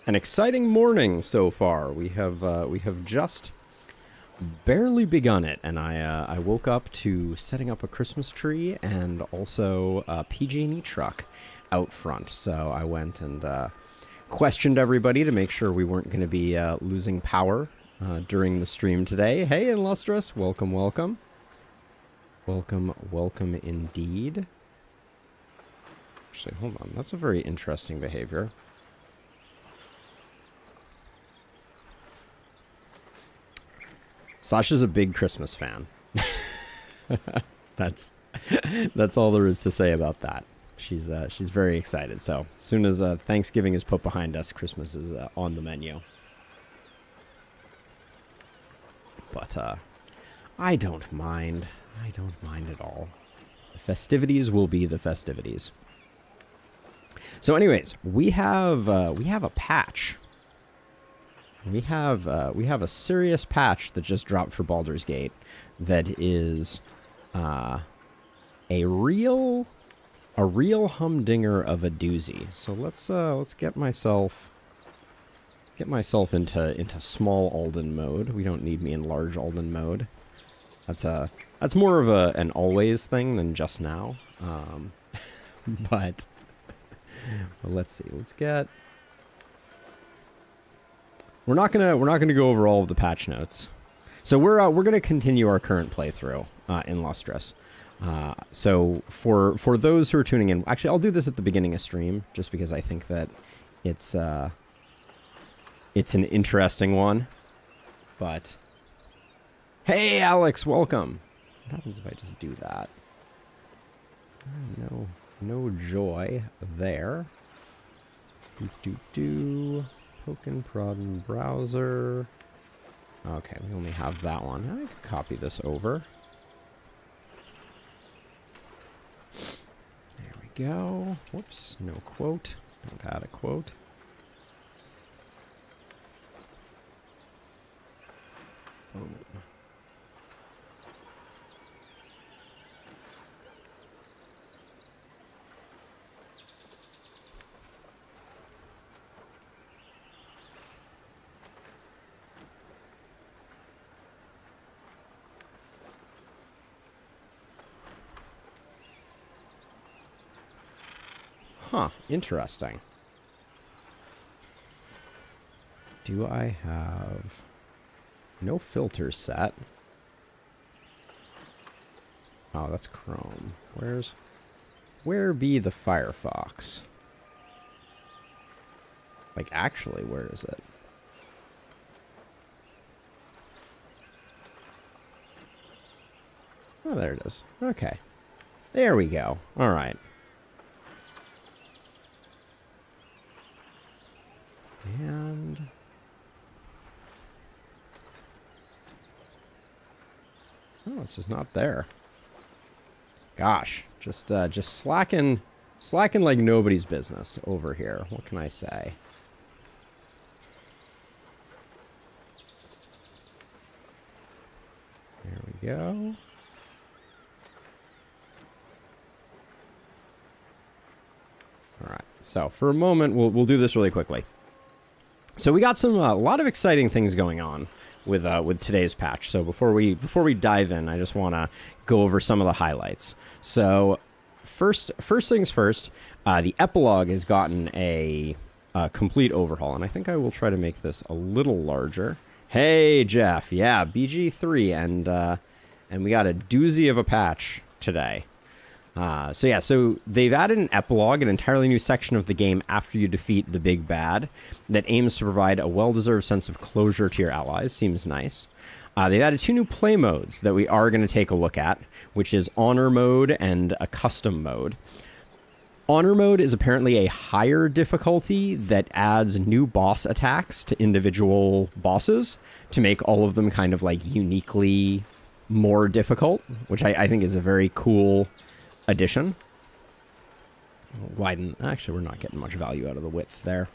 an exciting morning so far. We have just barely begun it, and I woke up to setting up a Christmas tree and also a PG&E truck out front. So I went and questioned everybody to make sure we weren't going to be losing power during the stream today. Hey, Illustrious, welcome, welcome. Welcome, welcome indeed. Actually, hold on. That's a very interesting behavior. Sasha's a big Christmas fan. that's all there is to say about that. She's very excited. So as soon as Thanksgiving is put behind us, Christmas is on the menu. But I don't mind. I don't mind at all. The festivities will be the festivities. So, anyways, we have a patch. We have a serious patch that just dropped for Baldur's Gate that is a real humdinger of a doozy. So let's get myself into small Alden mode. We don't need me in large Alden mode. That's more of an always thing than just now. But let's see. Let's get. We're not gonna go over all of the patch notes. So we're gonna continue our current playthrough in Lustrous. So for those who are tuning in, actually I'll do this at the beginning of stream just because I think that it's an interesting one. But hey, Alex, welcome. What happens if I just do that? No joy there. Poke and prod and browser. Okay, we only have that one. I could copy this over. There we go. Whoops, no quote. Don't add a quote. Boom. Huh, interesting. Do I have no filters set? Oh, that's Chrome. Where be the Firefox? Like, actually, where is it? Oh, there it is. Okay. There we go. All right. And oh, it's just not there. Gosh, just slacking like nobody's business over here. What can I say? There we go. All right. So for a moment, we'll do this really quickly. So we got a lot of exciting things going on with today's patch. So before we dive in, I just want to go over some of the highlights. So first things first, the epilogue has gotten a complete overhaul, and I think I will try to make this a little larger. Hey Jeff, yeah, BG3, and we got a doozy of a patch today. So they've added an epilogue, an entirely new section of the game after you defeat the big bad that aims to provide a well-deserved sense of closure to your allies. Seems nice. They've added 2 new play modes that we are going to take a look at, which is Honor Mode and a Custom Mode. Honor Mode is apparently a higher difficulty that adds new boss attacks to individual bosses to make all of them kind of like uniquely more difficult, which I think is a very cool addition. Widen. Actually, we're not getting much value out of the width there.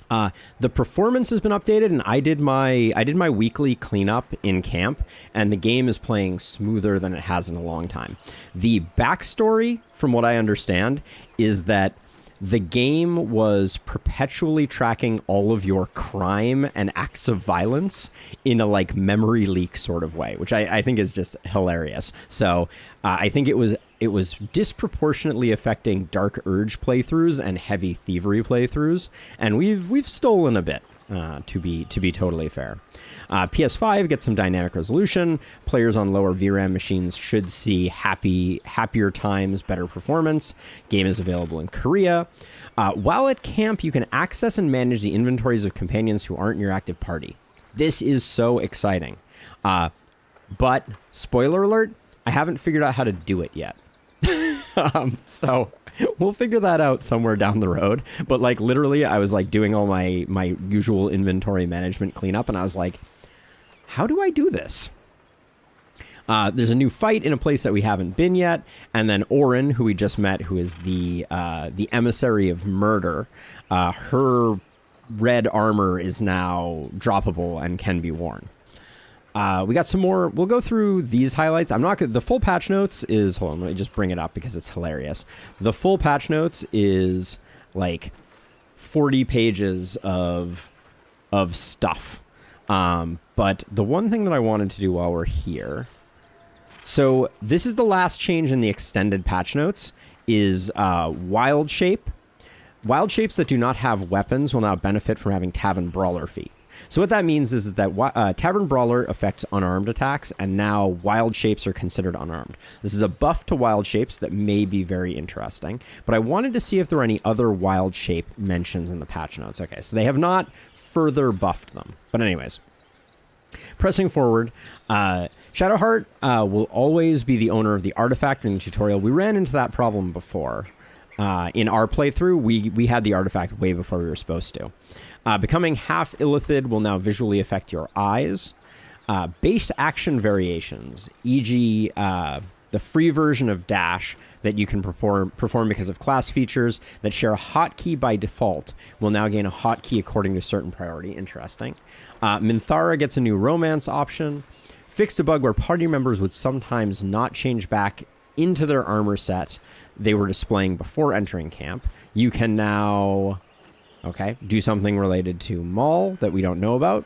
The performance has been updated, and I did my weekly cleanup in camp, and the game is playing smoother than it has in a long time. The backstory, from what I understand, is that the game was perpetually tracking all of your crime and acts of violence in a like memory leak sort of way, which I think is just hilarious. So I think it was disproportionately affecting Dark Urge playthroughs and Heavy Thievery playthroughs, and we've stolen a bit. To be totally fair. PS5 gets some dynamic resolution. Players on lower VRAM machines should see happier times, better performance. Game is available in Korea. While at camp, you can access and manage the inventories of companions who aren't in your active party. This is so exciting. But, spoiler alert, I haven't figured out how to do it yet. So we'll figure that out somewhere down the road. But like literally I was like doing all my usual inventory management cleanup, and I was like, how do I do this? There's a new fight in a place that we haven't been yet, and then Orin, who we just met, who is the emissary of murder, her red armor is now droppable and can be worn. We got some more. We'll go through these highlights. I'm not gonna, the full patch notes is, hold on, let me just bring it up because it's hilarious. The full patch notes is like 40 pages of stuff. But the one thing that I wanted to do while we're here, so this is the last change in the extended patch notes, is wild shape. Wild shapes that do not have weapons will now benefit from having Tavern Brawler feat. So what that means is that Tavern Brawler affects unarmed attacks, and now wild shapes are considered unarmed. This is a buff to wild shapes that may be very interesting, but I wanted to see if there were any other wild shape mentions in the patch notes. Okay, so they have not further buffed them. But anyways, pressing forward, Shadowheart will always be the owner of the artifact in the tutorial. We ran into that problem before. In our playthrough, we had the artifact way before we were supposed to. Becoming half illithid will now visually affect your eyes. Base action variations, e.g. The free version of Dash that you can perform because of class features that share a hotkey by default, will now gain a hotkey according to certain priority. Interesting. Minthara gets a new romance option. Fixed a bug where party members would sometimes not change back into their armor set they were displaying before entering camp. You can now... okay, do something related to Maul that we don't know about.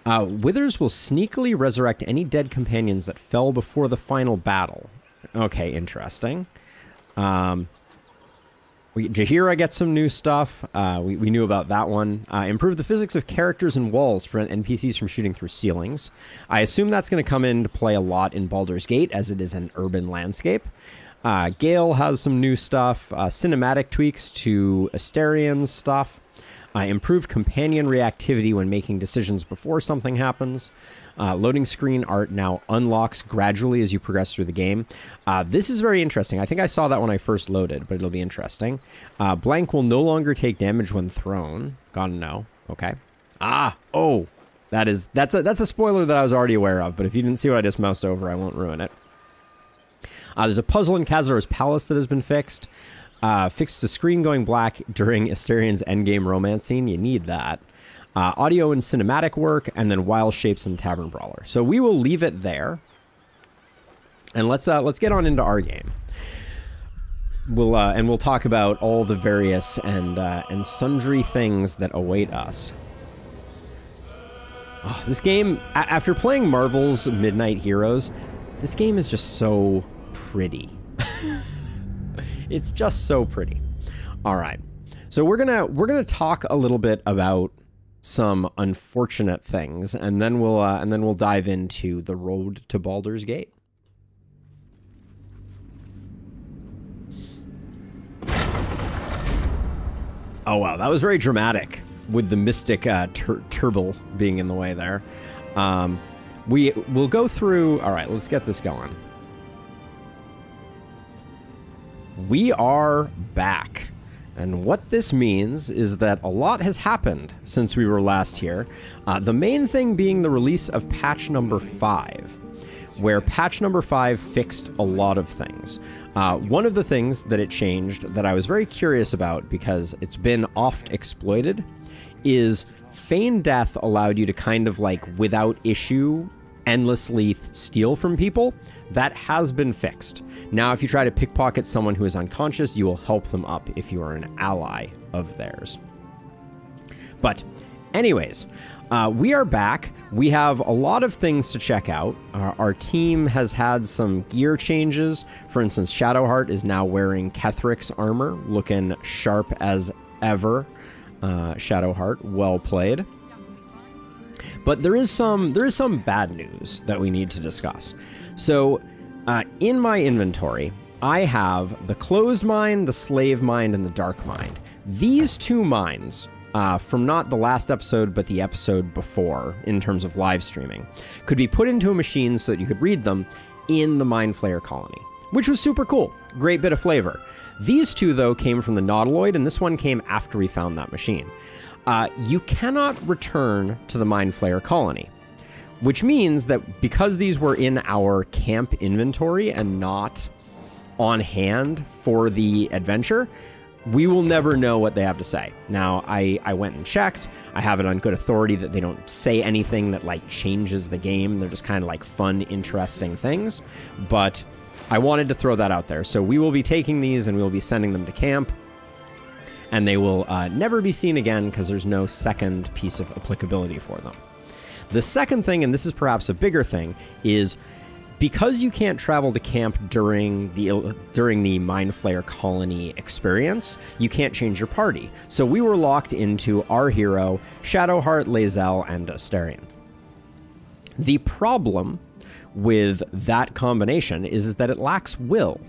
Withers will sneakily resurrect any dead companions that fell before the final battle. Okay, interesting. Jaheira gets some new stuff. We knew about that one. Improve the physics of characters and walls to prevent NPCs from shooting through ceilings. I assume that's going to come into play a lot in Baldur's Gate, as it is an urban landscape. Gale has some new stuff, cinematic tweaks to Asterian's stuff, improved companion reactivity when making decisions before something happens. Loading screen art now unlocks gradually as you progress through the game. This is very interesting. I think I saw that when I first loaded, but it'll be interesting. Blank will no longer take damage when thrown. Gotta know. Okay. Oh, that's a spoiler that I was already aware of, but if you didn't see what I just moused over, I won't ruin it. There's a puzzle in Kazuro's Palace that has been fixed. Fixed the screen going black during Asterian's endgame romance scene. You need that. Audio and cinematic work, and then wild shapes and Tavern Brawler. So we will leave it there. And let's get on into our game. We'll talk about all the various and sundry things that await us. Oh, this game, after playing Marvel's Midnight Heroes, this game is just so pretty. It's just so pretty. All right, so we're gonna talk a little bit about some unfortunate things, and then we'll dive into the road to Baldur's Gate. Oh wow, that was very dramatic with the mystic Turble being in the way there. We'll go through. All right, let's get this going. We are back. And what this means is that a lot has happened since we were last here. The main thing being the release of patch number 5, where patch number 5 fixed a lot of things. One of the things that it changed that I was very curious about, because it's been oft exploited, is feign death allowed you to kind of like without issue endlessly steal from people, that has been fixed. Now, if you try to pickpocket someone who is unconscious, you will help them up if you are an ally of theirs. But anyways, we are back. We have a lot of things to check out. Our team has had some gear changes. For instance, Shadowheart is now wearing Kethric's armor, looking sharp as ever. Shadowheart, well played. But there is some bad news that we need to discuss. So, in my inventory, I have the Closed Mind, the Slave Mind, and the Dark Mind. These 2 minds, from not the last episode, but the episode before, in terms of live streaming, could be put into a machine so that you could read them in the Mind Flayer colony, which was super cool. Great bit of flavor. These 2, though, came from the Nautiloid, and this one came after we found that machine. You cannot return to the Mind Flayer colony, which means that because these were in our camp inventory and not on hand for the adventure, we will never know what they have to say. Now, I went and checked. I have it on good authority that they don't say anything that, like, changes the game. They're just kind of like fun, interesting things. But I wanted to throw that out there. So we will be taking these and we will be sending them to camp. And they will never be seen again because there's no second piece of applicability for them. The second thing, and this is perhaps a bigger thing, is because you can't travel to camp during the Mind Flayer colony experience, you can't change your party. So we were locked into our hero, Shadowheart, Lae'zel, and Astarion. The problem with that combination is that it lacks Will.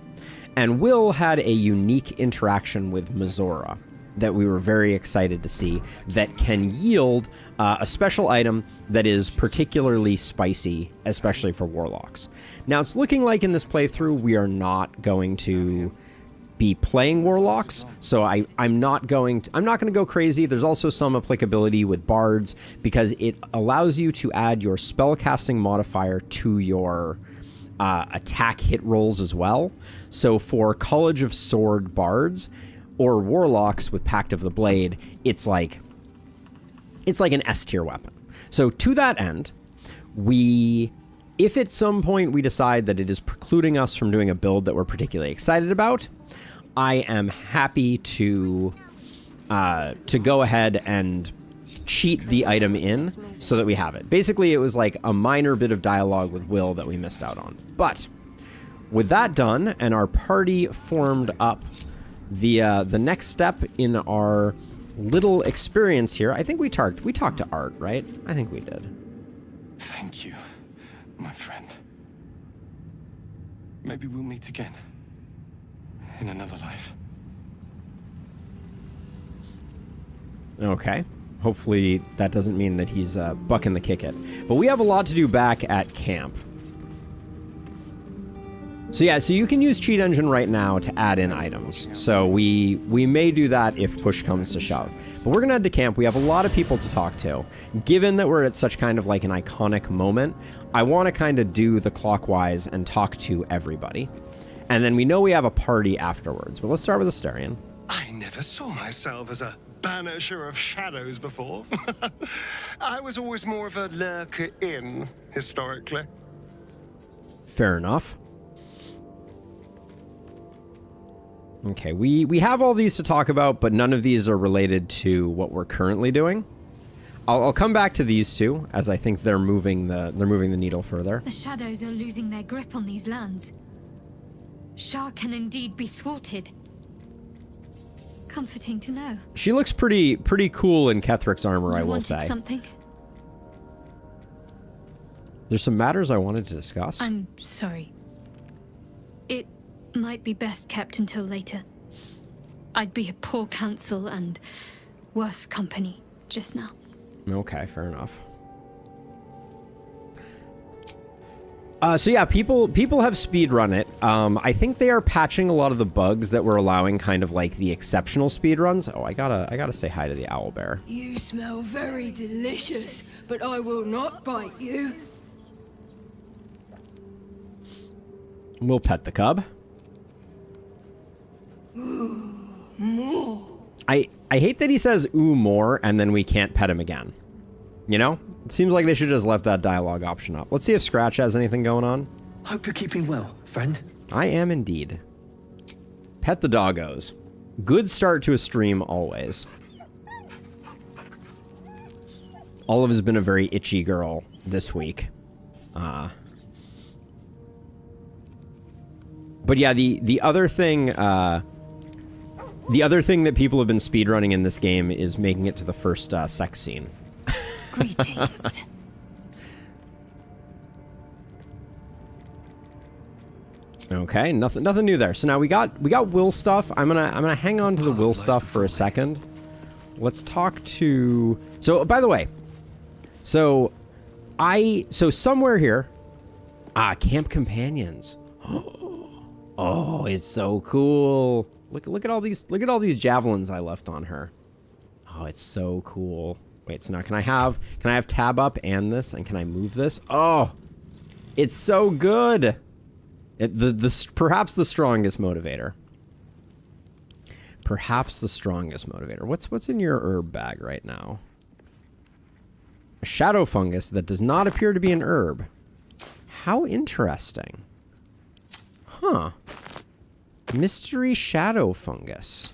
And Will had a unique interaction with Mizora that we were very excited to see that can yield a special item that is particularly spicy, especially for warlocks. Now, it's looking like in this playthrough we are not going to be playing warlocks, so I'm not going to go crazy. There's also some applicability with bards because it allows you to add your spellcasting modifier to your attack hit rolls as well. So for College of Sword bards or warlocks with Pact of the Blade, it's like an S tier weapon. So to that end, if at some point we decide that it is precluding us from doing a build that we're particularly excited about, I am happy to go ahead and cheat the item in so that we have it. Basically, it was like a minor bit of dialogue with Will that we missed out on. But with that done and our party formed up, the next step in our little experience here, I think we talked to Art, right? I think we did. Thank you, my friend. Maybe we'll meet again in another life. Okay. Hopefully that doesn't mean that he's bucking the kick it. But we have a lot to do back at camp. So yeah, so you can use Cheat Engine right now to add in items. So we may do that if push comes to shove. But we're going to head to camp. We have a lot of people to talk to. Given that we're at such kind of like an iconic moment, I want to kind of do the clockwise and talk to everybody. And then we know we have a party afterwards. But let's start with Astarion. I never saw myself as a banisher of shadows before. I was always more of a lurker in, historically. Fair enough. Okay, we have all these to talk about, but none of these are related to what we're currently doing. I'll come back to these two, as I think they're moving the needle further. The shadows are losing their grip on these lands. Shah can indeed be thwarted. Comforting to know. She looks pretty cool in Kethric's armor, I will say. Something? There's some matters I wanted to discuss. I'm sorry. It might be best kept until later. I'd be a poor counsel and worse company just now. Okay, fair enough. So yeah, people have speedrun it. I think they are patching a lot of the bugs that were allowing kind of like the exceptional speedruns. Oh, I gotta say hi to the owlbear. You smell very delicious, but I will not bite you. We'll pet the cub. Ooh, more. I hate that he says ooh more and then we can't pet him again. You know? It seems like they should just left that dialogue option up. Let's see if Scratch has anything going on. Hope you're keeping well, friend. I am indeed. Pet the doggos. Good start to a stream always. Olive has been a very itchy girl this week. But yeah, the other thing that people have been speedrunning in this game is making it to the first sex scene. Greetings. Okay, nothing new there. So now we got Will stuff. I'm gonna hang on to the Will stuff for a second. Let's talk to. So by the way, so somewhere here, Camp Companions. Oh, it's so cool. Look at all these javelins I left on her. Oh, it's so cool. Wait, so now can I have tab up and this, and can I move this? Oh, it's so good. Perhaps the strongest motivator. Perhaps the strongest motivator. What's in your herb bag right now? A shadow fungus that does not appear to be an herb. How interesting. Huh. Mystery shadow fungus.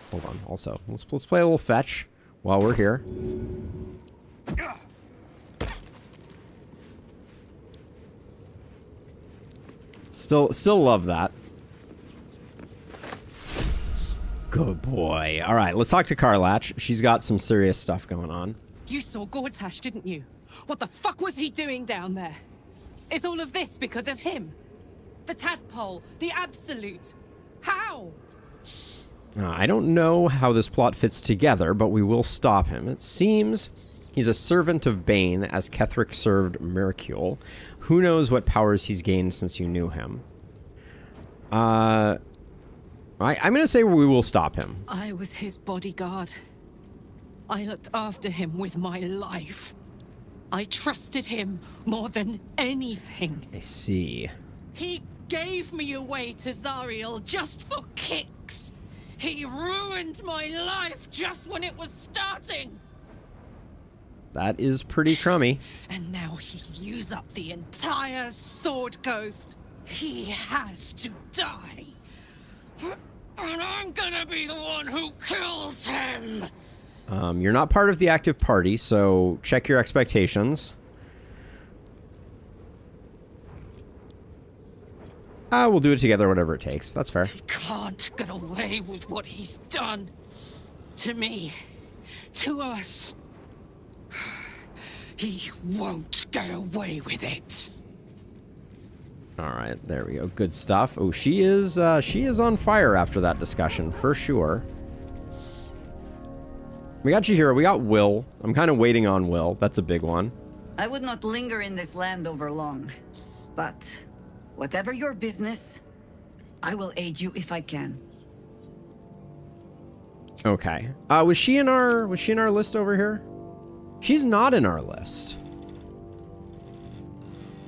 Hold on. Also, let's play a little fetch while we're here. Still love that. Good boy. All right, let's talk to Karlach. She's got some serious stuff going on. You saw Gortash, didn't you? What the fuck was he doing down there? Is all of this because of him? The tadpole, the absolute. How? I don't know how this plot fits together, but we will stop him. It seems he's a servant of Bane, as Ketheric served Miracule. Who knows what powers he's gained since you knew him. I'm going to say we will stop him. I was his bodyguard. I looked after him with my life. I trusted him more than anything. I see. He gave me away to Zariel just for kicks. He ruined my life just when it was starting. That is pretty crummy. And now he'll use up the entire Sword Coast. He has to die. And I'm gonna be the one who kills him. You're not part of the active party, so check your expectations. We'll do it together, whatever it takes. That's fair. He can't get away with what he's done. To me. To us. He won't get away with it. All right, there we go. Good stuff. Oh, she is on fire after that discussion, for sure. We got Chihiro. We got Will. I'm kind of waiting on Will. That's a big one. I would not linger in this land over long. But whatever your business, I will aid you if I can. Okay. Was she in our list over here? She's not in our list.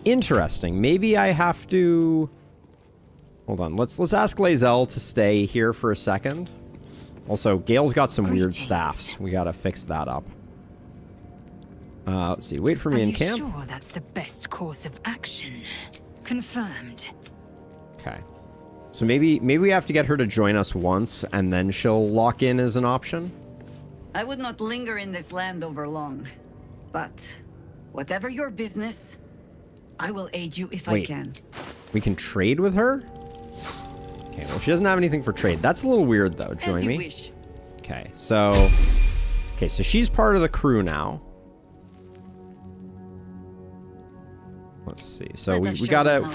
Interesting. Maybe I have to... Hold on. Let's ask Lae'zel to stay here for a second. Also, Gale's got some weird staffs. We gotta fix that up. Let's see. Wait for me in camp. Sure that's the best course of action? Confirmed. Okay. So maybe we have to get her to join us once, and then she'll lock in as an option? I would not linger in this land over long. But whatever your business, I will aid you if I can. We can trade with her? Okay, well, she doesn't have anything for trade. That's a little weird, though. Join As you me. wish. Okay, so she's part of the crew now. Let's see. So we gotta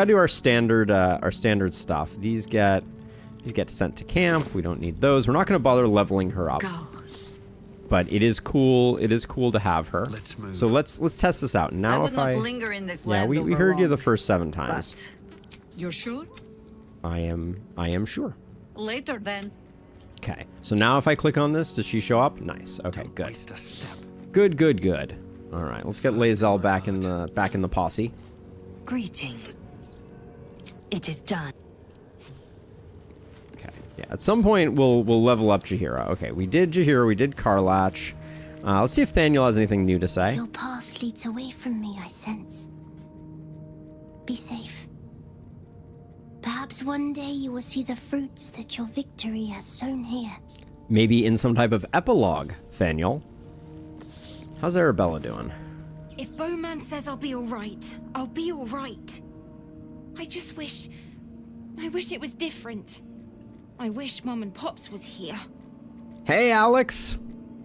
do our standard stuff. These get sent to camp. We don't need those. We're not gonna bother leveling her up. Go. But it is cool. It is cool to have her. Let's move. So let's test this out. Now I would if not linger in this land we over heard you long. the first 7 times. But you're sure? I am sure. Later then. Okay. So now if I click on this, does she show up? Nice. Okay, Don't good. waste a step. Good. All right, let's get Lae'zel back in the posse. Greetings. It is done. Okay. Yeah. At some point we'll level up Chihiro. Okay. We did Chihiro. We did Karlach. Let's see if Thaniel has anything new to say. Your path leads away from me, I sense. Be safe. Perhaps one day you will see the fruits that your victory has sown here. Maybe in some type of epilogue, Thaniel. How's Arabella doing? If Bowman says I'll be alright, I'll be alright. I just wish... I wish it was different. I wish Mom and Pops was here. Hey, Alex!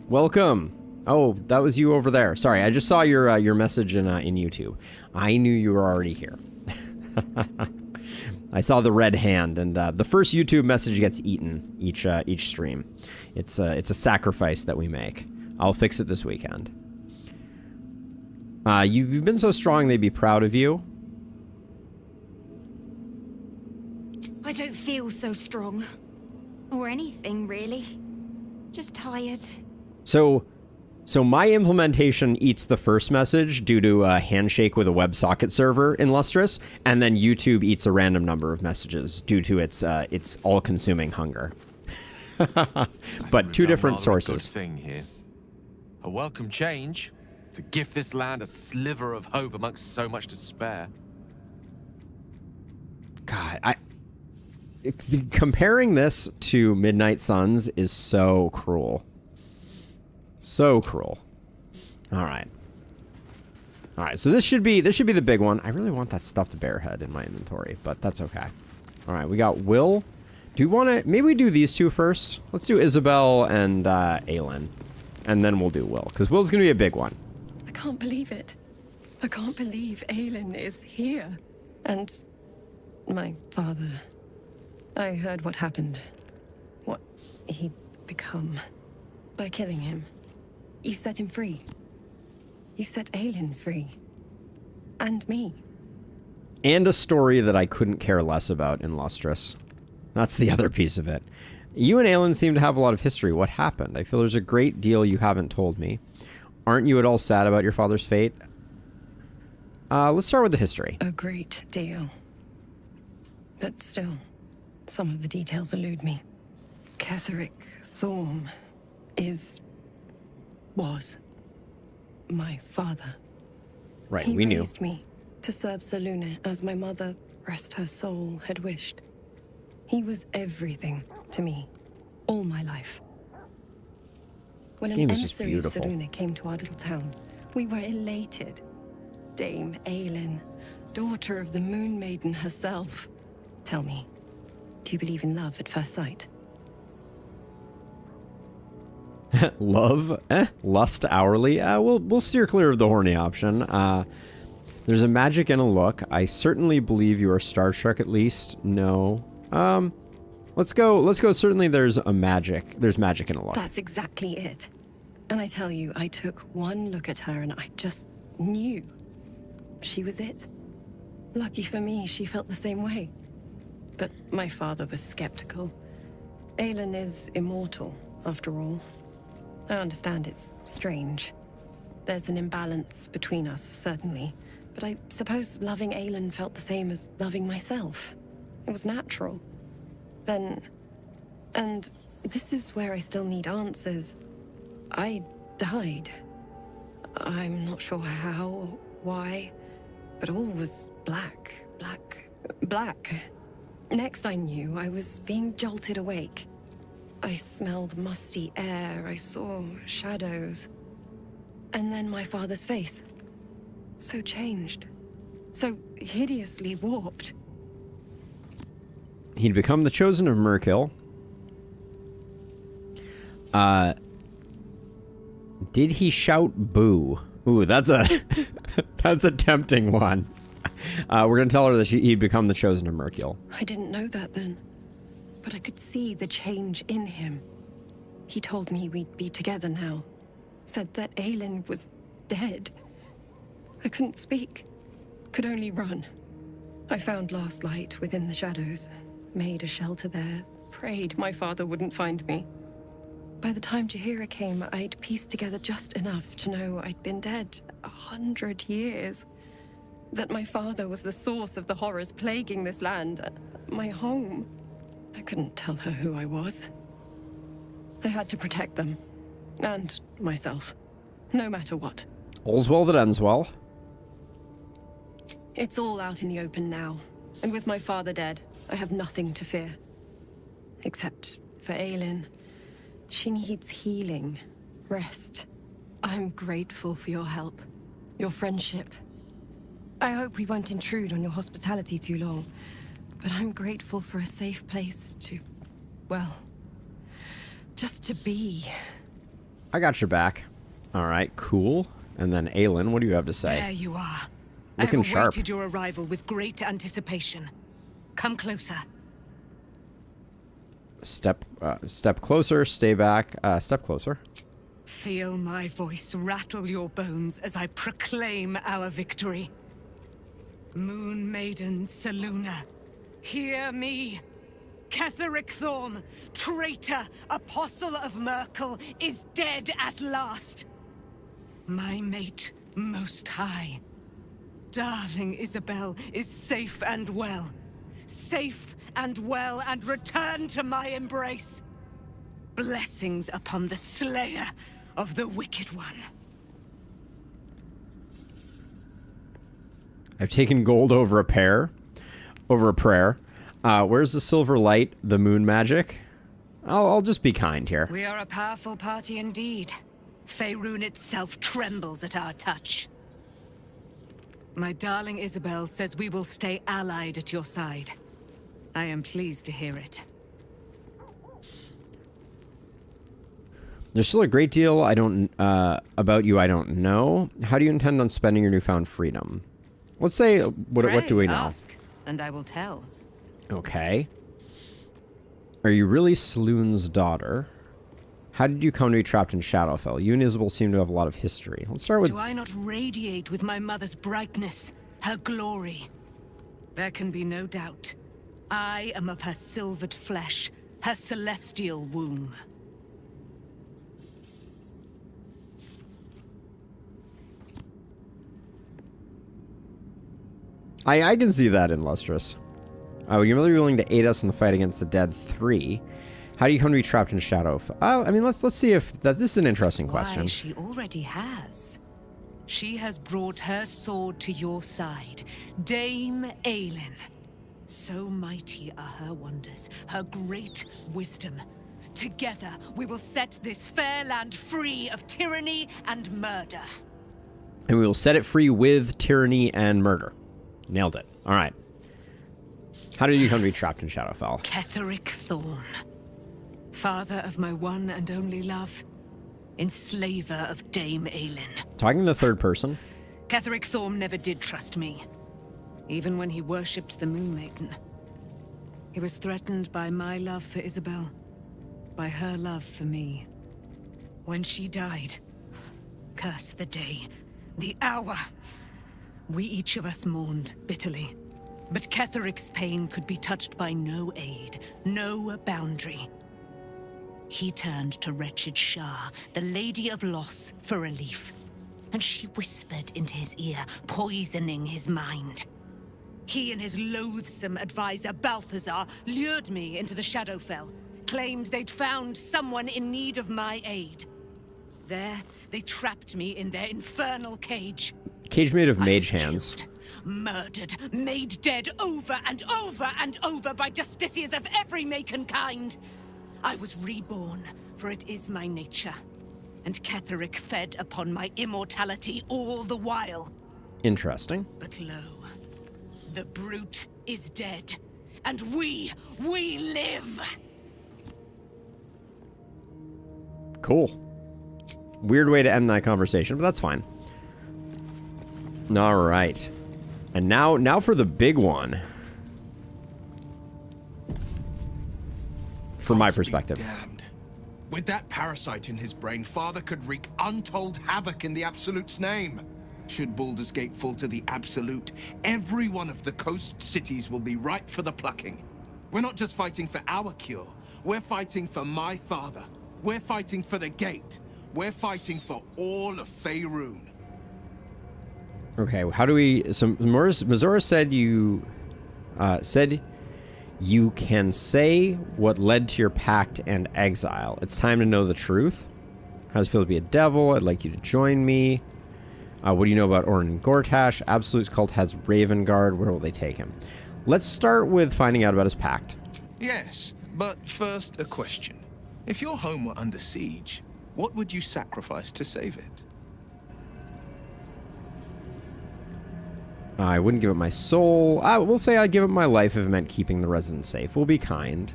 Welcome. Oh, that was you over there. Sorry, I just saw your message in YouTube. I knew you were already here. I saw the red hand, and the first YouTube message gets eaten each stream. It's a sacrifice that we make. I'll fix it this weekend. You've been so strong, they'd be proud of you. I don't feel so strong. Or anything, really. Just tired. So my implementation eats the first message due to a handshake with a WebSocket server in Lustrous, and then YouTube eats a random number of messages due to its all-consuming hunger. But two different sources. Good thing here. A welcome change to give this land a sliver of hope amongst so much despair. God, comparing this to Midnight Suns is so cruel. So cruel. All right. So this should be the big one. I really want that stuffed bear head in my inventory, but that's okay. All right, we got Will. Do we want to... Maybe we do these two first. Let's do Isabel and Aelin. And then we'll do Will, because Will's going to be a big one. I can't believe it. I can't believe Aelin is here. And my father... I heard what happened. What he'd become. By killing him. You set him free. You set Aelin free. And me. And a story that I couldn't care less about in Lustrous. That's the other piece of it. You and Aelin seem to have a lot of history. What happened? I feel there's a great deal you haven't told me. Aren't you at all sad about your father's fate? Let's start with the history. A great deal. But still, some of the details elude me. Ketheric Thorm was my father. Right, we knew. He raised me to serve Selûne as my mother, rest her soul, had wished. He was everything to me, all my life. When an emissary of Selûne came to our little town, we were elated. Dame Aelin, daughter of the Moon Maiden herself. Tell me, do you believe in love at first sight? Love? Lust hourly? We'll steer clear of the horny option. There's a magic in a look. I certainly believe you are Star Trek at least. No. Let's go. Certainly there's magic in a look. That's exactly it. And I tell you, I took one look at her and I just knew. She was it. Lucky for me, she felt the same way. But my father was skeptical. Aelin is immortal, after all. I understand it's strange. There's an imbalance between us, certainly. But I suppose loving Aelin felt the same as loving myself. It was natural. Then... And this is where I still need answers. I died. I'm not sure how, why, but all was black. Next I knew, I was being jolted awake. I smelled musty air, I saw shadows. And then my father's face. So changed. So hideously warped. He'd become the chosen of Merkill. Did he shout boo? Ooh, that's a that's a tempting one. We're gonna tell her that he'd become the chosen of Merkill. I didn't know that then, but I could see the change in him. He told me we'd be together now. Said that Aelin was dead. I couldn't speak. Could only run. I found last light within the shadows. Made a shelter there. Prayed my father wouldn't find me. By the time Jaheira came, I'd pieced together just enough to know I'd been dead 100 years. That my father was the source of the horrors plaguing this land. My home. I couldn't tell her who I was. I had to protect them. And myself. no matter what. All's well that ends well. It's all out in the open now, and with my father dead, I have nothing to fear. Except for Aelin. She needs healing, rest. I'm grateful for your help, your friendship. I hope we won't intrude on your hospitality too long, but I'm grateful for a safe place to, well, just to be. I got your back. All right, cool. And then Aelin, what do you have to say? There you are. Looking I have sharp. awaited your arrival with great anticipation. Come closer. Step closer, stay back, step closer. Feel my voice rattle your bones as I proclaim our victory. Moon Maiden Selûne, hear me. Ketheric Thorm, traitor, apostle of Merkel, is dead at last. My mate, Most High. Darling Isabel is safe and well. Safe and well, and returned to my embrace. Blessings upon the slayer of the Wicked One. I've taken gold over a prayer. Where's the silver light, the moon magic? I'll just be kind here. We are a powerful party indeed. Faerun itself trembles at our touch. My darling Isabel says we will stay allied at your side. I am pleased to hear it. There's still a great deal about you I don't know. How do you intend on spending your newfound freedom? Let's say, what do we know? Ask, and I will tell. Okay. Are you really Selûne's daughter? How did you come to be trapped in Shadowfell? You and Isabel seem to have a lot of history. Let's start with... Do I not radiate with my mother's brightness, her glory? There can be no doubt. I am of her silvered flesh, her celestial womb. I can see that in Lustrous. Would you really be willing to aid us in the fight against the Dead 3? How do you come to be trapped in Shadowfell? I mean, let's see if this is an interesting question. Why, she already has. She has brought her sword to your side, Dame Aelin. So mighty are her wonders, her great wisdom. Together, we will set this fair land free of tyranny and murder. And we will set it free with tyranny and murder. Nailed it. All right. How did you come to be trapped in Shadowfell? Ketheric Thorm, father of my one and only love, enslaver of Dame Aelin. Talking in the third person? Ketheric Thorm never did trust me, even when he worshipped the Moon Maiden. He was threatened by my love for Isabel, by her love for me. When she died, curse the day, the hour, we each of us mourned bitterly. But Ketheric's pain could be touched by no aid, no boundary. He turned to wretched Shah, the Lady of Loss, for relief. And she whispered into his ear, poisoning his mind. He and his loathsome advisor, Balthazar, lured me into the Shadowfell, claimed they'd found someone in need of my aid. There, they trapped me in their infernal cage. Cage made of I mage was hands. killed, murdered, made dead over and over and over by justiciars of every make and kind. I was reborn, for it is my nature. And Ketheric fed upon my immortality all the while. Interesting. But lo, the brute is dead, and we live! Cool. Weird way to end that conversation, but that's fine. All right. And now for the big one. From my Gods be perspective. damned. With that parasite in his brain, Father could wreak untold havoc in the Absolute's name. Should Baldur's Gate fall to the Absolute, every one of the coast cities will be ripe for the plucking. We're not just fighting for our cure. We're fighting for my father. We're fighting for the Gate. We're fighting for all of Faerun. Okay, how do we... So, Mizora said you can say what led to your pact and exile. It's time to know the truth. How does it feel to be a devil? I'd like you to join me. What do you know about Orrin Gortash? Absolute's cult has Raven Guard. Where will they take him? Let's start with finding out about his pact. Yes, but first a question. If your home were under siege, what would you sacrifice to save it? I wouldn't give up my soul. I will say I'd give up my life if it meant keeping the residents safe. We'll be kind.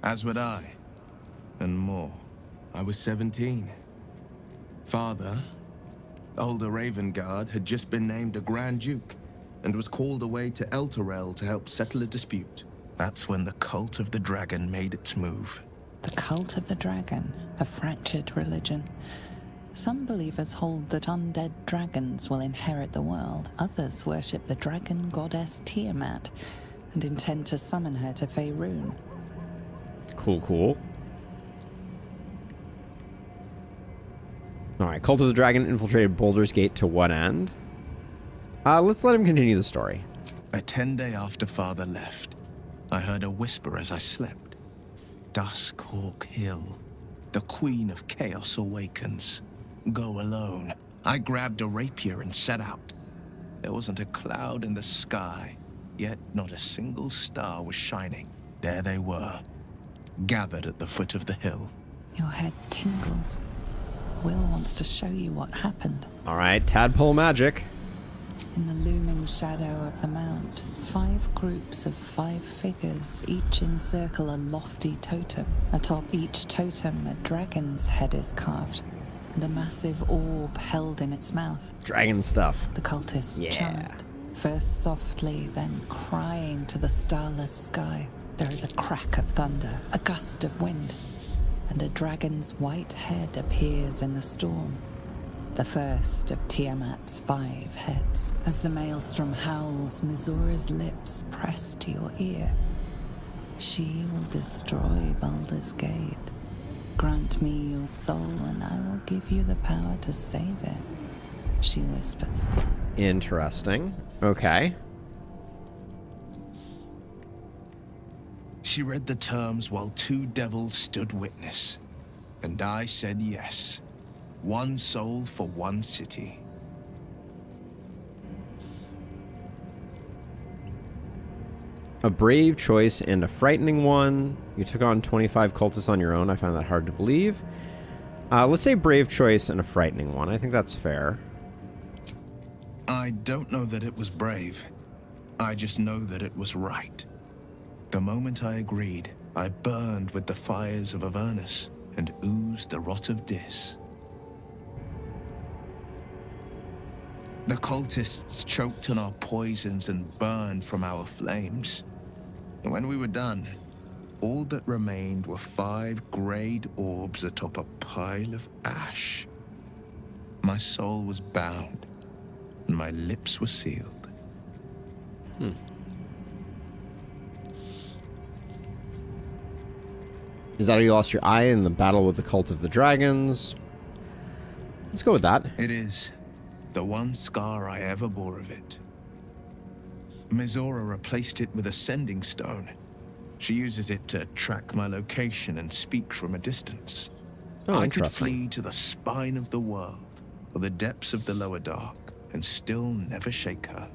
As would I. And more. I was 17. Father, older Raven Guard, had just been named a Grand Duke and was called away to Elturel to help settle a dispute. That's when the Cult of the Dragon made its move. The Cult of the Dragon, a fractured religion. Some believers hold that undead dragons will inherit the world. Others worship the dragon goddess Tiamat and intend to summon her to Faerun. Cool. Alright, Cult of the Dragon infiltrated Baldur's Gate to what end? Let's let him continue the story. A 10-day after Father left, I heard a whisper as I slept. Duskhawk Hill, the Queen of Chaos awakens. Go alone. I grabbed a rapier and set out. There wasn't a cloud in the sky, yet not a single star was shining. There they were, gathered at the foot of the hill. Your head tingles. Will wants to show you what happened. Alright, tadpole magic. In the looming shadow of the mount, 5 groups of 5 figures each encircle a lofty totem. Atop each totem, a dragon's head is carved, and a massive orb held in its mouth. Dragon stuff. The cultists chant, first softly, then crying to the starless sky. There is a crack of thunder, a gust of wind, and a dragon's white head appears in the storm. The first of Tiamat's 5 heads. As the maelstrom howls, Mizora's lips press to your ear. She will destroy Baldur's Gate. Grant me your soul and I will give you the power to save it, she whispers. Interesting. Okay. She read the terms while 2 devils stood witness, and I said yes. 1 soul for 1 city. A brave choice and a frightening one. You took on 25 cultists on your own. I find that hard to believe. Let's say brave choice and a frightening one. I think that's fair. I don't know that it was brave. I just know that it was right. The moment I agreed, I burned with the fires of Avernus and oozed the rot of Dis. The cultists choked on our poisons and burned from our flames. And when we were done, all that remained were 5 grayed orbs atop a pile of ash. My soul was bound, and my lips were sealed. Is that how you lost your eye in the battle with the Cult of the Dragons? Let's go with that. It is. The one scar I ever bore of it. Mizora replaced it with a sending stone. She uses it to track my location and speak from a distance. Oh, I could interesting. flee to the spine of the world, or the depths of the lower dark, and still never shake her.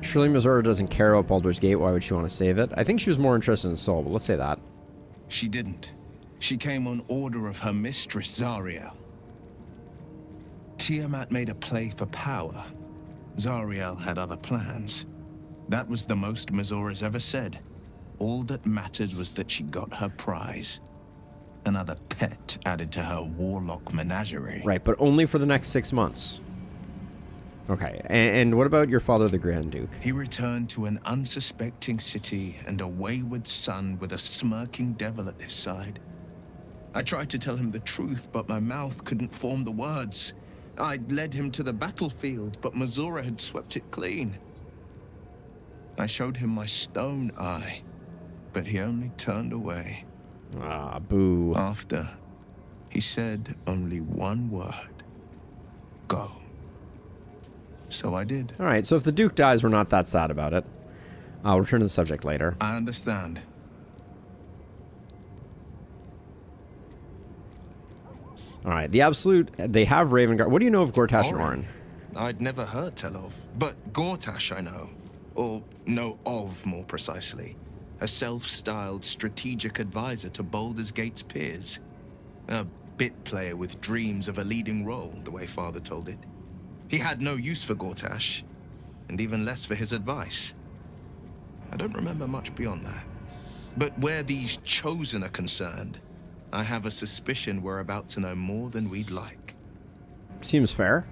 Surely Mizora doesn't care about Baldur's Gate. Why would she want to save it? I think she was more interested in Soul, but let's say that. She didn't. She came on order of her mistress, Zariel. Tiamat made a play for power. Zariel had other plans. That was the most Mizora's ever said. All that mattered was that she got her prize. Another pet added to her warlock menagerie. Right, but only for the next 6 months. Okay, and what about your father, the Grand Duke? He returned to an unsuspecting city and a wayward son with a smirking devil at his side. I tried to tell him the truth, but my mouth couldn't form the words. I'd led him to the battlefield, but Mizora had swept it clean. I showed him my stone eye, but he only turned away. Ah, boo. After, he said only one word. Go. So I did. All right, so if the Duke dies, we're not that sad about it. I'll return to the subject later. I understand. All right, the Absolute, they have Ravengard. What do you know of Gortash and Orin? I'd never heard tell of, but Gortash I know. Or know of, more precisely. A self-styled strategic advisor to Baldur's Gate's peers. A bit player with dreams of a leading role, the way Father told it. He had no use for Gortash, and even less for his advice. I don't remember much beyond that. But where these Chosen are concerned, I have a suspicion we're about to know more than we'd like. Seems fair.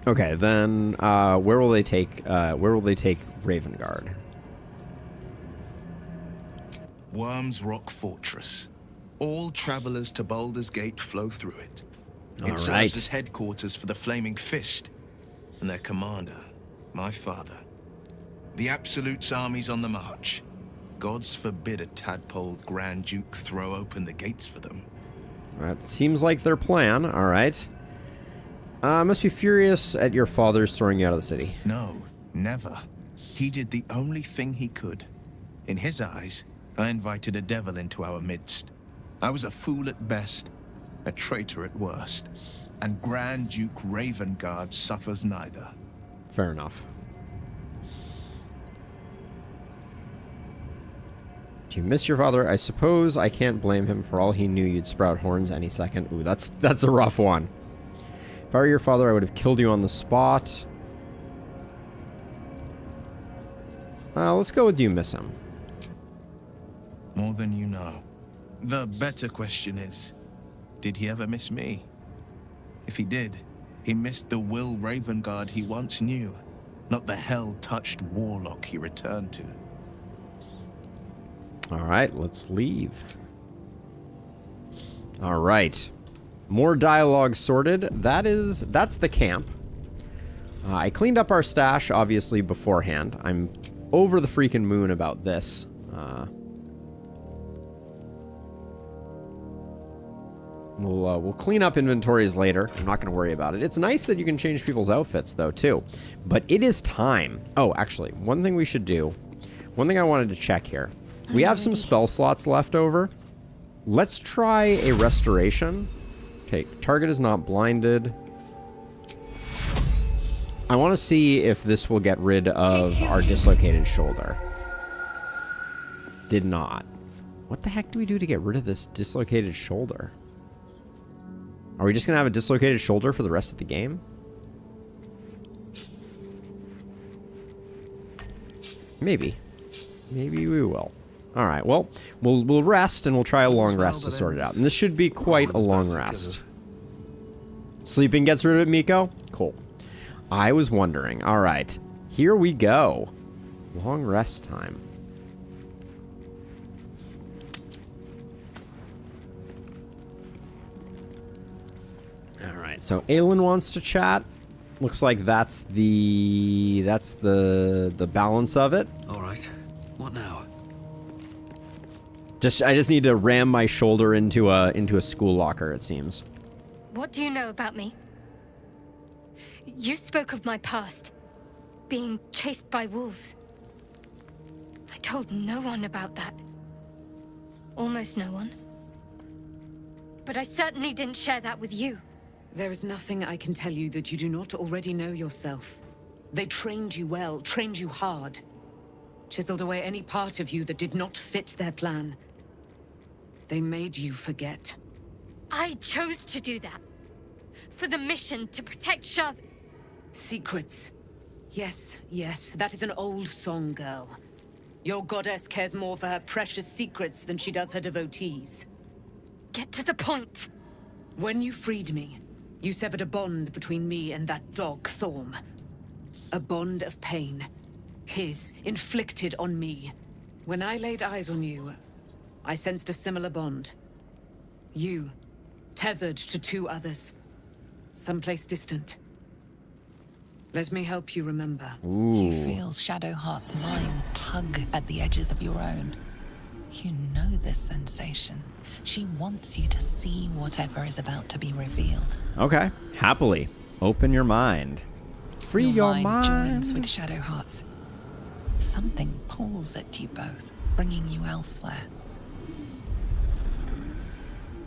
Okay, then where will they take Ravengard? Worm's Rock Fortress. All travelers to Baldur's Gate flow through it. It serves as headquarters for the Flaming Fist and their commander, my father. The Absolute's army's on the march. Gods forbid a tadpole Grand Duke throw open the gates for them. That seems like their plan. All right. Must be furious at your father's throwing you out of the city. No, never. He did the only thing he could. In his eyes, I invited a devil into our midst. I was a fool at best, a traitor at worst. And Grand Duke Ravengard suffers neither. Fair enough. Do you miss your father? I suppose I can't blame him. For all he knew, you'd sprout horns any second. Ooh, that's a rough one. If I were your father, I would have killed you on the spot. Let's go with do you miss him? More than you know. The better question is, did he ever miss me? If he did, he missed the Will Ravengard he once knew, not the hell-touched warlock he returned to. All right, let's leave. All right. More dialogue sorted. That's the camp. I cleaned up our stash, obviously, beforehand. I'm over the freaking moon about this. We'll clean up inventories later. I'm not going to worry about it. It's nice that you can change people's outfits, though, too. But it is time. Oh, actually, one thing we should do. One thing I wanted to check here. We have some spell slots left over. Let's try a restoration. Okay, target is not blinded. I want to see if this will get rid of our dislocated shoulder. Did not. What the heck do we do to get rid of this dislocated shoulder? Are we just going to have a dislocated shoulder for the rest of the game? Maybe. Maybe we will. All right, well, we'll rest, and we'll try a long rest to sort it out. And this should be quite a long rest. Sleeping gets rid of it, Miko? Cool. I was wondering. All right, here we go. Long rest time. All right, so Aelin wants to chat. Looks like that's the balance of it. All right, what now? I just need to ram my shoulder into a school locker, it seems. What do you know about me? You spoke of my past, being chased by wolves. I told no one about that. Almost no one. But I certainly didn't share that with you. There is nothing I can tell you that you do not already know yourself. They trained you well, trained you hard. Chiseled away any part of you that did not fit their plan. They made you forget. I chose to do that. For the mission to protect Shaz. Secrets. Yes, yes, that is an old song, girl. Your goddess cares more for her precious secrets than she does her devotees. Get to the point. When you freed me, you severed a bond between me and that dog, Thorm. A bond of pain. His, inflicted on me. When I laid eyes on you, I sensed a similar bond. You, tethered to two others. Someplace distant. Let me help you remember. You feel Shadowheart's mind tug at the edges of your own. You know this sensation. She wants you to see whatever is about to be revealed. Okay, happily. Open your mind. Free your mind. Joins with Shadowheart's. Something pulls at you both, bringing you elsewhere.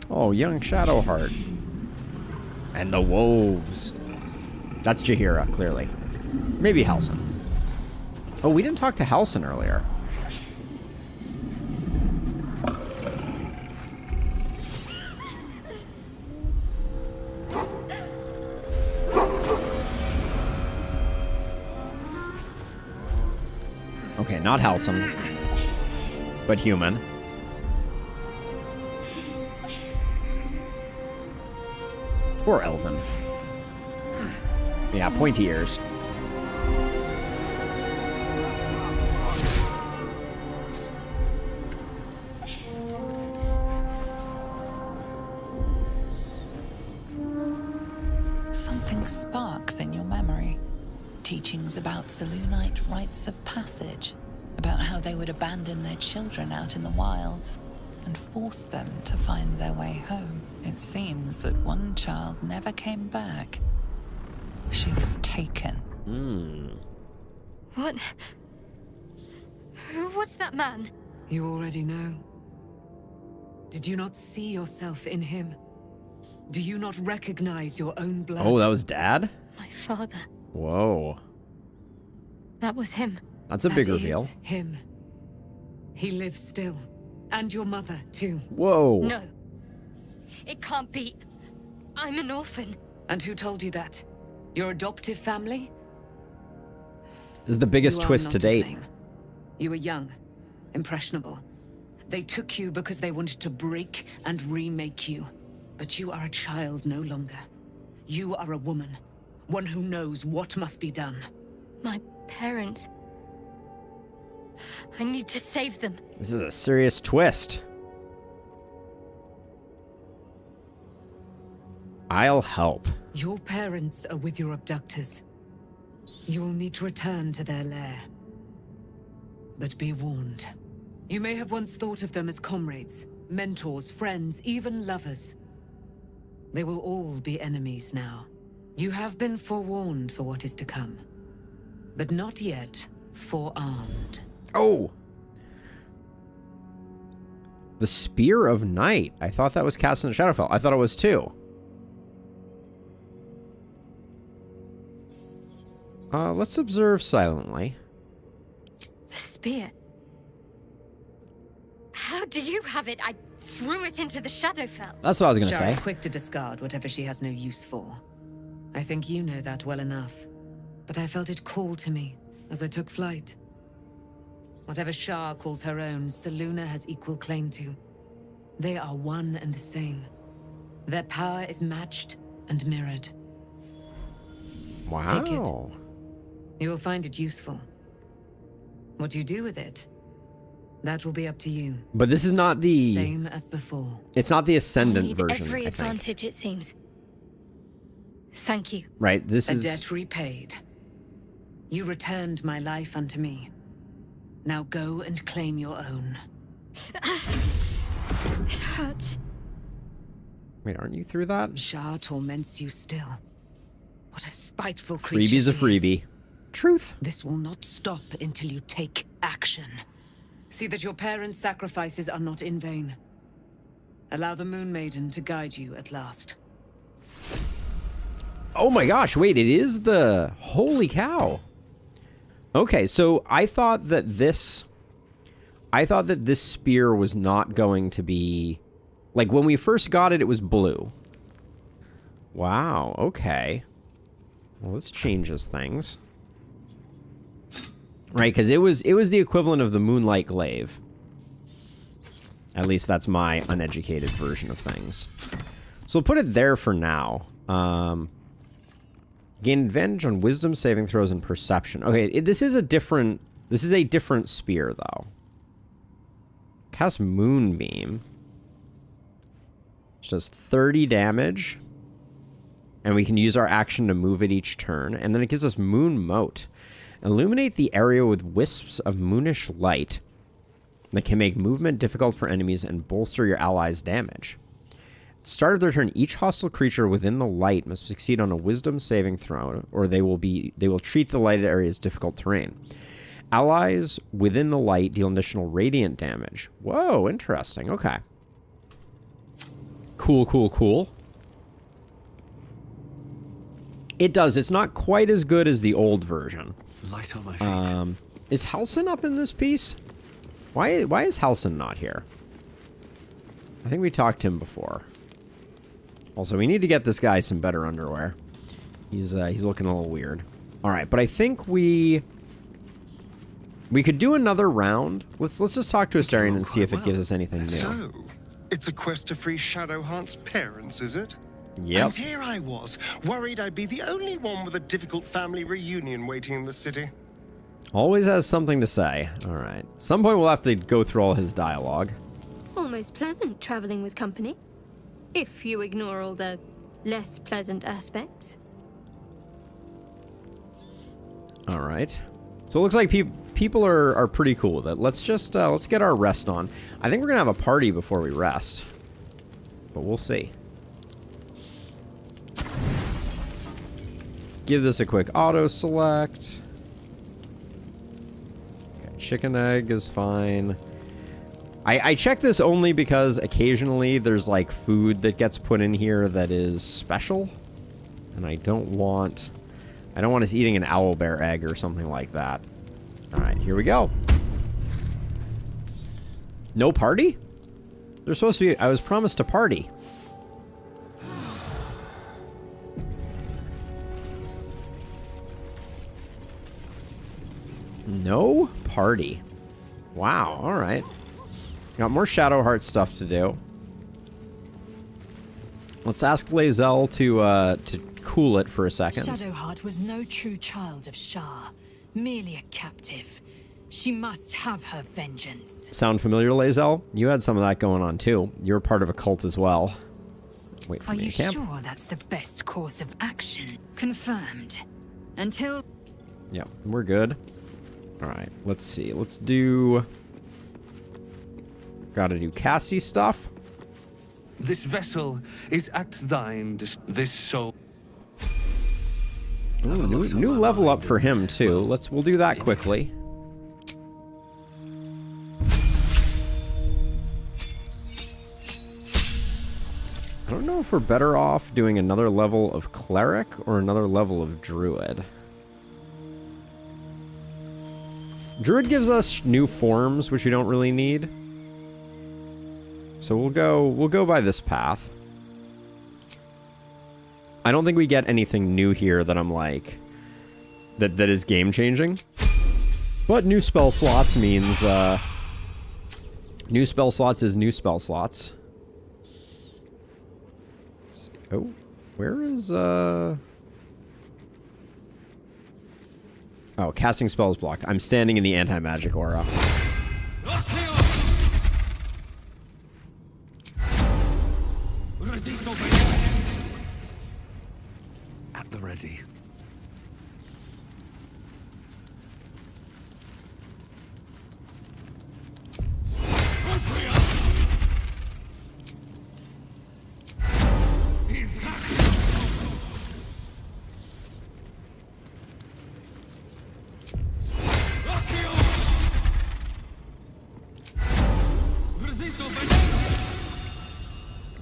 Oh, young Shadowheart. And the wolves. That's Jaheira, clearly. Maybe Halsin. Oh, we didn't talk to Halsin earlier. Okay, not Halsin, but human. Or elven. Yeah, pointy ears. Something sparks in your memory. Teachings about Selûnite rites of passage, about how they would abandon their children out in the wilds and force them to find their way home. It seems that one child never came back. She was taken. What? Who was that man? You already know. Did you not see yourself in him? Do you not recognize your own blood? Oh, that was Dad? My father. Whoa. That was him. That's a big reveal. That is him. He lives still. And your mother, too. Whoa. No. It can't be. I'm an orphan. And who told you that? Your adoptive family? This is the biggest You are twist not to date. blame. You were young, impressionable. They took you because they wanted to break and remake you. But you are a child no longer. You are a woman. One who knows what must be done. My parents. I need to save them. This is a serious twist. I'll help. Your parents are with your abductors. You will need to return to their lair. But be warned. You may have once thought of them as comrades, mentors, friends, even lovers. They will all be enemies now. You have been forewarned for what is to come. But not yet forearmed. Oh! The Spear of Night. I thought that was cast in Shadowfell. I thought it was too. Let's observe silently. The spear. How do you have it? I threw it into the Shadowfell. That's what I was going to Shara's say. quick to discard whatever she has no use for. I think you know that well enough. But I felt it call to me as I took flight. Whatever Shar calls her own, Selûne has equal claim to. They are one and the same. Their power is matched and mirrored. Wow. Take it. You will find it useful. What you do with it, that will be up to you. But this is not the... Same as before. It's not the I Ascendant need version, every I think. advantage, it seems. Thank you. Right, this A is... debt repaid. You returned my life unto me. Now go and claim your own. It hurts. Wait, aren't you through that? Shar torments you still. What a spiteful creature Freebie's a she is. freebie. Truth. This will not stop until you take action. See that your parents' sacrifices are not in vain. Allow the Moon Maiden to guide you at last. Oh my gosh, wait, it is the... Holy cow. Okay, so I thought that this spear was not going to be... Like, when we first got it, it was blue. Wow, okay. Well, this changes things. Right, because it was the equivalent of the Moonlight Glaive. At least that's my uneducated version of things. So we'll put it there for now. Gain advantage on wisdom saving throws and perception. Okay, this is a different spear though. Cast Moonbeam. Which does 30 damage. And we can use our action to move it each turn. And then it gives us Moon Mote. Illuminate the area with wisps of moonish light that can make movement difficult for enemies and bolster your allies' damage. At the start of their turn, each hostile creature within the light must succeed on a wisdom saving throw, or they will treat the lighted area as difficult terrain. Allies within the light deal additional radiant damage. Whoa, interesting. Okay. Cool, cool, cool. It does. It's not quite as good as the old version. Light on my feet. Is Halsin up in this piece? Why is Halsin not here? I think we talked to him before. Also, we need to get this guy some better underwear. He's looking a little weird. All right, but I think we could do another round. Let's just talk to Astarion and see if it gives us anything new. So, it's a quest to free Shadowheart's parents, is it? Yep. And here I was, worried I'd be the only one with a difficult family reunion waiting in the city. Always has something to say. All right. Some point we'll have to go through all his dialogue. Almost pleasant traveling with company. If you ignore all the less pleasant aspects. All right. So it looks like people are pretty cool with it. Let's just let's get our rest on. I think we're gonna have a party before we rest, but we'll see. Give this a quick auto select. Okay, chicken egg is fine. I check this only because occasionally there's like food that gets put in here that is special, and I don't want us eating an owlbear egg or something like that. All right, here we go. No party? There's supposed to be. I was promised a party. No party. Wow. All right. Got more Shadowheart stuff to do. Let's ask Lae'zel to cool it for a second. Shadowheart was no true child of Shah, merely a captive. She must have her vengeance. Sound familiar, Lae'zel? You had some of that going on too. You're part of a cult as well. Wait for Are me, you camp. sure that's the best course of action? Confirmed. Until... Yeah, we're good. All right, let's see. Let's do... Gotta do Cassie stuff. This vessel is at thine, this soul. Ooh, new level up for him too. We'll do that quickly. I don't know if we're better off doing another level of cleric or another level of druid. Druid gives us new forms, which we don't really need. So we'll go by this path. I don't think we get anything new here that I'm like that is game changing. But new spell slots means new spell slots is new spell slots. Let's see. Oh, where is Oh, casting spells blocked. I'm standing in the anti-magic aura. At the ready.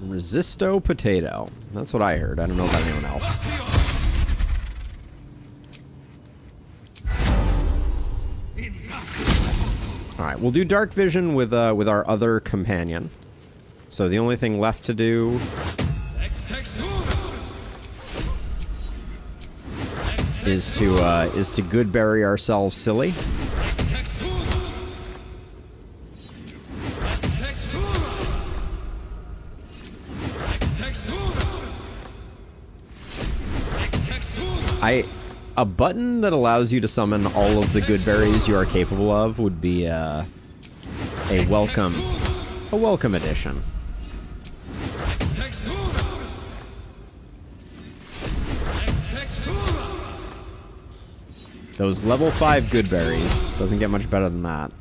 Resisto potato. That's what I heard. I don't know about anyone else. All right, we'll do dark vision with our other companion. So the only thing left to do is to good bury ourselves silly. A button that allows you to summon all of the good berries you are capable of would be a welcome addition. Those level 5 good berries doesn't get much better than that.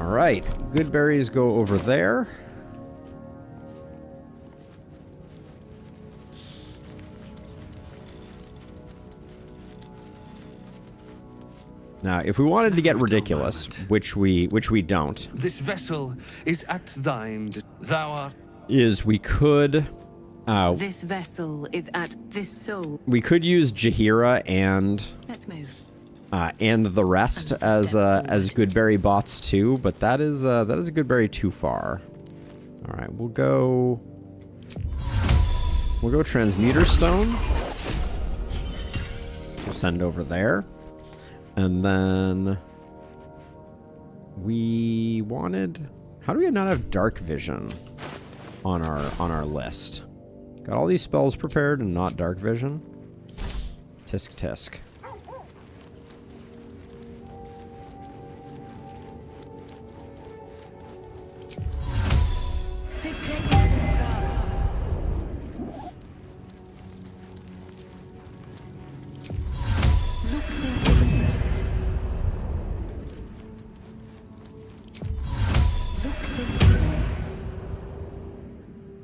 Alright, good berries go over there. Now, if we wanted to get ridiculous, which we don't, This vessel is at thine. Thou art. is we could This vessel is at this soul. we could use Jaheira and the rest as Goodberry bots too, but that is a Goodberry too far. All right, we'll go Transmuter Stone. We'll send over there. And then we wanted, how do we not have Dark Vision on our list? Got all these spells prepared and not Dark Vision. Tisk tisk.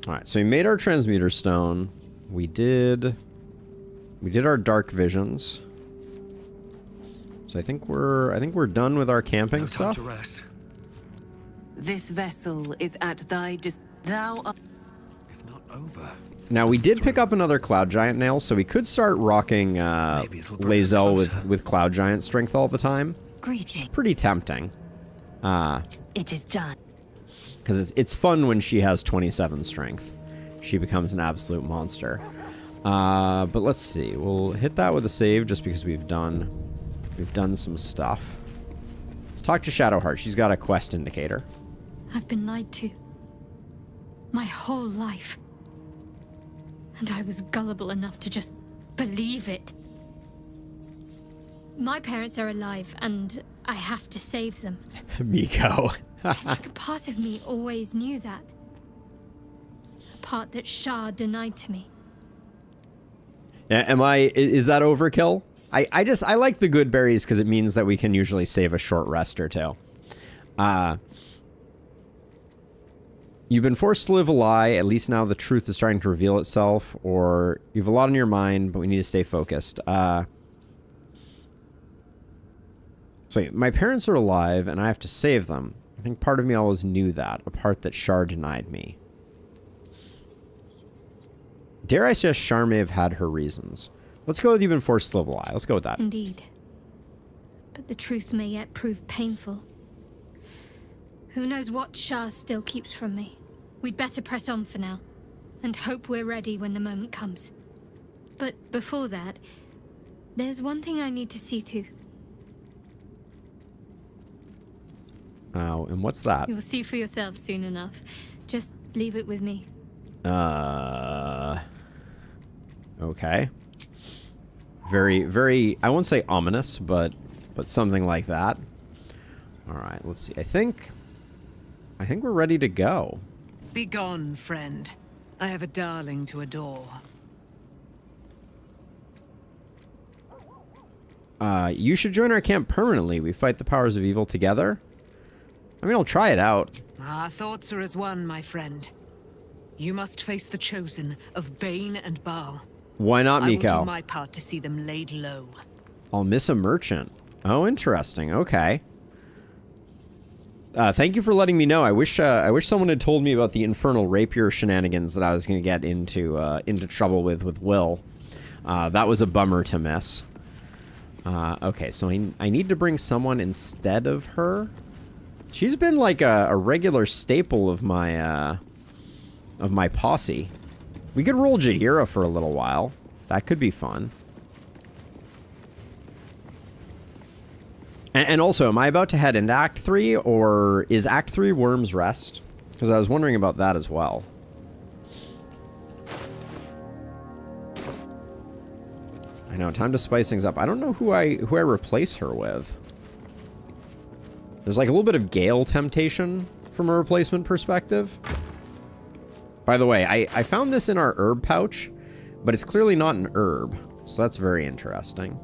Alright, so we made our Transmuter Stone. We did our Dark Visions. So I think we're done with our camping stuff. To rest. This vessel is at thy thou art. If not over. Now we did pick up another Cloud Giant nail, so we could start rocking Lae'zel with Cloud Giant strength all the time. Greeting. Pretty tempting. It is done. Because it's fun when she has 27 strength. She becomes an absolute monster. But let's see. We'll hit that with a save just because we've done some stuff. Let's talk to Shadowheart. She's got a quest indicator. I've been lied to. My whole life. And I was gullible enough to just believe it. My parents are alive, and I have to save them. Miko. I think a part of me always knew that. A part that Shah denied to me. Is that overkill? I like the good berries because it means that we can usually save a short rest or two. You've been forced to live a lie. At least now the truth is starting to reveal itself. Or you have a lot on your mind, but we need to stay focused. So my parents are alive, and I have to save them. I think part of me always knew that. A part that Shar denied me. Dare I suggest Shar may have had her reasons. Let's go with you've been forced to live a lie. Let's go with that. Indeed. But the truth may yet prove painful. Who knows what Shah still keeps from me. We'd better press on for now, and hope we're ready when the moment comes. But before that, there's one thing I need to see to. Oh, and what's that? You'll see for yourself soon enough. Just leave it with me. Okay. Very, very, I won't say ominous, but something like that. All right, let's see. I think we're ready to go. Be gone, friend. I have a darling to adore. You should join our camp permanently. We fight the powers of evil together. I mean, I'll try it out. Our thoughts are as one, my friend. You must face the chosen of Bane and Baal. Why not, Miko? I will do my part to see them laid low. I'll miss a merchant. Oh, interesting. Okay. Thank you for letting me know. I wish someone had told me about the infernal rapier shenanigans that I was going to get into trouble with Will. That was a bummer to miss. Okay, so I need to bring someone instead of her. She's been like a regular staple of my posse. We could roll Jaheira for a little while. That could be fun. And also, am I about to head into Act 3, or is Act 3 Worm's Rest? Because I was wondering about that as well. I know, time to spice things up. I don't know who I replace her with. There's like a little bit of Gale temptation from a replacement perspective. By the way, I found this in our herb pouch, but it's clearly not an herb, so that's very interesting.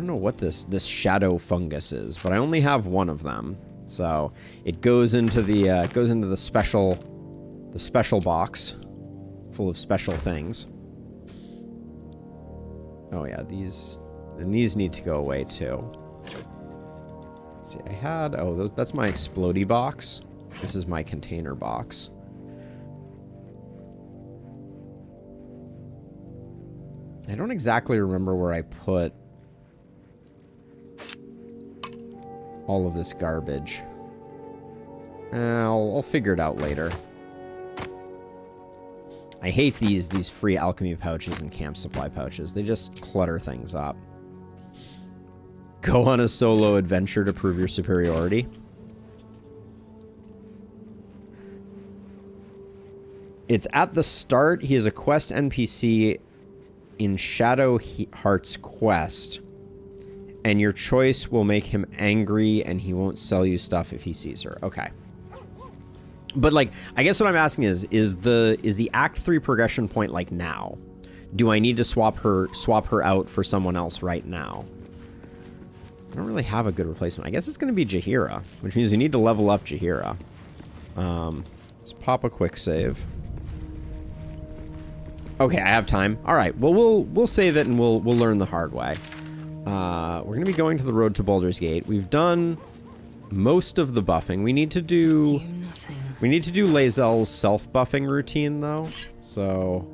don't know what this shadow fungus is, but I only have one of them. So it goes into the special box full of special things. Oh yeah, these need to go away too. Let's see, that's my explodey box. This is my container box. I don't exactly remember where I put all of this garbage. I'll figure it out later. I hate these free alchemy pouches and camp supply pouches. They just clutter things up. Go on a solo adventure to prove your superiority. It's at the start. He is a quest NPC in Shadow Heart's quest. And your choice will make him angry and he won't sell you stuff if he sees her. Okay. But like, I guess what I'm asking is the Act 3 progression point like now? Do I need to swap her out for someone else right now? I don't really have a good replacement. I guess it's going to be Jaheira, which means we need to level up Jaheira. Let's pop a quick save. Okay, I have time. All right, well we'll save it and we'll learn the hard way. We're going to be going to the road to Baldur's Gate. We've done most of the buffing. We need to do Lae'zel's self-buffing routine though. So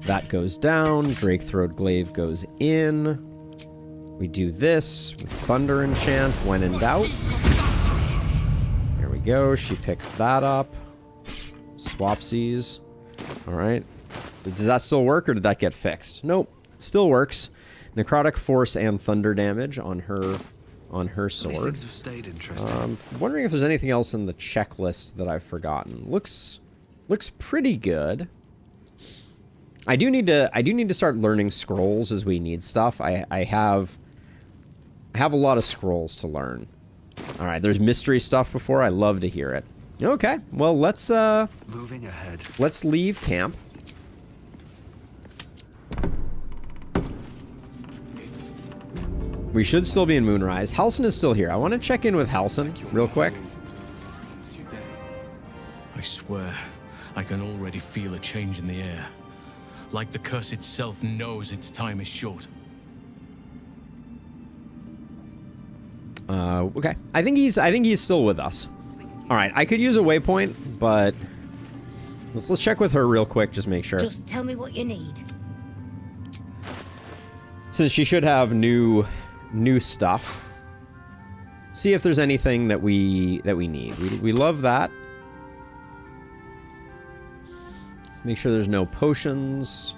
that goes down. Drake Throat Glaive goes in. We do this with Thunder Enchant when in doubt. There we go. She picks that up. Swapsies. All right. Does that still work or did that get fixed? Nope. Still works. Necrotic Force and Thunder damage on her sword. These things have stayed interesting. Wondering if there's anything else in the checklist that I've forgotten. Looks pretty good. I do need to start learning scrolls as we need stuff. I have a lot of scrolls to learn. All right, there's mystery stuff before. I love to hear it. Okay, well let's moving ahead. Let's leave camp. We should still be in Moonrise. Halsin is still here. I want to check in with Halsin real quick. I swear, I can already feel a change in the air. Like the curse itself knows its time is short. Okay. I think he's still with us. All right, I could use a waypoint, but let's check with her real quick, just make sure. Just tell me what you need. Since she should have new stuff. See if there's anything that we need. We love that. Let's make sure there's no potions.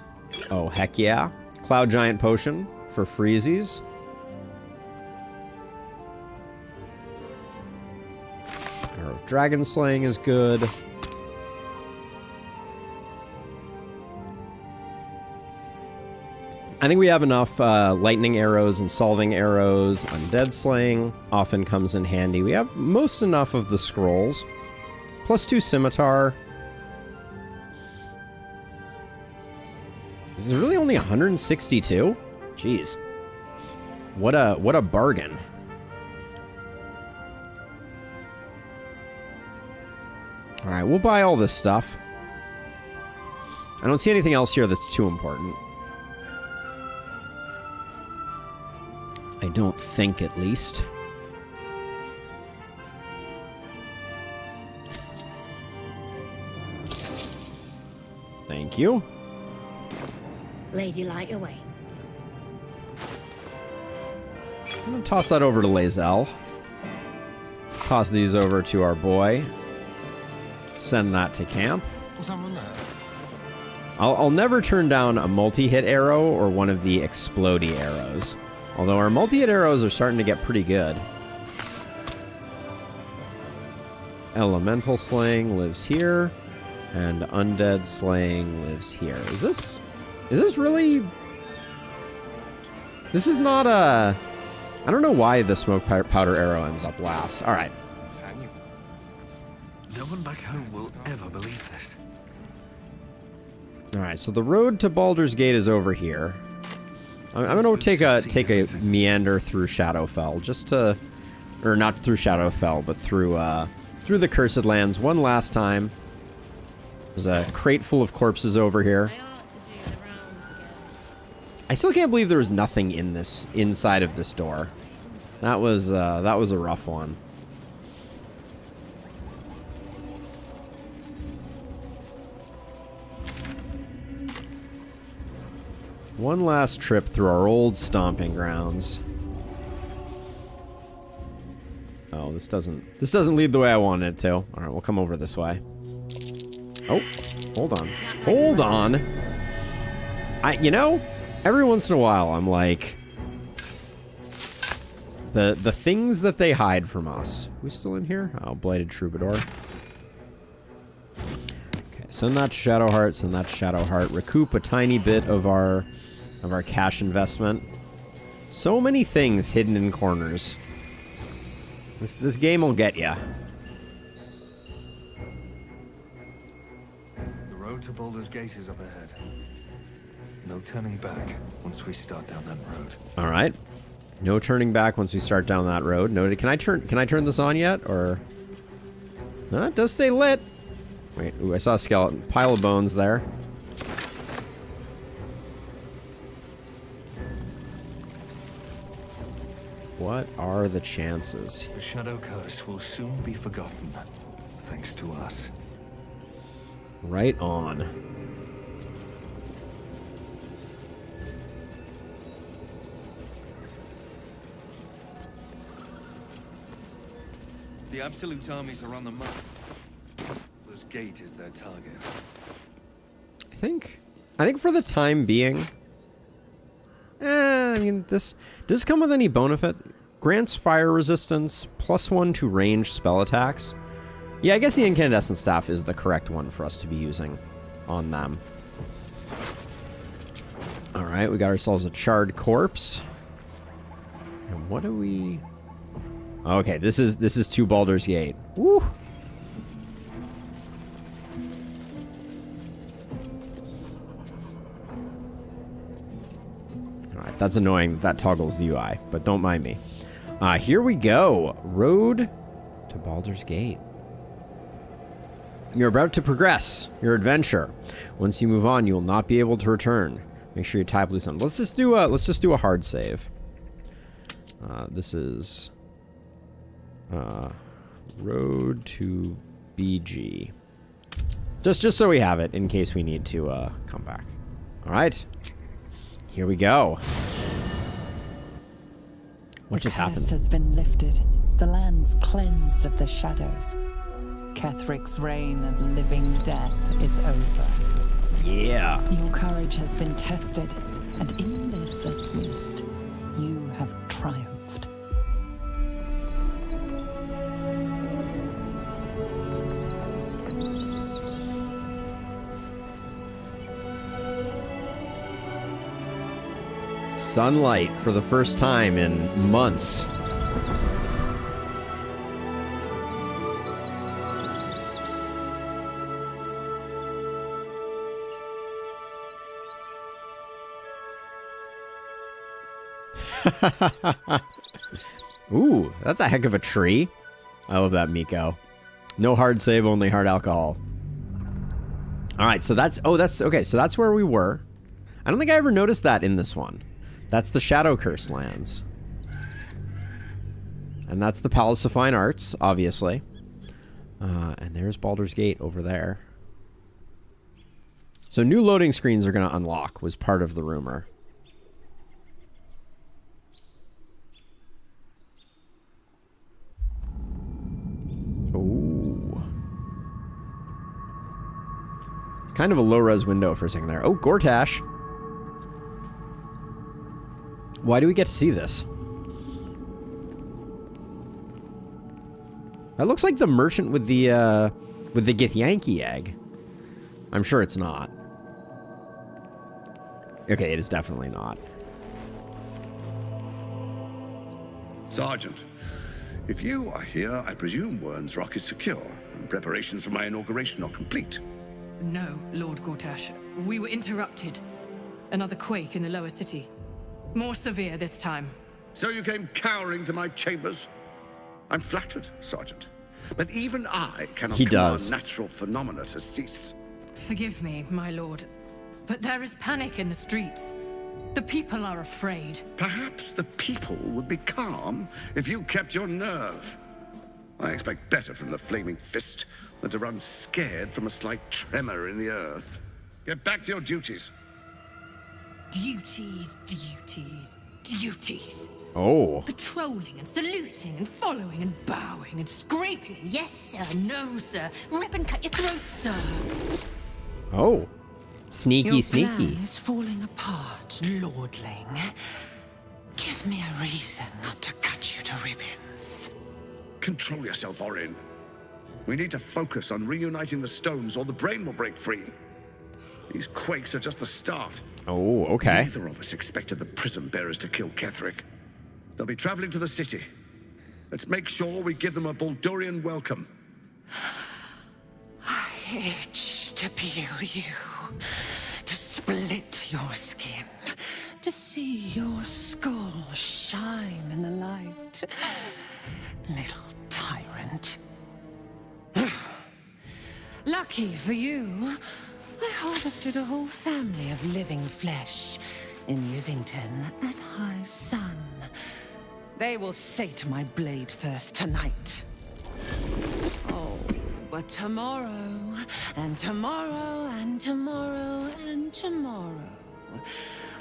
Oh, heck yeah. Cloud Giant Potion for freezies. Arrow of Dragon Slaying is good. I think we have enough lightning arrows and solving arrows. Undead Slaying often comes in handy. We have most enough of the scrolls. +2 scimitar. Is it really only 162? Jeez. What a bargain. All right, we'll buy all this stuff. I don't see anything else here that's too important. I don't think, at least. Thank you. Lady, light away. I'm gonna toss that over to Lae'zel. Toss these over to our boy. Send that to camp. Was someone there? I'll never turn down a multi-hit arrow or one of the explodey arrows. Although our multi-hit arrows are starting to get pretty good. Elemental Slaying lives here. And Undead Slaying lives here. Is this really... This is not a... I don't know why the smoke powder arrow ends up last. All right. No one back home will ever believe this. All right, so the road to Baldur's Gate is over here. I'm gonna take a meander through Shadowfell, just to, or not through Shadowfell, but through the Cursed Lands one last time. There's a crate full of corpses over here. I still can't believe there was nothing inside of this door. That was a rough one. One last trip through our old stomping grounds. Oh, this doesn't lead the way I wanted it to. All right, we'll come over this way. Oh, hold on. Hold on. You know, every once in a while I'm like, the things that they hide from us. Are we still in here? Oh, Blighted Troubadour. Okay, send that to Shadowheart, send that to Shadowheart. Recoup a tiny bit of our cash investment. So many things hidden in corners. This game will get ya. The road to Baldur's Gate is up ahead. No turning back once we start down that road. All right. No turning back once we start down that road. Noted. Can I turn this on yet, or? No, it does stay lit. Wait. Ooh, I saw a skeleton. Pile of bones there. What are the chances? The Shadow Curse will soon be forgotten, thanks to us. Right on. The Absolute armies are on the mark. Baldur's Gate is their target. I think for the time being. I mean, does this come with any benefit? Grants fire resistance, +1 to ranged spell attacks. Yeah, I guess the incandescent staff is the correct one for us to be using on them. All right, we got ourselves a charred corpse. And what do we? Okay, this is to Baldur's Gate. Woo! Alright, that's annoying. That toggles the UI, but don't mind me. Here we go. Road to Baldur's Gate. You're about to progress your adventure. Once you move on, you will not be able to return. Make sure you type loose on. Let's just do a hard save. This is road to BG. Just so we have it in case we need to come back. All right. Here we go. What just happened? The curse has been lifted. The land's cleansed of the shadows. Kethric's reign of living death is over. Yeah. Your courage has been tested, and in this at least, you have triumphed. Sunlight for the first time in months. Ooh, that's a heck of a tree. I love that, Miko. No hard save, only hard alcohol. All right, so that's okay. So that's where we were. I don't think I ever noticed that in this one. That's the Shadow Curse lands. And that's the Palace of Fine Arts, obviously. And there's Baldur's Gate over there. So new loading screens are going to unlock, was part of the rumor. Ooh. It's kind of a low-res window for a second there. Oh, Gortash. Why do we get to see this? That looks like the merchant with the Githyanki egg. I'm sure it's not. Okay, it is definitely not. Sergeant, if you are here, I presume Wern's Rock is secure, and preparations for my inauguration are complete. No, Lord Gortash. We were interrupted. Another quake in the lower city. More severe this time. So you came cowering to my chambers? I'm flattered, Sergeant. But even I cannot command natural phenomena to cease. Forgive me, my lord, but there is panic in the streets. The people are afraid. Perhaps the people would be calm if you kept your nerve. I expect better from the Flaming Fist than to run scared from a slight tremor in the earth. Get back to your duties. Duties, duties, duties. Oh. Patrolling and saluting and following and bowing and scraping and yes sir, no sir, rip and cut your throat, sir. Oh. Sneaky, Your sneaky. plan is falling apart, lordling. Give me a reason not to cut you to ribbons. Control yourself, Orin. We need to focus on reuniting the stones or the brain will break free. These quakes are just the start. Oh, okay. Neither of us expected the prism bearers to kill Ketheric. They'll be traveling to the city. Let's make sure we give them a Baldurian welcome. I itch to peel you, to split your skin, to see your skull shine in the light. Little tyrant. Lucky for you, I harvested a whole family of living flesh in Rivington at high sun. They will sate my blade thirst tonight. Oh, but tomorrow, and tomorrow, and tomorrow, and tomorrow,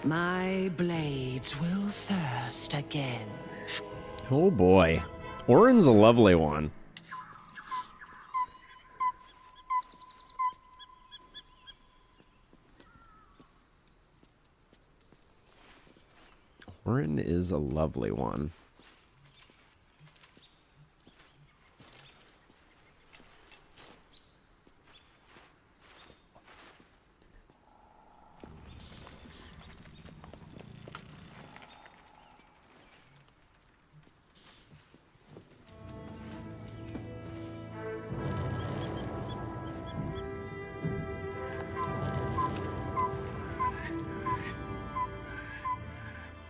my blades will thirst again. Oh boy. Orin's a lovely one. Orin is a lovely one.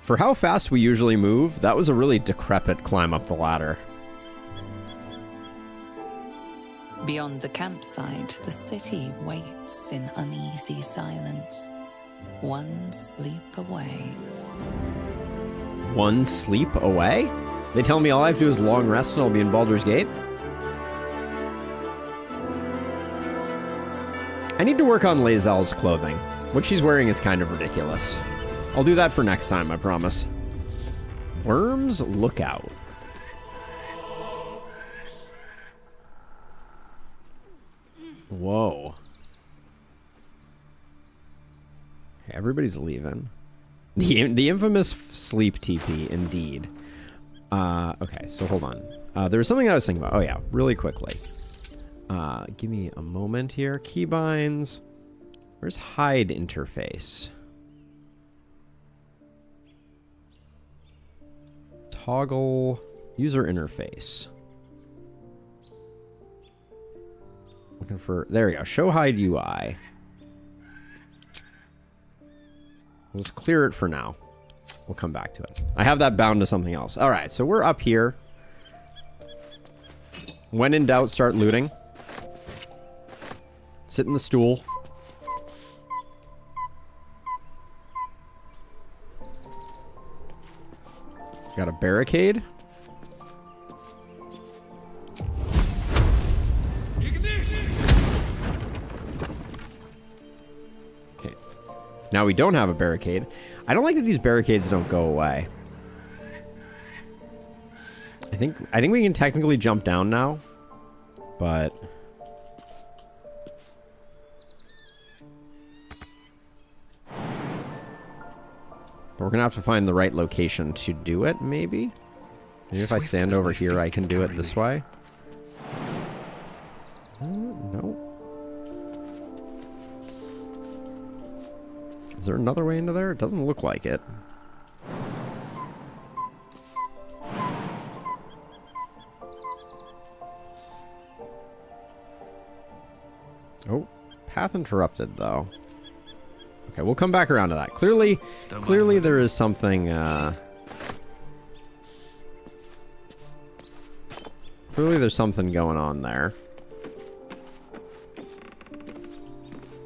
For how fast we usually move, that was a really decrepit climb up the ladder. Beyond the campsite, the city waits in uneasy silence. One sleep away. One sleep away? They tell me all I have to do is long rest and I'll be in Baldur's Gate? I need to work on Lae'zel's clothing. What she's wearing is kind of ridiculous. I'll do that for next time, I promise. Worms Lookout. Whoa. Okay, everybody's leaving. The infamous sleep TP, indeed. Okay, so hold on. There was something I was thinking about. Oh yeah, really quickly. Give me a moment here. Keybinds. Where's hide interface? Toggle user interface. Looking for, there we go. Show hide UI. We'll just clear it for now. We'll come back to it. I have that bound to something else. All right, so we're up here. When in doubt, start looting. Sit in the stool. Got a barricade. Okay. Now we don't have a barricade. I don't like that these barricades don't go away. I think we can technically jump down now, but we're gonna have to find the right location to do it, maybe? Maybe if I stand over here, I can do it this way? No. Is there another way into there? It doesn't look like it. Oh, path interrupted, though. Okay, we'll come back around to that. Clearly there is something, clearly there's something going on there.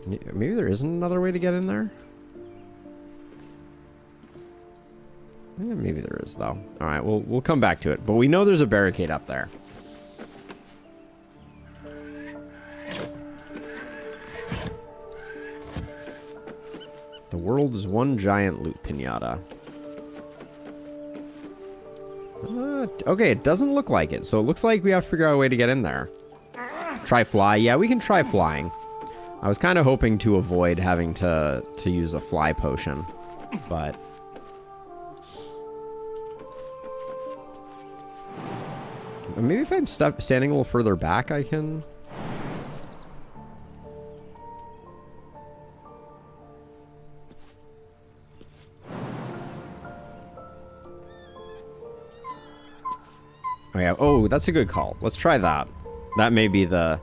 Maybe there isn't another way to get in there? Yeah, maybe there is, though. Alright, we'll come back to it. But we know there's a barricade up there. The world is one giant loot pinata. Okay, it doesn't look like it. So it looks like we have to figure out a way to get in there. Try fly. Yeah, we can try flying. I was kind of hoping to avoid having to use a fly potion. But... maybe if I'm standing a little further back, I can... Oh, yeah. Oh, that's a good call. Let's try that. That may be the...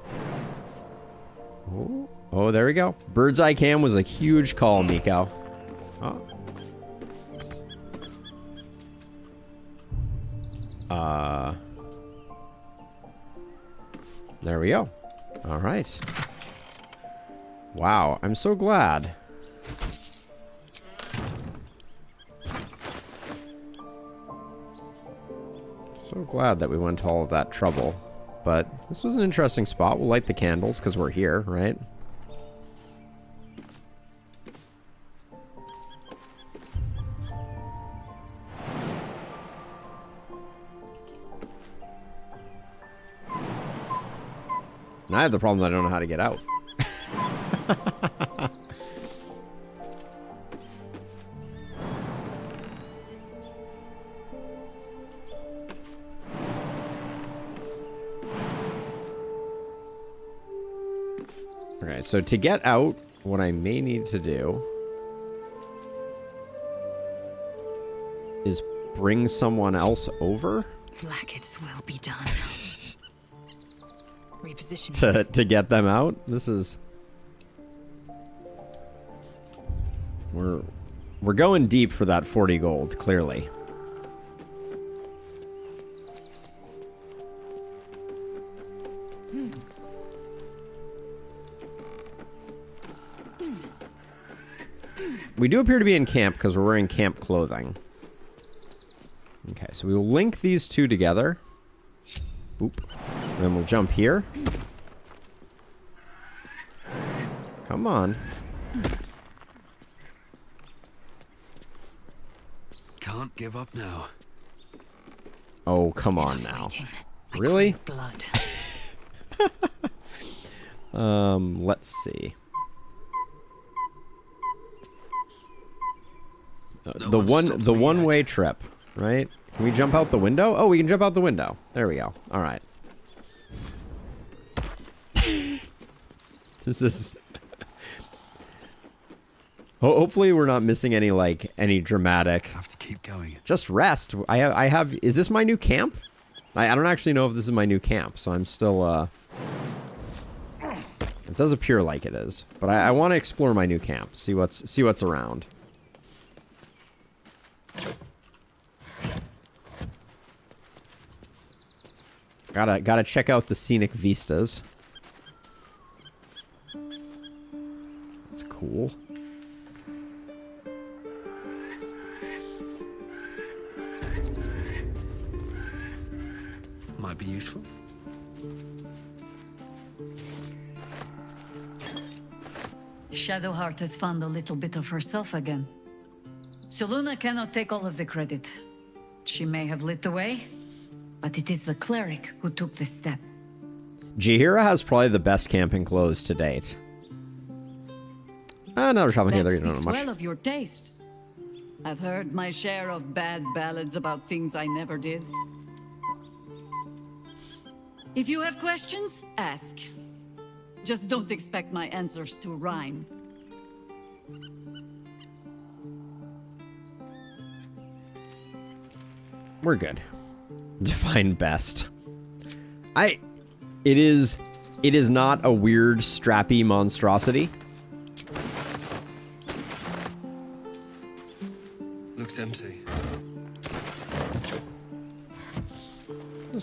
Oh, there we go. Bird's eye cam was a huge call, Miko. Oh. There we go. All right. Wow, I'm so glad. So glad that we went to all of that trouble. But this was an interesting spot. We'll light the candles because we're here, right? And I have the problem that I don't know how to get out. Okay, so to get out, what I may need to do is bring someone else over. Blackets will be done. Reposition to get them out. This is we're going deep for that 40 gold, clearly. We do appear to be in camp because we're wearing camp clothing. Okay, so we will link these two together. Oop. And then we'll jump here. Come on. Can't give up now. Oh, come on now. Really? Blood. Let's see. The one-way trip, right? Can we jump out the window? Oh, we can jump out the window. There we go. All right. This is... Hopefully we're not missing any dramatic... Have to keep going. Just rest. I have... Is this my new camp? I don't actually know if this is my new camp, so I'm still, It does appear like it is, but I want to explore my new camp. See what's around. Gotta check out the scenic vistas. That's cool. Might be useful. Shadowheart has found a little bit of herself again. Selûne cannot take all of the credit. She may have lit the way, but it is the cleric who took this step. Jaheira has probably the best camping clothes to date. Another shopping together, you don't know much. Well of your taste. I've heard my share of bad ballads about things I never did. If you have questions, ask. Just don't expect my answers to rhyme. We're good. Define best. It is not a weird, strappy monstrosity. Looks empty.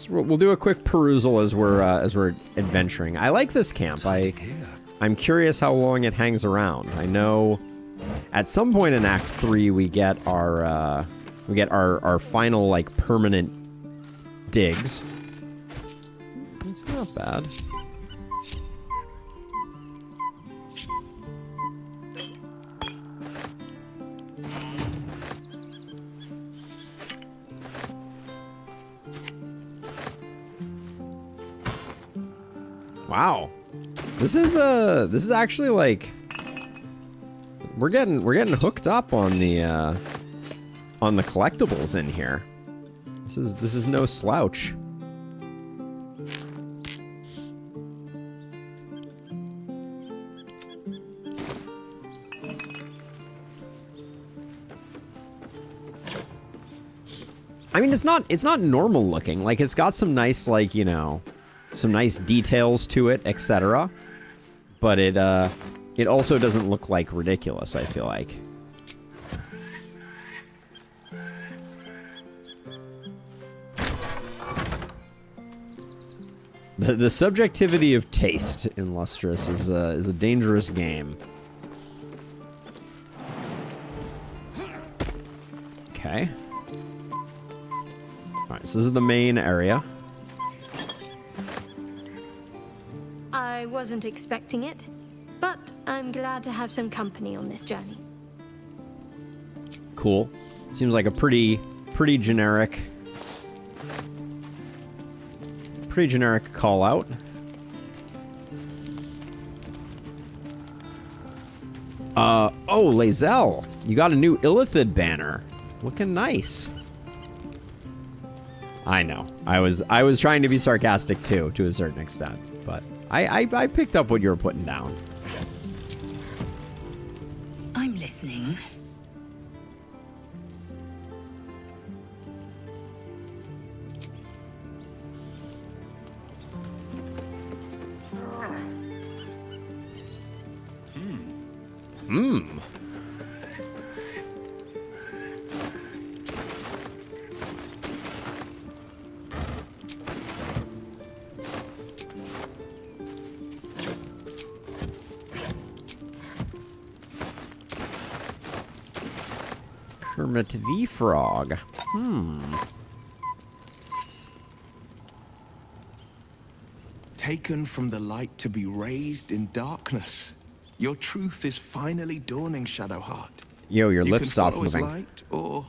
We'll do a quick perusal as we're adventuring. I like this camp. I'm curious how long it hangs around. I know at some point in Act 3 we get our final like permanent digs. It's not bad. Wow, this is actually like we're getting hooked up on the collectibles in here. This is no slouch. I mean, it's not normal looking. Like, it's got some nice, like, you know, some nice details to it, etc. But it also doesn't look like ridiculous, I feel like. The subjectivity of taste in Lustrous is a dangerous game. Okay. Alright, so this is the main area. I wasn't expecting it, but I'm glad to have some company on this journey. Cool. Seems like a pretty generic call out. Oh, Lae'zel, you got a new Illithid banner. Looking nice. I know. I was trying to be sarcastic too, to a certain extent, but I picked up what you were putting down. I'm listening. Kermit the Frog. Taken from the light to be raised in darkness. Your truth is finally dawning, Shadowheart. Yo, your lips stopped You can follow moving. its light, or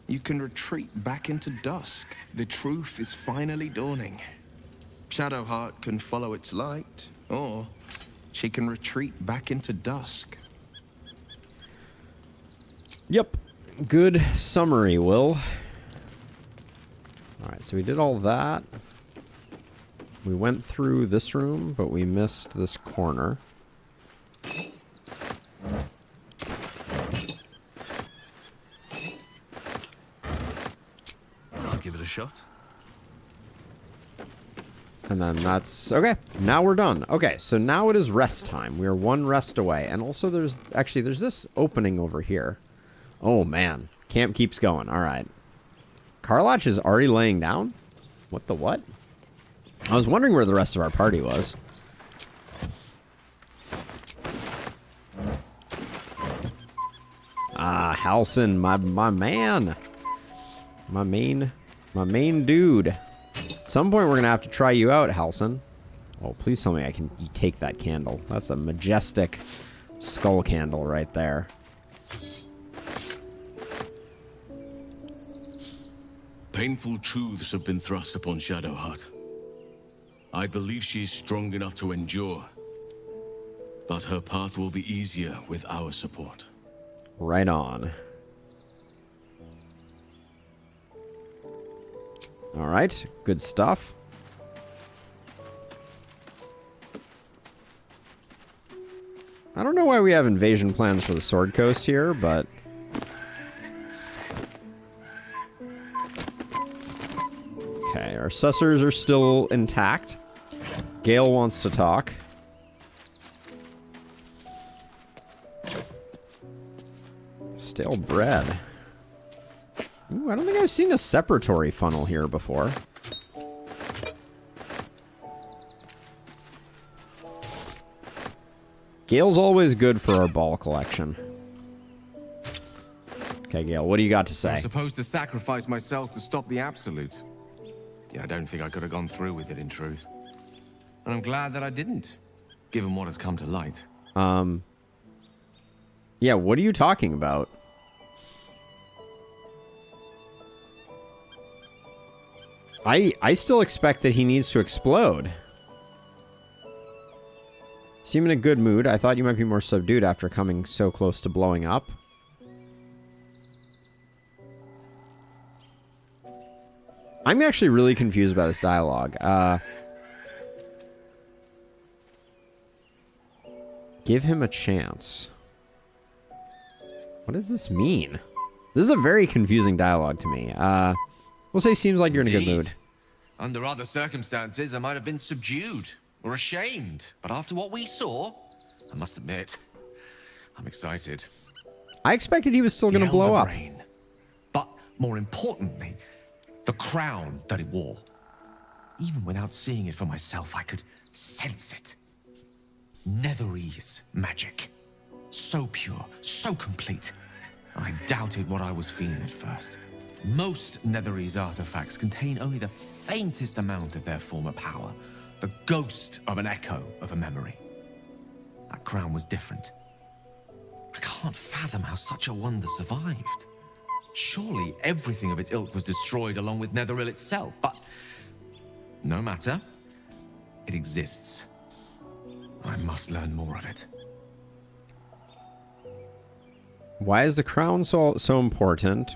you can retreat back into dusk. The truth is finally dawning. Shadowheart can follow its light, or she can retreat back into dusk. Yep. Good summary, Will. Alright, so we did all that. We went through this room, but we missed this corner. I'll give it a shot. And then that's... Okay, now we're done. Okay, so now it is rest time. We are one rest away. And also there's this opening over here. Oh, man. Camp keeps going. All right. Karlach is already laying down? What the what? I was wondering where the rest of our party was. Ah, Halsin, my man. My main dude. At some point, we're going to have to try you out, Halsin. Oh, please tell me you take that candle. That's a majestic skull candle right there. Painful truths have been thrust upon Shadowheart. I believe she is strong enough to endure, but her path will be easier with our support. Right on. All right, good stuff. I don't know why we have invasion plans for the Sword Coast here, but... Okay, our sussers are still intact. Gale wants to talk. Stale bread. Ooh, I don't think I've seen a separatory funnel here before. Gale's always good for our ball collection. Okay, Gale, what do you got to say? I'm supposed to sacrifice myself to stop the Absolute. Yeah, I don't think I could have gone through with it, in truth. And I'm glad that I didn't, given what has come to light. Yeah, what are you talking about? I still expect that he needs to explode. Seem in a good mood. I thought you might be more subdued after coming so close to blowing up. I'm actually really confused by this dialogue. Give him a chance. What does this mean? This is a very confusing dialogue to me. We'll say seems like you're in a good mood. Under other circumstances, I might have been subdued or ashamed. But after what we saw, I must admit, I'm excited. I expected he was still going to blow up. But more importantly, the crown that he wore. Even without seeing it for myself, I could sense it. Netherese magic. So pure, so complete. I doubted what I was feeling at first. Most Netherese artifacts contain only the faintest amount of their former power. The ghost of an echo of a memory. That crown was different. I can't fathom how such a wonder survived. Surely everything of its ilk was destroyed along with Netheril itself, but no matter. It exists. I must learn more of it. Why is the crown so important?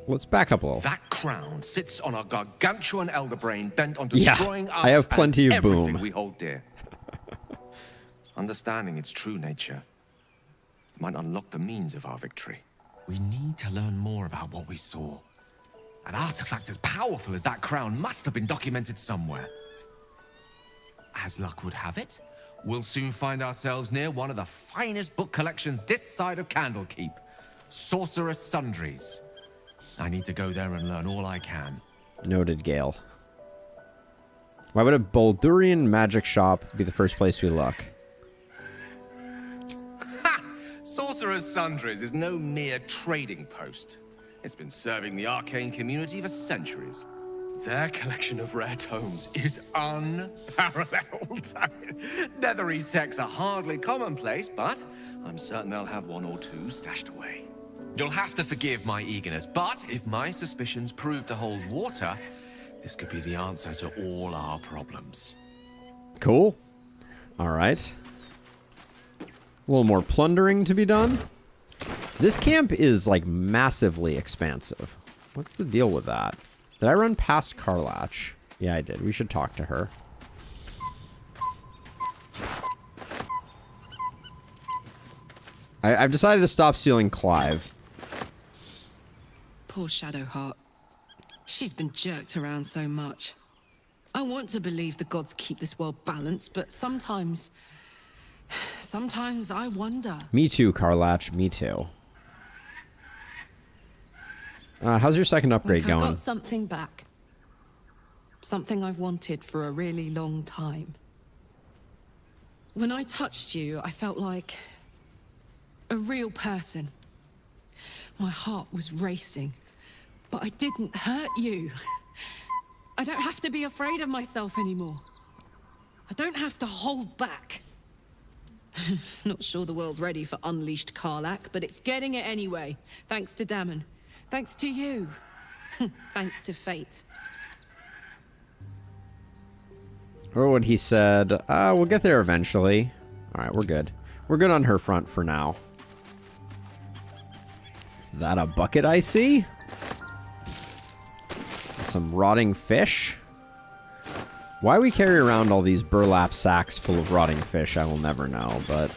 Let's back up a little. That crown sits on a gargantuan elder brain bent on destroying us I have plenty and of boom. everything we hold dear. Understanding its true nature might unlock the means of our victory. We need to learn more about what we saw. An artifact as powerful as that crown must have been documented somewhere. As luck would have it, we'll soon find ourselves near one of the finest book collections this side of Candlekeep. Sorcerer's Sundries. I need to go there and learn all I can. Noted, Gale. Why would a Baldurian magic shop be the first place we look? Ha! Sorcerer's Sundries is no mere trading post. It's been serving the arcane community for centuries. Their collection of rare tomes is unparalleled. Netherese texts are hardly commonplace, but I'm certain they'll have one or two stashed away. You'll have to forgive my eagerness, but if my suspicions prove to hold water, this could be the answer to all our problems. Cool. All right. A little more plundering to be done. This camp is, like, massively expansive. What's the deal with that? Did I run past Karlach? Yeah, I did. We should talk to her. I've decided to stop stealing Clive. Poor Shadowheart. She's been jerked around so much. I want to believe the gods keep this world balanced, but sometimes I wonder. Me too, Karlach. Me too. How's your second upgrade Look, I going? got something back. Something I've wanted for a really long time. When I touched you, I felt like a real person. My heart was racing, but I didn't hurt you. I don't have to be afraid of myself anymore. I don't have to hold back. Not sure the world's ready for unleashed Karlach, but it's getting it anyway, thanks to Dammon. Thanks to you. Thanks to fate. Or what he said, we'll get there eventually. Alright, we're good. We're good on her front for now. Is that a bucket I see? Some rotting fish? Why we carry around all these burlap sacks full of rotting fish, I will never know, but...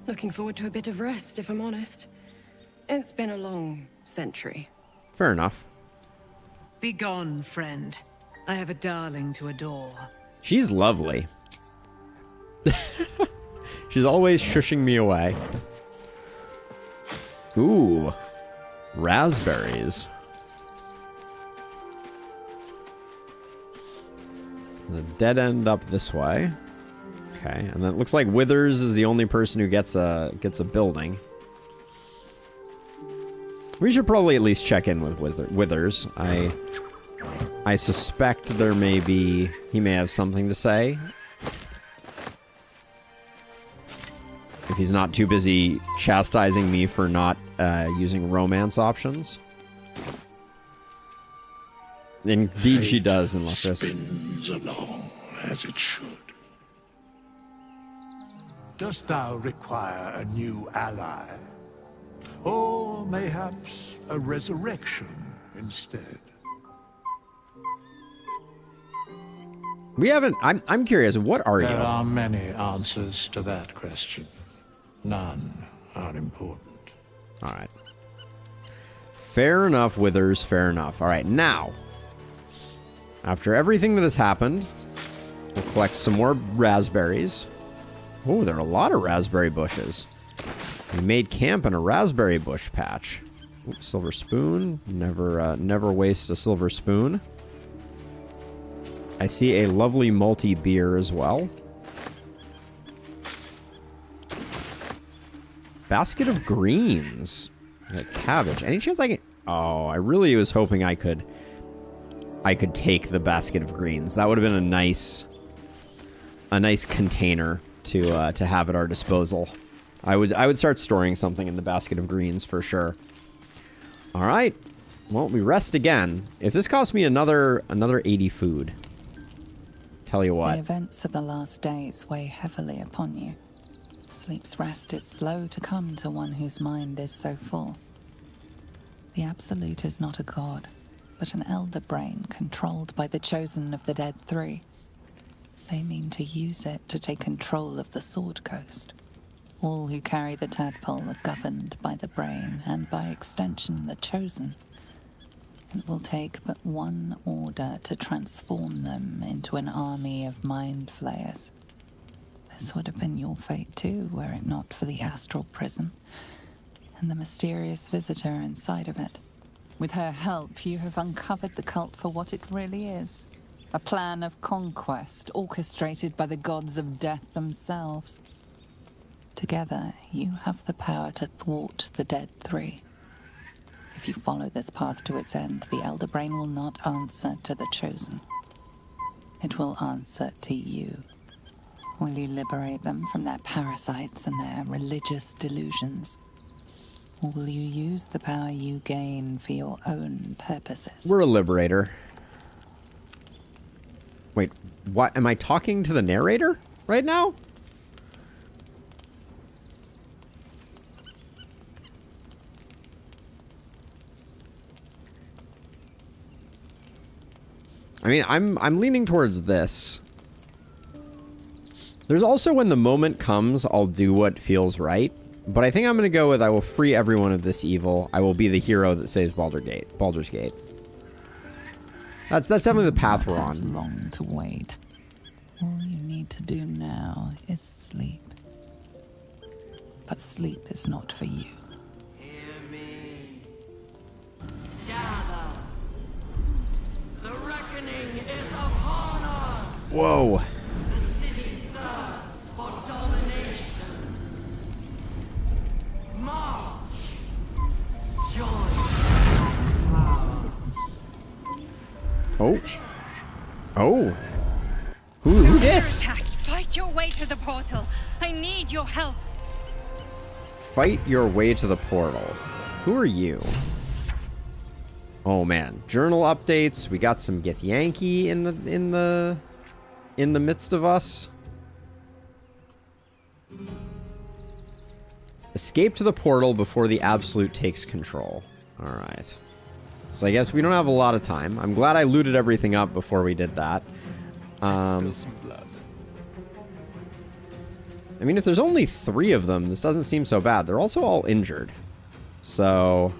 Looking forward to a bit of rest, if I'm honest. It's been a long century. Fair enough. Be gone, friend. I have a darling to adore. She's lovely. She's always shushing me away. Ooh. Raspberries. The dead end up this way. Okay, and then it looks like Withers is the only person who gets a building. We should probably at least check in with Withers. I suspect he may have something to say. If he's not too busy chastising me for not using romance options. Indeed she does in Lathrus. Spins along as it should. Dost thou require a new ally? Or mayhaps a resurrection instead? We haven't... I'm curious, what are you? There are many answers to that question. None are important. Alright. Fair enough, Withers, fair enough. Alright, now. After everything that has happened, we'll collect some more raspberries. Oh, there are a lot of raspberry bushes. We made camp in a raspberry bush patch. Ooh, silver spoon. Never waste a silver spoon. I see a lovely malty beer as well. Basket of greens. Cabbage. Any chance I can... Oh, I really was hoping I could take the basket of greens. That would have been a nice container to have at our disposal. I would start storing something in the basket of greens for sure. All right. Well, we rest again. If this costs me another 80 food, tell you what. The events of the last days weigh heavily upon you. Sleep's rest is slow to come to one whose mind is so full. The Absolute is not a god, but an elder brain controlled by the chosen of the Dead Three. They mean to use it to take control of the Sword Coast. All who carry the tadpole are governed by the brain, and by extension the chosen. It will take but one order to transform them into an army of mind flayers. This would have been your fate too, were it not for the astral prison, and the mysterious visitor inside of it. With her help, you have uncovered the cult for what it really is. A plan of conquest orchestrated by the gods of death themselves. Together, you have the power to thwart the Dead Three. If you follow this path to its end, the Elder Brain will not answer to the Chosen. It will answer to you. Will you liberate them from their parasites and their religious delusions? Or will you use the power you gain for your own purposes? We're a liberator. Wait, what? Am I talking to the narrator right now? I mean, I'm leaning towards this. There's also when the moment comes, I'll do what feels right. But I think I'm going to go with I will free everyone of this evil. I will be the hero that saves Baldur's Gate. That's definitely the path we're on. Long to wait. All you need to do now is sleep. But sleep is not for you. Hear me. Gather. The reckoning is upon us. Whoa. The city thirsts for domination. March. Join power. Oh. Oh. Who this? Fight your way to the portal. I need your help. Fight your way to the portal. Who are you? Oh man, journal updates. We got some Githyanki in the midst of us. Escape to the portal before the Absolute takes control. All right. So I guess we don't have a lot of time. I'm glad I looted everything up before we did that. Spill some blood. I mean, if there's only 3 of them, this doesn't seem so bad. They're also all injured. So...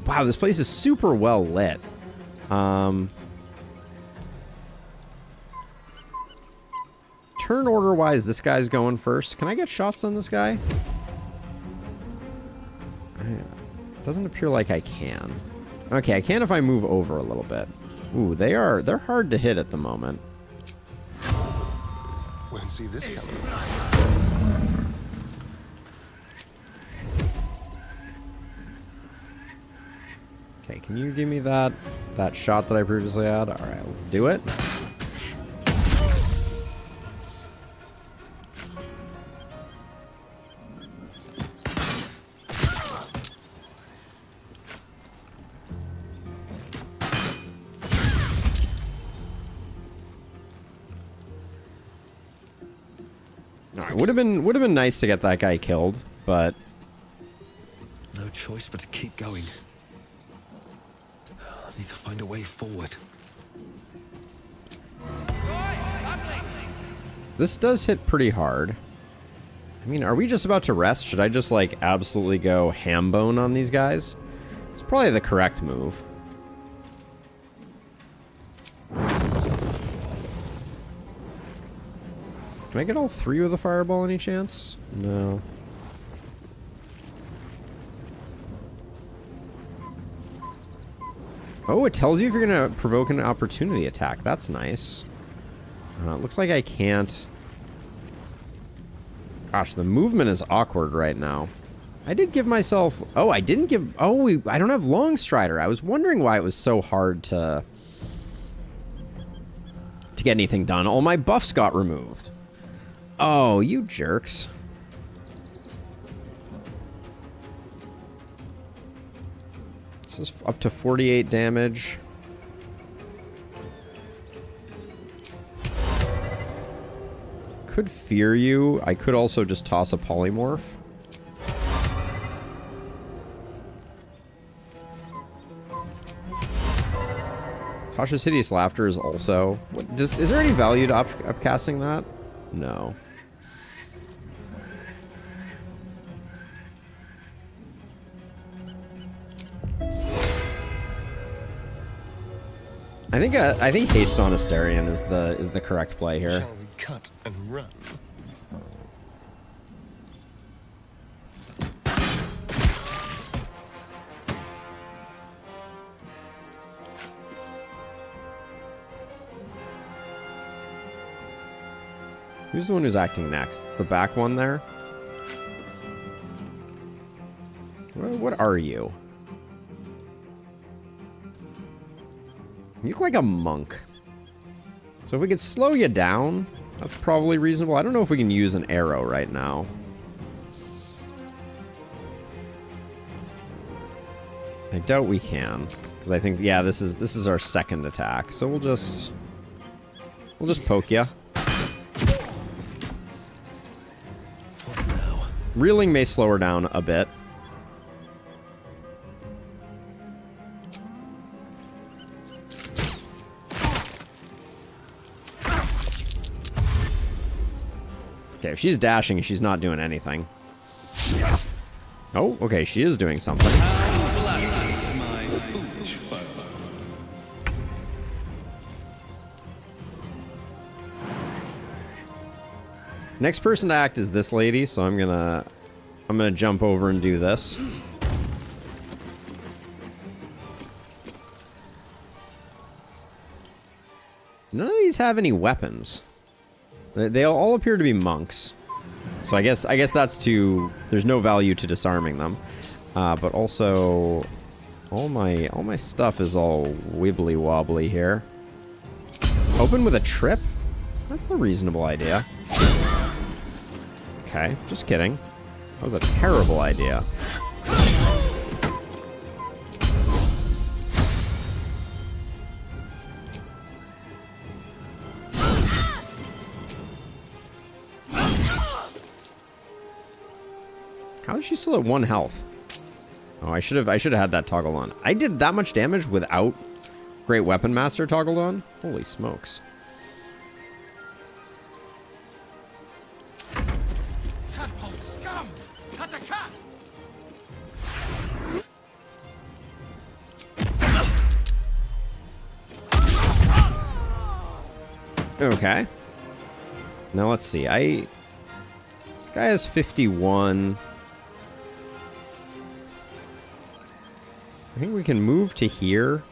Wow, this place is super well lit. turn order wise, this guy's going first. Can I get shots on this guy? Doesn't appear like I can. Okay, I can if I move over a little bit. Ooh, they're hard to hit at the moment. Won't see this coming. Okay, can you give me that shot that I previously had? All right, let's do it. Would have been nice to get that guy killed, but no choice but to keep going. I need to find a way forward. this does hit pretty hard. I mean, are we just about to rest? Should I just like absolutely go ham bone on these guys? It's probably the correct move. Can I get all three with a fireball any chance? No. Oh, it tells you if you're going to provoke an opportunity attack. That's nice. It looks like I can't. Gosh, the movement is awkward right now. I did give myself... Oh, I didn't give... Oh, I don't have Long Strider. I was wondering why it was so hard to get anything done. All my buffs got removed. Oh, you jerks. This is up to 48 damage. Could fear you. I could also just toss a polymorph. Tasha's Hideous Laughter is also... is there any value to upcasting that? No. I think Haste on Asterion is the correct play here. Shall we cut and run? Who's the one who's acting next? The back one there? What are you? You look like a monk. So if we could slow you down, that's probably reasonable. I don't know if we can use an arrow right now. I doubt we can. Because I think, yeah, this is our second attack. So we'll just poke you. Reeling may slow her down a bit. Okay, if she's dashing, she's not doing anything. Oh, okay, she is doing something. Next person to act is this lady, so I'm gonna jump over and do this. None of these have any weapons. They all appear to be monks. So I guess that's there's no value to disarming them. But also all my stuff is all wibbly wobbly here. Open with a trip? That's a reasonable idea. Okay, just kidding. That was a terrible idea. How is she still at 1 health? Oh, I should have had that toggled on. I did that much damage without Great Weapon Master toggled on? Holy smokes. Okay. Now let's see. This guy has 51. I think we can move to here.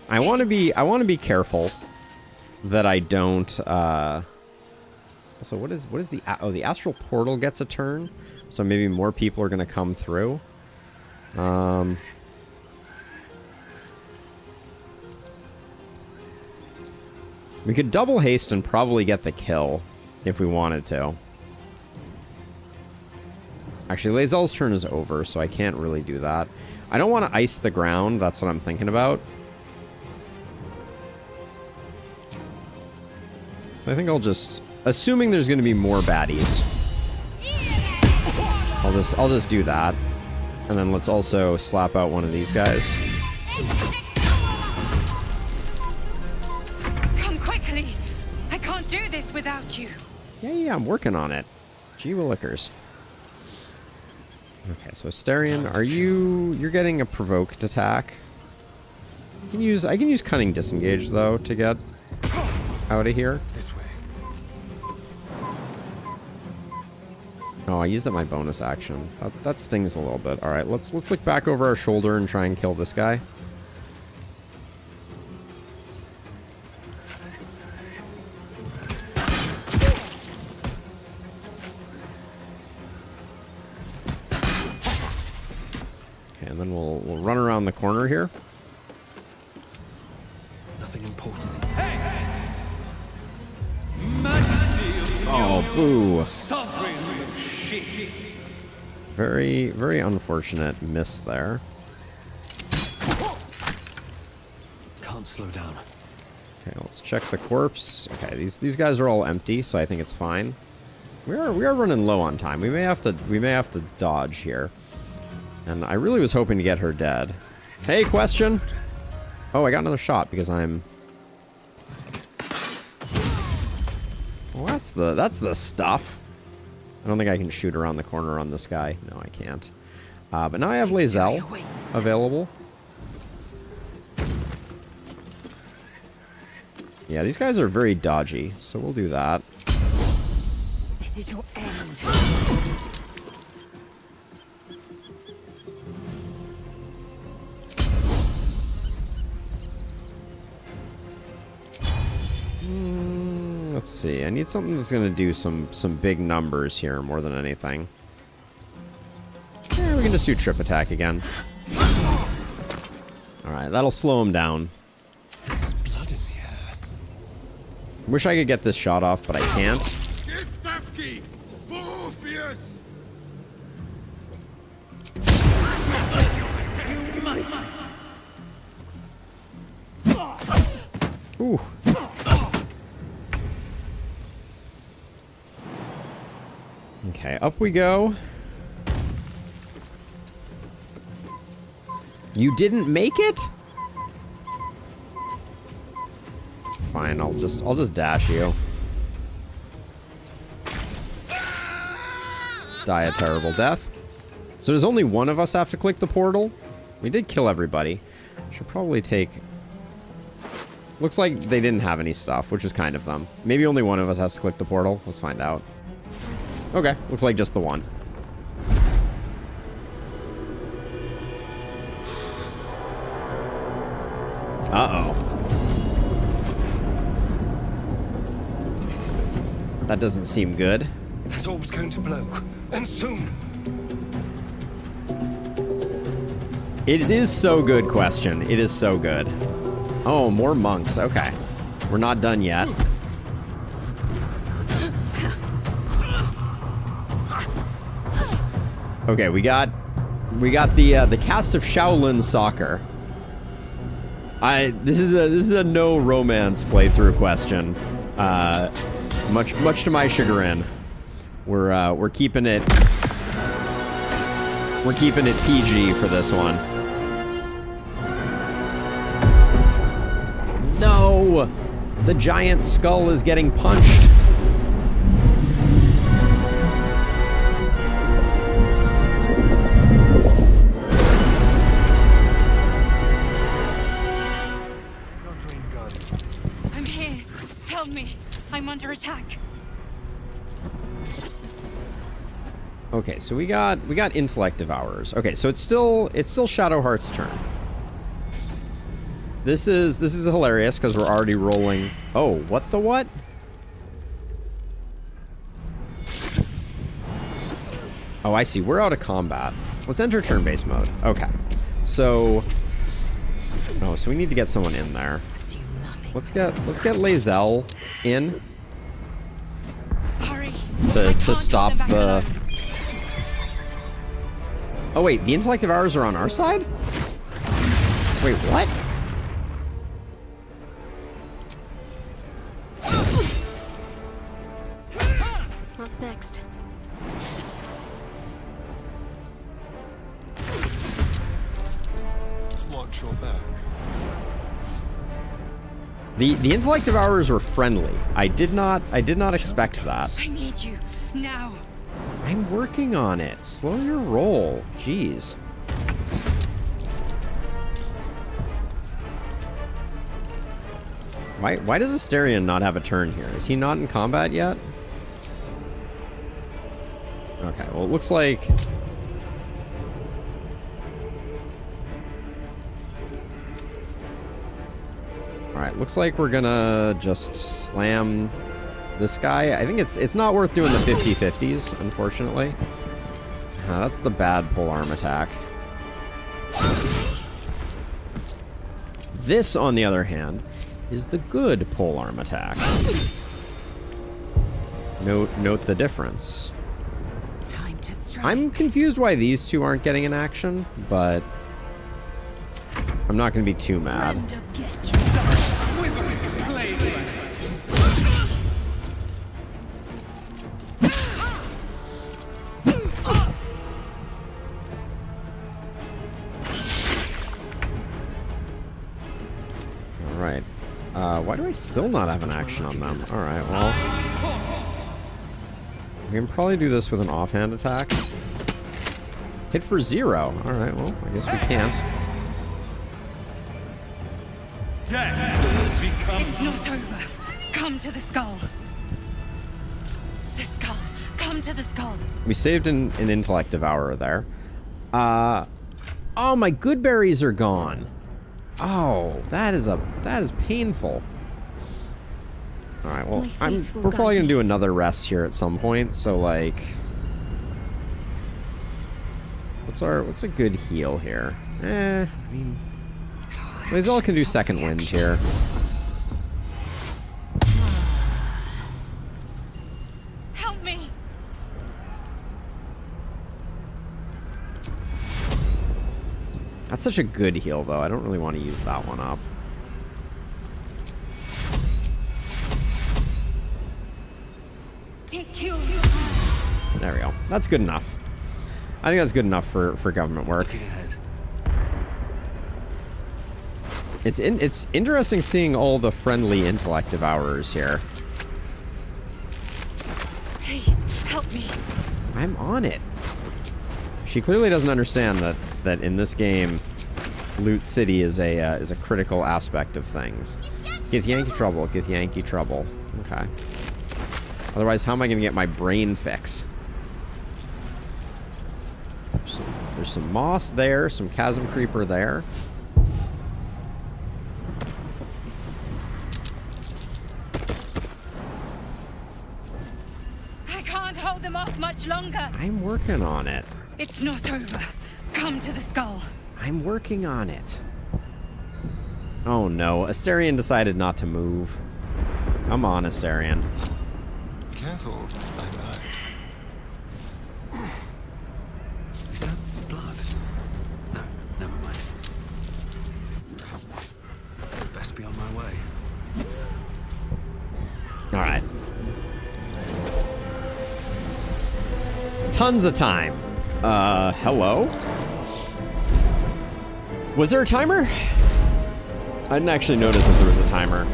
I want to be careful that I don't. So what is the the astral portal gets a turn, so maybe more people are gonna come through. We could double haste and probably get the kill if we wanted to. Actually, Lae'zel's turn is over, so I can't really do that. I don't want to ice the ground. That's what I'm thinking about. So I think I'll just, assuming there's going to be more baddies, I'll just do that, and then let's also slap out one of these guys. Come quickly! I can't do this without you. Yeah, I'm working on it. Gee willikers. Okay, so Asterion, you're getting a provoked attack. I can use Cunning Disengage though to get out of here. This way. Oh, I used up my bonus action. That stings a little bit. All right, let's look back over our shoulder and try and kill this guy. Okay, and then we'll run around the corner here. Nothing important. Oh, boo. Sovereign of shit. Very, very unfortunate miss there. Can't slow down. Okay, let's check the corpse. Okay, these guys are all empty, so I think it's fine. We are running low on time. We may have to dodge here. And I really was hoping to get her dead. Hey, question. Oh, I got another shot because I'm. Well, that's the stuff. I don't think I can shoot around the corner on this guy. No, I can't. But now I have Lae'zel available. Yeah, these guys are very dodgy, so we'll do that. This is your end. Let's see. I need something that's going to do some big numbers here more than anything. Yeah, we can just do trip attack again. Alright, that'll slow him down. There's blood in the air. Wish I could get this shot off, but I can't. Ooh. Okay, up we go. You didn't make it? Fine, I'll just dash you. Die a terrible death. So does only one of us have to click the portal? We did kill everybody. Should probably take... Looks like they didn't have any stuff, which is kind of them. Maybe only one of us has to click the portal. Let's find out. Okay, looks like just the one. Uh-oh. That doesn't seem good. That orb's going to blow, and soon. It is so good, question. It is so good. Oh, more monks. Okay. We're not done yet. Okay, we got the cast of Shaolin Soccer. This is a no romance playthrough question. Much to my chagrin. We're keeping it PG for this one. No! The giant skull is getting punched. I'm here. Help me. I'm under attack. Okay, so we got intellect devourers. Okay, so it's still Shadowheart's turn. This is hilarious because we're already rolling. Oh, what the what? Oh, I see. We're out of combat. Let's enter turn-based mode. Okay. So so we need to get someone in there. Let's get Lae'zel in. Hurry. To stop the... Oh wait, the intellect devourers are on our side? Wait, what? What's next? Watch your back. The intellect devourers were friendly. I did not expect that. I need you now. I'm working on it. Slow your roll. Jeez. Why does Asterion not have a turn here? Is he not in combat yet? Okay, well it looks like... Alright, looks like we're gonna just slam this guy. I think it's not worth doing the 50-50s, unfortunately. That's the bad polearm attack. This, on the other hand, is the good polearm attack. Note the difference. Time to strike. I'm confused why these two aren't getting an action, but I'm not going to be too mad. Alright. Why do I still not have an action on them? Alright, well... We can probably do this with an offhand attack. Hit for 0. Alright, well, I guess we can't. Death becomes... It's not over. Come to the skull. The skull. Come to the skull. We saved an intellect devourer there. Oh, my good berries are gone. Oh, that is painful. All right, well, we're probably gonna do another rest here at some point. So like, what's a good heal here? I mean, Lae'zel can do second wind here. Help me. That's such a good heal, though. I don't really want to use that one up. There we go. That's good enough. I think that's good enough for government work. It's interesting seeing all the friendly intellect devourers here. Please help me. I'm on it. She clearly doesn't understand that in this game, Loot City is a critical aspect of things. Get Yankee trouble. Get Yankee trouble. Okay. Otherwise, how am I going to get my brain fix? There's some moss there, some chasm creeper there. I can't hold them off much longer. I'm working on it. It's not over. Come to the skull. I'm working on it. Oh no, Asterion decided not to move. Come on, Asterion. Careful, I might. Is that blood? No, never mind. Best be on my way. Alright. Tons of time. Hello? Was there a timer? I didn't actually notice that there was a timer.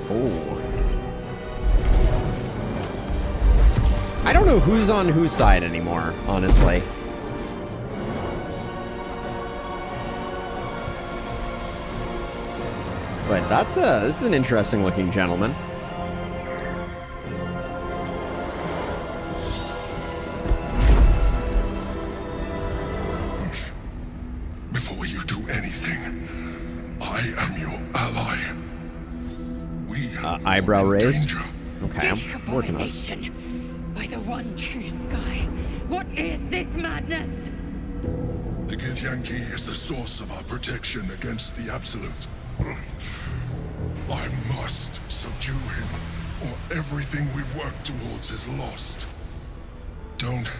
Oh. I don't know who's on whose side anymore, honestly. But this is an interesting looking gentleman. Before you do anything, I am your ally. We eyebrow raised. danger. Okay, I'm working on it. Abomination. By the one true sky. What is this madness? The Githyanki is the source of our protection against the Absolute. I must subdue him, or everything we've worked towards is lost. Don't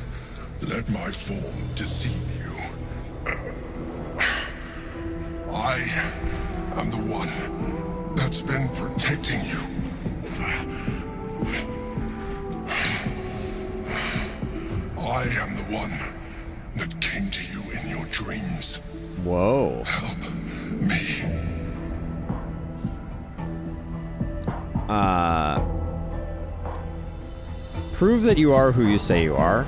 let my form deceive you. I am the one that's been protecting you. I am the one that came to you in your dreams. Whoa. Help me. Prove that you are who you say you are.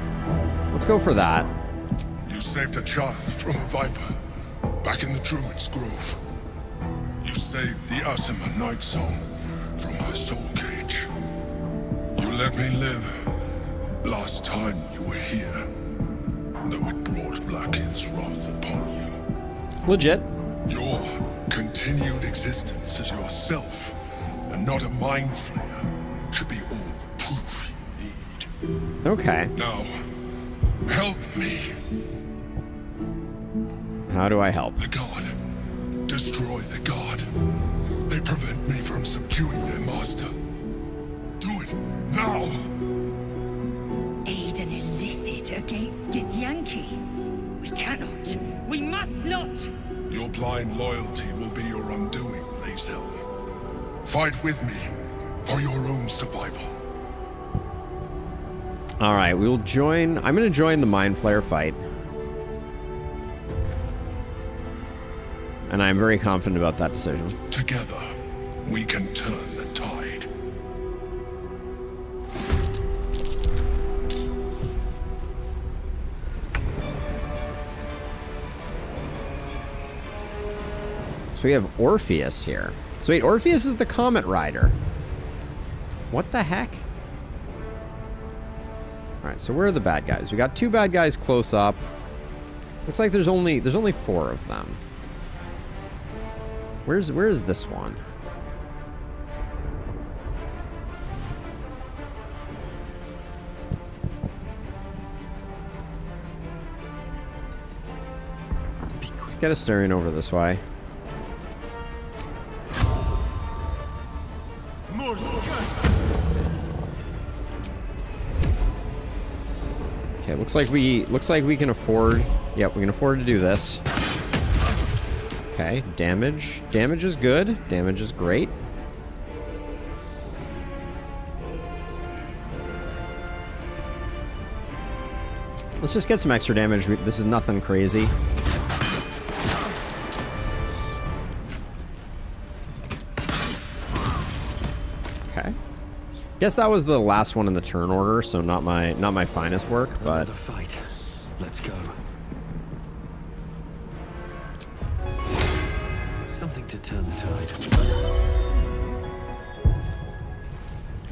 Let's go for that. You saved a child from a viper back in the Druid's Grove. You saved the Asima Night Song from her soul cage. You let me live last time you were here, though it brought Blackith's wrath upon you. Legit. Your continued existence as yourself, and not a mind flayer, should be all the proof you need. Okay. Now, help me. How do I help? The god. Destroy the god. They prevent me from subduing their master. Do it now. Aid an illithid against Githyanki. We cannot. We must not. Your blind loyalty will be your undoing, Lae'zel. Fight with me for your own survival. All right, we'll join. I'm going to join the Mind Flayer fight. And I'm very confident about that decision. Together, we can turn the tide. So we have Orpheus here. So wait, Orpheus is the Comet Rider. What the heck? All right, so where are the bad guys? We got 2 bad guys close up. Looks like there's only 4 of them. Where is this one? Let's get Astarion over this way. Okay, looks like we can afford. Yep, we can afford to do this. Okay, damage. Damage is good. Damage is great. Let's just get some extra damage. This is nothing crazy. Okay. Guess that was the last one in the turn order, so not my finest work, but Another fight. Let's go. Something to turn the tide.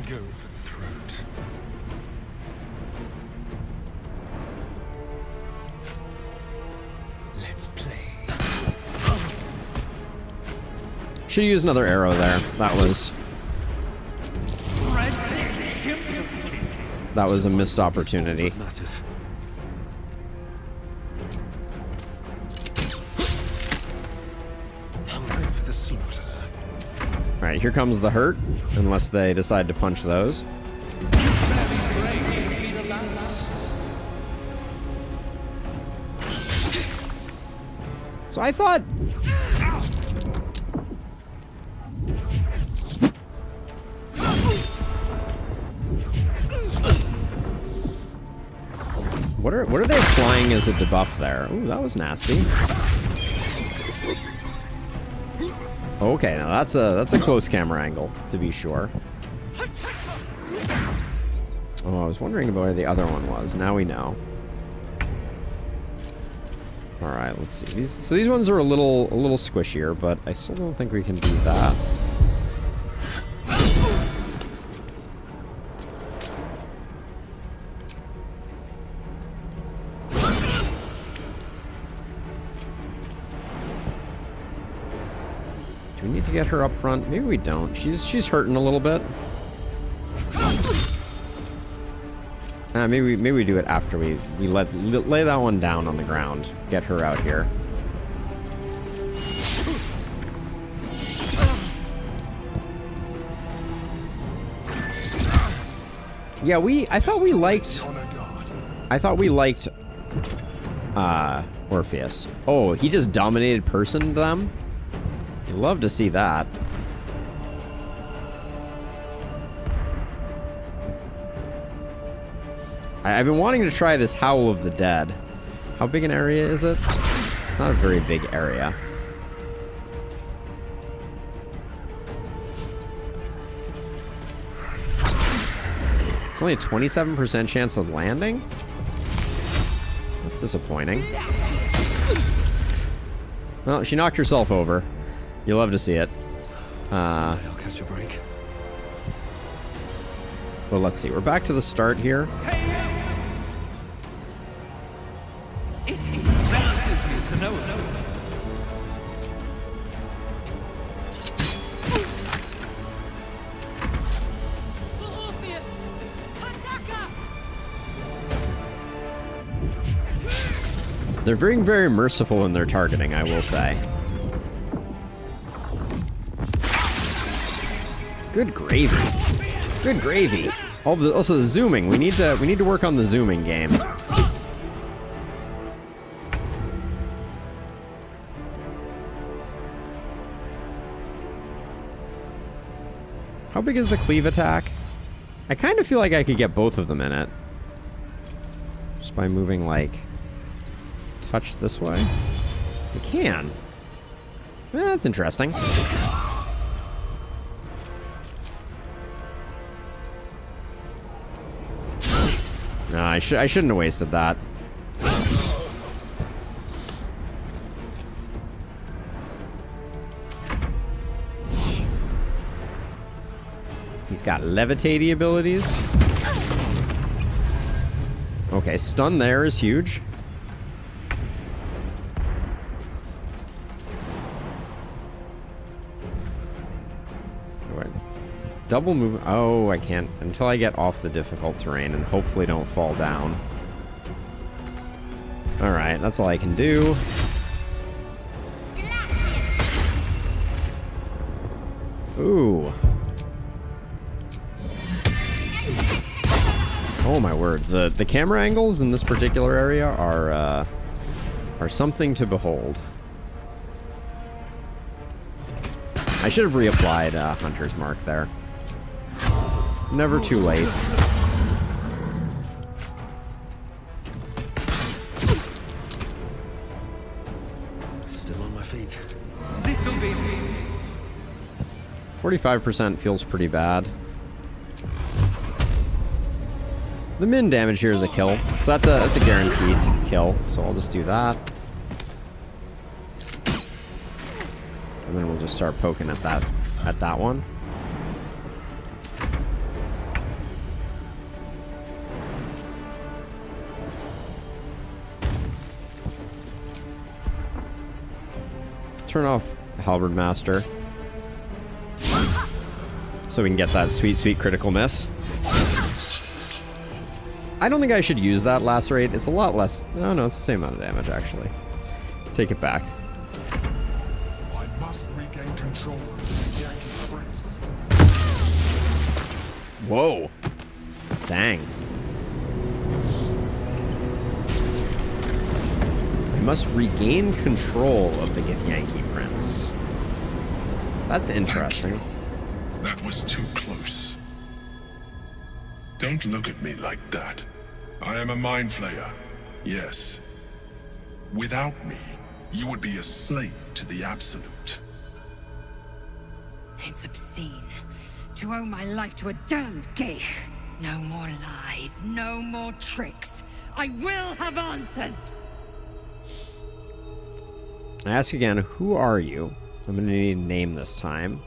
Go for the throat. Let's play. should use another arrow there. That was a missed opportunity. Hungry for the slaughter. All right, here comes the hurt, unless they decide to punch those. So I thought... What are they applying as a debuff there? Ooh, that was nasty. Okay, now that's a close camera angle, to be sure. Oh, I was wondering about where the other one was. Now we know. All right, let's see. These ones are a little squishier, but I still don't think we can do that. Do we need to get her up front? Maybe we don't. She's hurting a little bit. Maybe we do it after we lay that one down on the ground. Get her out here. Yeah, I thought we liked Orpheus. Oh, he just dominated personed them? You'd love to see that. I've been wanting to try this Howl of the Dead. How big an area is it? It's not a very big area. It's only a 27% chance of landing? That's disappointing. Well, she knocked herself over. You'll love to see it. I'll catch a break. Well, let's see. We're back to the start here. It vexes me to know it. They're very, very merciful in their targeting, I will say. Good gravy. Good gravy. Also the zooming. We need to work on the zooming game. How big is the cleave attack? I kind of feel like I could get both of them in it. Just by moving, like, touch this way. We can. That's interesting. No, I shouldn't have wasted that. He's got levitatey abilities. Okay, stun there is huge. Double move. Oh, I can't until I get off the difficult terrain and hopefully don't fall down. All right, that's all I can do. Ooh. Oh my word. The camera angles in this particular area are something to behold. I should have reapplied Hunter's Mark there. Never too late. Still on my feet. This'll be 45% feels pretty bad. The min damage here is a kill, so that's a guaranteed kill. So I'll just do that, and then we'll just start poking at that one. Turn off Halberd Master so we can get that sweet, sweet critical miss. I don't think I should use that lacerate. It's a lot less. No, it's the same amount of damage, actually. Take it back. I must regain control of the Yankee Prince. Whoa. Dang. I must regain control of the Yankee Prince. That's interesting. That was too close. Don't look at me like that. I am a mind flayer, yes. Without me, you would be a slave to the Absolute. It's obscene to owe my life to a damned geich. No more lies, no more tricks. I will have answers. I ask again, who are you? I'm going to need a name this time.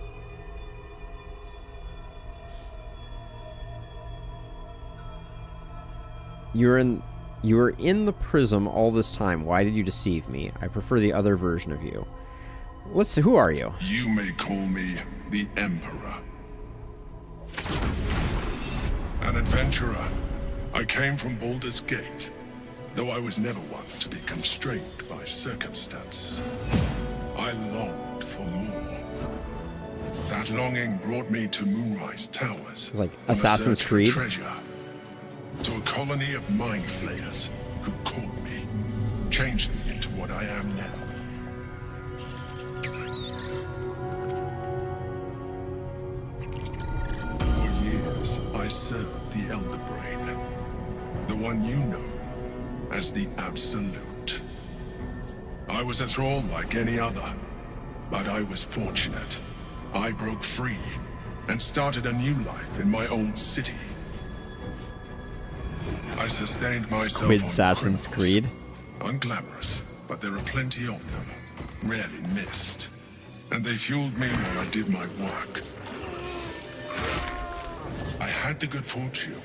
You were in the prism all this time. Why did you deceive me? I prefer the other version of you. Let's see, who are you? You may call me the Emperor. An adventurer. I came from Baldur's Gate, though I was never one to be constrained by circumstance. I longed for more. That longing brought me to Moonrise Towers. It's like Assassin's Creed. Treasure. To a colony of mind flayers who caught me, changed me into what I am now. For years, I served the Elder Brain, the one you know as the Absolute. I was a thrall like any other, but I was fortunate. I broke free and started a new life in my old city. I sustained myself Squid on Assassin's criminals. Creed. Unglamorous, but there are plenty of them, rarely missed. And they fueled me while I did my work. I had the good fortune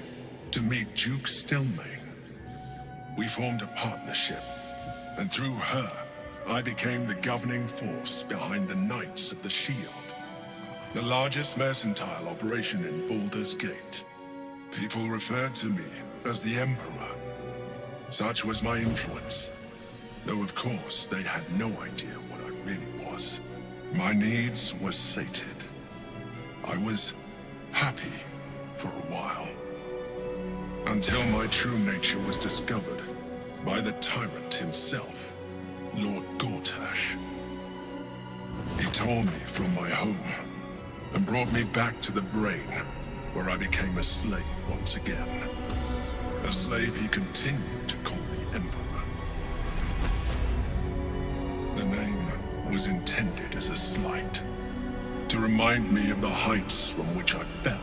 to meet Duke Stelmane. We formed a partnership, and through her, I became the governing force behind the Knights of the Shield, the largest mercantile operation in Baldur's Gate. People referred to me as the Emperor. Such was my influence, though of course they had no idea what I really was. My needs were sated. I was happy for a while, until my true nature was discovered by the tyrant himself, Lord Gortash. He tore me from my home and brought me back to the Brain, where I became a slave once again. A slave he continued to call the Emperor. The name was intended as a slight, to remind me of the heights from which I fell.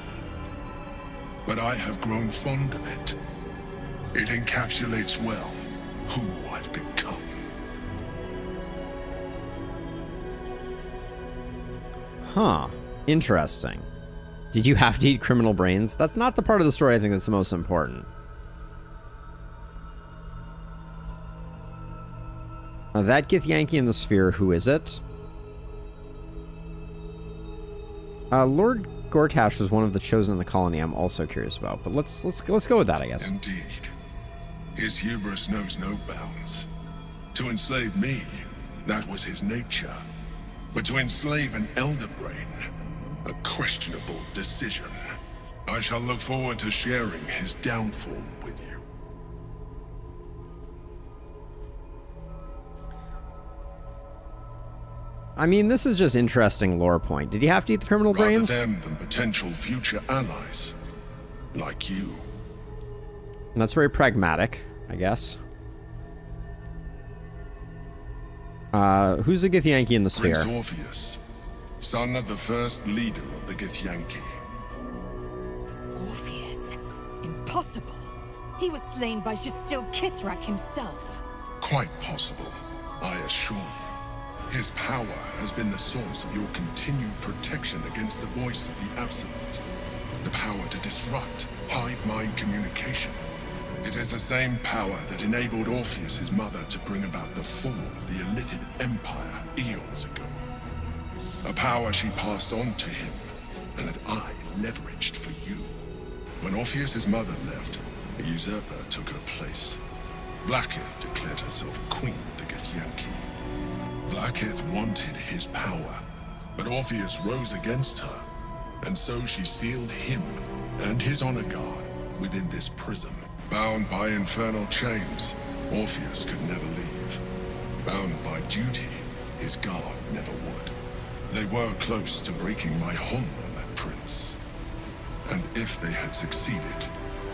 But I have grown fond of it. It encapsulates well who I've become. Huh. Interesting. Did you have to eat criminal brains? That's not the part of the story I think that's the most important. That Githyanki in the sphere, who is it? Lord Gortash was one of the chosen in the colony I'm also curious about, but let's go with that, I guess. Indeed. His hubris knows no bounds. To enslave me, that was his nature. But to enslave an Elder Brain, a questionable decision. I shall look forward to sharing his downfall with you. I mean, this is just interesting lore point. Did you have to eat the criminal brains? Rather them than potential future allies, like you. And that's very pragmatic, I guess. Who's the Githyanki in the sphere? Prince Orpheus, son of the first leader of the Githyanki. Orpheus? Impossible. He was slain by Justil Kithrak himself. Quite possible, I assure you. His power has been the source of your continued protection against the voice of the Absolute. The power to disrupt hive mind communication. It is the same power that enabled Orpheus's mother to bring about the fall of the Illithid Empire eons ago. A power she passed on to him, and that I leveraged for you. When Orpheus's mother left, a usurper took her place. Vlaakith declared herself queen of the Githyanki. Vlaakith wanted his power, but Orpheus rose against her, and so she sealed him and his honor guard within this prison. Bound by infernal chains, Orpheus could never leave. Bound by duty, his guard never would. They were close to breaking my hold on that prince. And if they had succeeded,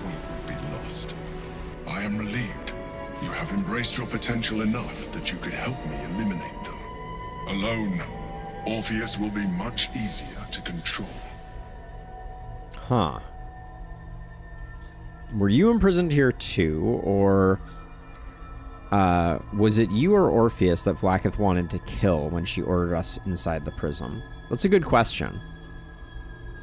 we would be lost. I am relieved. You have embraced your potential enough that you could help me eliminate them. Alone, Orpheus will be much easier to control. Huh. Were you imprisoned here too, or... Was it you or Orpheus that Vlaakith wanted to kill when she ordered us inside the prism? That's a good question.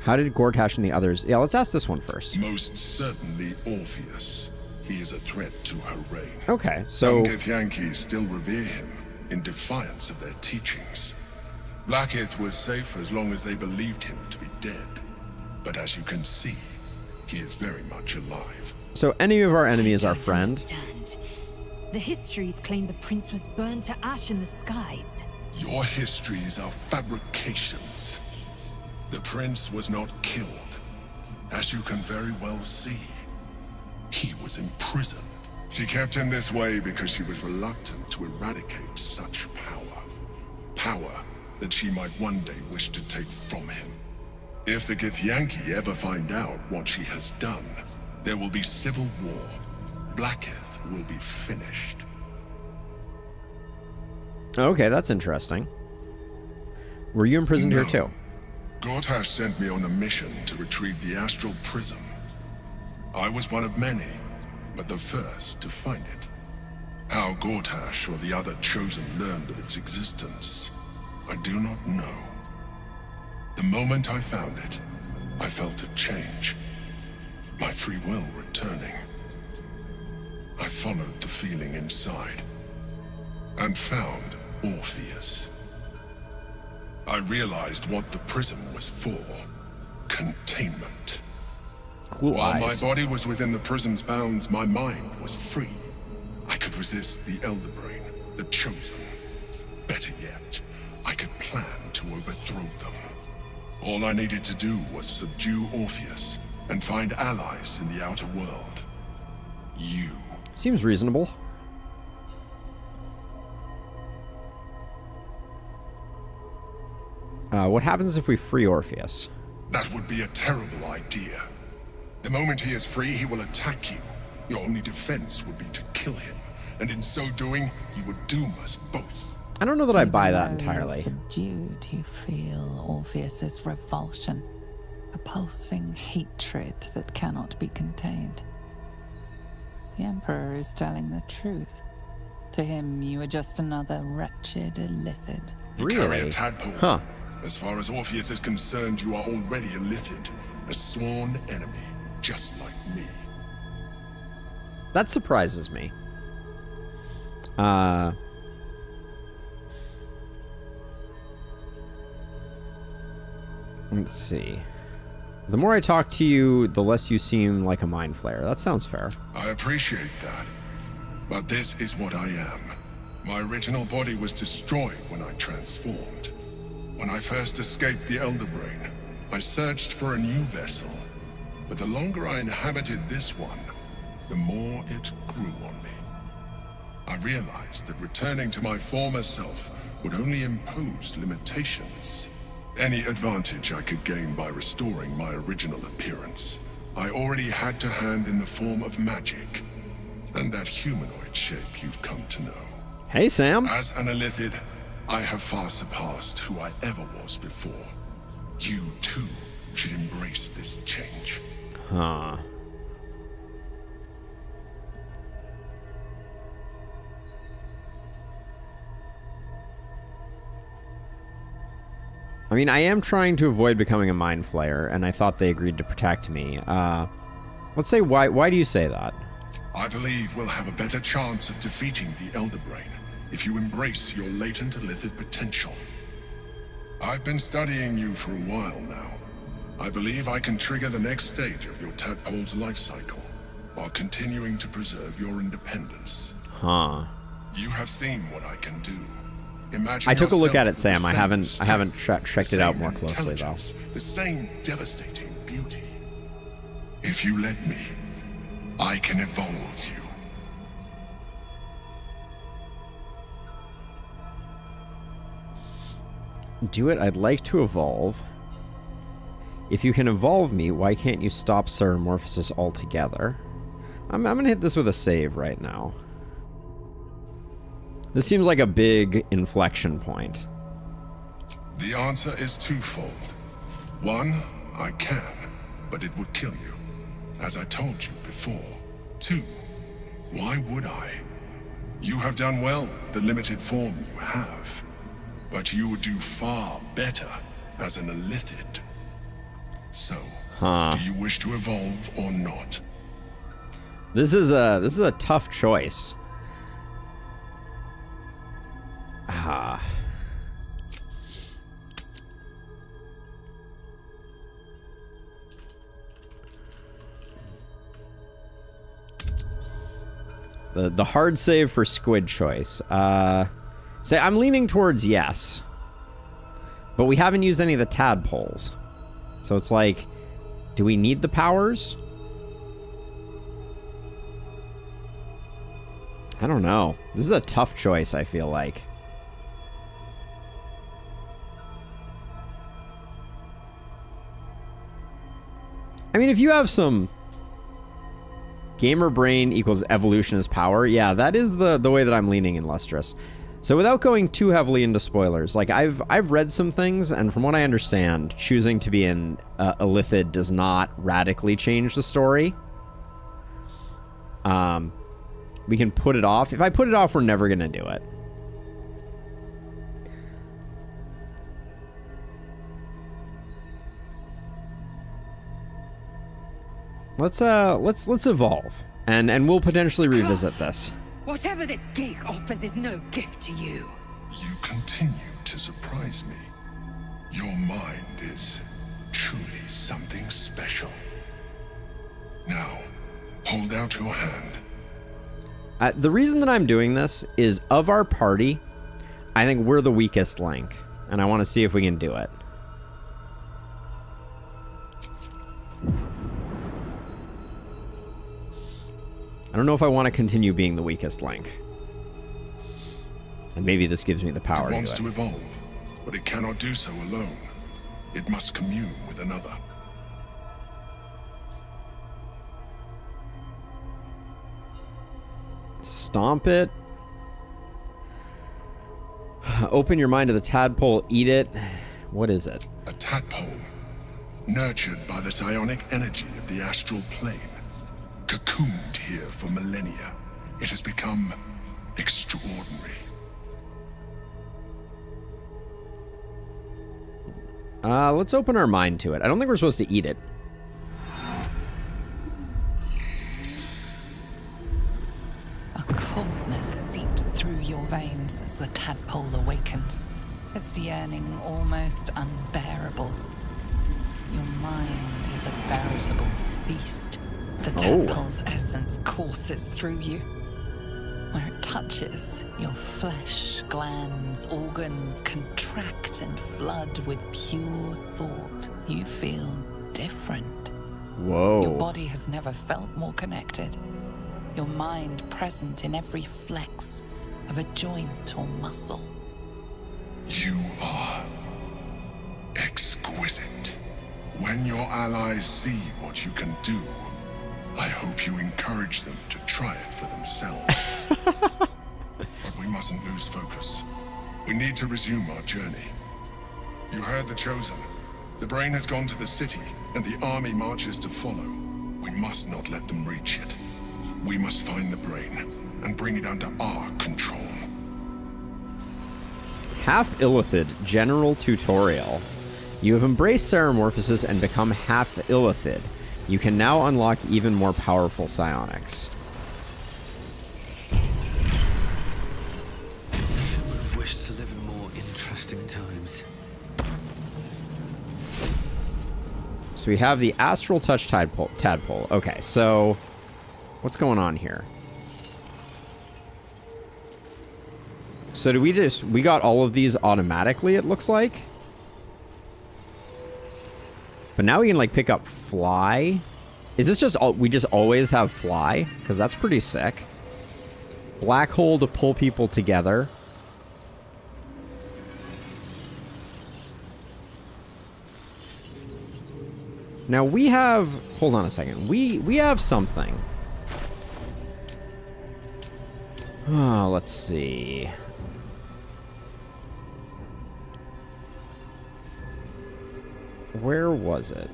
How did Gortash and the others... Yeah, let's ask this one first. Most certainly Orpheus. He is a threat to her reign. Okay, so... Some Githyanki still revere him in defiance of their teachings. Blackith was safe as long as they believed him to be dead. But as you can see, he is very much alive. So any of our enemy is our friend? Understand. The histories claim the prince was burned to ash in the skies. Your histories are fabrications. The prince was not killed. As you can very well see, he was imprisoned. She kept him this way because she was reluctant to eradicate such power. Power that she might one day wish to take from him. If the Githyanki ever find out what she has done, there will be civil war. Blackith will be finished. Okay, that's interesting. Were you imprisoned here too? Gortash sent me on a mission to retrieve the astral prism. I was one of many, but the first to find it. How Gortash or the other chosen learned of its existence, I do not know. The moment I found it, I felt a change. My free will returning. I followed the feeling inside and found Orpheus. I realized what the prism was for. Containment. Cool While eyes. my body was within the prism's bounds, my mind was free. I could resist the Elder Brain, the Chosen. Better yet, I could plan to overthrow them. All I needed to do was subdue Orpheus and find allies in the outer world. You. Seems reasonable. What happens if we free Orpheus? That would be a terrible idea. The moment he is free, he will attack you. Your only defense would be to kill him, and in so doing, you would doom us both. I don't know that I buy that Even though entirely. you're subdued, you feel Orpheus's revulsion, a pulsing hatred that cannot be contained. The Emperor is telling the truth. To him, you are just another wretched illithid. You carry a tadpole. Huh. As far as Orpheus is concerned, you are already a Lithid, a sworn enemy, just like me. That surprises me. Let's see. The more I talk to you, the less you seem like a mind flayer. That sounds fair. I appreciate that. But this is what I am. My original body was destroyed when I transformed. When I first escaped the Elder Brain, I searched for a new vessel. But the longer I inhabited this one, the more it grew on me. I realized that returning to my former self would only impose limitations. Any advantage I could gain by restoring my original appearance, I already had to hand in the form of magic, and that humanoid shape you've come to know. Hey, Sam. As an Illithid, I have far surpassed who I ever was before. You, too, should embrace this change. Huh. I mean, I am trying to avoid becoming a mind flayer, and I thought they agreed to protect me. Let's say, why do you say that? I believe we'll have a better chance of defeating the Elder Brain if you embrace your latent Illithid potential. I've been studying you for a while now. I believe I can trigger the next stage of your tadpole's life cycle, while continuing to preserve your independence. Huh. You have seen what I can do. Imagine I took a look at it, yourself Sam. with the I haven't same checked it out same more closely, though. intelligence, the same devastating beauty. If you let me, I can evolve you. Do it. I'd like to evolve. If you can evolve me, why can't you stop Ceramorphosis altogether? I'm gonna hit this with a save right now. This seems like a big inflection point. The answer is twofold. One, I can, but it would kill you, as I told you before. Two, why would I? You have done well, the limited form you have. But you would do far better as an Illithid. So, do you wish to evolve or not? This is a tough choice. The hard save for squid choice. So I'm leaning towards yes. But we haven't used any of the tadpoles. So it's like, do we need the powers? I don't know. This is a tough choice, I feel like. I mean, if you have some gamer brain equals evolution as power, yeah, that is the way that I'm leaning in Lustrous. So without going too heavily into spoilers, like I've read some things, and from what I understand, choosing to be an Illithid does not radically change the story. We can put it off. If I put it off, we're never gonna do it. Let's evolve, and we'll potentially revisit this. Whatever this gig offers is no gift to you. You continue to surprise me. Your mind is truly something special. Now, hold out your hand. The reason that I'm doing this is, of our party, I think we're the weakest link, and I want to see if we can do it. I don't know if I want to continue being the weakest link. And maybe this gives me the power to do it. It wants to evolve, but it cannot do so alone. It must commune with another. Stomp it. Open your mind to the tadpole, eat it. What is it? A tadpole, nurtured by the psionic energy of the astral plane. Cocooned here for millennia, it has become extraordinary. Let's open our mind to it. I don't think we're supposed to eat it. A coldness seeps through your veins as the tadpole awakens, its yearning almost unbearable. Your mind is a veritable feast. The tadpole's essence courses through you. Where it touches, your flesh, glands, organs contract and flood with pure thought. You feel different. Whoa. Your body has never felt more connected. Your mind present in every flex of a joint or muscle. You are exquisite. When your allies see what you can do, I hope you encourage them to try it for themselves. But we mustn't lose focus. We need to resume our journey. You heard the Chosen. The brain has gone to the city, and the army marches to follow. We must not let them reach it. We must find the brain and bring it under our control. Half Illithid General Tutorial. You have embraced Ceremorphosis and become half Illithid. You can now unlock even more powerful psionics. I would have wished to live in more interesting times. So we have the Astral Touch Tadpole. Okay, so what's going on here? So do we got all of these automatically, it looks like? But now we can, like, pick up Fly. Is this just we just always have Fly? Because that's pretty sick. Black Hole to pull people together. Now we have... Hold on a second. We have something. Oh, let's see. Where was it?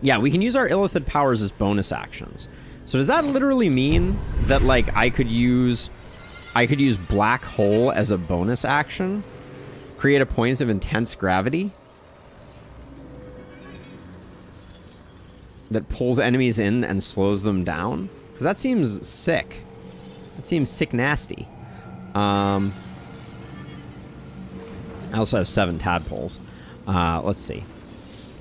Yeah, we can use our Illithid powers as bonus actions. So does that literally mean that, like, I could use Black Hole as a bonus action? Create a point of intense gravity that pulls enemies in and slows them down? Because that seems sick. That seems sick nasty. I also have 7 tadpoles. Let's see.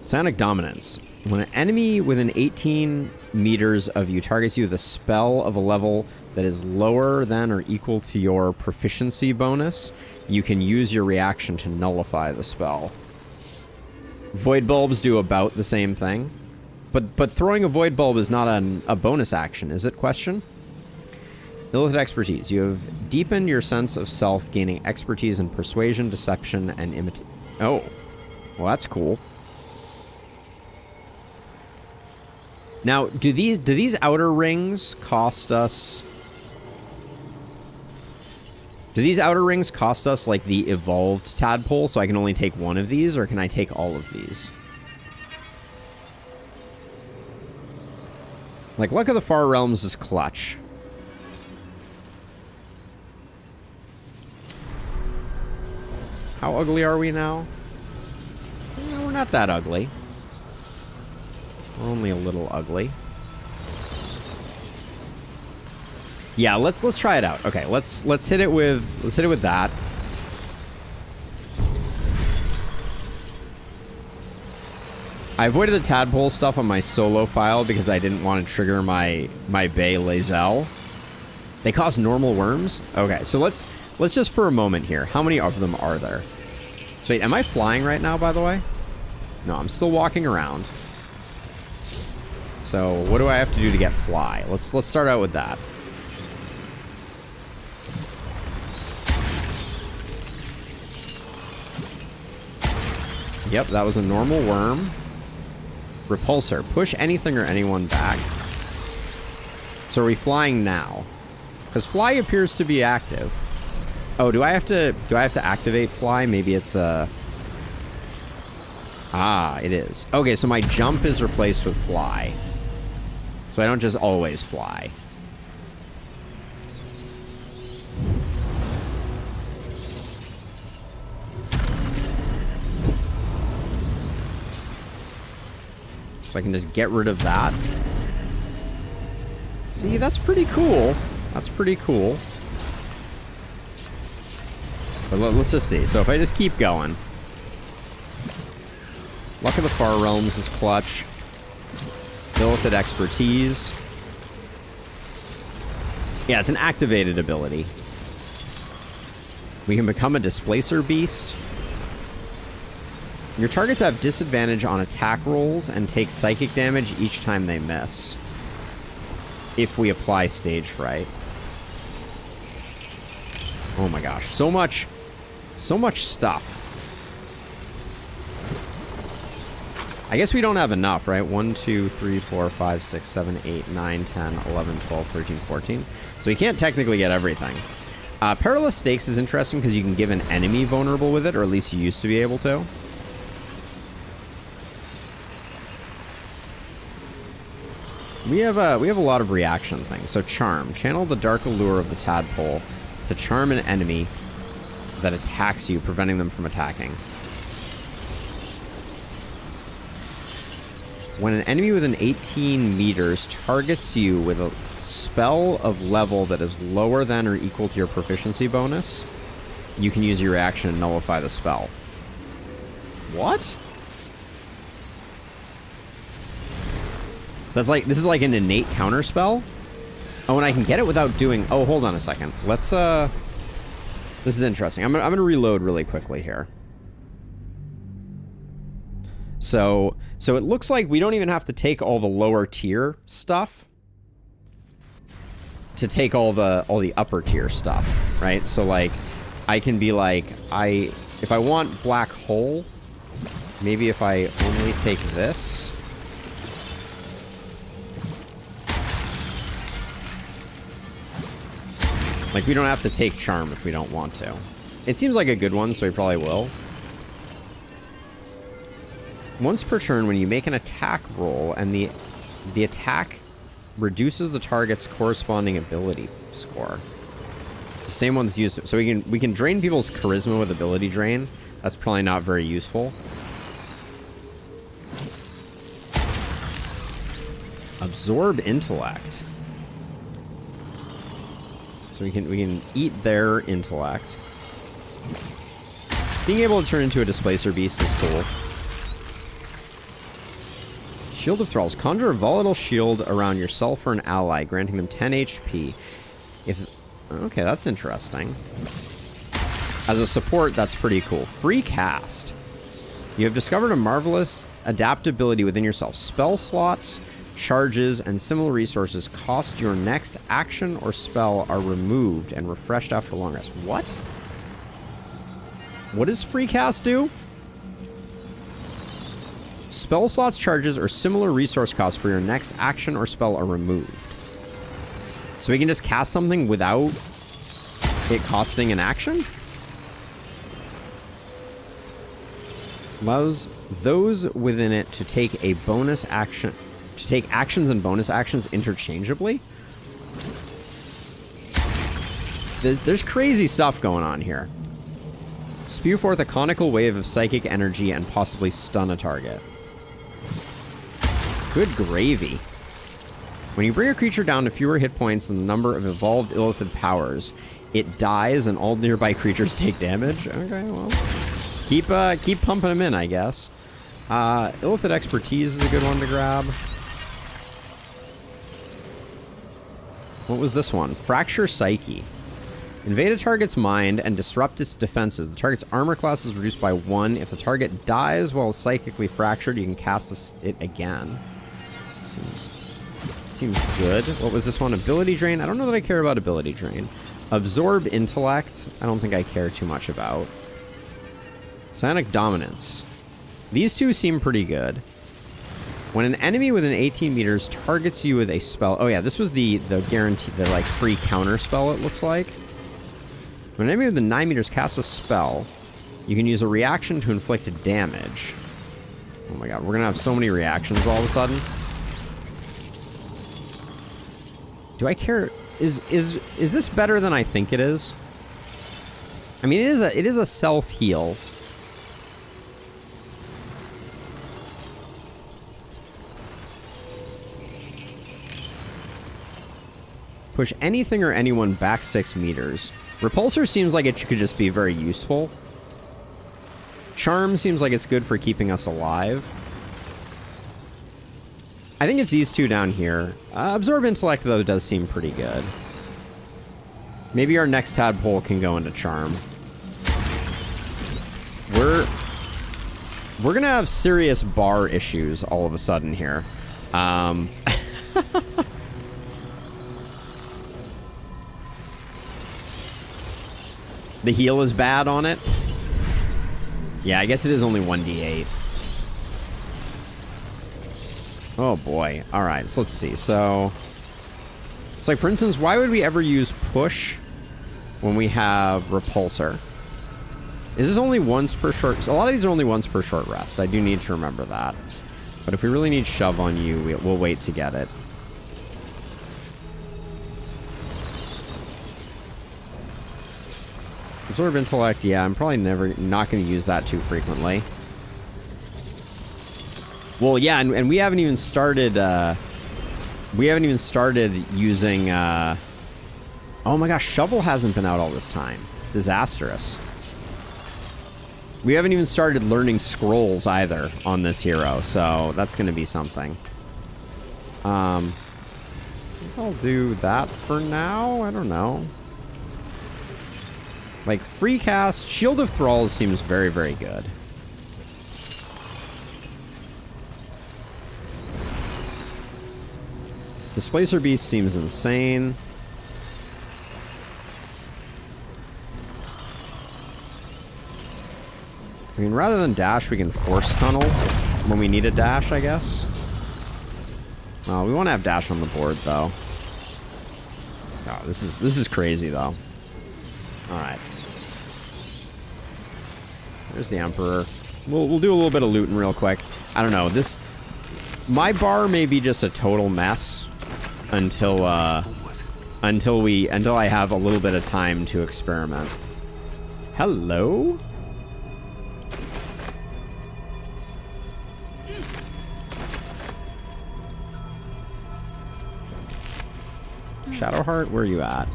Psionic Dominance. When an enemy within 18 meters of you targets you with a spell of a level that is lower than or equal to your proficiency bonus, you can use your reaction to nullify the spell. Void Bulbs do about the same thing. But throwing a Void Bulb is not a bonus action, is it? Question? Illicit Expertise. You have deepened your sense of self, gaining expertise in persuasion, deception, and imitation. Oh. Well, that's cool. Now, do these outer rings cost us... Do these outer rings cost us, like, the evolved tadpole, so I can only take one of these, or can I take all of these? Like, Luck of the Far Realms is clutch. How ugly are we now? No, we're not that ugly. We're only a little ugly. Yeah, let's try it out. Okay, let's hit it with that. I avoided the tadpole stuff on my solo file because I didn't want to trigger my Bay Lae'zel. They cost normal worms? Okay, so let's just for a moment here. How many of them are there? So wait, am I flying right now, by the way? No, I'm still walking around. So what do I have to do to get fly? Let's start out with that. Yep, that was a normal worm. Repulsor. Push anything or anyone back. So are we flying now? Because fly appears to be active. Oh, do I have to activate fly? Maybe it's a... Ah, it is. Okay, so my jump is replaced with fly. So I don't just always fly. So I can just get rid of that. See, that's pretty cool. That's pretty cool. But let's just see. So if I just keep going. Luck of the Far Realms is clutch. Illicit Expertise. Yeah, it's an activated ability. We can become a Displacer Beast. Your targets have disadvantage on attack rolls and take psychic damage each time they miss. If we apply Stage Fright. Oh my gosh, so much stuff. I guess we don't have enough, right? 1, 2, 3, 4, 5, 6, 7, 8, 9, 10, 11, 12, 13, 14. So we can't technically get everything. Perilous Stakes is interesting because you can give an enemy vulnerable with it, or at least you used to be able to. We have a lot of reaction things. So Charm. Channel the dark allure of the tadpole to charm an enemy that attacks you, preventing them from attacking. When an enemy within 18 meters targets you with a spell of level that is lower than or equal to your proficiency bonus, you can use your reaction to nullify the spell. What? That's like, this is like an innate counter spell? Oh, and I can get it without doing... Oh, hold on a second. Let's, this is interesting. I'm gonna reload really quickly here. So it looks like we don't even have to take all the lower tier stuff to take all the upper tier stuff, right? So like, I can be like, if I want Black Hole, maybe if I only take this. Like, we don't have to take Charm if we don't want to. It seems like a good one, so we probably will. Once per turn, when you make an attack roll and the attack reduces the target's corresponding ability score. It's the same one that's used. So we can drain people's charisma with ability drain. That's probably not very useful. Absorb intellect. So we can eat their intellect. Being able to turn into a displacer beast is cool. Shield of Thralls. Conjure a volatile shield around yourself or an ally, granting them 10 HP. Okay, that's interesting. As a support, that's pretty cool. Free cast. You have discovered a marvelous adaptability within yourself. Spell slots, charges, and similar resources cost your next action or spell are removed and refreshed after long rest. What? What does free cast do? Spell slots, charges, or similar resource costs for your next action or spell are removed. So we can just cast something without it costing an action? Allows those within it to take a bonus action, to take actions and bonus actions interchangeably? There's crazy stuff going on here. Spew forth a conical wave of psychic energy and possibly stun a target. Good gravy. When you bring a creature down to fewer hit points than the number of evolved Illithid powers, it dies and all nearby creatures take damage. Okay, well, keep pumping them in, I guess. Illithid expertise is a good one to grab. What was this one? Fracture Psyche. Invade a target's mind and disrupt its defenses. The target's armor class is reduced by 1. If the target dies while psychically fractured, you can cast it again. Seems good. What was this one? Ability Drain? I don't know that I care about Ability Drain. Absorb Intellect? I don't think I care too much about. Psionic Dominance. These two seem pretty good. When an enemy within 18 meters targets you with a spell... Oh yeah, this was the guarantee, the like free counter spell, it looks like. When an enemy within 9 meters casts a spell, you can use a reaction to inflict damage. Oh my god, we're gonna have so many reactions all of a sudden. Do I care? Is this better than I think it is? I mean, it is a self-heal. Push anything or anyone back 6 meters. Repulsor seems like it could just be very useful. Charm seems like it's good for keeping us alive. I think it's these two down here. Absorb Intellect, though, does seem pretty good. Maybe our next tadpole can go into Charm. We're gonna have serious bar issues all of a sudden here. The heal is bad on it. Yeah, I guess it is only 1d8. Oh boy. All right, so let's see. So it's like, for instance, why would we ever use push when we have repulsor? Is this only once per short? So a lot of these are only once per short rest. I do need to remember that. But if we really need shove on you, we'll wait to get it. Absorb Intellect, yeah, I'm probably not going to use that too frequently. Well, yeah, and we haven't even started, using, oh my gosh, Shovel hasn't been out all this time. Disastrous. We haven't even started learning scrolls either on this hero, so that's going to be something. I'll do that for now, I don't know. Like, free cast, Shield of Thralls seems very, very good. Displacer Beast seems insane. I mean, rather than dash, we can force tunnel when we need a dash, I guess. Oh, we want to have dash on the board, though. Oh, this is crazy, though. All right. There's the Emperor. We'll do a little bit of looting real quick. I don't know. My bar may be just a total mess. until I have a little bit of time to experiment. Hello? Shadowheart, where are you at?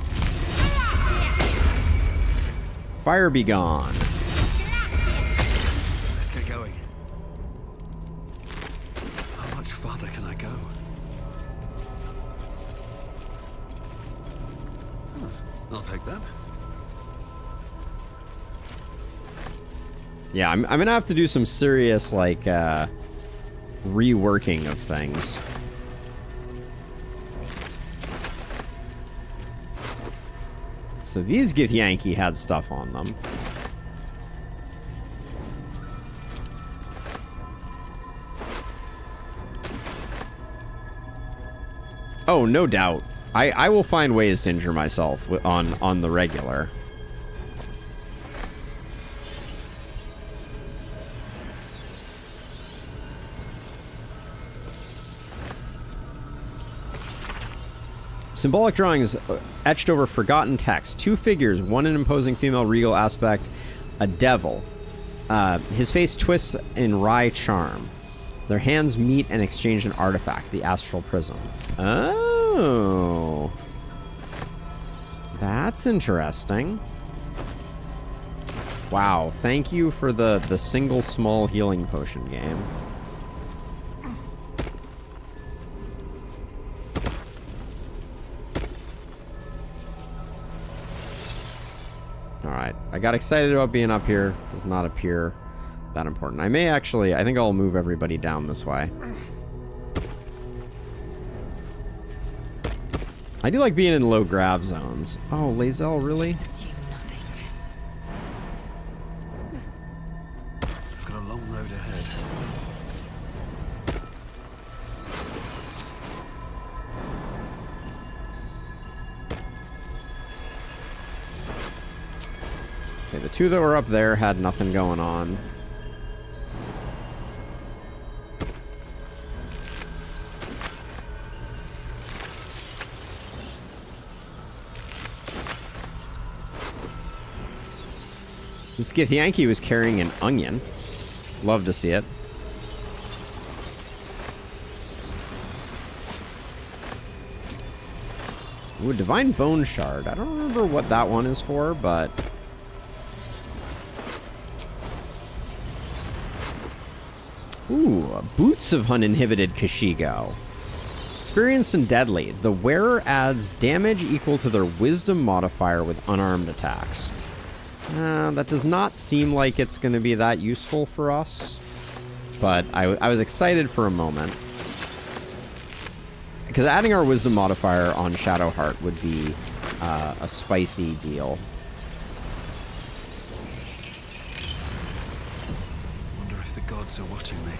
Fire be gone. Let's get going. How much farther can I go? I'll take that. Yeah, I'm gonna have to do some serious, like, reworking of things. So these Githyanki had stuff on them. Oh, no doubt. I will find ways to injure myself on the regular. Symbolic drawings etched over forgotten text. Two figures, one an imposing female regal aspect, a devil. His face twists in wry charm. Their hands meet and exchange an artifact, the astral prism. Oh. That's interesting. Wow, thank you for the single small healing potion game. Alright, I got excited about being up here. Does not appear that important. I may actually, I think I'll move everybody down this way. I do like being in low grav zones. Oh, Lae'zel, really? I've got a long road ahead. Okay, the two that were up there had nothing going on. This Githyanki was carrying an onion. Love to see it. Ooh, Divine Bone Shard. I don't remember what that one is for, but... Ooh, Boots of Uninhibited Kashigo. Experienced and deadly. The wearer adds damage equal to their wisdom modifier with unarmed attacks. That does not seem like it's going to be that useful for us. But I was excited for a moment. Because adding our wisdom modifier on Shadowheart would be a spicy deal. Wonder if the gods are watching me.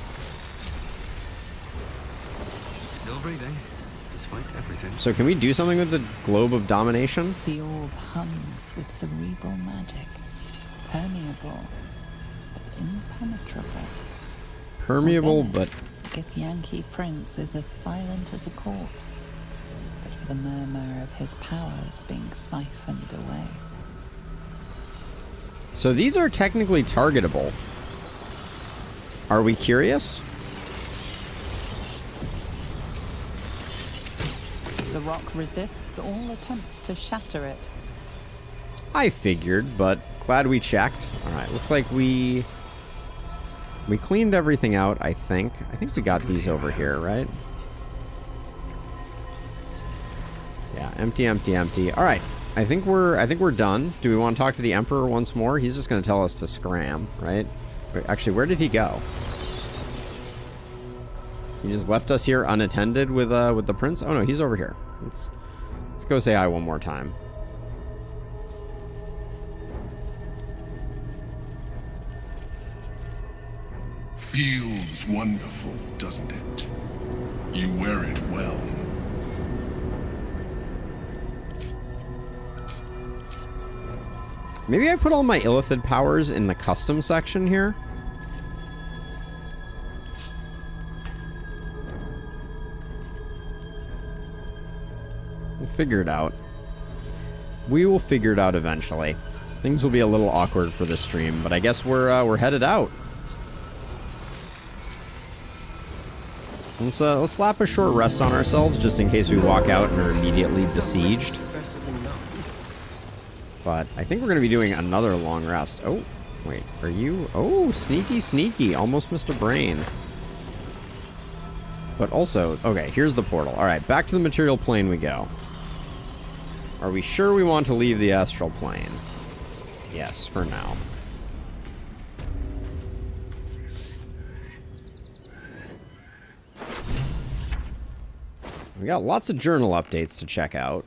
Still breathing, despite everything. So can we do something with the Globe of Domination? The orb hums with cerebral magic. Permeable, but impenetrable. Permeable, but... Githyanki Prince is as silent as a corpse, but for the murmur of his powers being siphoned away. So these are technically targetable. Are we curious? The rock resists all attempts to shatter it. I figured, but glad we checked. Alright, looks like we cleaned everything out, I think. I think we got these over here, right? Yeah, empty, empty, empty. Alright. I think we're done. Do we want to talk to the Emperor once more? He's just gonna tell us to scram, right? Actually, where did he go? He just left us here unattended with the prince? Oh no, he's over here. Let's go say hi one more time. Feels wonderful, doesn't it? You wear it well. Maybe I put all my Illithid powers in the custom section here. figure it out. We will figure it out eventually. Things will be a little awkward for this stream, but I guess we're headed out. Let's slap a short rest on ourselves just in case we walk out and are immediately besieged. But I think we're going to be doing another long rest. Oh, wait, are you? Oh, sneaky, sneaky. Almost missed a brain. But also, okay, here's the portal. All right, back to the material plane we go. Are we sure we want to leave the astral plane? Yes, for now. We got lots of journal updates to check out.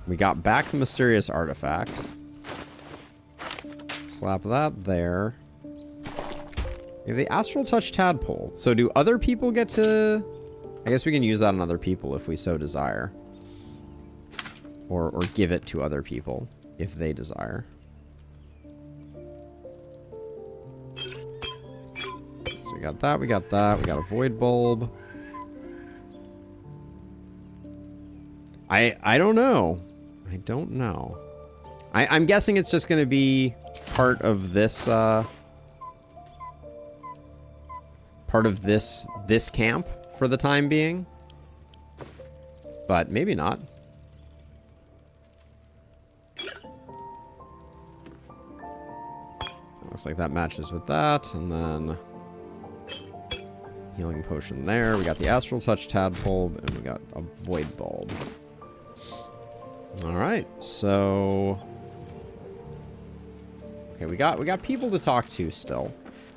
We got back the mysterious artifact. Slap that there. We have the astral touch tadpole. So do other people get to... I guess we can use that on other people if we so desire. Or give it to other people if they desire. So we got that, we got that. We got a void bulb. I don't know. I don't know. I'm guessing it's just going to be part of this, part of this camp for the time being. But maybe not. Looks like that matches with that, and then healing potion there. We got the astral touch tadpole, and we got a void bulb. All right, so okay, we got people to talk to still.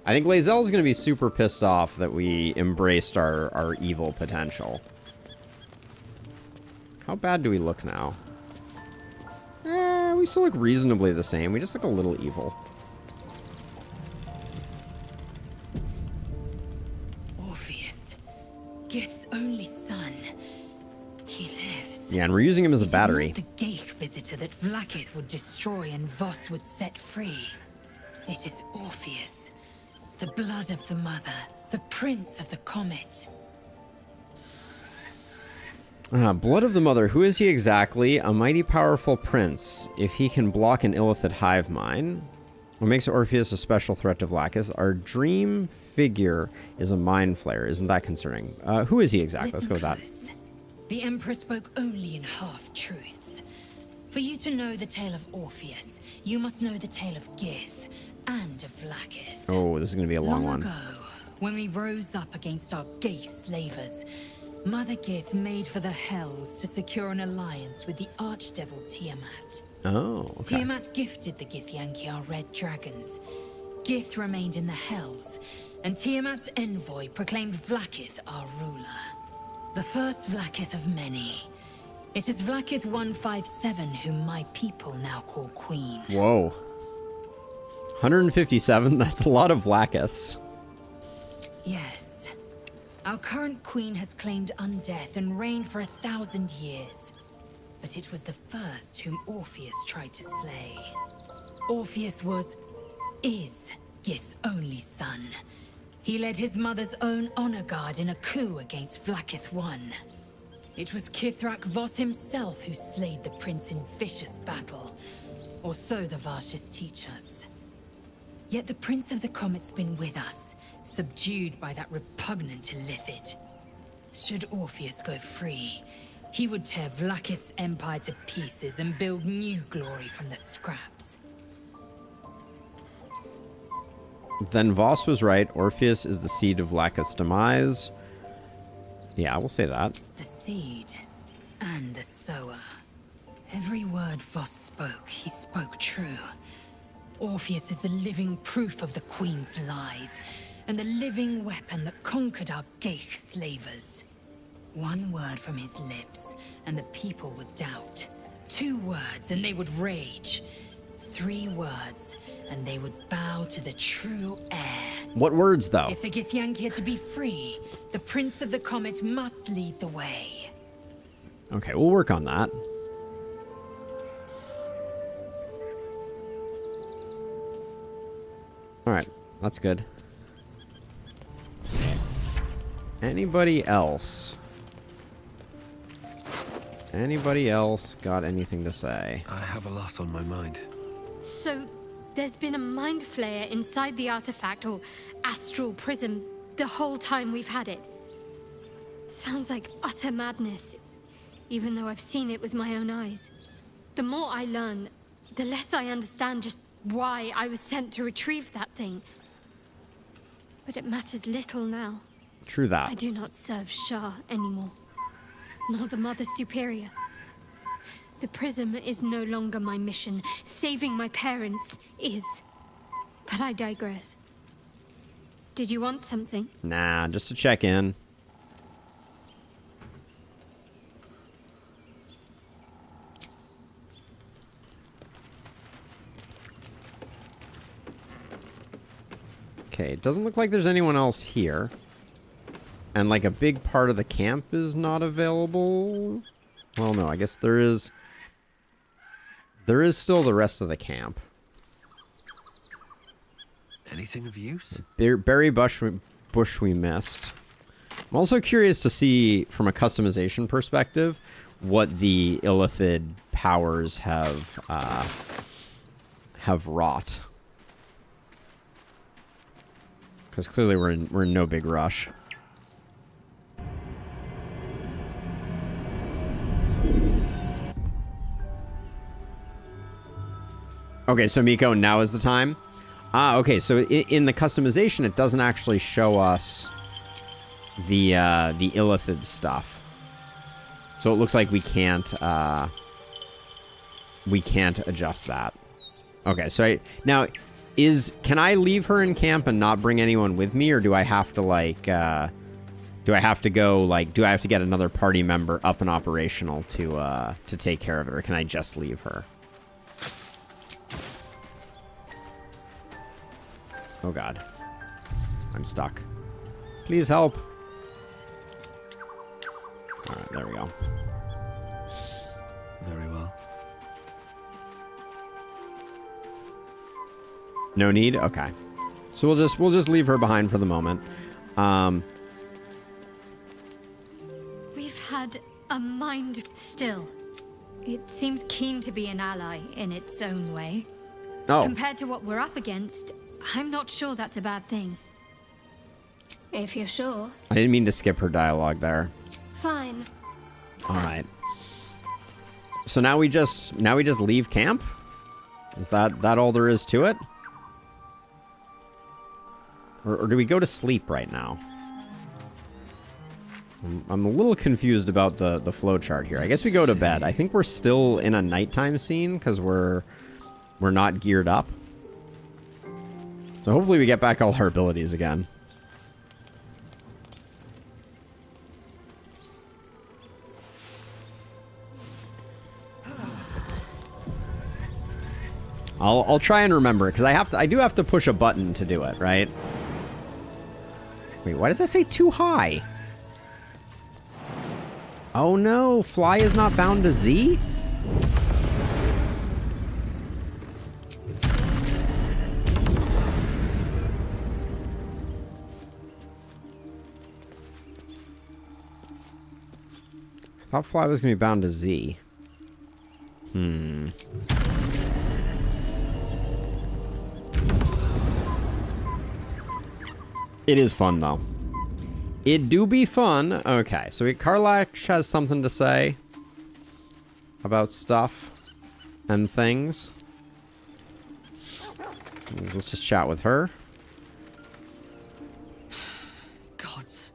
I think Lae'zel's gonna be super pissed off that we embraced our evil potential. How bad do we look now? We still look reasonably the same. We just look a little evil. Orpheus, Gith's only son. He lives. Yeah, and we're using him as a battery. It is not the Geich visitor that Vlaakith would destroy and Voss would set free. It is Orpheus, the blood of the mother, the prince of the comet. Blood of the Mother. Who is he exactly? A mighty powerful prince. If he can block an ill-fitted hive mind, what makes Orpheus a special threat to Vlaakith? Our dream figure is a mind flayer. Isn't that concerning? Who is he exactly? Let's go with that. The Emperor spoke only in half-truths. For you to know the tale of Orpheus, you must know the tale of Gith and of Vlaakith. Oh, this is going to be a long one. Long ago, when we rose up against our Geich slavers, Mother Gith made for the Hells to secure an alliance with the archdevil Tiamat. Oh, okay. Tiamat gifted the Githyanki our red dragons. Gith remained in the Hells, and Tiamat's envoy proclaimed Vlaakith our ruler. The first Vlaakith of many. It is Vlaakith 157 whom my people now call Queen. Whoa. 157? That's a lot of Vlaakiths. Yes. Our current queen has claimed undeath and reigned for 1,000 years. But it was the first whom Orpheus tried to slay. Orpheus is Gith's only son. He led his mother's own honor guard in a coup against Vlaakith I. It was Kithrak Voss himself who slayed the prince in vicious battle. Or so the Varshas teach us. Yet the Prince of the Comet's been with us, subdued by that repugnant illithid. Should Orpheus go free, he would tear Vlaakith's empire to pieces and build new glory from the scraps. Then Voss was right. Orpheus is the seed of Vlaakith's demise. Yeah, we'll say that. The seed and the sower. Every word Voss spoke, he spoke true. Orpheus is the living proof of the Queen's lies, and the living weapon that conquered our Geich slavers. One word from his lips, and the people would doubt. 2 words, and they would rage. 3 words, and they would bow to the true heir. What words, though? If the Githyanki are to be free, the Prince of the Comet must lead the way. Okay, we'll work on that. Alright, that's good. Anybody else? Anybody else got anything to say? I have a lot on my mind. So, there's been a mind flayer inside the artifact, or astral prism, the whole time we've had it. Sounds like utter madness, even though I've seen it with my own eyes. The more I learn, the less I understand just why I was sent to retrieve that thing. But it matters little now. True that. I do not serve Shah anymore, nor the Mother Superior. The prism is no longer my mission. Saving my parents is. But I digress. Did you want something? Nah, just to check in. Okay, it doesn't look like there's anyone else here. And like a big part of the camp is not available. Well, no, I guess there is. There is still the rest of the camp. Anything of use? Berry bush we missed. I'm also curious to see, from a customization perspective, what the Illithid powers have wrought. Because clearly we're in no big rush. Okay, so Miko, now is the time. Okay, so in the customization, it doesn't actually show us the Illithid stuff. So it looks like we can't adjust that. Okay, so can I leave her in camp and not bring anyone with me, or do I have to do I have to get another party member up and operational to take care of it, or can I just leave her? Oh god. I'm stuck. Please help. Alright, there we go. Very well. No need? Okay. So we'll just leave her behind for the moment. We've had a mind still. It seems keen to be an ally in its own way. Oh. Compared to what we're up against, I'm not sure that's a bad thing. If you're sure. I didn't mean to skip her dialogue there. Fine. Alright. So now we just leave camp? Is that all there is to it? Or do we go to sleep right now? I'm a little confused about the flowchart here. I guess we go to bed. I think we're still in a nighttime scene because we're not geared up. So hopefully we get back all our abilities again. I'll try and remember, because I do have to push a button to do it, right? Wait, why does that say too high? Oh no, fly is not bound to Z? I thought fly was going to be bound to Z. It is fun, though. It do be fun. Okay, so Karlach has something to say about stuff and things. Let's just chat with her. Gods.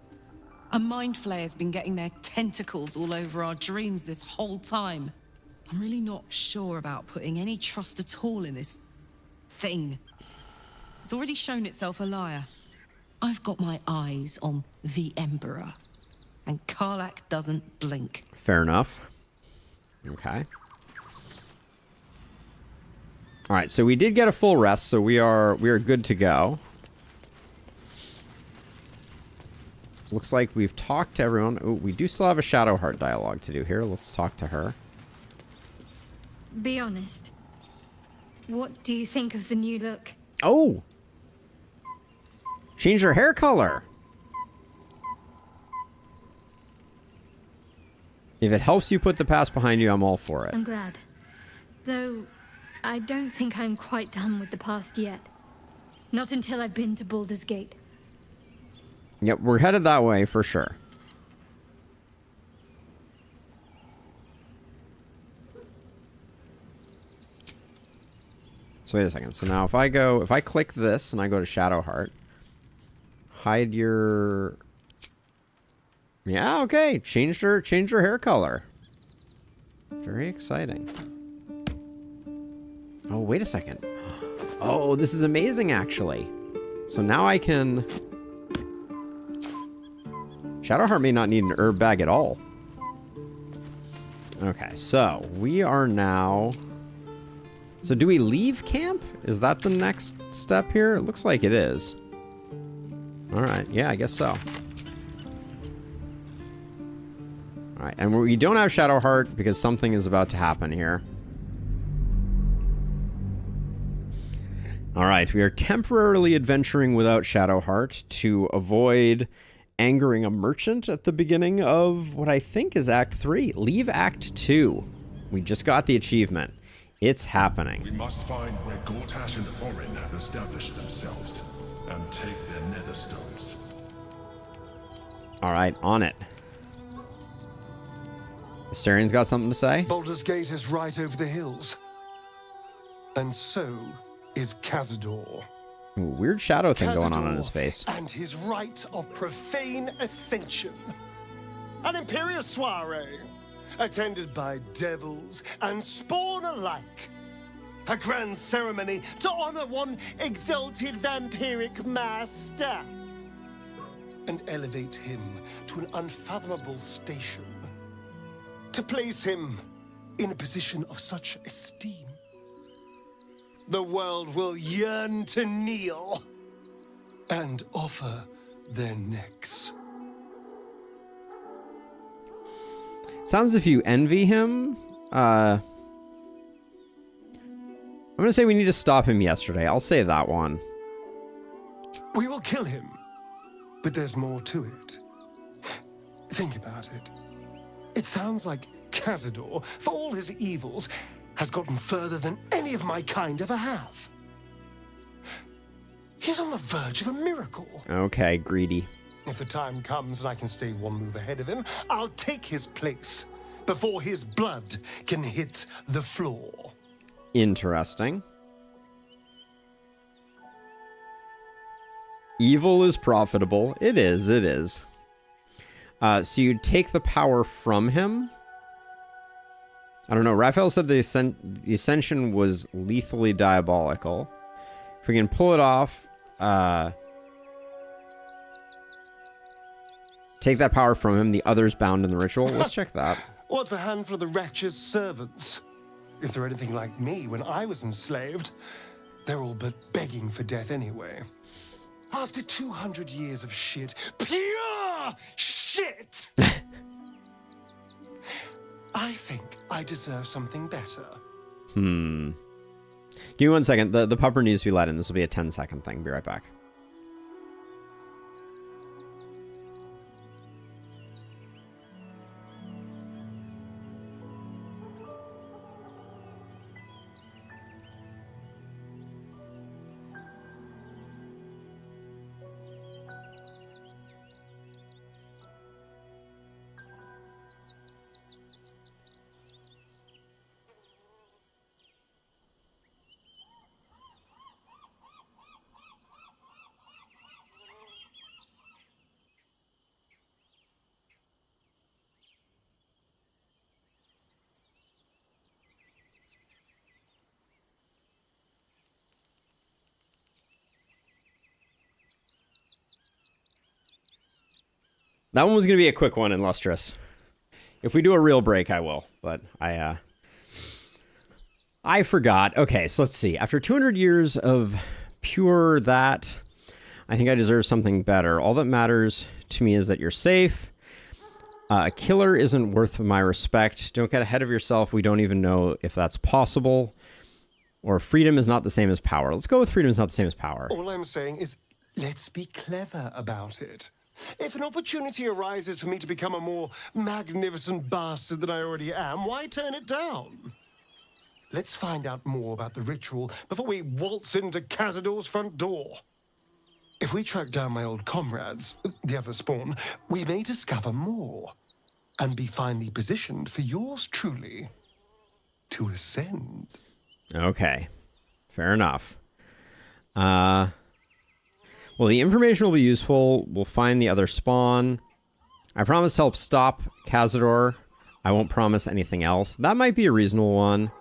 A mind flayer's been getting their tentacles all over our dreams this whole time. I'm really not sure about putting any trust at all in this thing. It's already shown itself a liar. I've got my eyes on the Emperor, and Karlach doesn't blink. Fair enough. Okay. All right, so we did get a full rest, so we are good to go. Looks like we've talked to everyone. Oh, we do still have a Shadowheart dialogue to do here. Let's talk to her. Be honest. What do you think of the new look? Oh! Change her hair color. If it helps you put the past behind you, I'm all for it. I'm glad. Though, I don't think I'm quite done with the past yet. Not until I've been to Baldur's Gate. Yep, we're headed that way for sure. So wait a second. So now if I click this and I go to Shadowheart, hide your... Yeah, okay. Changed her hair color. Very exciting. Oh, wait a second. Oh, this is amazing, actually. So now I can... Shadowheart may not need an herb bag at all. Okay, so we are now... So do we leave camp? Is that the next step here? It looks like it is. Alright, yeah, I guess so. Alright, and we don't have Shadowheart because something is about to happen here. Alright, we are temporarily adventuring without Shadowheart to avoid angering a merchant at the beginning of what I think is Act 3. Leave Act 2. We just got the achievement. It's happening. We must find where Gortash and Orin have established themselves and take their nether stones. Alright, on it. Asterian's got something to say? Baldur's Gate is right over the hills. And so is Cazador. Ooh, weird shadow thing going on his face. And his rite of profane ascension. An imperious soiree, attended by devils and spawn alike. A grand ceremony to honor one exalted vampiric master. And elevate him to an unfathomable station. To place him in a position of such esteem. The world will yearn to kneel and offer their necks. Sounds if you envy him. I'm gonna say we need to stop him yesterday. I'll say that one. We will kill him, but there's more to it. Think about it. It sounds like Cazador, for all his evils, has gotten further than any of my kind ever have. He's on the verge of a miracle. Okay, greedy. If the time comes and I can stay one move ahead of him, I'll take his place before his blood can hit the floor. Interesting. Evil is profitable. It is, it is. So you take the power from him. I don't know. Raphael said the Ascension was lethally diabolical. If we can pull it off, take that power from him, the others bound in the ritual. Let's check that. What's a handful of the wretch's servants? If they're anything like me when I was enslaved, they're all but begging for death anyway. After 200 years of shit, pure shit! I think I deserve something better. Give me 1 second. The pupper needs to be let in. This will be a 10-second thing. Be right back. That one was going to be a quick one and lustrous. If we do a real break, I will. But I forgot. Okay, so let's see. After 200 years of pure that, I think I deserve something better. All that matters to me is that you're safe. A killer isn't worth my respect. Don't get ahead of yourself. We don't even know if that's possible. Or freedom is not the same as power. Let's go with freedom is not the same as power. All I'm saying is, let's be clever about it. If an opportunity arises for me to become a more magnificent bastard than I already am, why turn it down? Let's find out more about the ritual before we waltz into Cazador's front door. If we track down my old comrades, the other spawn, we may discover more and be finally positioned for yours truly to ascend. Okay. Fair enough. Well, the information will be useful. We'll find the other spawn. I promise to help stop Cazador. I won't promise anything else. That might be a reasonable one.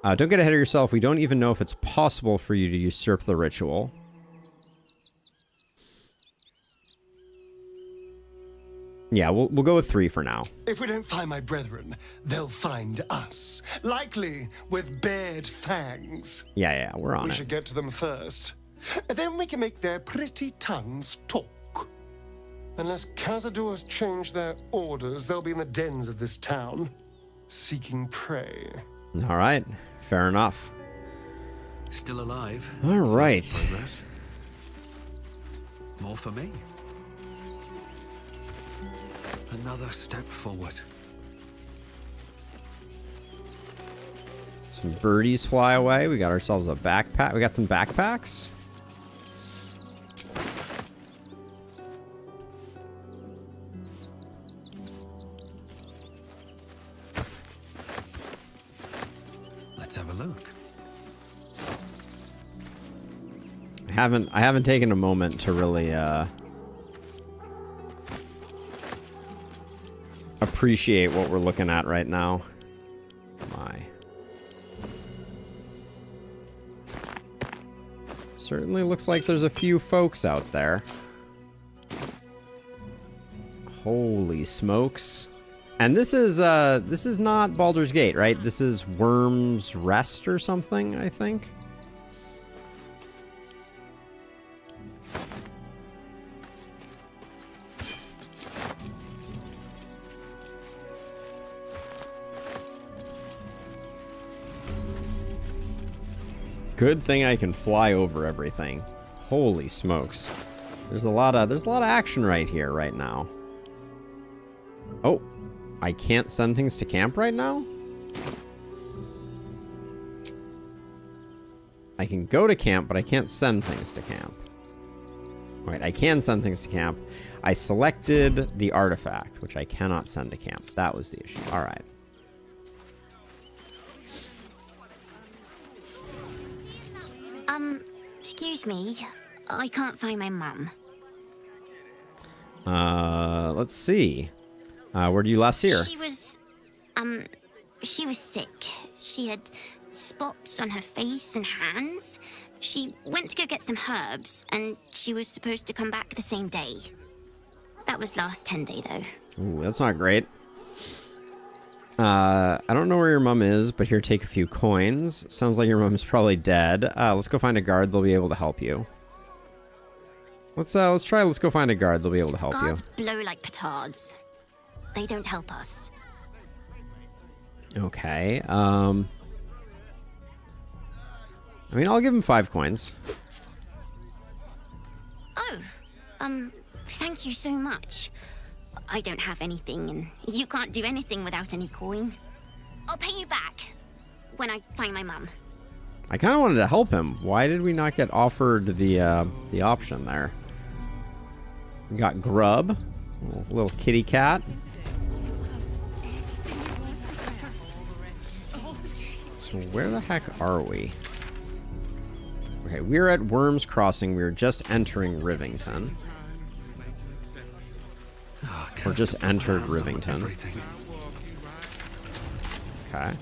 Don't get ahead of yourself. We don't even know if it's possible for you to usurp the ritual. Yeah, we'll go with 3 for now. If we don't find my brethren, they'll find us. Likely with bared fangs. Yeah, we're on We it. should get to them first. Then we can make their pretty tongues talk. Unless Cazador has changed their orders, they'll be in the dens of this town, seeking prey. All right, fair enough. Still alive. All right. Progress. More for me. Another step forward. Some birdies fly away. We got ourselves a backpack. We got some backpacks. Let's have a look. I haven't taken a moment to really appreciate what we're looking at right now. My. Certainly looks like there's a few folks out there. Holy smokes. And this is not Baldur's Gate, right? This is Worm's Rest or something, I think. Good thing I can fly over everything. Holy smokes. There's a lot of action right here right now. Oh, I can't send things to camp right now? I can go to camp, but I can't send things to camp. Right, I can send things to camp. I selected the artifact, which I cannot send to camp. That was the issue. All right. Excuse me. I can't find my mum. Let's see. Where do you last see her? She was sick. She had spots on her face and hands. She went to go get some herbs, and she was supposed to come back the same day. That was last 10-day, though. Ooh, that's not great. I don't know where your mom is, but here, take a few coins. Sounds like your mom's probably dead. Let's go find a guard. They'll be able to help you. Let's go find a guard. They'll be able to help Guards blow like petards. They don't help us. you. Okay. I mean, I'll give him 5 coins. Oh, thank you so much. I don't have anything, and you can't do anything without any coin. I'll pay you back when I find my mum. I kind of wanted to help him. Why did we not get offered the option there? We got grub, little kitty cat. So where the heck are we? Okay, we're at Worm's Crossing. We're just entering Rivington. Or just entered Rivington. Okay.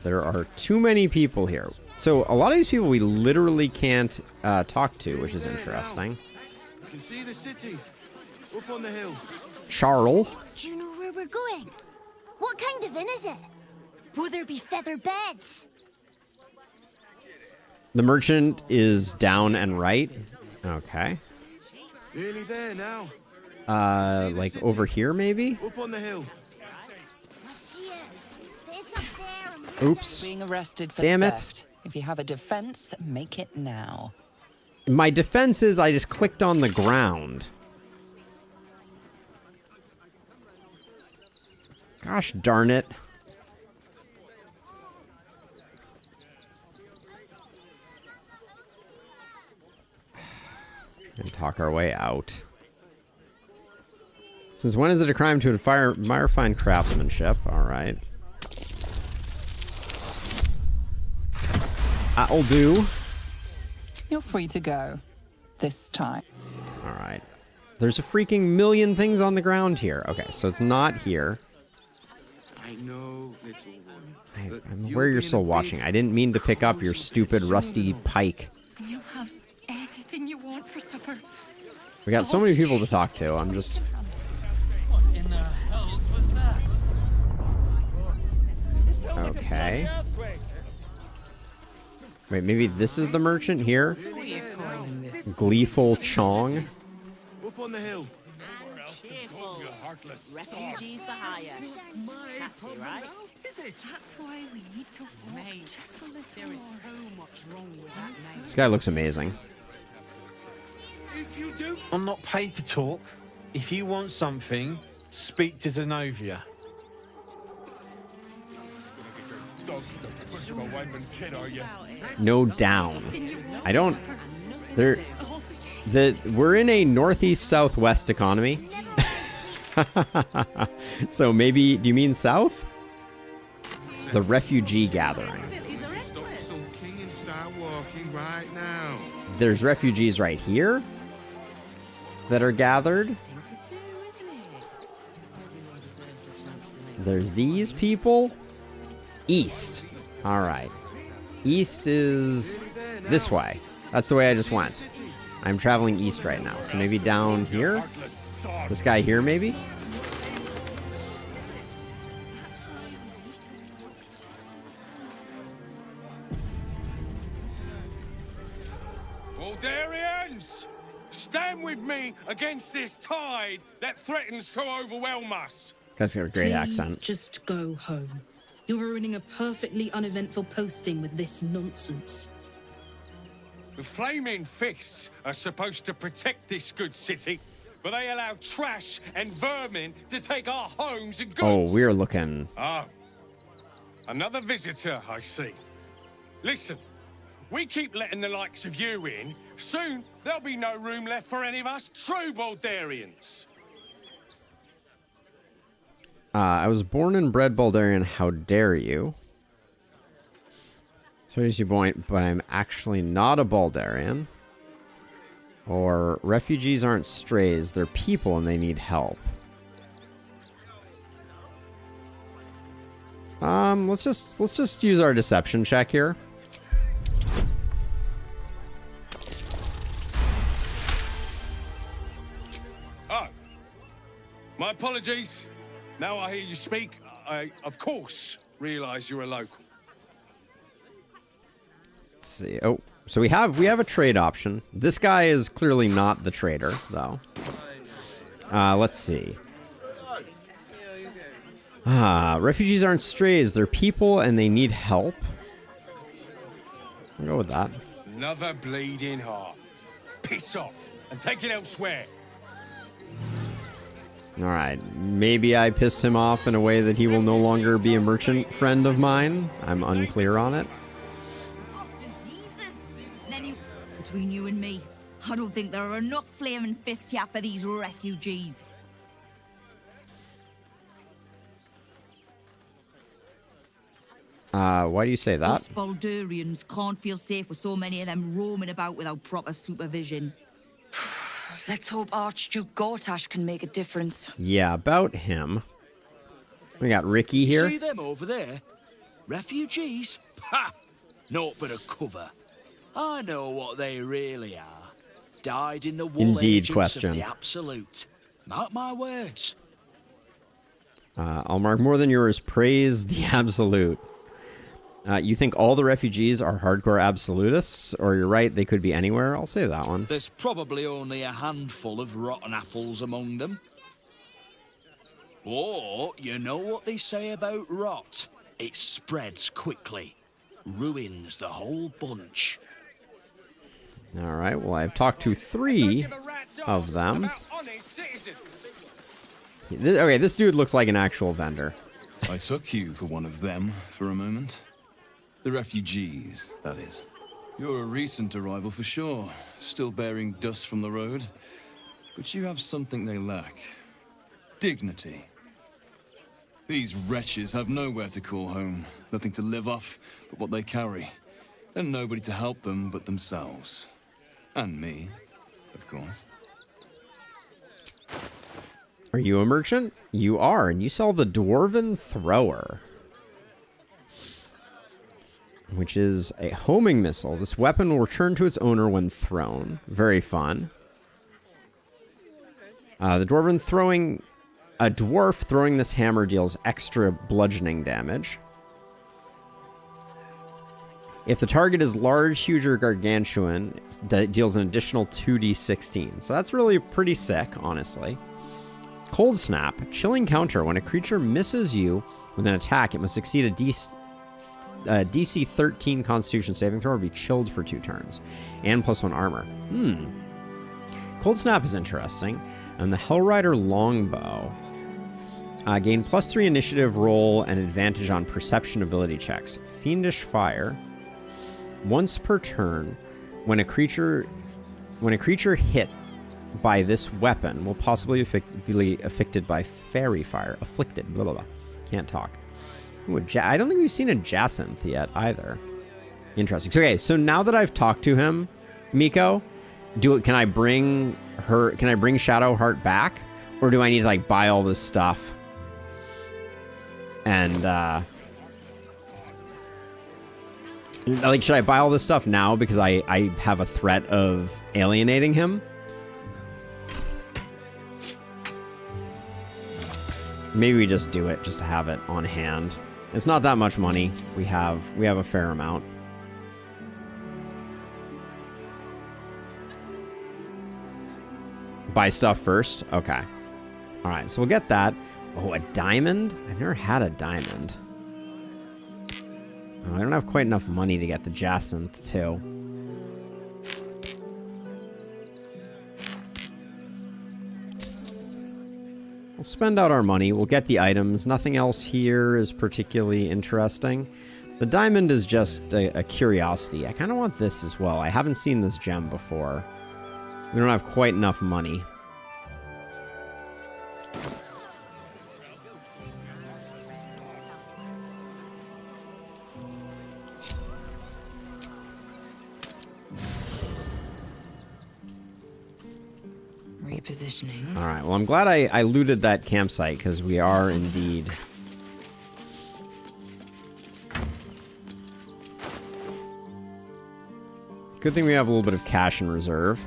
There are too many people here. So a lot of these people we literally can't talk to, which is interesting. You can see the city up on the hill. Charles. Do you know where we're going? What kind of inn is it? Will there be feather beds? The merchant is down and right. Okay. Nearly there now. Like over here maybe? Up on the hill. Oops. Being arrested for Damn theft. If you have a defense, make it now. My defense is I just clicked on the ground. Gosh darn it. And talk our way out. Since when is it a crime to admire fine craftsmanship? Alright. That'll do. You're free to go. This time. Alright. There's a freaking million things on the ground here. Okay, so it's not here. I know, little one. I'm aware you're still watching. I didn't mean to pick up your stupid rusty pike. You'll have anything you want for supper. We got so many people to talk to. I'm just... What in the hells was that? Okay. Wait, maybe this is the merchant here? Gleeful Chong. Up on the hill. Refugees for hire. Catchy, right? Is it? That's why we need to walk just a little. There is so much wrong with that name. This guy looks amazing. I'm not paid to talk. If you want something, speak to Zenobia. No down. I don't... We're in a northeast-southwest economy. So maybe... Do you mean south? The refugee gathering. There's refugees right here that are gathered. There's these people. East. All right. East is this way. That's the way I just went. I'm traveling east right now. So maybe down here? This guy here, maybe? Baldurians! Stand with me against this tide that threatens to overwhelm us. Guy's got a great Please accent. just go home. You're ruining a perfectly uneventful posting with this nonsense. The Flaming Fists are supposed to protect this good city, but they allow trash and vermin to take our homes and goods. Oh, we're looking... Oh, another visitor, I see. Listen, we keep letting the likes of you in. Soon, there'll be no room left for any of us true Baldurians. I was born and bred Baldurian. How dare you? So here's your point, but I'm actually not a Baldurian. Or refugees aren't strays, they're people and they need help. Let's just use our deception check here. Oh, my apologies. Now I hear you speak, I, of course, realize you're a local. Let's see. Oh, so we have a trade option. This guy is clearly not the trader, though. Let's see. Refugees aren't strays. They're people and they need help. I'll go with that. Another bleeding heart. Piss off and take it elsewhere. All right. Maybe I pissed him off in a way that he will no longer be a merchant friend of mine. I'm unclear on it. Between you and me, I don't think there are enough flaming fists here for these refugees. Why do you say that? Us Baldurians can't feel safe with so many of them roaming about without proper supervision. Let's hope Archduke Gortash can make a difference. Yeah, about him. We got Ricky here. See them over there? Refugees? Ha! Naught but a cover. I know what they really are. Died in the wool Indeed, agents question. of the Absolute. Mark my words. I'll mark more than yours. Praise the Absolute. You think all the refugees are hardcore absolutists? Or you're right, they could be anywhere? I'll say that one. There's probably only a handful of rotten apples among them. Or, you know what they say about rot? It spreads quickly. Ruins the whole bunch. All right, well, I've talked to 3 of them. Okay, this dude looks like an actual vendor. I took you for one of them for a moment. The refugees, that is. You're a recent arrival for sure, still bearing dust from the road. But you have something they lack. Dignity. These wretches have nowhere to call home, nothing to live off but what they carry, and nobody to help them but themselves. And me, of course. Are you a merchant? You are, and you sell the Dwarven Thrower, which is a homing missile. This weapon will return to its owner when thrown. Very fun. The Dwarven throwing... A dwarf throwing this hammer deals extra bludgeoning damage. If the target is large, huge, or gargantuan, it deals an additional 2d16. So that's really pretty sick, honestly. Cold Snap. Chilling counter. When a creature misses you with an attack, it must succeed a DC 13 Constitution saving throw or be chilled for 2 turns. And +1 armor. Cold Snap is interesting. And the Hellrider Longbow. Gain +3 initiative roll and advantage on perception ability checks. Fiendish Fire. Once per turn, when a creature hit by this weapon will possibly be affected by fairy fire. Afflicted. Blah, blah, blah. Can't talk. Ooh, I don't think we've seen a Jacinth yet either. Interesting. So, okay, so now that I've talked to him, Miko, can I bring Shadowheart back? Or do I need to like buy all this stuff? And like, should I buy all this stuff now because I have a threat of alienating him? Maybe we just do it just to have it on hand. It's not that much money. We have a fair amount. Buy stuff first? Okay. All right, so we'll get that. Oh, a diamond? I've never had a diamond. Oh, I don't have quite enough money to get the Jacinth, too. We'll spend out our money. We'll get the items. Nothing else here is particularly interesting. The diamond is just a curiosity. I kind of want this as well. I haven't seen this gem before. We don't have quite enough money. Repositioning. All right. Well, I'm glad I looted that campsite because we are indeed... Good thing we have a little bit of cash in reserve.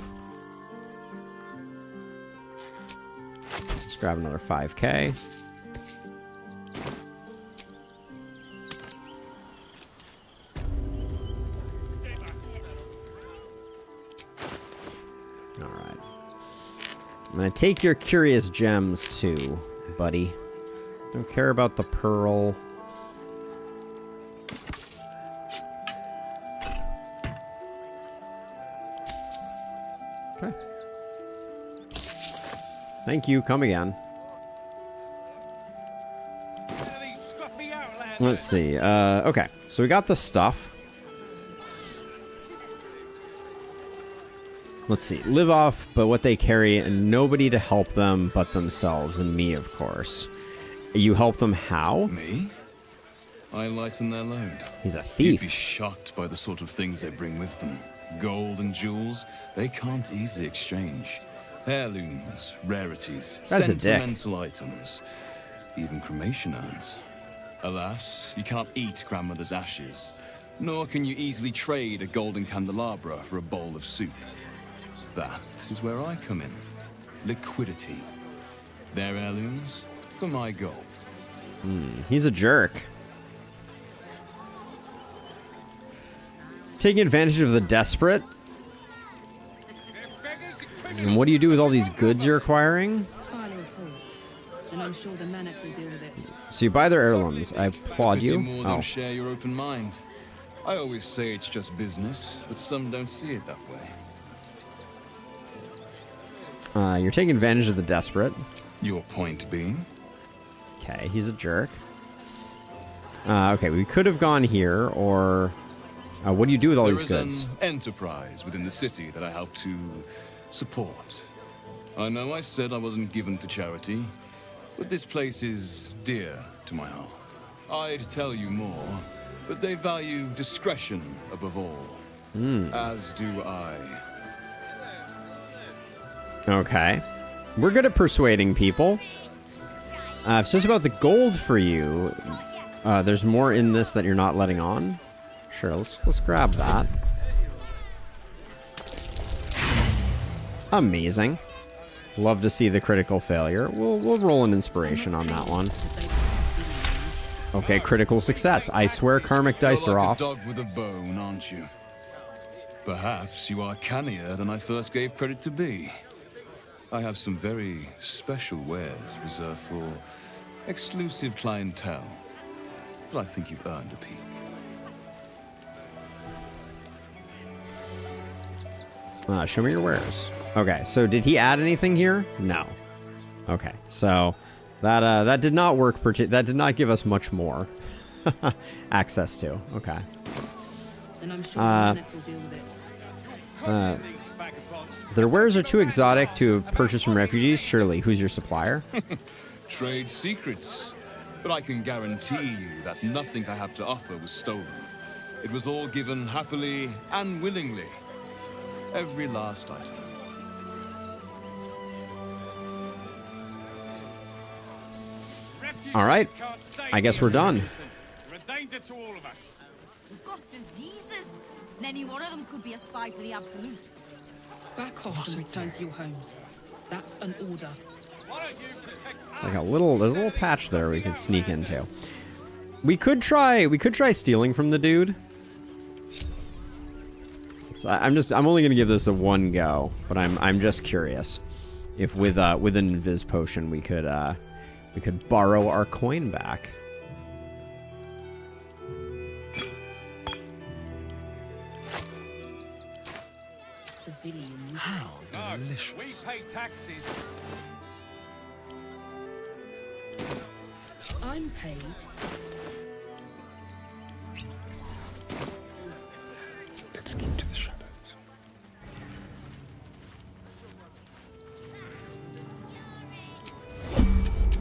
Let's grab another 5K. All right. I'm gonna take your curious gems too, buddy. Don't care about the pearl. Okay. Thank you. Come again. Let's see. Okay. So we got the stuff. Let's see. Live off, but what they carry, and nobody to help them but themselves, and me, of course. You help them how? Me? I lighten their load. He's a thief. You'd be shocked by the sort of things they bring with them. Gold and jewels, they can't easily exchange. Heirlooms, rarities, That's a dick. sentimental items, even cremation urns. Alas, you can't eat grandmother's ashes, nor can you easily trade a golden candelabra for a bowl of soup. That is where I come in. Liquidity. Their heirlooms for my gold. He's a jerk. Taking advantage of the desperate. And what do you do with all these goods you're acquiring? And I'm sure the Manic will deal with it. So you buy their heirlooms. I applaud Pity you. more than share your open mind. I always say it's just business, but some don't see it that way. You're taking advantage of the desperate. Your point being? Okay, he's a jerk. Okay, we could have gone here, or... what do you do with all these goods? There is an enterprise within the city that I help to support. I know I said I wasn't given to charity, but this place is dear to my heart. I'd tell you more, but they value discretion above all. As do I. Okay. We're good at persuading people. If it's just about the gold for you, there's more in this that you're not letting on. Sure, let's grab that. Amazing. Love to see the critical failure. We'll roll an inspiration on that one. Okay, critical success. I swear karmic dice You're are like off. a dog with a bone, aren't you? Perhaps you are cannier than I first gave credit to be. I have some very special wares reserved for exclusive clientele, but I think you've earned a peek. Show me your wares. Okay, so did he add anything here? No. Okay, so that did not work. That did not give us much more access to. Okay. And I'm sure Manek will deal with it. Their wares are too exotic to purchase from refugees. Surely, who's your supplier? Trade secrets. But I can guarantee you that nothing I have to offer was stolen. It was all given happily and willingly. Every last item. All right. I guess we're done. We're a danger to all of us. We've got diseases. And any one of them could be a spy for the Absolute. Back off and return to your homes. That's an order. Like there's a little patch there we could sneak into. We could try stealing from the dude. So I'm only gonna give this a one go, but I'm just curious if with an invis potion we could borrow our coin back. Civilians. How delicious. We pay taxes. I'm paid. Let's keep to the shadows.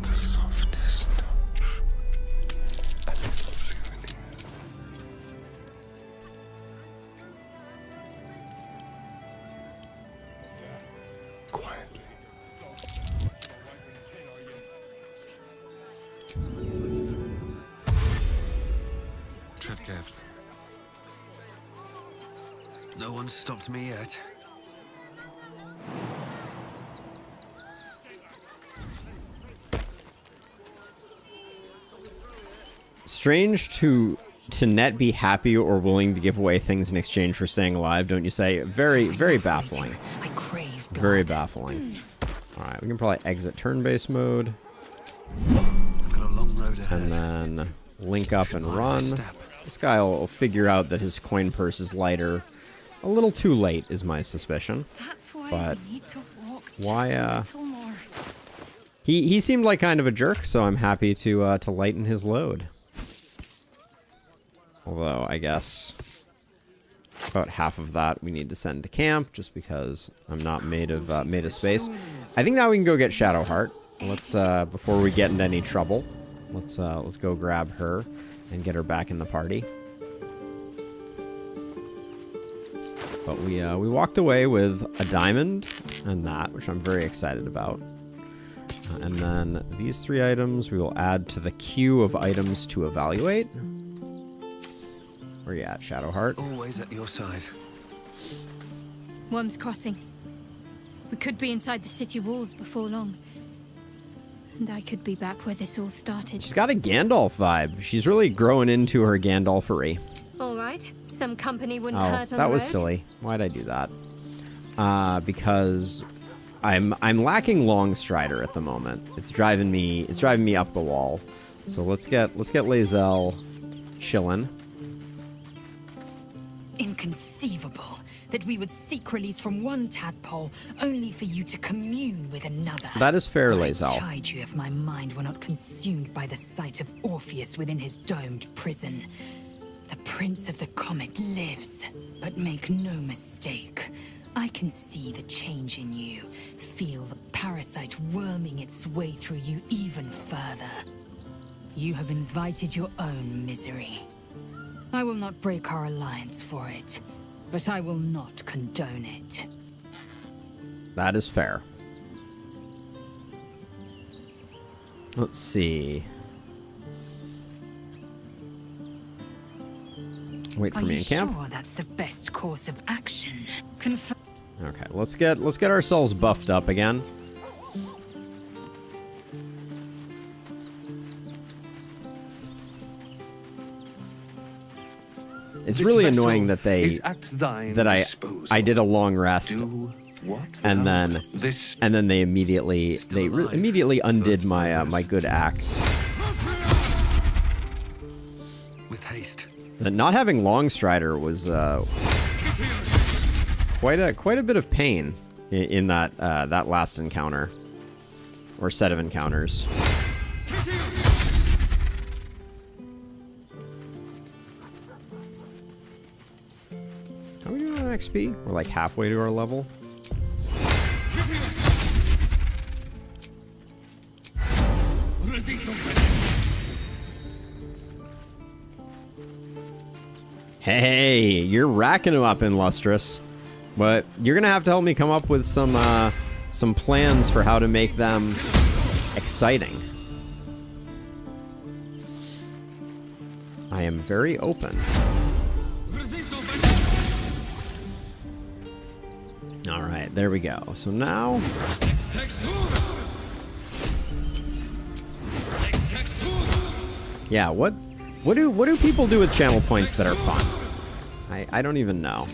The softest touch. A little souvenir. Quietly. Tread carefully. No one's stopped me yet. Strange to Net be happy or willing to give away things in exchange for staying alive, don't you say? Very, very baffling. I crave blood. Very baffling. All right, we can probably exit turn-based mode. I've got a long road ahead. And then link up and run. This guy will figure out that his coin purse is lighter. A little too late is my suspicion. That's why But we need to walk why, just a little more. He seemed like kind of a jerk, so I'm happy to lighten his load. Although I guess about half of that we need to send to camp, just because I'm not made of space. I think now we can go get Shadowheart. Let's before we get into any trouble, let's go grab her and get her back in the party. But we walked away with a diamond and that, which I'm very excited about. And then these 3 items we will add to the queue of items to evaluate. Where you at, Shadowheart? Always at your side. Worm's Crossing. We could be inside the city walls before long. And I could be back where this all started. She's got a Gandalf vibe. She's really growing into her Gandalfery. All right. Some company wouldn't Oh, hurt on that the was road. silly. Why'd I do that? Because I'm lacking Long Strider at the moment. It's driving me up the wall. So let's get Lae'zel chillin'. inconceivable that we would seek release from one tadpole only for you to commune with another. That is fair, I'd Lae'zel. chide you if my mind were not consumed by the sight of Orpheus within his domed prison. The Prince of the Comet lives, but make no mistake. I can see the change in you, feel the parasite worming its way through you even further. You have invited your own misery. I will not break our alliance for it, but I will not condone it. That is fair. Let's see. Wait for me in camp. Are you sure that's the best course of action? Okay, let's get ourselves buffed up again. It's This really vessel annoying that is at thine disposal. I did a long rest, Do what and thou then they immediately undid my my good axe. With haste. Not having Longstrider was quite a bit of pain in that that last encounter or set of encounters. How are we doing on XP? We're like halfway to our level. Hey, you're racking them up, Illustrious. But you're gonna have to help me come up with some plans for how to make them exciting. I am very open. All right, there we go. So now, yeah, what do people do with channel points that are fun? I don't even know.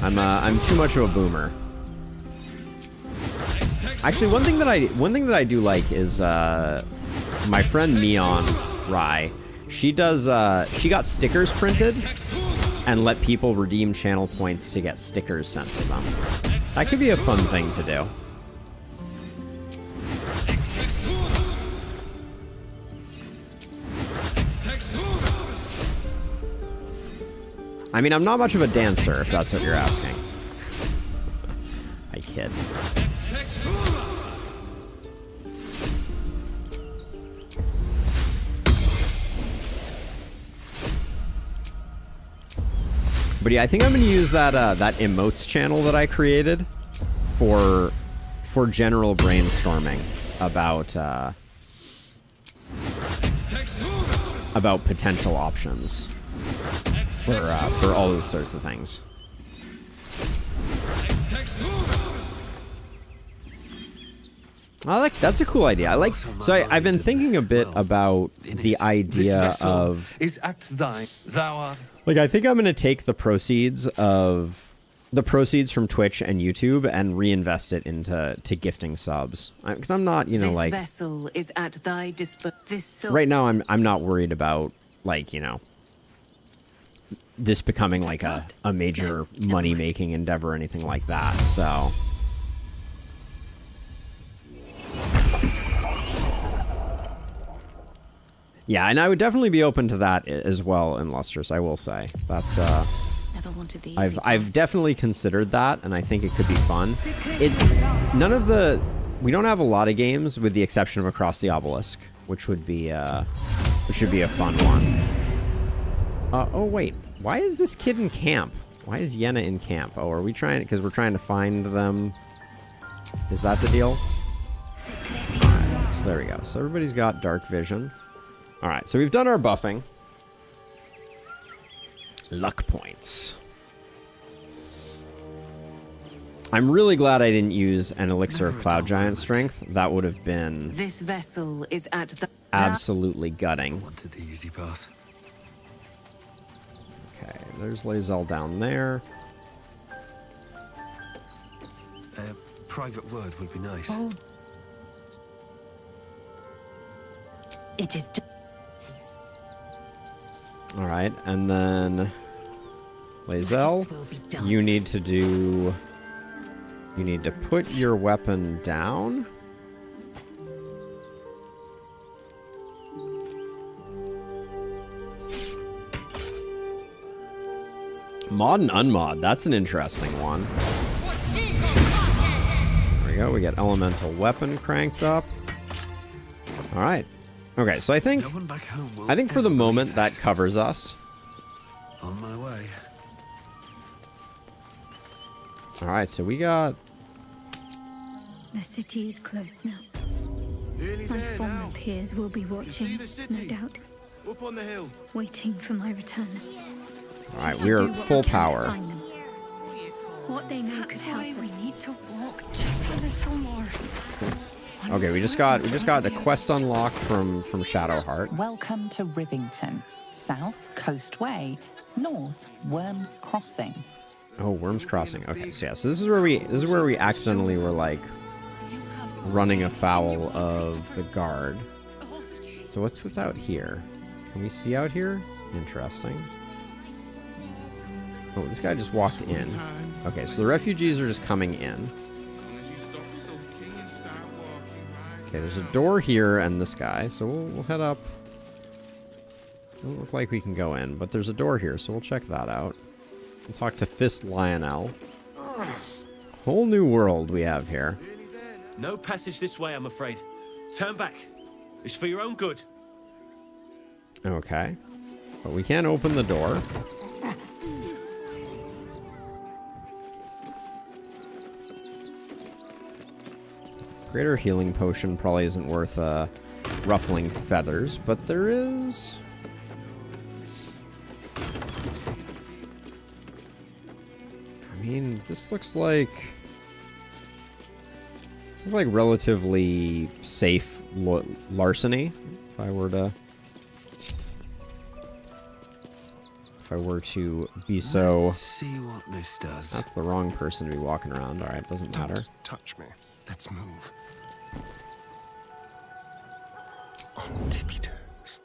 I'm too much of a boomer. Actually, one thing that I do like is my friend Neon Rai. She got stickers printed and let people redeem channel points to get stickers sent to them. That could be a fun thing to do. I mean, I'm not much of a dancer, if that's what you're asking. I kid. But yeah, I think I'm gonna use that that emotes channel that I created for general brainstorming about potential options for all those sorts of things. That's a cool idea. I've been thinking a bit about the idea of is at thine. Thou art. Like, I think I'm gonna take the proceeds from Twitch and YouTube and reinvest it into gifting subs, because I'm not, you know, this like vessel is at thy disposal. right now. I'm not worried about, like, you know, this becoming like a major money making endeavor or anything like that. So. Yeah, and I would definitely be open to that as well, Illustrious, I will say. That's Never wanted the I've definitely considered that, and I think it could be fun. It's we don't have a lot of games with the exception of Across the Obelisk, which should be a fun one. Oh wait, why is this kid in camp? Why is Yenna in camp? Oh, are we trying, because we're trying to find them? Is that the deal? Alright, so there we go. So everybody's got dark vision. Alright, so we've done our buffing. Luck points. I'm really glad I didn't use an elixir of Cloud Giant Strength. That would have been This vessel is at the absolutely gutting. Wanted the easy path. Okay, there's Lae'zel down there. A private word would be nice. It is. Alright, and then Lae'zel, you need to do... You need to put your weapon down. Mod and unmod, that's an interesting one. There we go, we get elemental weapon cranked up. Alright. Okay, so I think for the moment that covers us. On my way. Alright, so we got... The city is close now. My former peers will be watching, no doubt. Up on the hill. Waiting for my return. Alright, we are full power. What they know could help us. We need to walk just a little more. Okay, we just got the quest unlocked from Shadowheart. Welcome to Rivington. South, Coast Way. North, Worms Crossing. Oh, Worms Crossing. Okay, so yeah, so this is where we accidentally were like running afoul of the guard. So what's out here? Can we see out here? Interesting. Oh, this guy just walked in. Okay, so the refugees are just coming in. Okay, there's a door here and this guy, so we'll head up. Doesn't look like we can go in, but there's a door here, so we'll check that out. We'll talk to Fist Lionel. Whole new world we have here. No passage this way, I'm afraid. Turn back. It's for your own good. Okay. But we can open the door. Greater healing potion probably isn't worth ruffling feathers, but there is... I mean, this looks like relatively safe larceny. If I were to be so... Let's see what this does. That's the wrong person to be walking around. All right, doesn't matter. Don't touch me. Let's move. On tippy toes.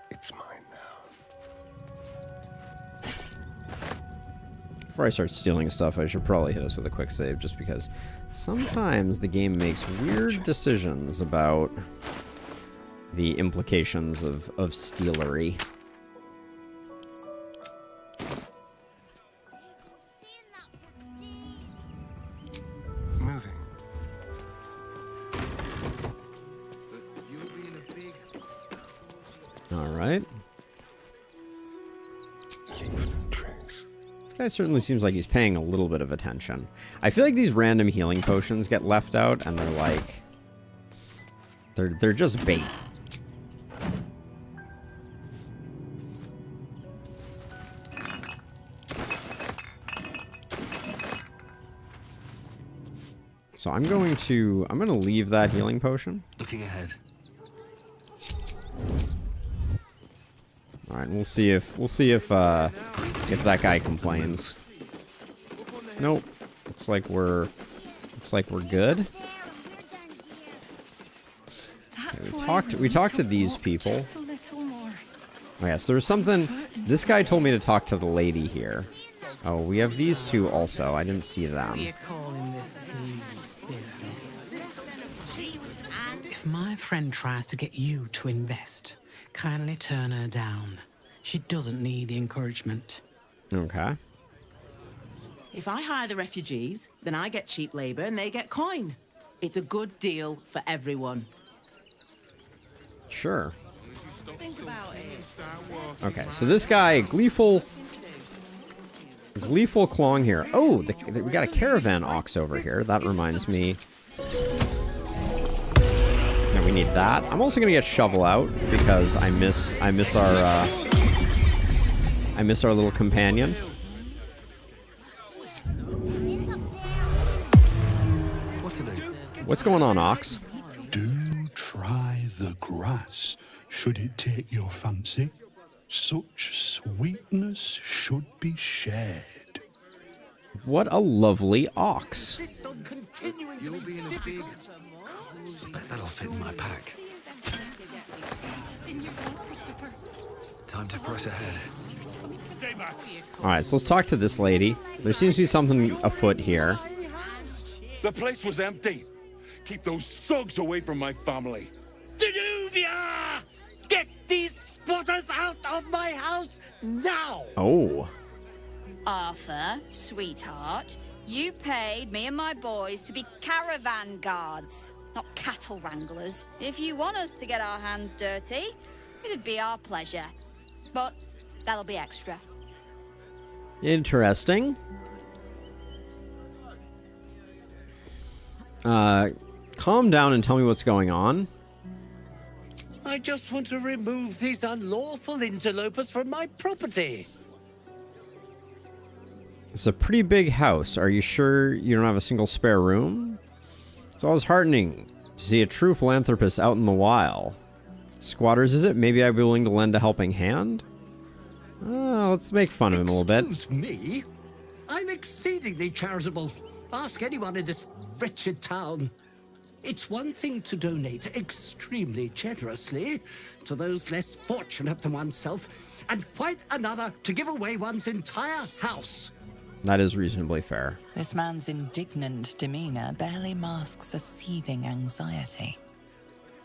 It's mine now. Before I start stealing stuff, I should probably hit us with a quick save, just because sometimes the game makes weird decisions about the implications of stealery. Moving. All right. This guy certainly seems like he's paying a little bit of attention. I feel like these random healing potions get left out, and they're like, they're just bait. So I'm going to leave that healing potion. Looking ahead. All right, and we'll see if that guy complains. Nope. Looks like we're good. Okay, we talked to these people. Oh yeah, so there's something. This guy told me to talk to the lady here. Oh, we have these two also. I didn't see them. If my friend tries to get you to invest, kindly turn her down. She doesn't need the encouragement. Okay. If I hire the refugees, then I get cheap labor and they get coin. It's a good deal for everyone. Sure. Think about it. Okay, so this guy, Gleeful Clong here. Oh, we got a caravan ox over here. That reminds me. Yeah, we need that. I'm also gonna get Shovel out because I miss our little companion. What's going on, Ox? Do try the grass, should it take your fancy. Such sweetness should be shared. What a lovely ox. You'll be in a big... I bet that'll fit in my pack. Time to press ahead. Alright, so let's talk to this lady. There seems to be something afoot here. The place was empty. Keep those thugs away from my family. Danuvia! Get these spotters out of my house now! Oh. Arthur, sweetheart, you paid me and my boys to be caravan guards, not cattle wranglers. If you want us to get our hands dirty, it'd be our pleasure. But that'll be extra. Interesting. Calm down and tell me what's going on. I just want to remove these unlawful interlopers from my property. It's a pretty big house. Are you sure you don't have a single spare room? It's always heartening to see a true philanthropist out in the wild. Squatters, is it? Maybe I'd be willing to lend a helping hand? Let's make fun of him a little bit. Excuse me? I'm exceedingly charitable. Ask anyone in this wretched town. It's one thing to donate extremely generously to those less fortunate than oneself, and quite another to give away one's entire house. That is reasonably fair. This man's indignant demeanor barely masks a seething anxiety.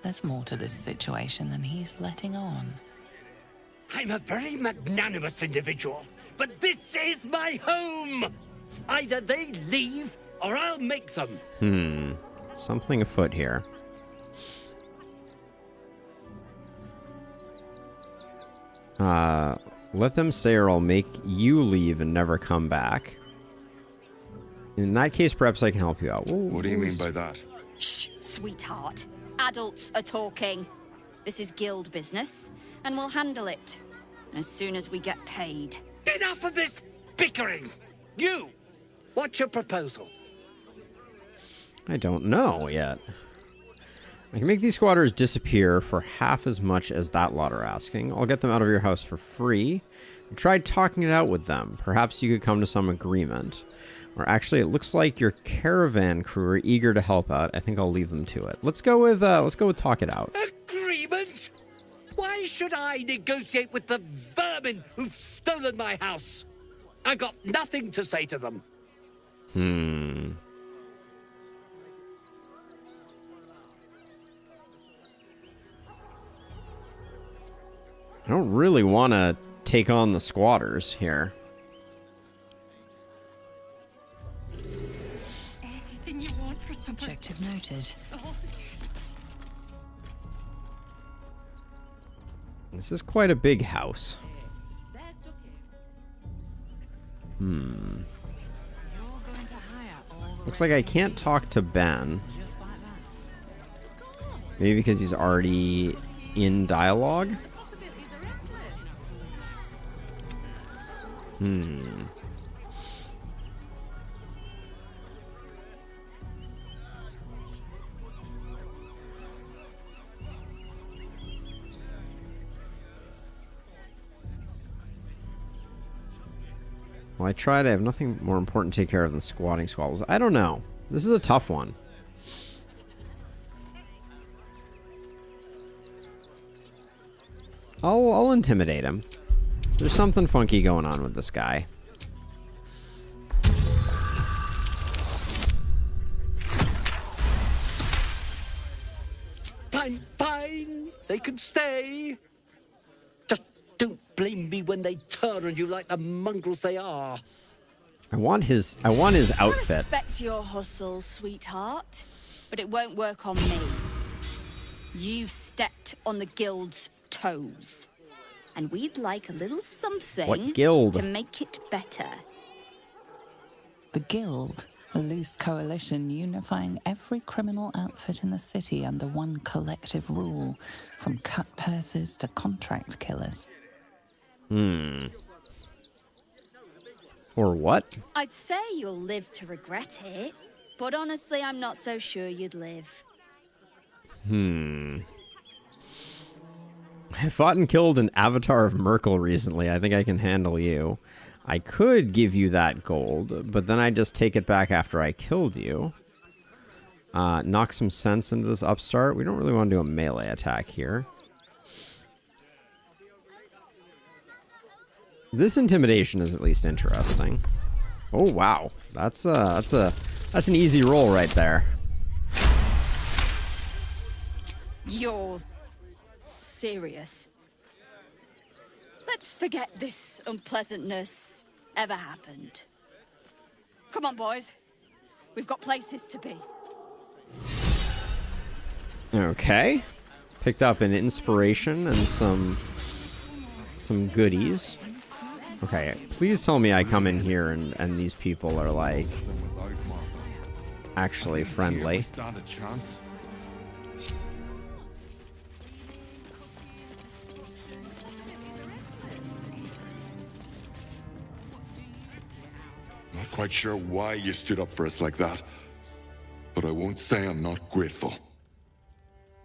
There's more to this situation than he's letting on. I'm a very magnanimous individual, but this is my home! Either they leave, or I'll make them. Something afoot here. Let them stay or I'll make you leave and never come back. In that case, perhaps I can help you out. What do you mean by that? Shh, sweetheart. Adults are talking. This is guild business, and we'll handle it as soon as we get paid. Enough of this bickering! You! What's your proposal? I don't know yet. I can make these squatters disappear for half as much as that lot are asking. I'll get them out of your house for free. I tried talking it out with them. Perhaps you could come to some agreement. Or actually, it looks like your caravan crew are eager to help out. I think I'll leave them to it. Let's go with talk it out. Agreement? Why should I negotiate with the vermin who've stolen my house? I got nothing to say to them. I don't really want to take on the squatters here. Anything you want for supper? Objective noted. This is quite a big house. Looks like I can't talk to Ben. Maybe because he's already in dialogue? Well, I tried. I have nothing more important to take care of than squatting squabbles. I don't know. This is a tough one. I'll intimidate him. There's something funky going on with this guy. Fine. They can stay. Just don't blame me when they turn on you like the mongrels they are. I want his outfit. I respect your hustle, sweetheart, but it won't work on me. You've stepped on the guild's toes, and we'd like a little something What guild? to make it better. The Guild, a loose coalition unifying every criminal outfit in the city under one collective rule, from cut purses to contract killers. Or what? I'd say you'll live to regret it, but honestly, I'm not so sure you'd live. I fought and killed an avatar of Merkel recently. I think I can handle you. I could give you that gold, but then I'd just take it back after I killed you. Knock some sense into this upstart. We don't really want to do a melee attack here. This intimidation is at least interesting. Oh wow, that's an easy roll right there. You're serious? Let's forget this unpleasantness ever happened. Come on, boys. We've got places to be. Okay. Picked up an inspiration and some goodies. Okay, please tell me I come in here and these people are like actually friendly. Stand a chance? Not quite sure why you stood up for us like that, but I won't say I'm not grateful.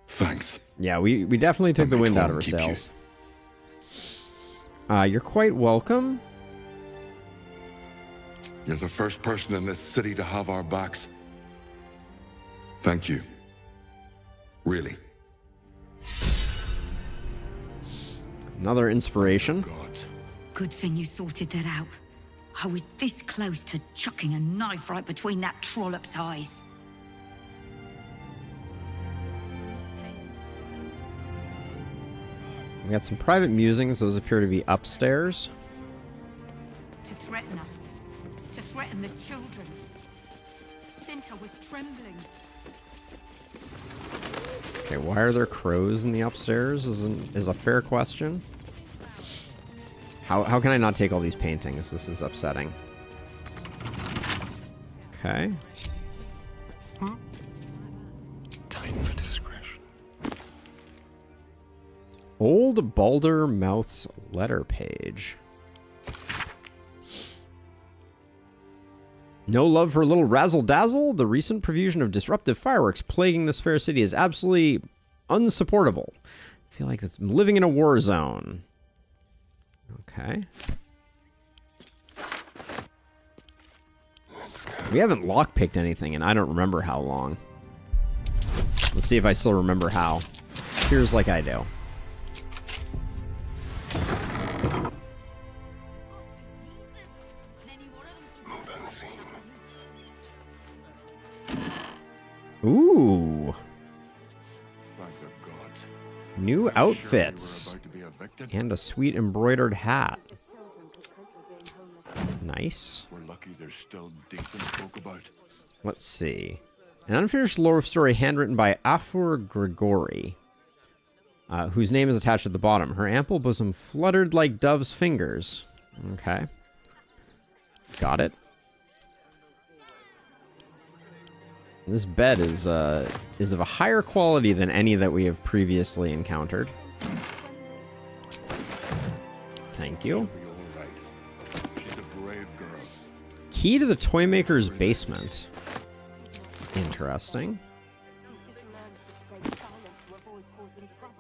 Thanks. Yeah, we definitely took the wind out of our sails. You're quite welcome. You're the first person in this city to have our backs. Thank you. Really. Another inspiration. Good thing you sorted that out. I was this close to chucking a knife right between that trollop's eyes. We got some private musings. Those appear to be upstairs. To threaten us. To threaten the children. Cinta was trembling. Okay, why are there crows in the upstairs is a fair question. How can I not take all these paintings? This is upsetting. Okay. Time for discretion. Old Baldur Mouth's letter page. No love for a little razzle-dazzle? The recent profusion of disruptive fireworks plaguing this fair city is absolutely unsupportable. I feel like I'm living in a war zone. Okay. We haven't lockpicked anything, and I don't remember how long. Let's see if I still remember how. Here's like I do. Move unseen. Ooh. New outfits. And a sweet embroidered hat. Nice. We're lucky there's still decent folk about. Let's see. An unfinished lore story handwritten by Afur Grigori, whose name is attached at the bottom. Her ample bosom fluttered like dove's fingers. Okay. Got it. This bed is of a higher quality than any that we have previously encountered. Thank you. Key to the Toymaker's basement. Interesting.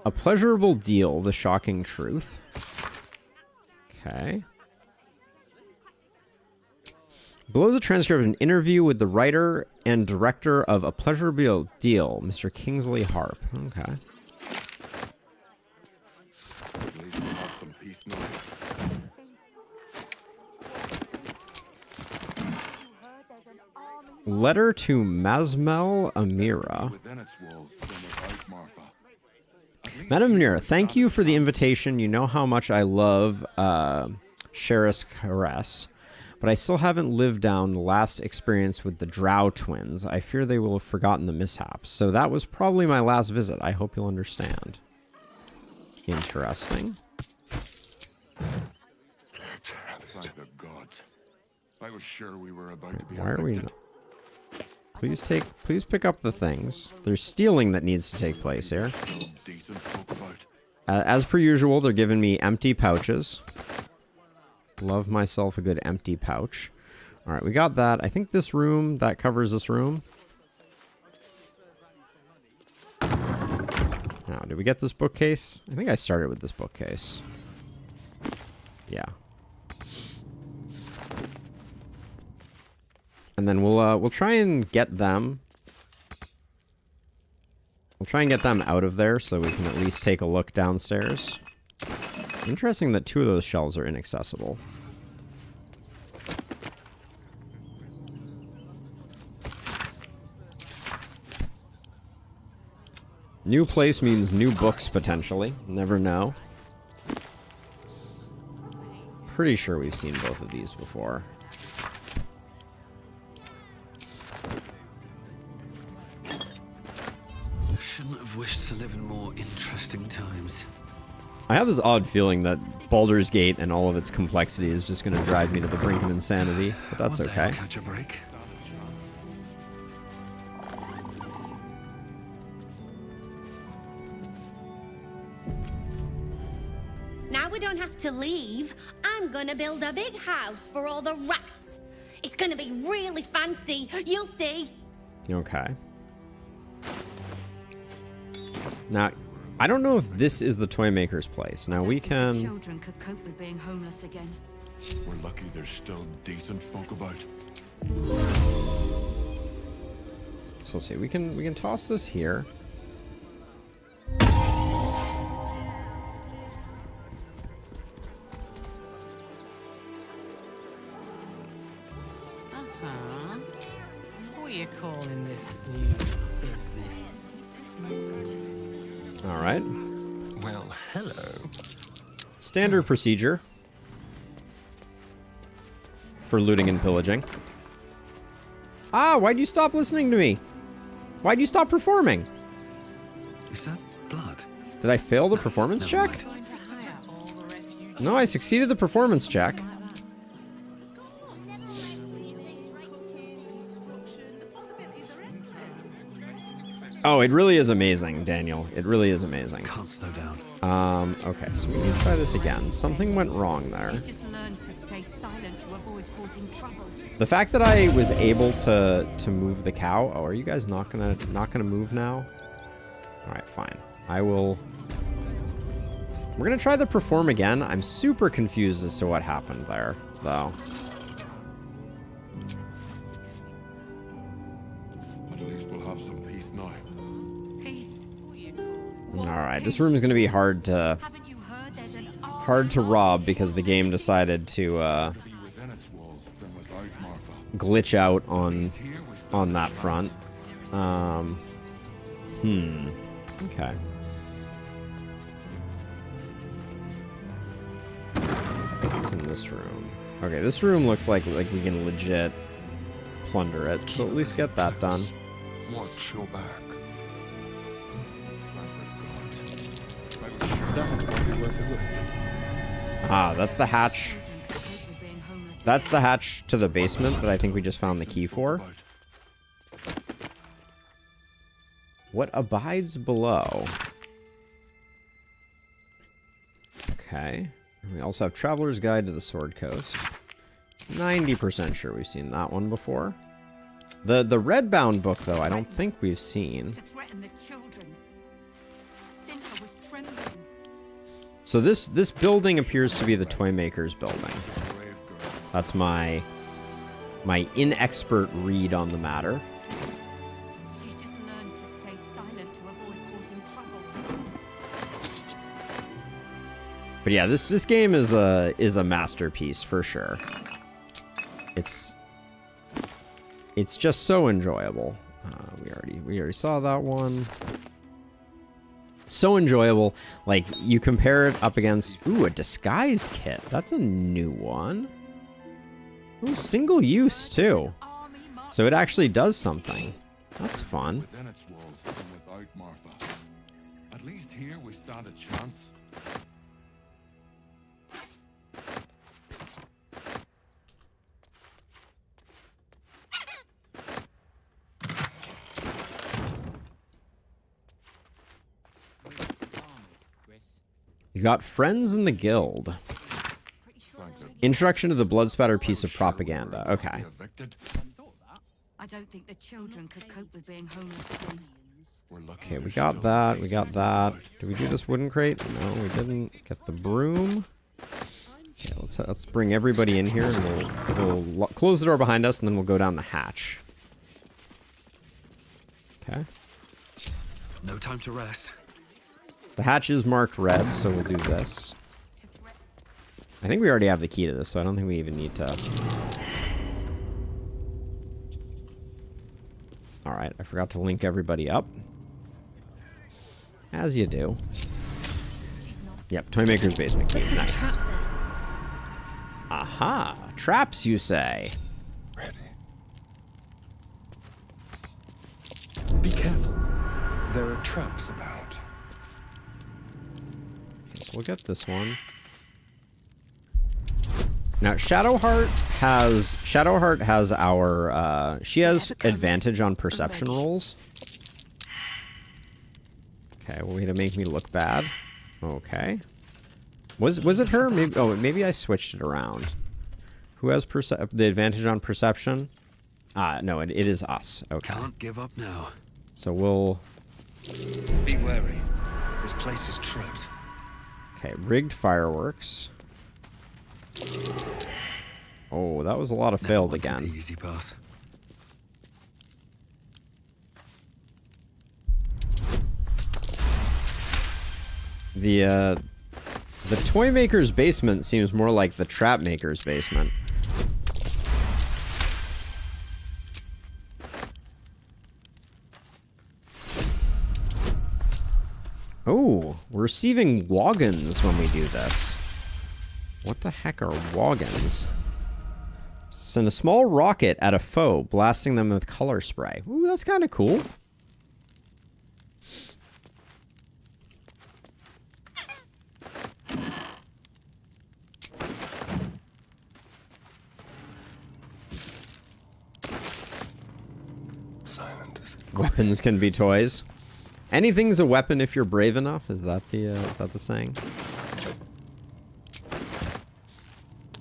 A pleasurable deal, the shocking truth. Okay. Below is a transcript of an interview with the writer and director of A Pleasurable Deal, Mr. Kingsley Harp. Okay. Letter to Masmel Amira. Madam Amira, thank you for the invitation. You know how much I love Sheriff's Caress, but I still haven't lived down the last experience with the Drow twins. I fear they will have forgotten the mishaps. So that was probably my last visit. I hope you'll understand. Interesting. Let's have it. Thank the gods. I was sure we were about to be Why are we not? Please pick up the things. There's stealing that needs to take place here. As per usual, they're giving me empty pouches. Love myself a good empty pouch. All right, we got that. I think this room, that covers this room. Now, did we get this bookcase? I think I started with this bookcase. Yeah. And then we'll try and get them We'll try and get them out of there so we can at least take a look downstairs. Interesting that 2 of those shelves are inaccessible. New place means new books, potentially. Never know. Pretty sure we've seen both of these before. Shouldn't have wished to live in more interesting times. I have this odd feeling that Baldur's Gate and all of its complexity is just going to drive me to the brink of insanity, but that's One day I'll okay. catch a break. Now we don't have to leave. I'm gonna build a big house for all the rats. It's gonna be really fancy. You'll see. Okay. Now, I don't know if this is the toy maker's place. Now we can... Children could cope with being homeless again. We're lucky there's still decent folk about. So let's see. We can toss this here. What are you calling this new business? All right. Well, hello. Standard procedure for looting and pillaging. Ah, why'd you stop listening to me? Why'd you stop performing? Is that blood? Did I fail the performance check? No, I succeeded the performance check. Oh, it really is amazing, Daniel. It really is amazing. Can't slow down. Okay, so we need to try this again. Something went wrong there. Just learn to stay silent to avoid causing trouble. The fact that I was able to move the cow. Oh, are you guys not gonna move now? All right, fine. I will. We're gonna try the perform again. I'm super confused as to what happened there, though. At least we'll have some peace now. Peace. All right, this room is gonna be hard to rob because the game decided to glitch out on that front. Okay. What's in this room? Okay, this room looks like we can legit plunder it, so at least get that done. Watch your back. Ah, that's the hatch. That's the hatch to the basement that I think we just found the key for. What abides below? Okay. And we also have Traveler's Guide to the Sword Coast. 90% sure we've seen that one before. The Redbound book, though, I don't think we've seen. To threaten the children. Cinta was trembling. So this building appears to be the toy maker's building. That's my inexpert read on the matter. She's just learned to stay silent to avoid causing trouble. But yeah, this game is a masterpiece for sure. It's just so enjoyable. We already saw that one. So enjoyable. Like, you compare it up against a disguise kit. That's a new one. Ooh, single use too. So it actually does something. That's fun. Within its walls and without Martha. At least here we stand a chance. You got friends in the guild. Introduction to the blood spatter piece of propaganda. Okay. I don't think the children could cope with being homeless again. Okay, we got that. We got that. Did we do this wooden crate? No, we didn't. Get the broom. Okay, let's bring everybody in here, and we'll close the door behind us, and then we'll go down the hatch. Okay. No time to rest. The hatch is marked red, so we'll do this. I think we already have the key to this, so I don't think we even need to... Alright, I forgot to link everybody up. As you do. Yep, Toymaker's basement key. Nice. Aha! Traps, you say? Ready. Be careful. There are traps about. Okay, so we'll get this one. Now, Shadowheart has our, she has advantage on perception rolls. Okay, well, way to make me look bad. Okay. Was it her? Maybe I switched it around. Who has the advantage on perception? No, it is us. Okay. Can't give up now. So we'll... Be wary. This place is trapped. Okay, rigged fireworks. Oh, that was a lot of failed again. The easy path. The toy maker's basement seems more like the trap maker's basement. Oh, we're receiving woggins when we do this. What the heck are woggins? Send a small rocket at a foe, blasting them with color spray. Ooh, that's kind of cool. Weapons can be toys. Anything's a weapon if you're brave enough. Is that the saying?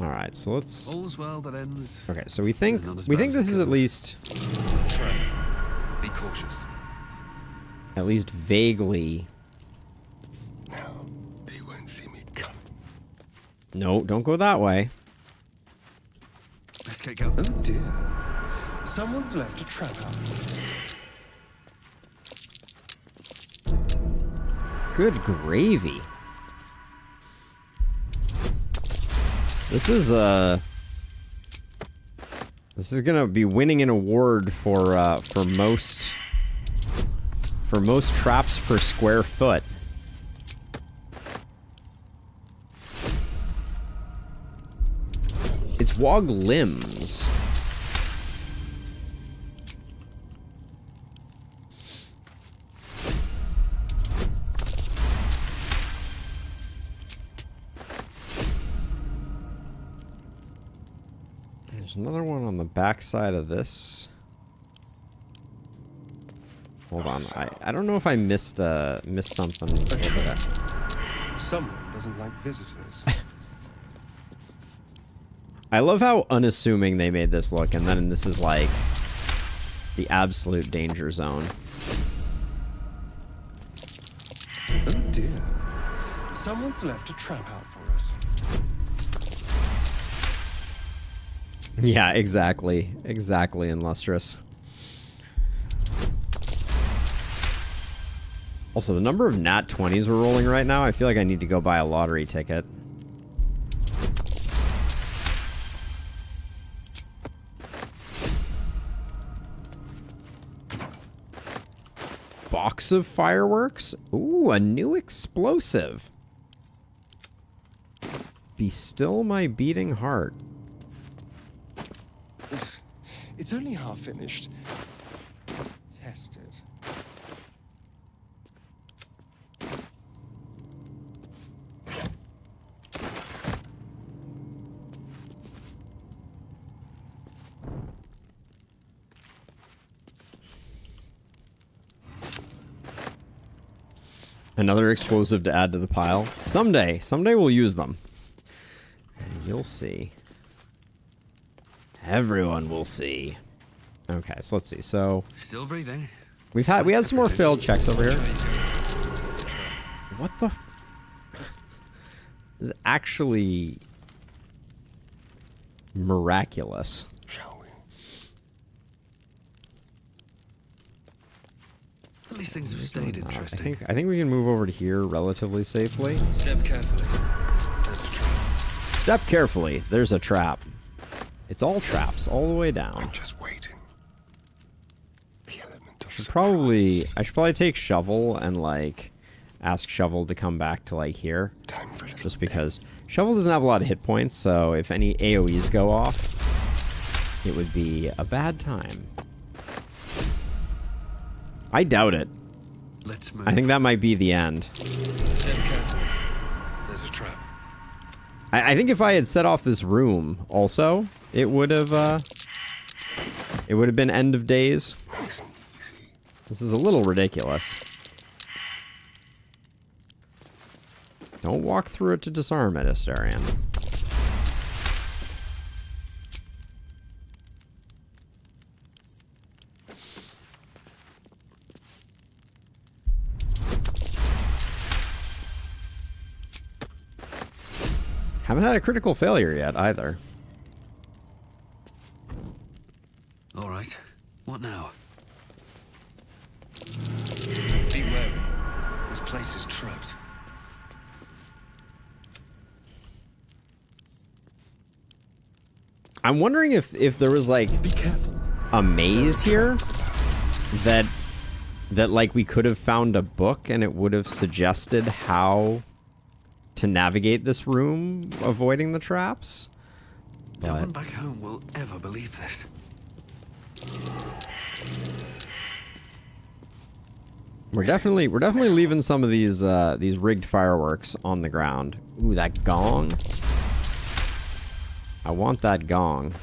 All right, so let's. All's well that ends. Okay, so we think this is at least. Be cautious. At least vaguely. Now they won't see me come. No, don't go that way. Let's get going. Oh dear. Someone's left a trap out. Good gravy. This is gonna be winning an award for most traps per square foot. It's wog limbs. Another one on the back side of this. Hold on, I don't know if I missed something over there. Someone doesn't like visitors. I love how unassuming they made this look, and then this is like the absolute danger zone. Oh dear. Someone's left a trap out for us. Yeah, exactly. Exactly, Illustrious. Also, the number of nat 20s we're rolling right now, I feel like I need to go buy a lottery ticket. Box of fireworks? Ooh, a new explosive. Be still my beating heart. It's only half finished. Test it. Another explosive to add to the pile. Someday we'll use them. And you'll see. Everyone will see. Okay, so let's see. So Still breathing. we had some more failed checks over here. What the? This is actually miraculous. Shall we? At least things have stayed interesting. I think we can move over to here relatively safely. Step carefully. There's a trap. Step carefully. There's a trap. It's all traps all the way down. I'm just waiting. I should probably take Shovel and like ask Shovel to come back to like here. Just because Shovel doesn't have a lot of hit points, so if any AoEs go off, it would be a bad time. I doubt it. Let's move. I think that might be the end. Step carefully. There's a trap. I think if I had set off this room also, it would have been end of days. This is a little ridiculous. Don't walk through it to disarm it, Astarion. Haven't had a critical failure yet, either. All right. What now? Be wary. This place is trapped. I'm wondering if there was like a maze here that like we could have found a book and it would have suggested how to navigate this room, avoiding the traps. No one back home will ever believe this. We're definitely leaving some of these rigged fireworks on the ground. Ooh, that gong. I want that gong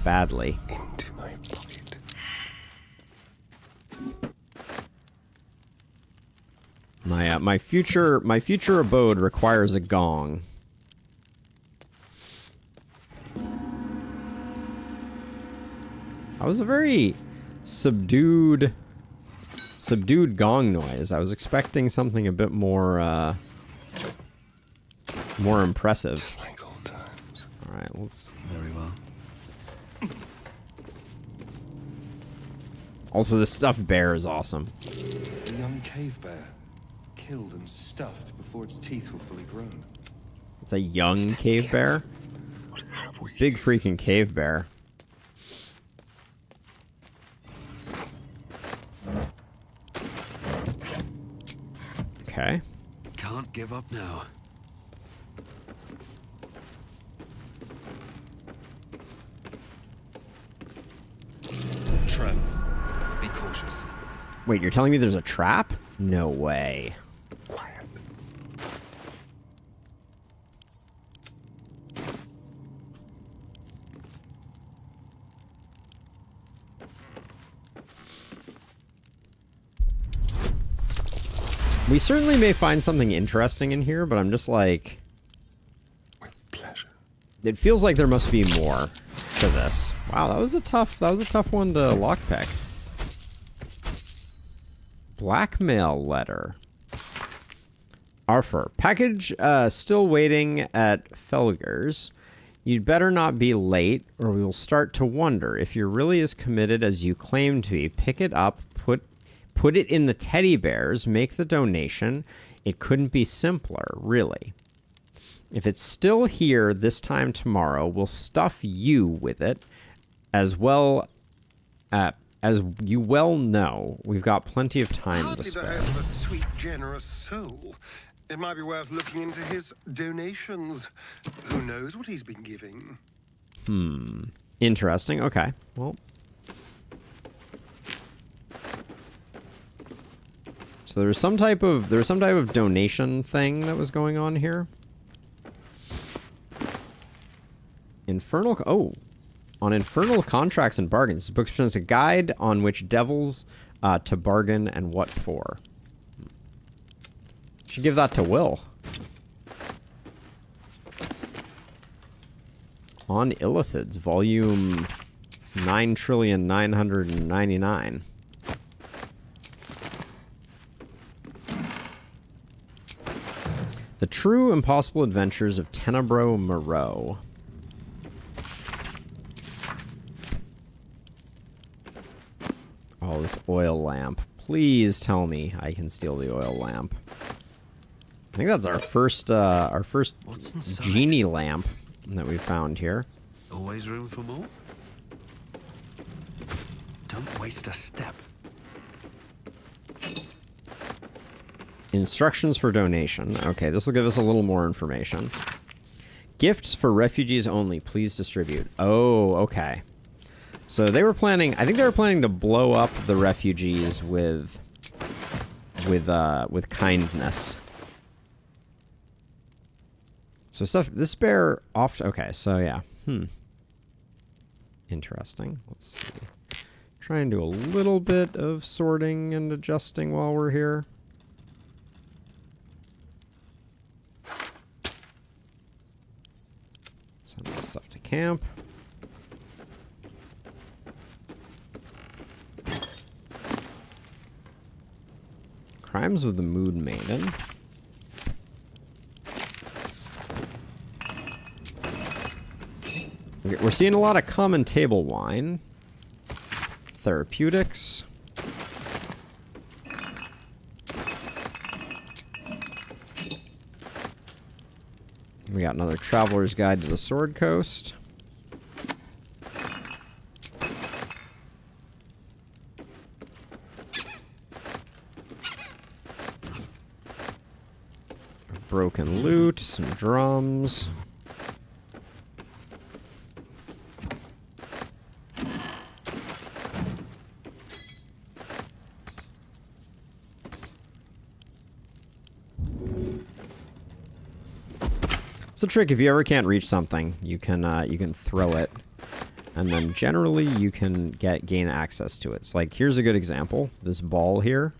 badly. Into my pocket. My future abode requires a gong. That was a very subdued gong noise. I was expecting something a bit more impressive. Just like old times. All right, let's. Very well. Also, the stuffed bear is awesome. A young cave bear, killed and stuffed before its teeth were fully grown. It's a young cave bear. Big freaking cave bear. Okay. Can't give up now. Trap. Be cautious. Wait, you're telling me there's a trap? No way. We certainly may find something interesting in here, but I'm just like... With pleasure. It feels like there must be more to this. Wow, that was a tough one to lockpick. Blackmail letter. Arthur, package still waiting at Felger's. You'd better not be late, or we will start to wonder if you're really as committed as you claim to be. Pick it up, put it in the teddy bears, make the donation. It couldn't be simpler, really. If it's still here this time tomorrow, we'll stuff you with it. As well, as you well know, we've got plenty of time to spare. Hardly the head of a sweet, generous soul. It might be worth looking into his donations. Who knows what he's been giving? Interesting. Okay. Well. So there was some type of donation thing that was going on here. On Infernal Contracts and Bargains. This book presents a guide on which devils to bargain and what for. Should give that to Will. On Illithids, volume 9,999,000,000. The True Impossible Adventures of Tenebro Moreau. Oh, this oil lamp. Please tell me I can steal the oil lamp. I think that's our first genie lamp that we found here. Always room for more? Don't waste a step. Instructions for donation. Okay, this will give us a little more information. Gifts for refugees only. Please distribute. Oh, okay. So they were planning. I think they were planning to blow up the refugees with kindness. So stuff. This bear off. Okay, so yeah. Interesting. Let's see. Try and do a little bit of sorting and adjusting while we're here. Send that stuff to camp. Crimes of the Mood Maiden. Okay, we're seeing a lot of common table wine. Therapeutics. We got another Traveler's Guide to the Sword Coast. Broken loot, some drums. It's a trick. If you ever can't reach something, you can throw it, and then generally you can gain access to it. So like, here's a good example. This ball here.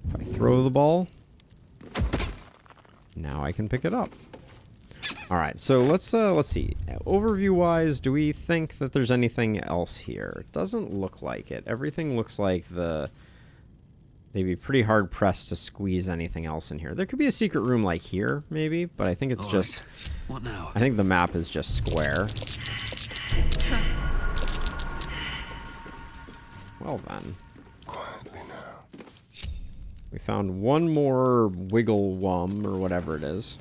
If I throw the ball, now I can pick it up. All right, so let's see. Overview-wise, do we think that there's anything else here? It doesn't look like it. Everything looks like they'd be pretty hard-pressed to squeeze anything else in here. There could be a secret room like here, maybe, but I think it's just... What now? I think the map is just square. Well then. Quietly now. We found one more wiggle wum, or whatever it is.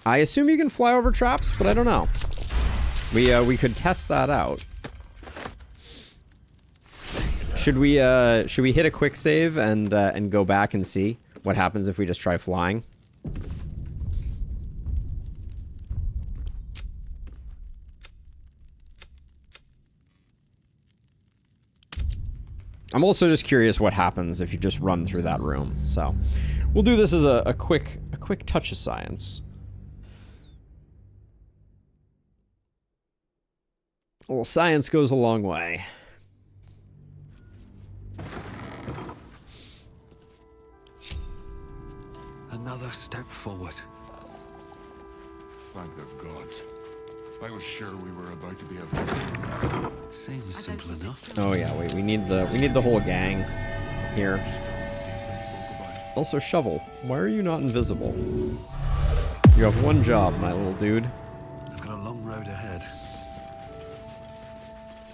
I assume you can fly over traps, but I don't know. We could test that out. Should we hit a quick save and go back and see what happens if we just try flying? I'm also just curious what happens if you just run through that room. So we'll do this as a quick touch of science. Well, science goes a long way. Another step forward. Thank the gods. I was sure we were about to be a... Seems simple enough. Oh yeah, wait, we need the whole gang here. Also, Shovel, why are you not invisible? You have one job, my little dude. I've got a long road ahead.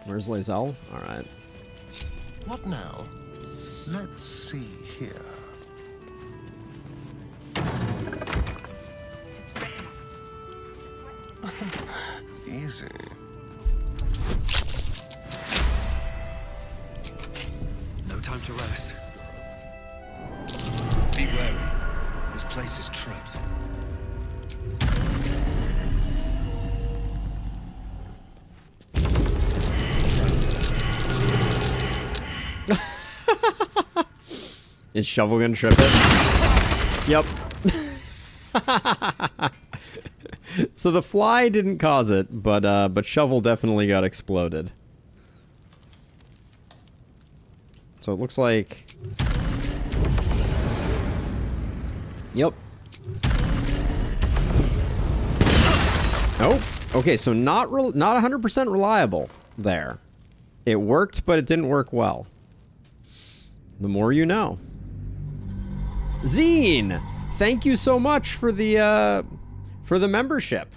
Where's Lae'zel? Alright. What now? Let's see here. Easy. No time to rest. Be wary. This place is trapped. Is Shovel gonna trip it? Yep. So the fly didn't cause it, but Shovel definitely got exploded. So it looks like... Yep. Oh, okay, so not 100% reliable there. It worked, but it didn't work well. The more you know. Zine, thank you so much for the membership.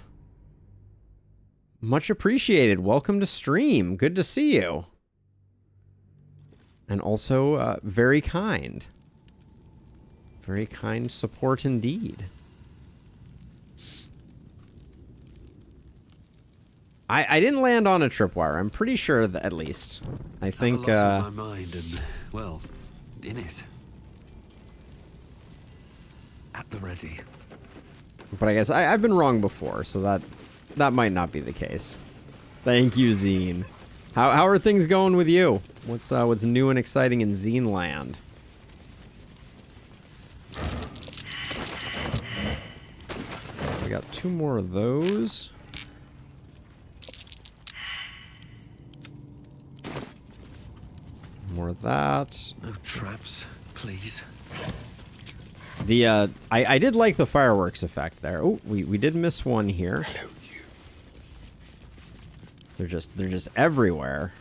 Much appreciated. Welcome to stream. Good to see you. And also, very kind. Very kind support indeed. I didn't land on a tripwire. I'm pretty sure that, at least. I think, I have a lot on my mind and, well, in it. At the ready. But I guess I've been wrong before, so that might not be the case. Thank you, Zine. How are things going with you? What's new and exciting in Zine land? We got 2 more of those. More of that. No traps, please. The I did like the fireworks effect there. Oh, we did miss one here. Hello, you. They're just everywhere.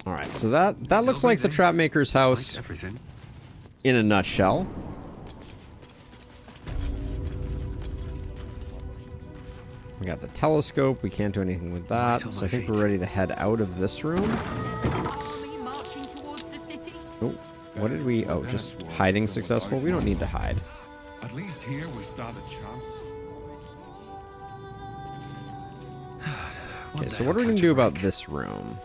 All right, so that looks like the trap maker's house in a nutshell. We got the telescope. We can't do anything with that. So I think we're ready to head out of this room. Oh, what did we... Oh, just hiding successful? We don't need to hide. At least here we stand a chance. Okay, so what are we going to do about this room?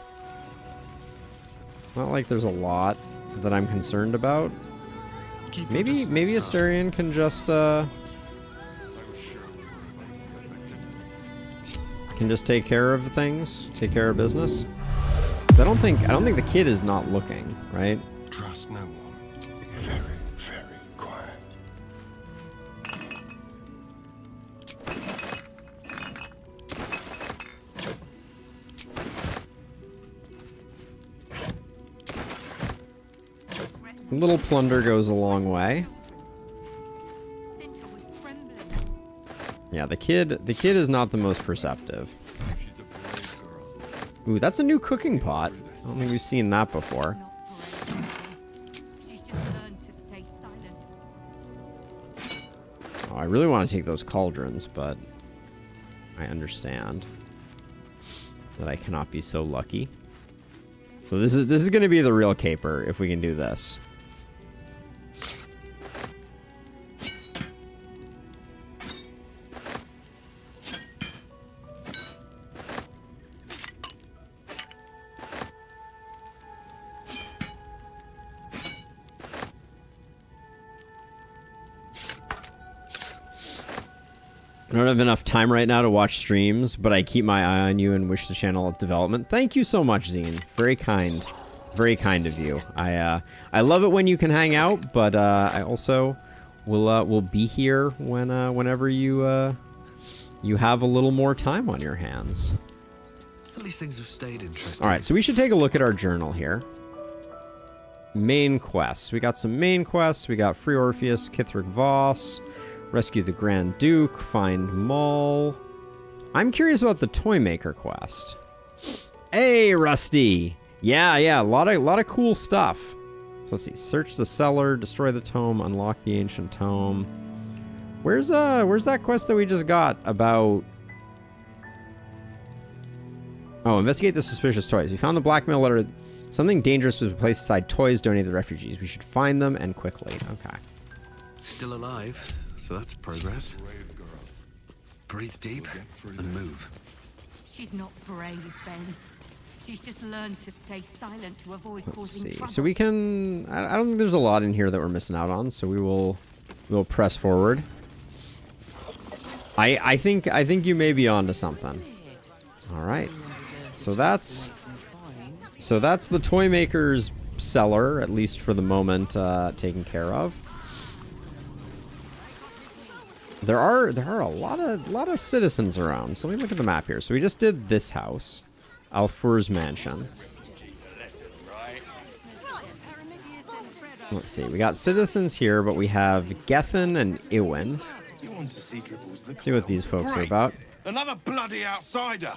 Not like there's a lot that I'm concerned about. Maybe Asterion can just take care of things, take care of business. 'Cause I don't think the kid is not looking, right? Trust no one. Be very, very quiet. A little plunder goes a long way. Yeah, the kid is not the most perceptive. Ooh, that's a new cooking pot. I don't think we've seen that before. Oh, I really want to take those cauldrons, but I understand that I cannot be so lucky. So this is going to be the real caper if we can do this. I don't have enough time right now to watch streams, but I keep my eye on you and wish the channel up development. Thank you so much, Zine. Very kind of you. I love it when you can hang out, but I also will be here whenever you have a little more time on your hands. At least things have stayed interesting. All right, so we should take a look at our journal here. Main quests. We got some main quests. We got Free Orpheus, Kithric Voss. Rescue the Grand Duke, find Maul. I'm curious about the Toy Maker quest. Hey, Rusty! Yeah, a lot of cool stuff. So let's see. Search the cellar, destroy the tome, unlock the ancient tome. Where's that quest that we just got about... Oh, investigate the suspicious toys. We found the blackmail letter. Something dangerous was placed inside toys donated to the refugees. We should find them and quickly. Okay. Still alive. So that's progress. Breathe deep and move. She's not brave, Ben. She's just learned to stay silent to avoid Let's causing see. trouble. So we can... I don't think there's a lot in here that we're missing out on, so we'll press forward. I think you may be onto something. All right. So that's the Toy Maker's cellar, at least for the moment, taken care of. There are a lot of citizens around. So let me look at the map here. So we just did this house, Alfur's mansion. Let's see. We got citizens here, but we have Gethin and Iwin. You want to see Dribbles the See what these folks are about. Another bloody outsider.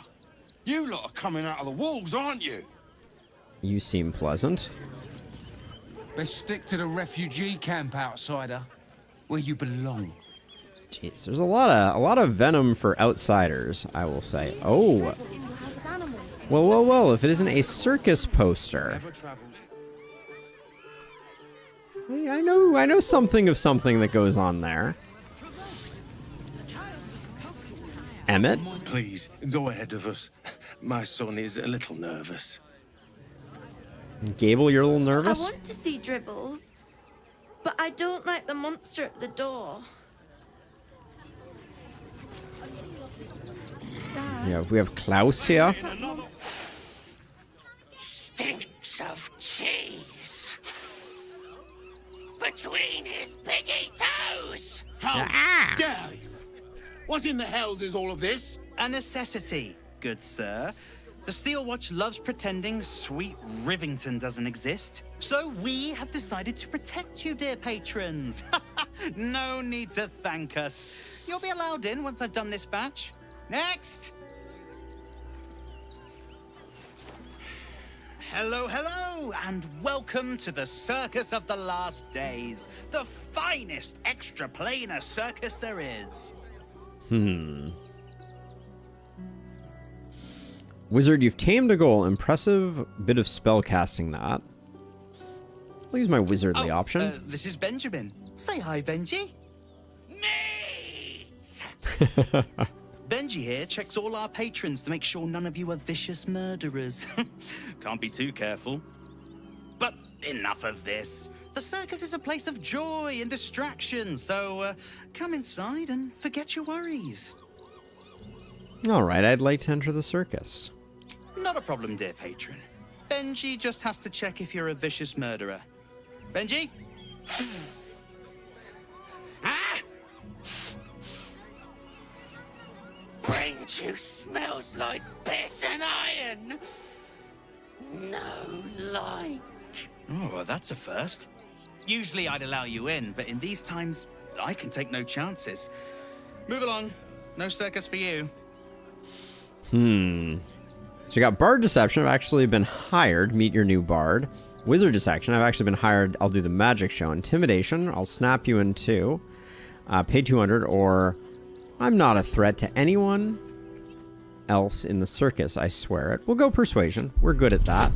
You lot are coming out of the walls, aren't you? You seem pleasant. Best stick to the refugee camp, outsider. Where you belong. Jeez, there's a lot of venom for outsiders, I will say. Oh. Whoa. If it isn't a circus poster. Hey, I know something of something that goes on there. Emmett? Please, go ahead of us. My son is a little nervous. Gable, you're a little nervous? I want to see Dribbles, but I don't like the monster at the door. Yeah, we have Klaus here. Stinks of cheese between his piggy toes. How dare you? What in the hells is all of this? A necessity, good sir. The Steel Watch loves pretending sweet Rivington doesn't exist. So we have decided to protect you, dear patrons. No need to thank us. You'll be allowed in once I've done this batch. Next! Hello, and welcome to the Circus of the Last Days, the finest extra-planar circus there is. Wizard, you've tamed a goal. Impressive bit of spell casting that. I'll use my wizardly option. This is Benjamin. Say hi, Benji. Benji here checks all our patrons to make sure none of you are vicious murderers. Can't be too careful. But enough of this. The circus is a place of joy and distraction, so come inside and forget your worries. All right, I'd like to enter the circus. Not a problem, dear patron. Benji just has to check if you're a vicious murderer. Benji? Brain juice smells like piss and iron. No like. Oh, well, that's a first. Usually I'd allow you in, but in these times, I can take no chances. Move along. No circus for you. So you got Bard Deception. I've actually been hired. Meet your new Bard. Wizard Deception. I've actually been hired. I'll do the magic show. Intimidation. I'll snap you in two. Pay 200, or I'm not a threat to anyone else in the circus. I swear it. We'll go Persuasion. We're good at that.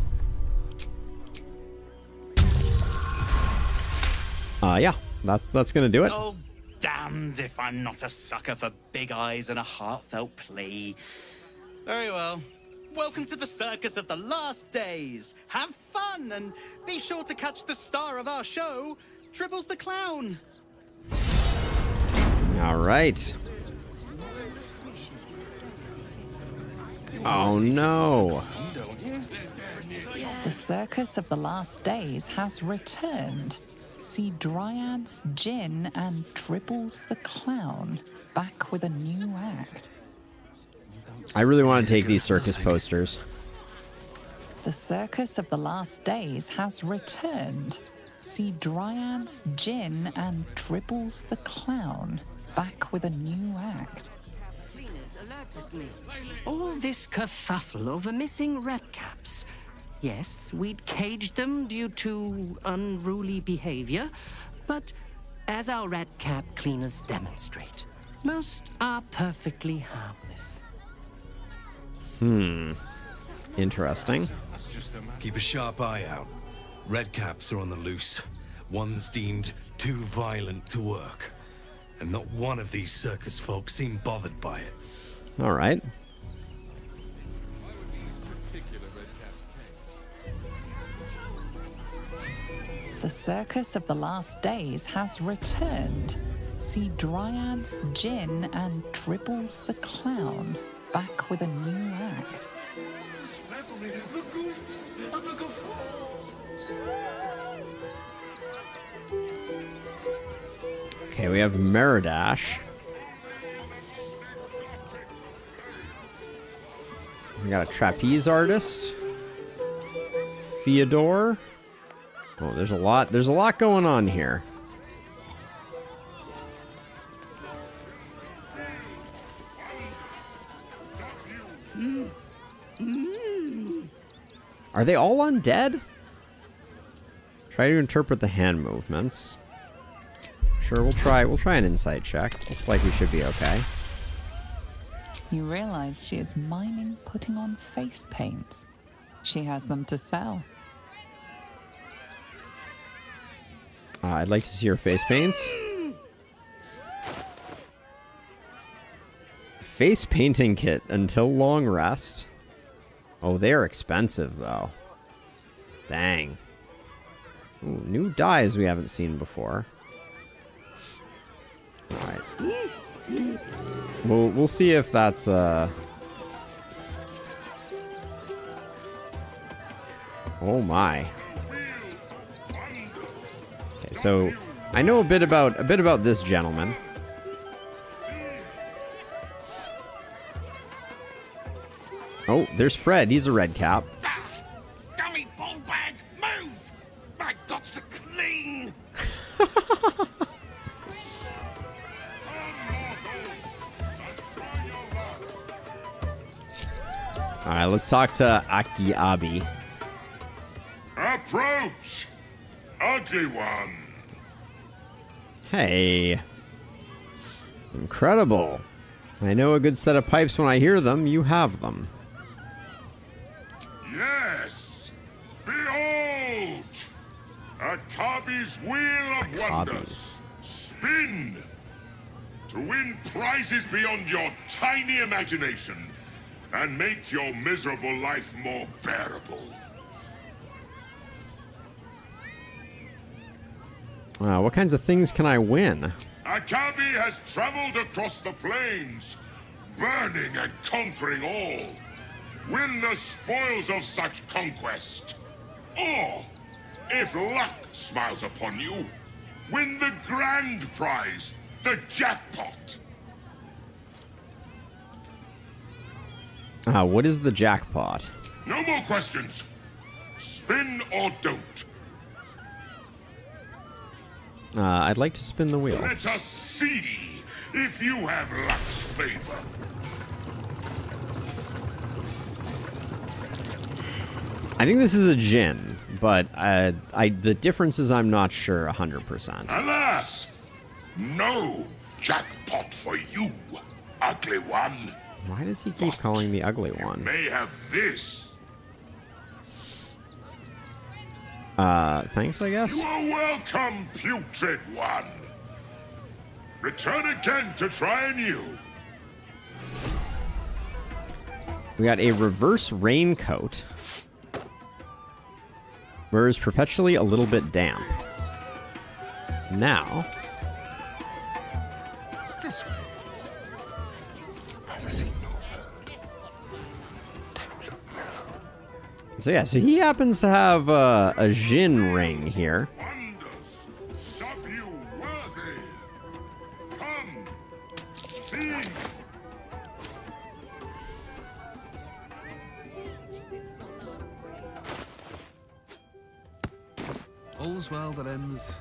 Yeah. That's gonna do it. Oh, damned if I'm not a sucker for big eyes and a heartfelt plea. Very well. Welcome to the Circus of the Last Days. Have fun and be sure to catch the star of our show, Dribbles the Clown. All right. Oh no. The Circus of the Last Days has returned. See Dryads, Jinn, and Dribbles the Clown back with a new act. I really want to take these circus posters. The Circus of the Last Days has returned. See Dryads, Jinn, and Dribbles the Clown back with a new act. All this kerfuffle over missing redcaps. Yes, we'd caged them due to unruly behavior, but as our redcap cleaners demonstrate, most are perfectly harmless. Interesting. Keep a sharp eye out. Redcaps are on the loose. One's deemed too violent to work. And not one of these circus folk seem bothered by it. All right. The Circus of the Last Days has returned. See Dryads, Jinn, and Dribbles the Clown back with a new act. The goofs and the guffaws. Okay, we have Meridash. We got a trapeze artist. Fyodor. Oh, there's a lot going on here. Are they all undead? Try to interpret the hand movements. Sure, we'll try an insight check. Looks like we should be okay. You realize she is miming putting on face paints. She has them to sell. I'd like to see her face paints. Face painting kit until long rest. Oh, they're expensive though. Dang. Ooh, new dyes we haven't seen before. Alright. We'll see if that's oh my. Okay, so I know a bit about this gentleman. Oh, there's Fred. He's a red cap. Scummy ballbag, move! My God's to clean! Alright, let's talk to Aki Abi. Approach! Ugly one! Hey. Incredible. I know a good set of pipes when I hear them. You have them. Yes! Behold! Akabi's Wheel of Wonders. Spin! To win prizes beyond your tiny imagination and make your miserable life more bearable. What kinds of things can I win? Akabi has traveled across the plains, burning and conquering all. Win the spoils of such conquest. Or, if luck smiles upon you, win the grand prize, the jackpot. What is the jackpot? No more questions. Spin or don't. I'd like to spin the wheel. Let us see if you have luck's favor. I think this is a gin, but the difference is I'm not sure 100%. Alas, no jackpot for you, ugly one. Why does he keep calling me ugly one? May have this. Thanks, I guess. You are welcome, putrid one. Return again to try anew. We got a reverse raincoat. Whereas perpetually a little bit damp. Now. This way. As a signal. So yeah, so he happens to have a Jin ring here. All's well that ends.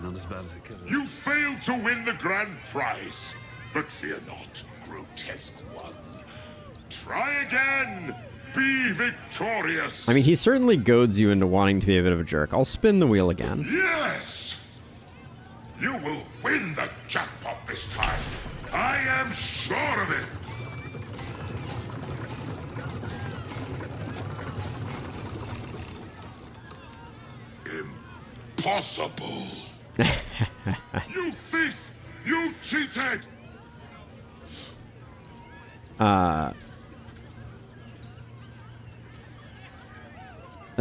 Not as bad as it could have. You failed to win the grand prize, but fear not, grotesque one. Try again. Be victorious. I mean, he certainly goads you into wanting to be a bit of a jerk. I'll spin the wheel again. Yes! You will win the jackpot this time. I am sure of it. Impossible. You thief! You cheated!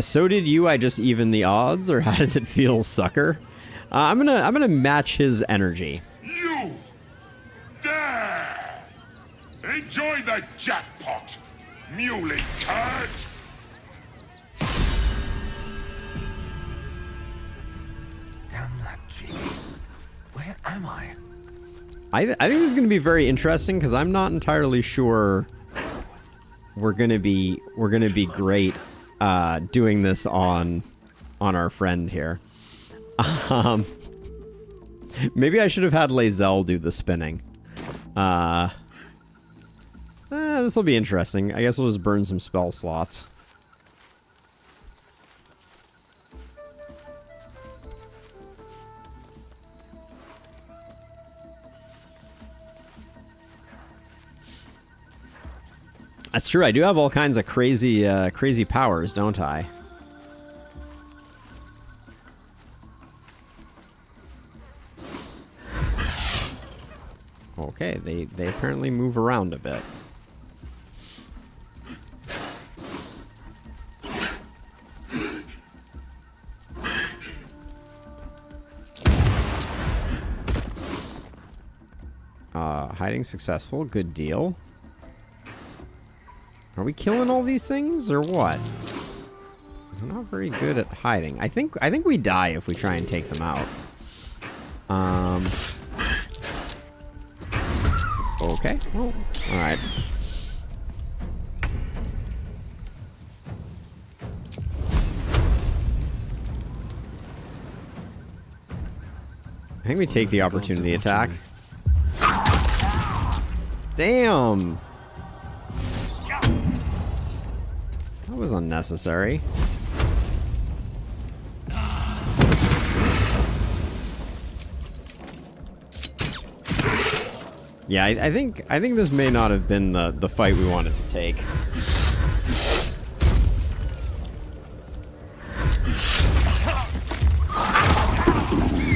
So did you. I just even the odds, or how does it feel, sucker? I'm gonna match his energy. You dare! Enjoy the jackpot, muley card. Damn that genie. Where am I? I think this is gonna be very interesting because I'm not entirely sure we're gonna be great doing this on our friend here. Maybe I should have had Lae'zel do the spinning. This will be interesting. I guess we'll just burn some spell slots. That's true. I do have all kinds of crazy, crazy powers, don't I? Okay, they apparently move around a bit. Hiding successful. Good deal. Are we killing all these things or what? I'm not very good at hiding. I think we die if we try and take them out. Okay. Well, all right. I think we take the opportunity attack. Damn! That was unnecessary. Yeah, I think this may not have been the fight we wanted to take.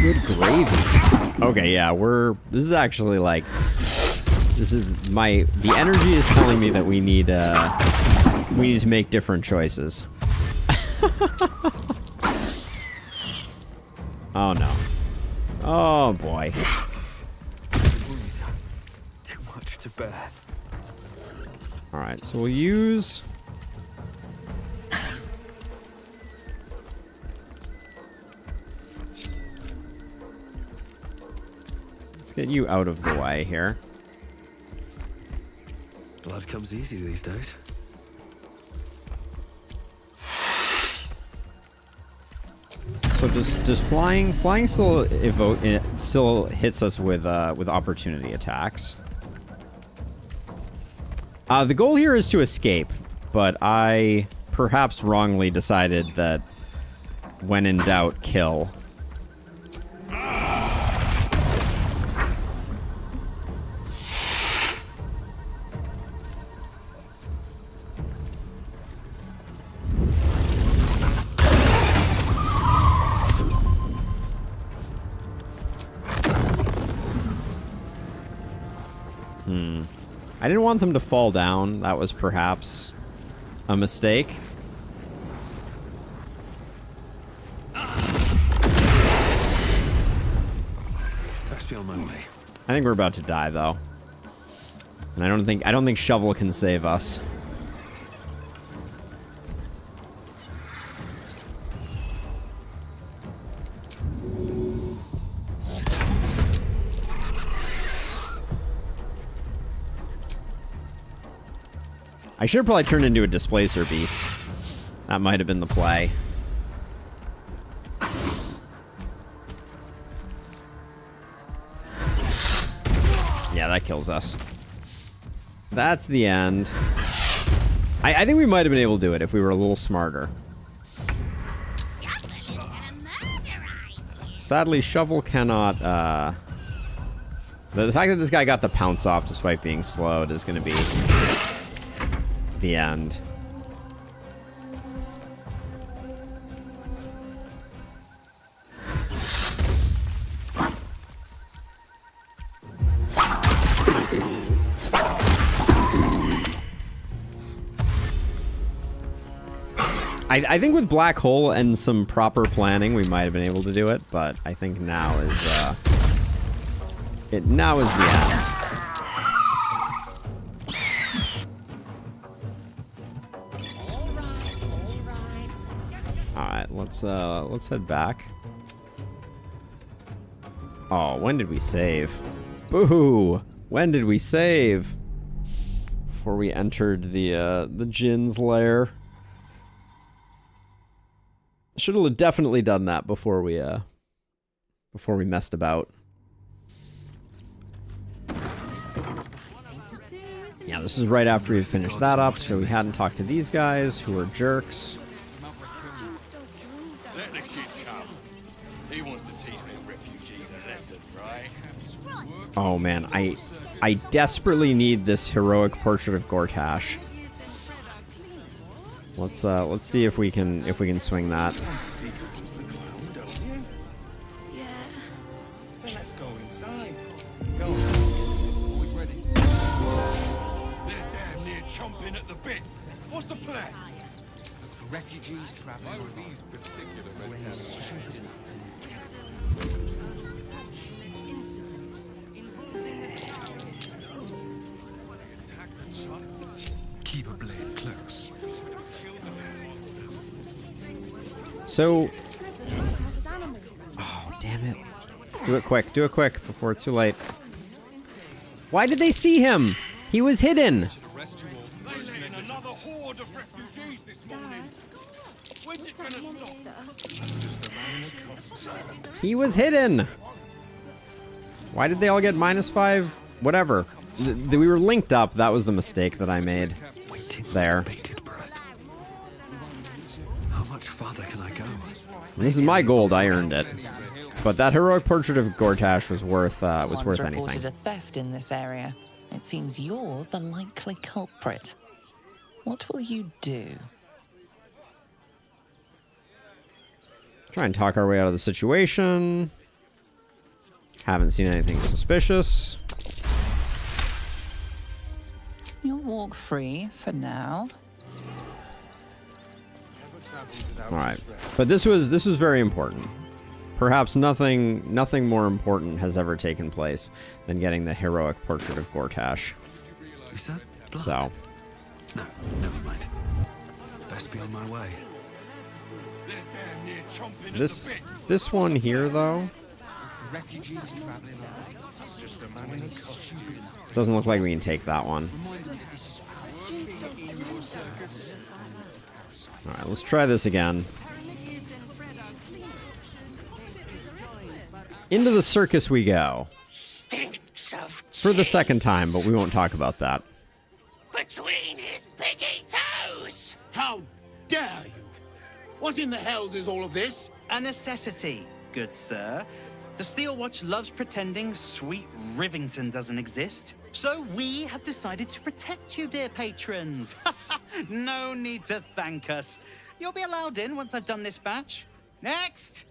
Good gravy. Okay, yeah, this is actually like, the energy is telling me that we need to make different choices. Oh no. Oh boy. Too much to bear. Alright, so we'll use... Let's get you out of the way here. Blood comes easy these days. So does flying still evoke? It still hits us with opportunity attacks. The goal here is to escape, but I perhaps wrongly decided that when in doubt, kill. I didn't want them to fall down. That was perhaps a mistake. Best be on my way. I think we're about to die though. And I don't think Shovel can save us. I should have probably turned into a displacer beast. That might have been the play. Yeah, that kills us. That's the end. I think we might have been able to do it if we were a little smarter. Sadly, Shovel cannot, the fact that this guy got the pounce off despite being slowed is going to be the end. I think with Black Hole and some proper planning, we might have been able to do it, but I think now is the end. All right, let's head back. Oh, when did we save? Boo! When did we save? Before we entered the Jinn's lair. Should have definitely done that before we messed about. Yeah, this is right after we finished that up, so we hadn't talked to these guys who are jerks. Let the kid come. He wants to teach the refugees a lesson, right? Oh man, I desperately need this heroic portrait of Gortash. Let's see if we can swing that. Fantasy comes the clown, don't you? Yeah. Then let's go inside. Go on. Always ready. They're damn near chomping at the bit. What's the plan? For refugees traveling on these particular stupid enough Keep a blade close. So, oh damn it! Do it quick before it's too late. Why did they see him? He was hidden. They let in another horde of refugees this morning. When's it gonna stop? He was hidden. Why did they all get -5? Whatever. We were linked up. That was the mistake that I made. There. How much farther can I go? This is my gold. I earned it. But that heroic portrait of Gortash was worth Once reported anything. a theft in this area. It seems you're the likely culprit. What will you do? Try and talk our way out of the situation. Haven't seen anything suspicious. You'll walk free for now. All right, but this was very important. Perhaps nothing more important has ever taken place than getting the heroic portrait of Gortash. Is that blood? So, No, never mind. Best be on my way. They're damn near chomping at the bit. this one here though refugees traveling on. It's just a man in a costume. doesn't look like we can take that one. All right, let's try this again. Into the circus we go. Stinks of For the second time, but we won't talk about that. between his piggy toes. How dare you? What in the hells is all of this? A necessity, good sir. The Steel Watch loves pretending sweet Rivington doesn't exist. So we have decided to protect you, dear patrons. No need to thank us. You'll be allowed in once I've done this batch. Next!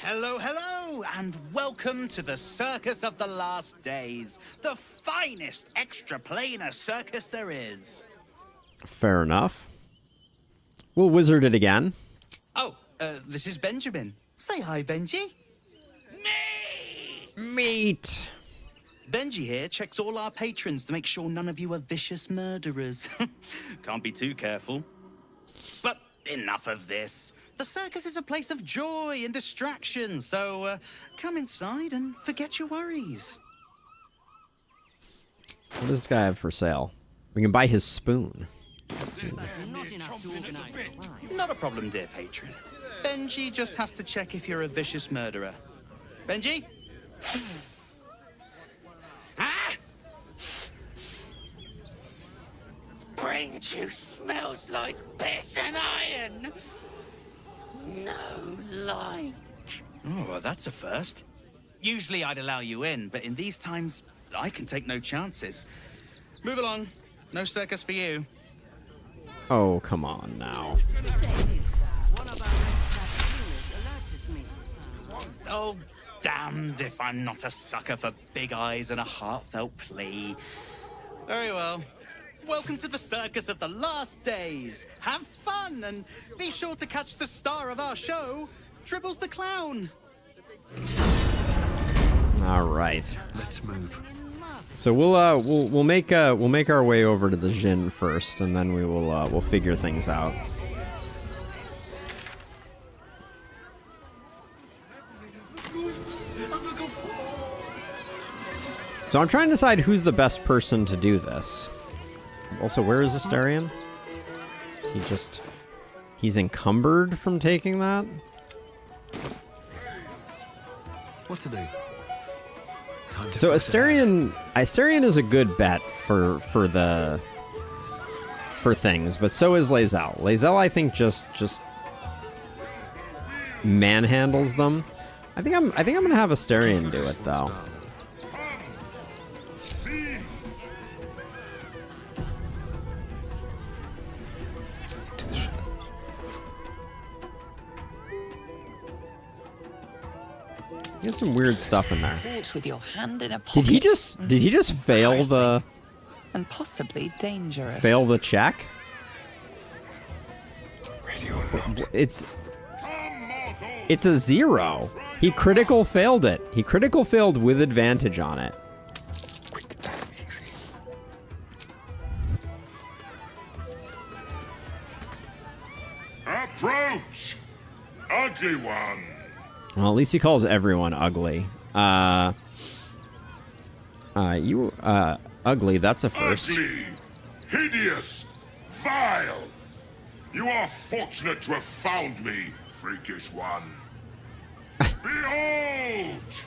Hello, hello, and welcome to the Circus of the Last Days, the finest extra-planar circus there is. Fair enough. We'll wizard it again. Oh, this is Benjamin. Say hi, Benji. Meat. Benji here checks all our patrons to make sure none of you are vicious murderers. Can't be too careful. But enough of this. The circus is a place of joy and distraction, so come inside and forget your worries. What does this guy have for sale? We can buy his spoon. Not a problem, dear patron. Benji just has to check if you're a vicious murderer. Benji? Brain juice smells like piss and iron. No like. Oh, well, that's a first. Usually I'd allow you in, but in these times, I can take no chances. Move along. No circus for you. Oh, come on now. Oh, damned if I'm not a sucker for big eyes and a heartfelt plea. Very well. Welcome to the Circus of the Last Days. Have fun and be sure to catch the star of our show, Dribbles the Clown. All right. Let's move. So we'll make our way over to the Jinn first, and then we'll figure things out. So I'm trying to decide who's the best person to do this. Also, where is Asterion? Is he's encumbered from taking that? What to do? So Asterion is a good bet for things, but so is Lae'zel. Lae'zel, I think, just manhandles them. I think I'm gonna have Asterion do it though. There's some weird stuff in there. Caught with your hand in a pocket. Did he just fail the and possibly dangerous. fail the check? It's a 0. He critical failed it. He critical failed with advantage on it. Approach, ugly one. Well, at least he calls everyone ugly. You ugly. That's a first. Ugly, hideous, vile. You are fortunate to have found me, freakish one. Behold!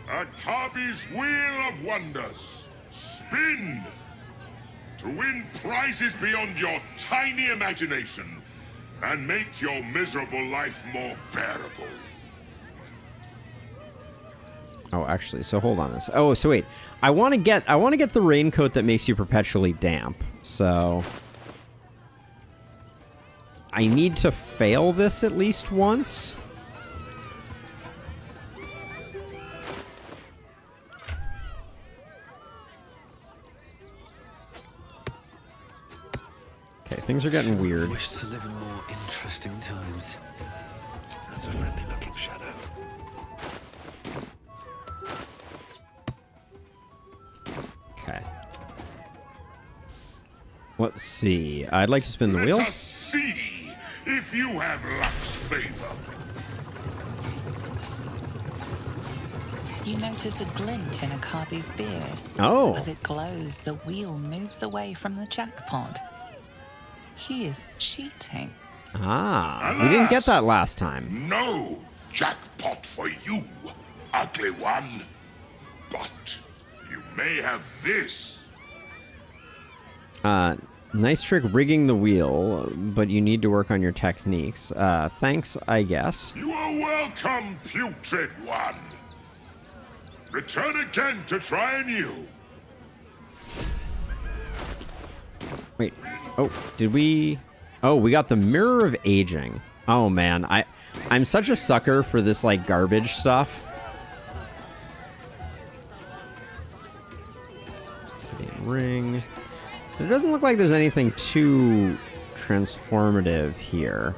Akabi's Wheel of Wonders. Spin! To win prizes beyond your tiny imagination and make your miserable life more bearable. Oh, actually, so hold on this. Oh, so wait. I want to get the raincoat that makes you perpetually damp. So I need to fail this at least once. Okay, things are getting weird. Wish to live in more interesting times. That's a friendly-looking shadow. Okay. Let's see. I'd like to spin the wheel. Let us see if you have luck's favor. You notice a glint in Akabi's beard. Oh. As it glows, the wheel moves away from the jackpot. He is cheating. Ah, we didn't get that last time. No jackpot for you, ugly one. But you may have this. Nice trick rigging the wheel, but you need to work on your techniques. Thanks, I guess. You are welcome, putrid one. Return again to try anew. Wait. Oh, did we... Oh, we got the Mirror of Aging. Oh, man. I'm such a sucker for this, like, garbage stuff. Ring. It doesn't look like there's anything too transformative here.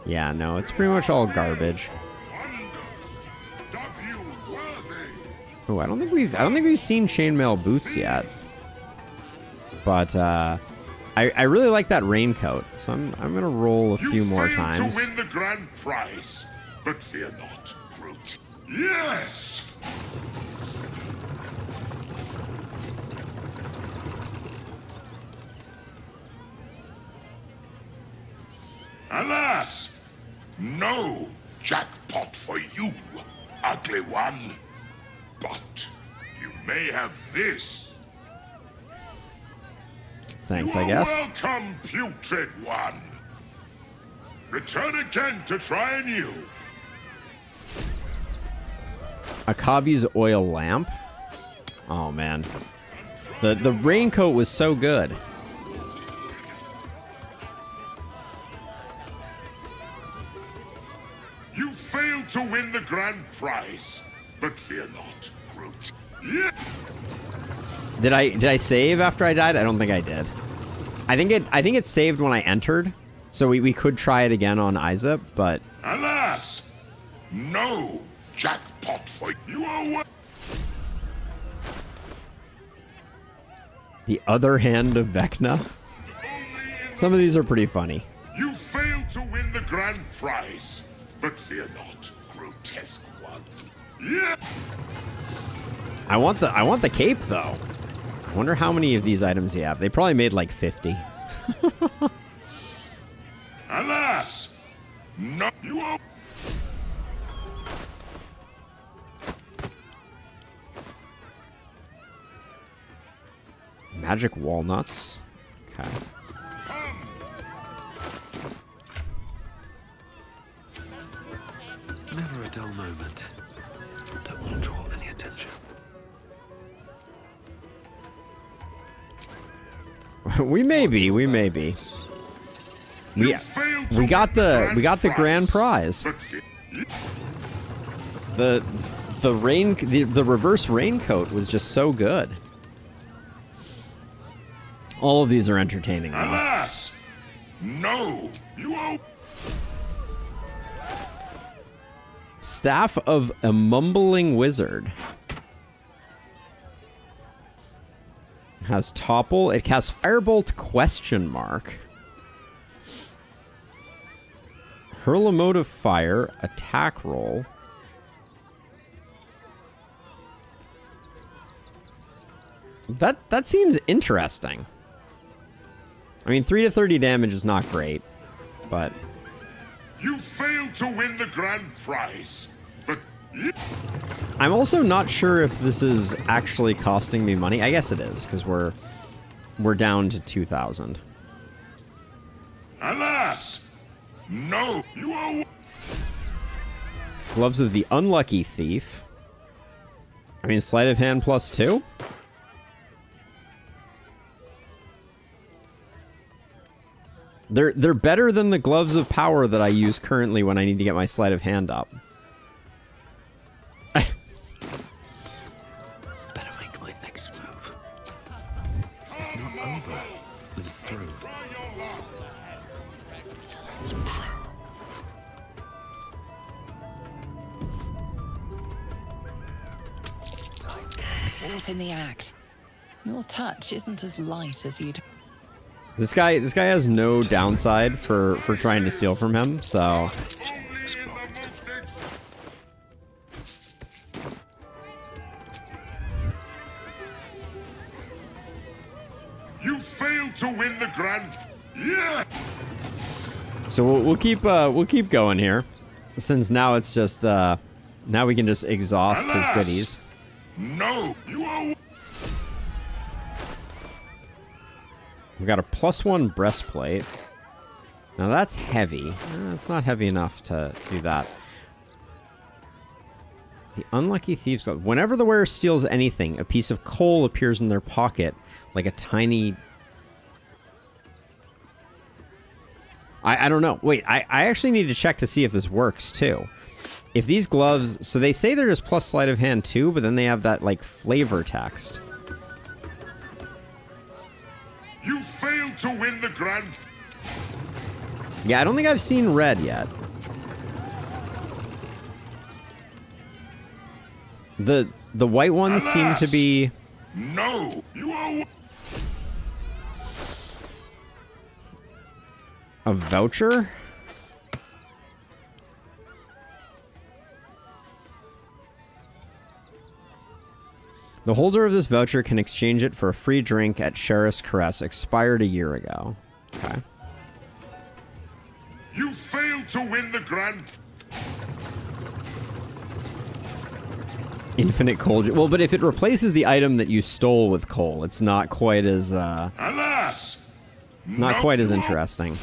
Yeah, no, it's pretty much all garbage. Oh, I don't think we've seen chainmail boots yet. But I really like that raincoat, so I'm gonna roll a few more times. You failed to win the grand prize, but fear not, Groot. Yes. Alas, no jackpot for you, ugly one. But you may have this. Thanks, I guess. Welcome, putrid one. Return again to try anew. Akabi's oil lamp. Oh man, the raincoat was so good. You failed to win the grand prize, but fear not, Groot. Yeah. Did I save after I died? I don't think I did. I think it saved when I entered, so we could try it again on Isaac, but Alas, no jackpot for you. The Other Hand of Vecna. Some of these are pretty funny. You failed to win the grand prize, but fear not, grotesque one. Yeah. I want the cape though. I wonder how many of these items you have. They probably made like 50. Alas, no. You are. Magic walnuts. Okay. Never a dull moment. Don't want to draw any attention. We may be. We got the grand prize. The the reverse raincoat was just so good. All of these are entertaining. Though. Alas! No! You owe... Staff of a Mumbling Wizard. Has Topple. It casts Firebolt ? Hurl a mode of fire. Attack roll. That seems interesting. I mean, 3 to 30 damage is not great, but... You failed to win the grand prize, but... I'm also not sure if this is actually costing me money. I guess it is, because we're down to 2,000. Alas! No! You owe... Gloves of the Unlucky Thief. I mean, sleight of hand +2? They're better than the Gloves of Power that I use currently when I need to get my sleight of hand up. Better make my next move. If not over, then through. Caught in the act. Your touch isn't as light as you'd... This guy has no downside for trying to steal from him, so... You failed to win the grand... Yeah! So we'll keep going here, since now it's just now we can just exhaust his goodies. No, you owe... We've got a +1 breastplate. Now that's heavy. It's not heavy enough to do that. The Unlucky Thieves Glove. Whenever the wearer steals anything, a piece of coal appears in their pocket like a tiny... I don't know. Wait, I actually need to check to see if this works too. If these gloves... So they say they're just plus sleight of hand too, but then they have that like flavor text. You failed to win the grand... Yeah, I don't think I've seen red yet. The white ones seem to be... No, you owe... A voucher? The holder of this voucher can exchange it for a free drink at Sheriff's Caress, expired a year ago. Okay. You failed to win the grand... Infinite coal. Well, but if it replaces the item that you stole with coal, it's not quite as, Alas! not quite as interesting.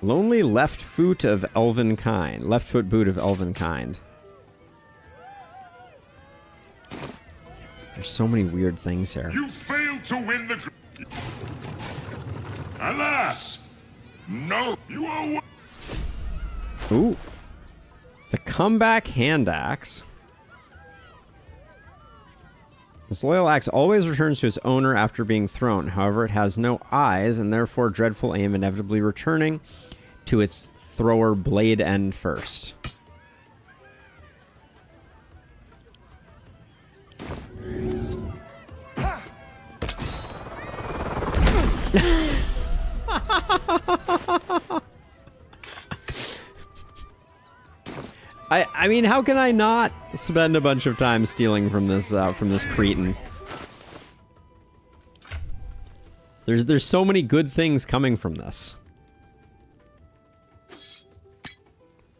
Lonely left foot of elven kind. Left foot boot of elven kind. There's so many weird things here. You failed to win the... Alas! No, you owe... Ooh. The comeback hand axe. This loyal axe always returns to its owner after being thrown. However, it has no eyes and therefore dreadful aim, inevitably returning to its thrower blade end first. I mean, how can I not spend a bunch of time stealing from this cretin? There's so many good things coming from this.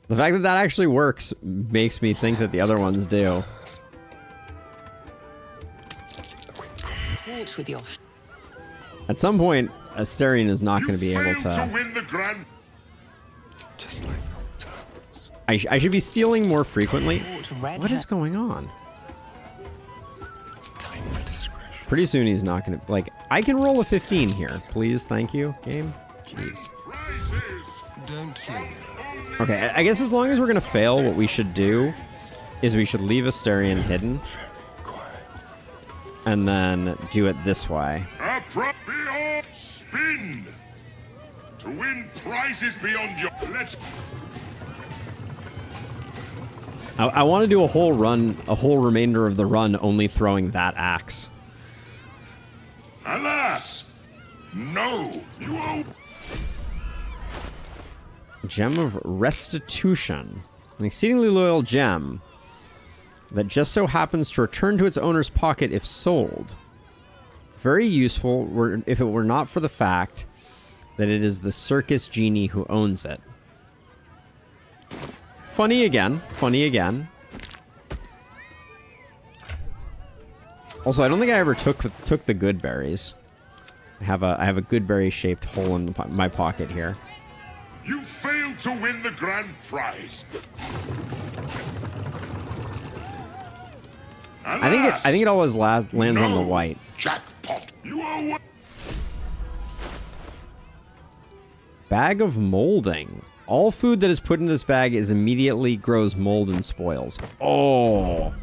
The fact that that actually works makes me think that the other ones do. With your... At some point, Asterion is not going to be able to win the grand... Just like... I should be stealing more frequently. What is going on? Time for discretion. Pretty soon he's not going to... Like, I can roll a 15 here. Please, thank you, game. Jeez. Don't linger. Okay, I guess as long as we're gonna fail, what we should do is we should leave Asterion hidden. And then do it this way. Up front, beyond, spin! To win prizes beyond your... Let's... I want to do a whole run, a whole remainder of the run only throwing that axe. Alas! No! You owe... Gem of Restitution. An exceedingly loyal gem that just so happens to return to its owner's pocket if sold. Very useful if it were not for the fact that it is the circus genie who owns it. Funny again. Funny again. Also, I don't think I ever took the good berries. I have a good berry shaped hole in my pocket here. You failed to win the grand prize. I think it always lands on the white. Jackpot. You are... Bag of molding. All food that is put in this bag is immediately grows mold and spoils. Oh.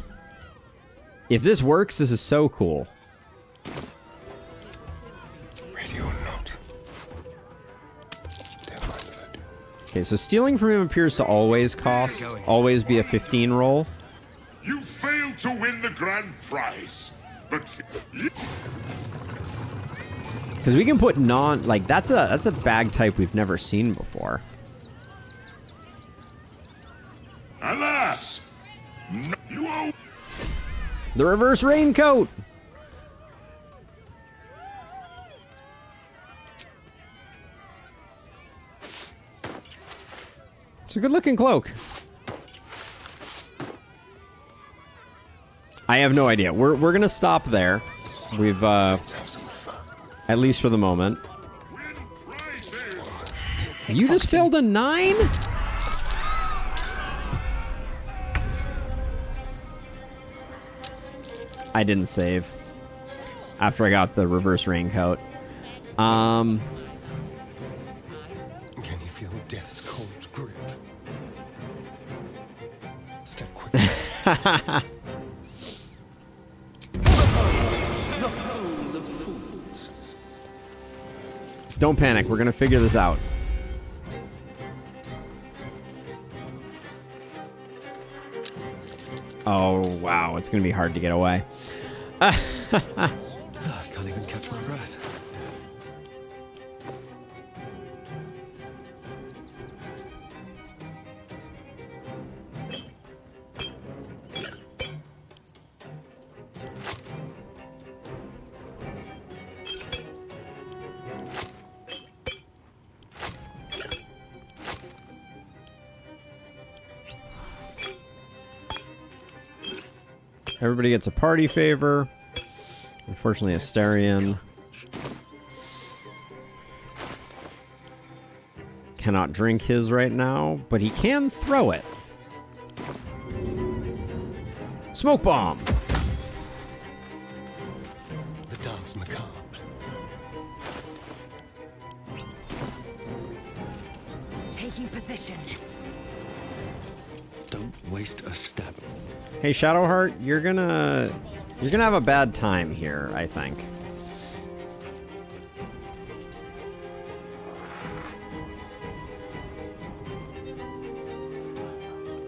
If this works, this is so cool. Radio note. Okay, so stealing from him appears to always be a 15 roll. You failed to win the grand prize, but... Because we can put that's a bag type we've never seen before. Alas! No, you owe... The reverse raincoat! It's a good looking cloak. I have no idea. We're gonna stop there. We've at least for the moment. You just failed a 9? I didn't save after I got the reverse raincoat. Can you feel death's cold grip? Step quickly. Don't panic. We're gonna figure this out. Oh, wow. It's gonna be hard to get away. I can't even catch my breath. Everybody gets a party favor. Unfortunately, Asterion cannot drink his right now, but he can throw it. Smoke bomb. The dance macabre. Taking position. Don't waste a step. Hey, Shadowheart, you're gonna have a bad time here, I think.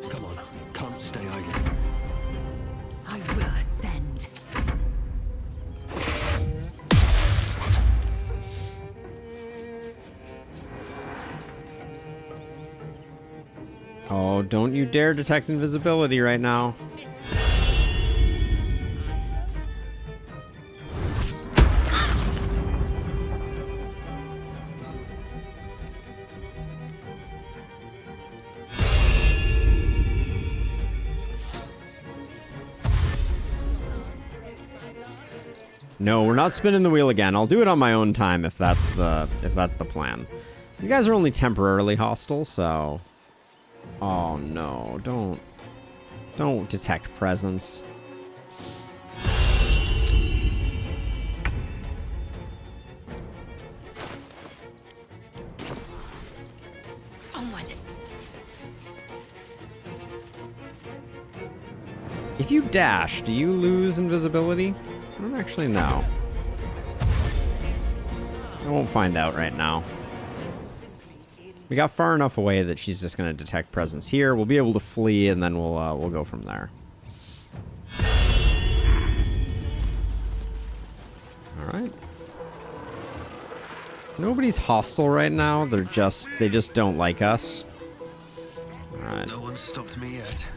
Come on, can't stay idle. I will ascend. Oh, don't you dare detect invisibility right now. No, we're not spinning the wheel again. I'll do it on my own time if that's the plan. You guys are only temporarily hostile, so... Oh no, don't detect presence. Onward. If you dash, do you lose invisibility? I don't actually know. I won't find out right now. We got far enough away that she's just going to detect presence here. We'll be able to flee, and then we'll go from there. All right. Nobody's hostile right now. They just don't like us. All right. No one stopped me yet.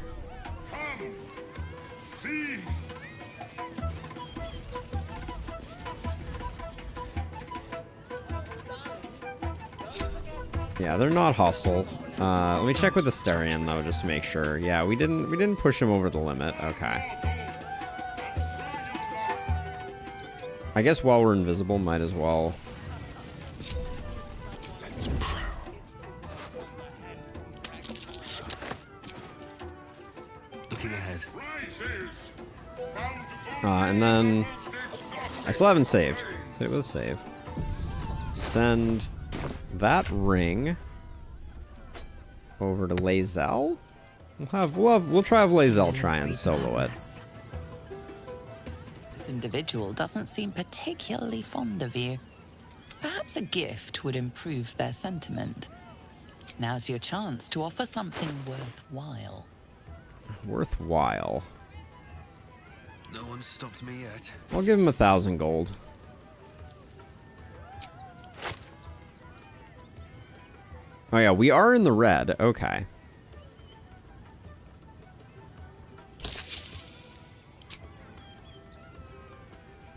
Yeah, they're not hostile. Let me check with Asterion though, just to make sure. Yeah, we didn't push him over the limit. Okay. I guess while we're invisible, might as well. Looking ahead. And then I still haven't saved. So it will save. Send that ring over to Lae'zel. We'll try have Lae'zel try and solo it. This individual doesn't seem particularly fond of you. Perhaps a gift would improve their sentiment. Now's your chance to offer something worthwhile. Worthwhile. No one stopped me yet. I'll give him 1,000 gold. Oh yeah, we are in the red. Okay.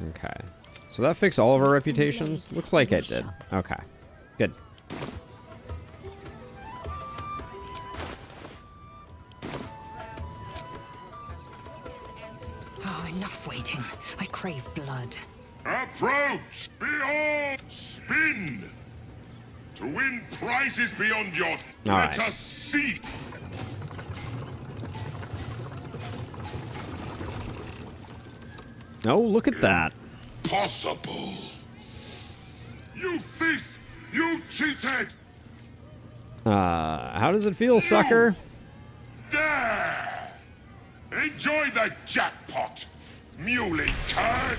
Okay. So that fixed all of our reputations? Looks like it did. Okay. Good. Oh, enough waiting. I crave blood. Approach! Behold! Spin! To win prizes beyond your... Let us see! Oh, look at that. Possible! You thief! You cheated! How does it feel, sucker? Dare! Enjoy the jackpot, muley cud!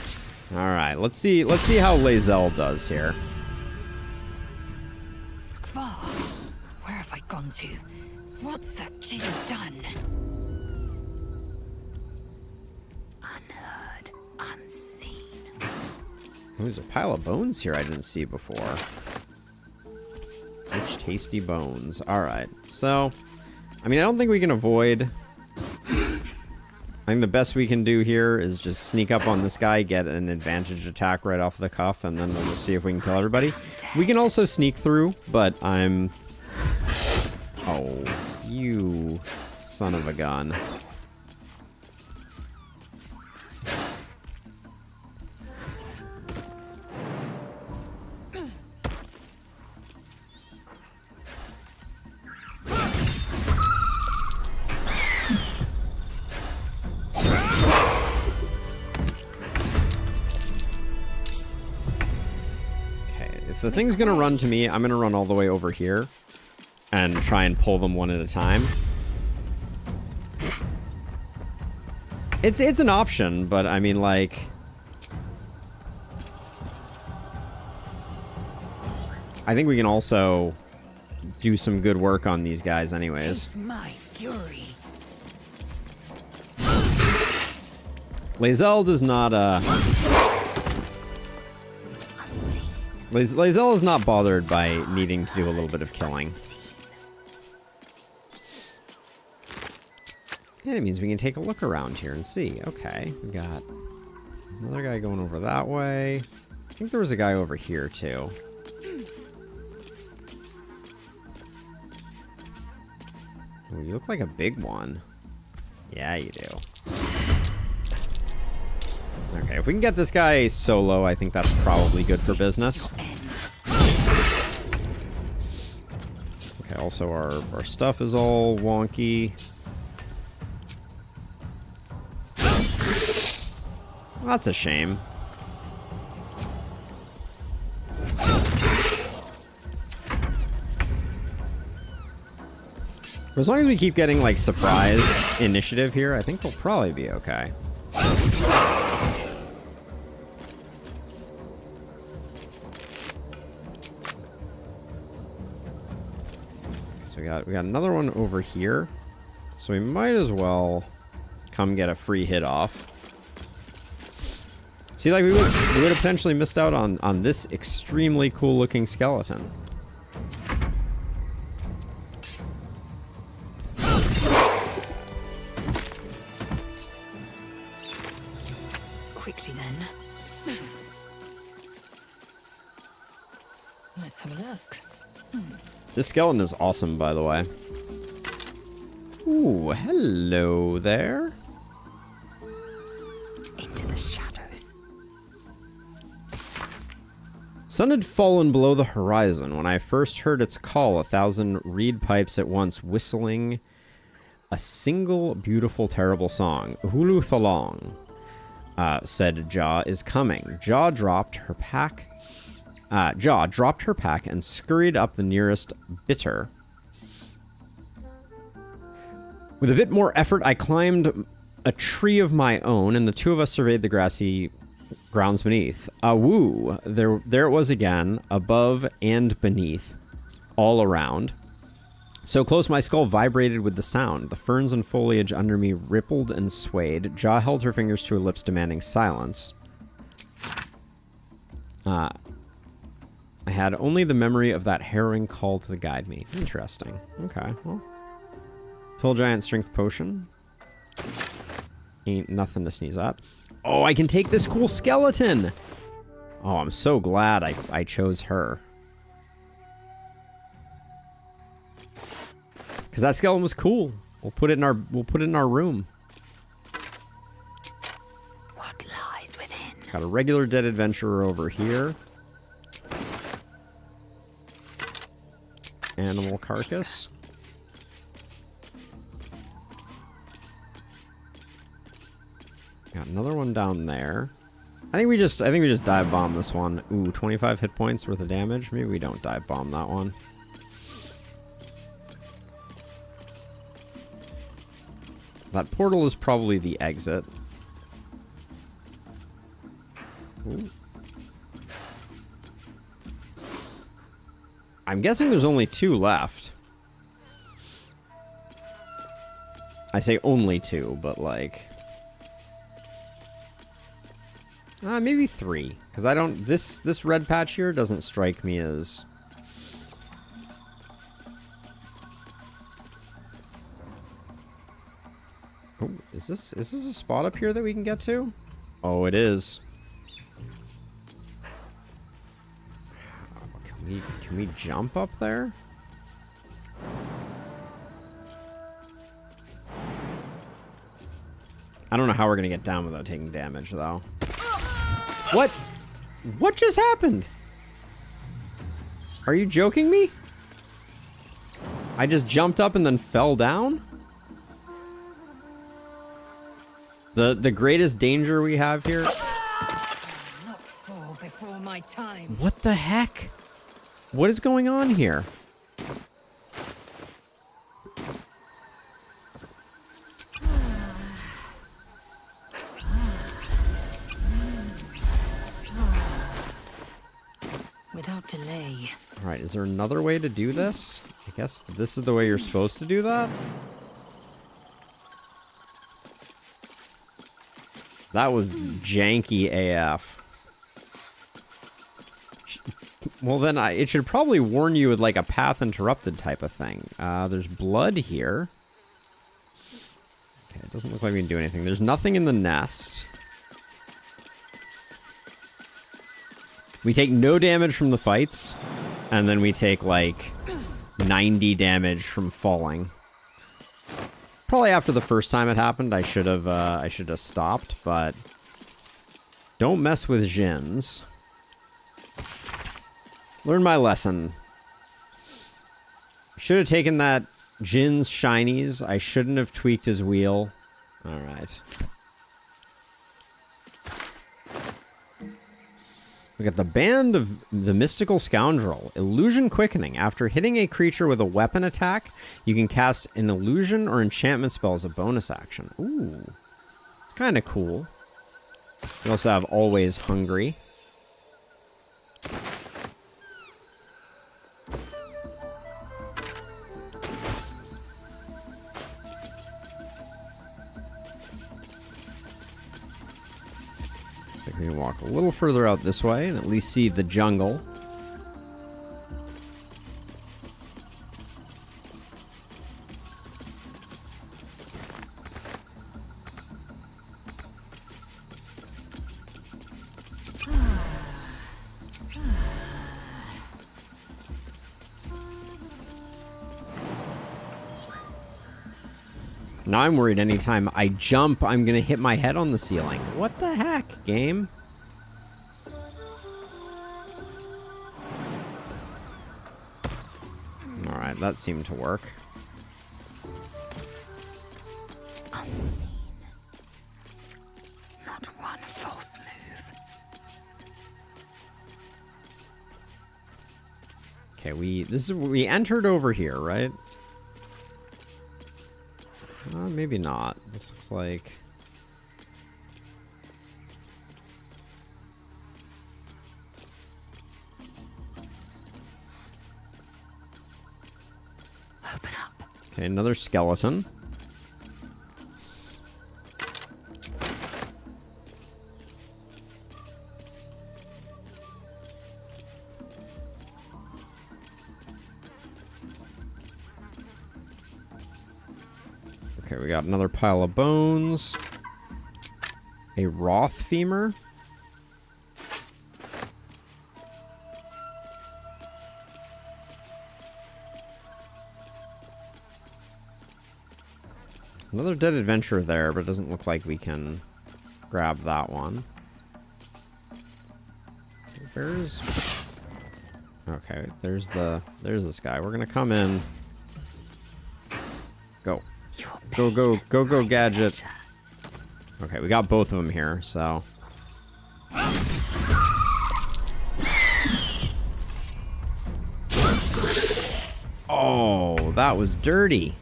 Alright, let's see how Lae'zel does here. Skvar, where have I gone to? What's that Jin done? Unheard, unseen. Oh, there's a pile of bones here I didn't see before. Rich, tasty bones. Alright, so... I mean, I don't think we can avoid... I think the best we can do here is just sneak up on this guy, get an advantage attack right off the cuff, and then we'll just see if we can kill everybody. We can also sneak through, but I'm... Oh, you son of a gun. If the thing's gonna run to me, I'm gonna run all the way over here and try and pull them one at a time. It's an option, but I mean, like... I think we can also do some good work on these guys anyways. My fury. Lae'zel does not, Lae'zel is not bothered by needing to do a little bit of killing. And it means we can take a look around here and see. Okay, we got another guy going over that way. I think there was a guy over here too. Ooh, you look like a big one. Yeah, you do. Okay, if we can get this guy solo, I think that's probably good for business. Okay, also our stuff is all wonky. Well, that's a shame. As long as we keep getting, like, surprise initiative here, I think we'll probably be okay. So we got another one over here. So we might as well come get a free hit off. See, like, we would have potentially missed out on this extremely cool-looking skeleton. Quickly then. Let's have a look. This skeleton is awesome, by the way. Ooh, hello there. Into the shadows. Sun had fallen below the horizon when I first heard its call, 1,000 reed pipes at once whistling a single beautiful, terrible song. Hulu Thalong, said Jaw is coming. Jaw dropped her pack and scurried up the nearest bitter. With a bit more effort, I climbed a tree of my own, and the two of us surveyed the grassy grounds beneath. Woo! There it was again, above and beneath, all around. So close my skull vibrated with the sound. The ferns and foliage under me rippled and swayed. Jaw held her fingers to her lips, demanding silence. I had only the memory of that harrowing call to guide me. Interesting. Okay, well. Hill Giant Strength Potion. Ain't nothing to sneeze at. Oh, I can take this cool skeleton! Oh, I'm so glad I chose her. Because that skeleton was cool. We'll put it in our room. What lies within? Got a regular dead adventurer over here. Animal carcass. Got another one down there. I think we just dive bomb this one. Ooh, 25 hit points worth of damage. Maybe we don't dive bomb that one. That portal is probably the exit. Ooh. I'm guessing there's only 2 left. I say only 2, but like... maybe 3. Because I don't... This red patch here doesn't strike me as... Oh, is this a spot up here that we can get to? Oh, it is. Can we jump up there? I don't know how we're gonna get down without taking damage, though. What? What just happened? Are you joking me? I just jumped up and then fell down? The greatest danger we have here. Not fall before my time. What the heck? What is going on here? Without delay. All right, is there another way to do this? I guess this is the way you're supposed to do that. That was janky AF. Well, then it should probably warn you with like a path interrupted type of thing. There's blood here. Okay, it doesn't look like we can do anything. There's nothing in the nest. We take no damage from the fights, and then we take like 90 damage from falling. Probably after the first time it happened, I should have stopped, but don't mess with Jins. Learn my lesson. Should have taken that Jin's shinies. I shouldn't have tweaked his wheel. All right. We got the Band of the Mystical Scoundrel. Illusion Quickening. After hitting a creature with a weapon attack, you can cast an illusion or enchantment spell as a bonus action. Ooh. It's kind of cool. We also have Always Hungry. We can walk a little further out this way and at least see the jungle. Now I'm worried anytime I jump, I'm going to hit my head on the ceiling. What the heck, game? Alright, that seemed to work. Unseen. Not one false move. Okay, we entered over here, right? Maybe not. This looks like... Open up. Okay, another skeleton. Okay, we got another pile of bones. A Roth femur. Another dead adventurer there, but it doesn't look like we can grab that one. Where's... Okay, there's this guy. We're gonna come in. Go. Go, gadget. Okay, we got both of them here, so... Oh, that was dirty.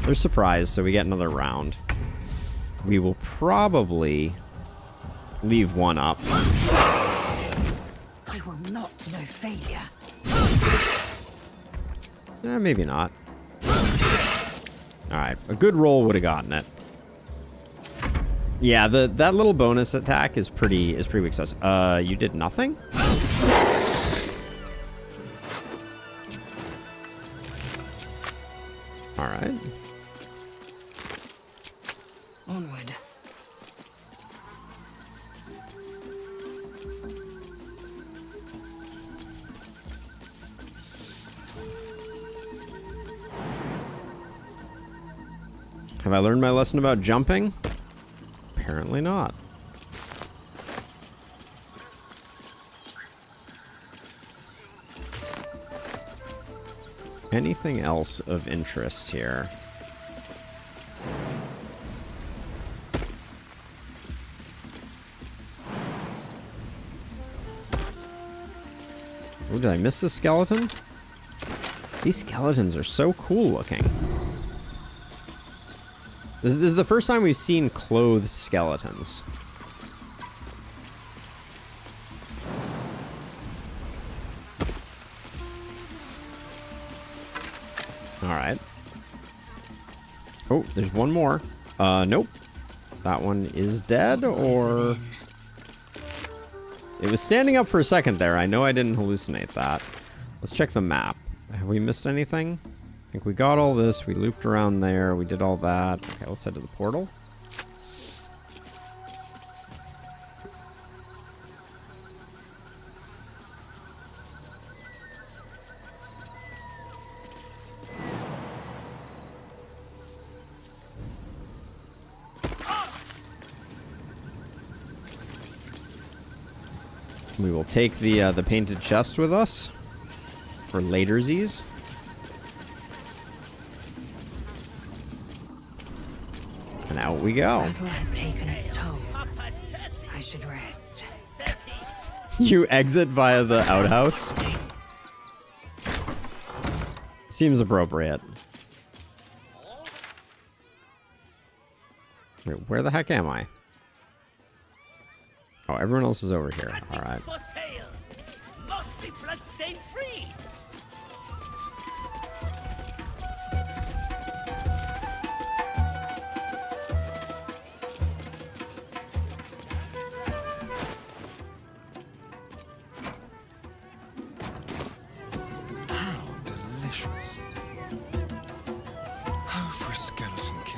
They're surprised, so we get another round. We will probably leave one up. I will not know failure. Maybe not. Alright, a good roll would have gotten it. Yeah, that little bonus attack is pretty weak sauce. You did nothing? Alright. Onward. Have I learned my lesson about jumping? Apparently not. Anything else of interest here? Oh, did I miss the skeleton? These skeletons are so cool looking. This is the first time we've seen clothed skeletons. Alright. Oh, there's one more. Nope. That one is dead, or... It was standing up for a second there. I know I didn't hallucinate that. Let's check the map. Have we missed anything? I think we got all this. We looped around there. We did all that. Okay, let's head to the portal. We will take the painted chest with us for latersies. And now out we go. Battle has taken its toll. I should rest. You exit via the outhouse. Seems appropriate. Wait, where the heck am I? Oh, everyone else is over here. All right. Mostly bloodstain free. How delicious. Oh, for a skeleton key.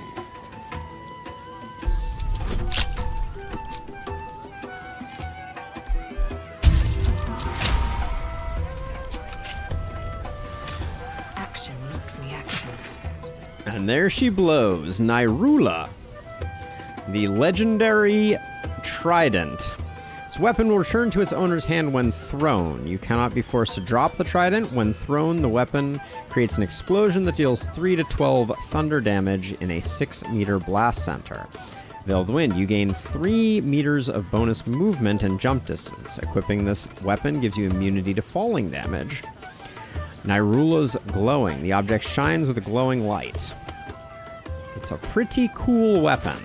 Action, not reaction. And there she blows, Nyrula, the legendary trident. This weapon will return to its owner's hand when thrown. You cannot be forced to drop the trident. When thrown, the weapon creates an explosion that deals 3 to 12 thunder damage in a 6-meter blast center. Veil of the Wind, you gain 3 meters of bonus movement and jump distance. Equipping this weapon gives you immunity to falling damage. Nyrula's glowing. The object shines with a glowing light. It's a pretty cool weapon.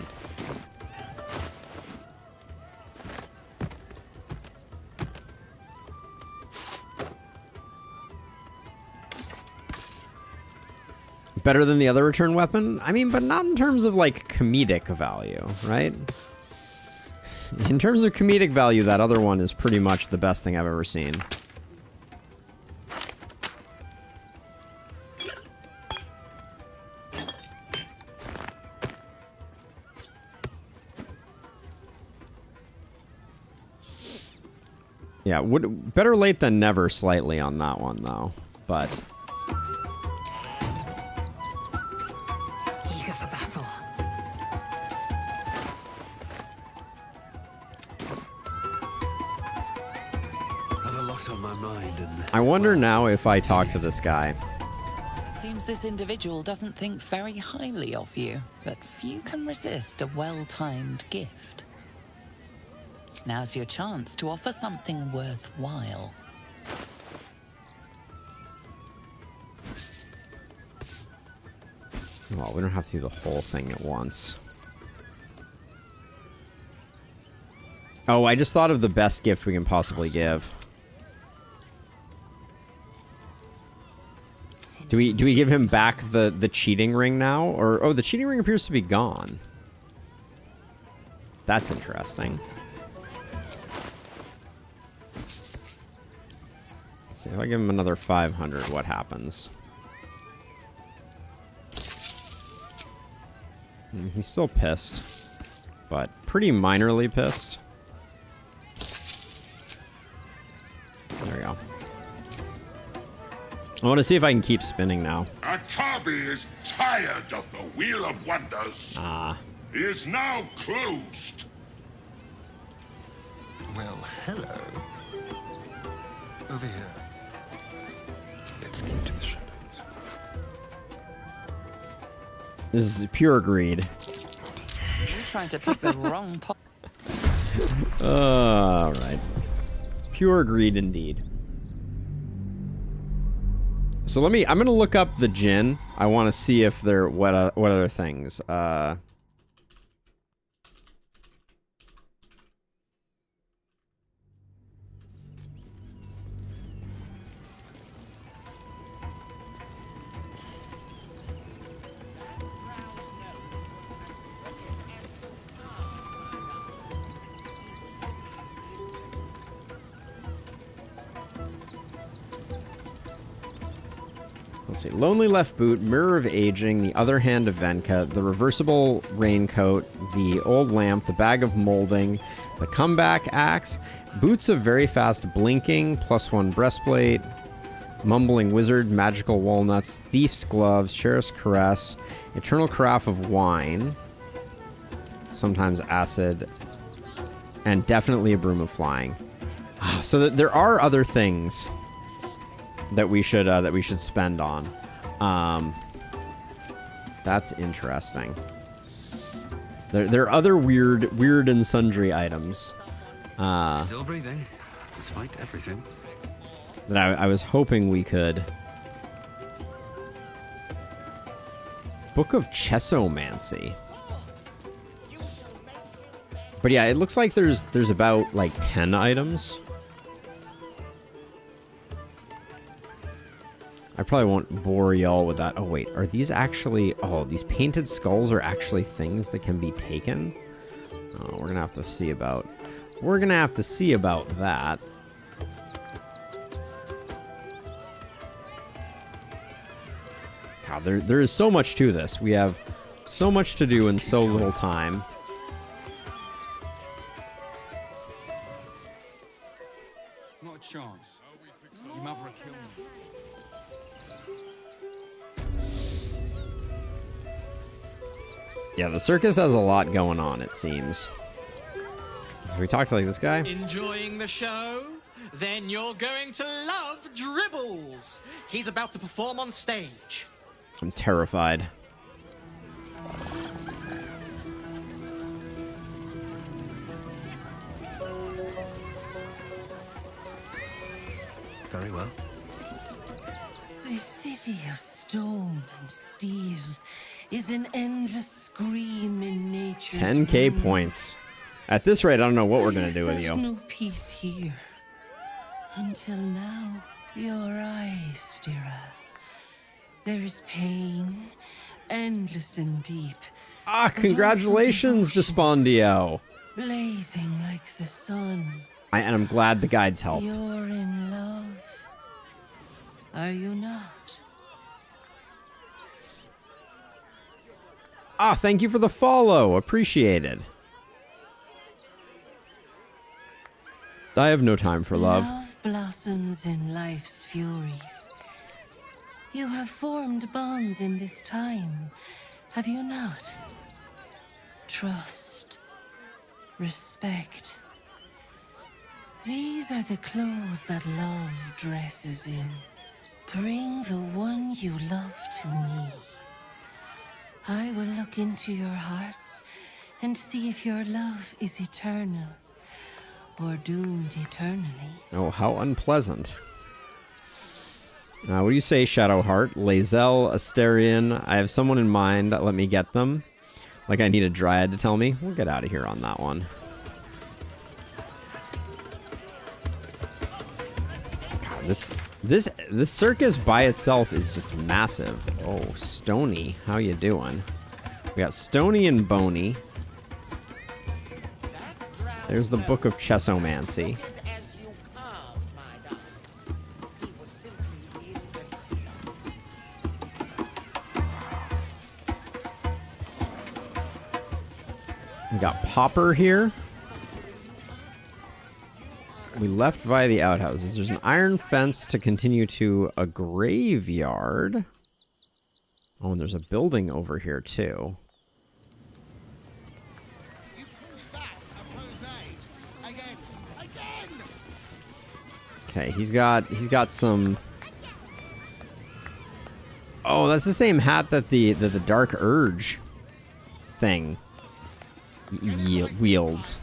Better than the other return weapon? I mean, but not in terms of, like, comedic value, right? In terms of comedic value, that other one is pretty much the best thing I've ever seen. Yeah, better late than never slightly on that one, though. But... Eager for battle. Have a lot on my mind, and I wonder now if I talk to this guy. Seems this individual doesn't think very highly of you, but few can resist a well-timed gift. Now's your chance to offer something worthwhile. Well, we don't have to do the whole thing at once. Oh, I just thought of the best gift we can possibly give. Do we give him back the cheating ring now? Or oh, the cheating ring appears to be gone. That's interesting. Let's see, if I give him another 500, what happens? He's still pissed, but pretty minorly pissed. There we go. I want to see if I can keep spinning now. Akabi is tired of the Wheel of Wonders. Ah. It is now closed. Well, hello. Over here. Let's keep to the shadows. This is pure greed. You're trying to pick the wrong pot. All right. Pure greed indeed. So I'm gonna look up the Jinn. I want to see if there what other things. Let's see. Lonely Left Boot, Mirror of Aging, The Other Hand of Venka, the Reversible Raincoat, the Old Lamp, the Bag of Molding, the Comeback Axe, Boots of Very Fast Blinking, +1 Breastplate, Mumbling Wizard, Magical Walnuts, Thief's Gloves, Sheriff's Caress, Eternal Carafe of Wine, sometimes Acid, and definitely a Broom of Flying. So there are other things that we should spend on. That's interesting. There are other weird and sundry items. Still breathing, despite everything. That I was hoping we could. Book of Chessomancy. But yeah, it looks like there's about like 10 items. I probably won't bore y'all with that. Oh wait, are these actually... Oh, these painted skulls are actually things that can be taken? Oh, we're gonna have to see about... We're gonna have to see about that. God, there is so much to this. We have so much to do in so little time. Not a chance. Your mother will kill me. Yeah, the circus has a lot going on, it seems. So we talked to like this guy. Enjoying the show? Then you're going to love Dribbles. He's about to perform on stage. I'm terrified. Very well. This city of stone and steel is an endless scream in nature's 10k room. points. At this rate, I don't know what we're gonna do with you. No peace here. Until now, your eyes, Stira. There is pain, endless and deep. Ah, congratulations, Despondio. Blazing like the sun. And I'm glad the guides helped. You're in love. Are you not? Ah, thank you for the follow. Appreciated. I have no time for love. Love blossoms in life's furies. You have formed bonds in this time, have you not? Trust, respect. These are the clothes that love dresses in. Bring the one you love to me. I will look into your hearts and see if your love is eternal or doomed eternally. Oh, how unpleasant. What do you say, Shadowheart? Lae'zel, Asterion. I have someone in mind. Let me get them. Like I need a dryad to tell me. We'll get out of here on that one. God, this circus by itself is just massive. Oh, Stony, how you doing? We got Stony and Boney. There's the Book of Chessomancy. We got Popper here. We left via the outhouses. There's an iron fence to continue to a graveyard. Oh, and there's a building over here too. Okay, he's got some. Oh, that's the same hat that the Dark Urge thing wields.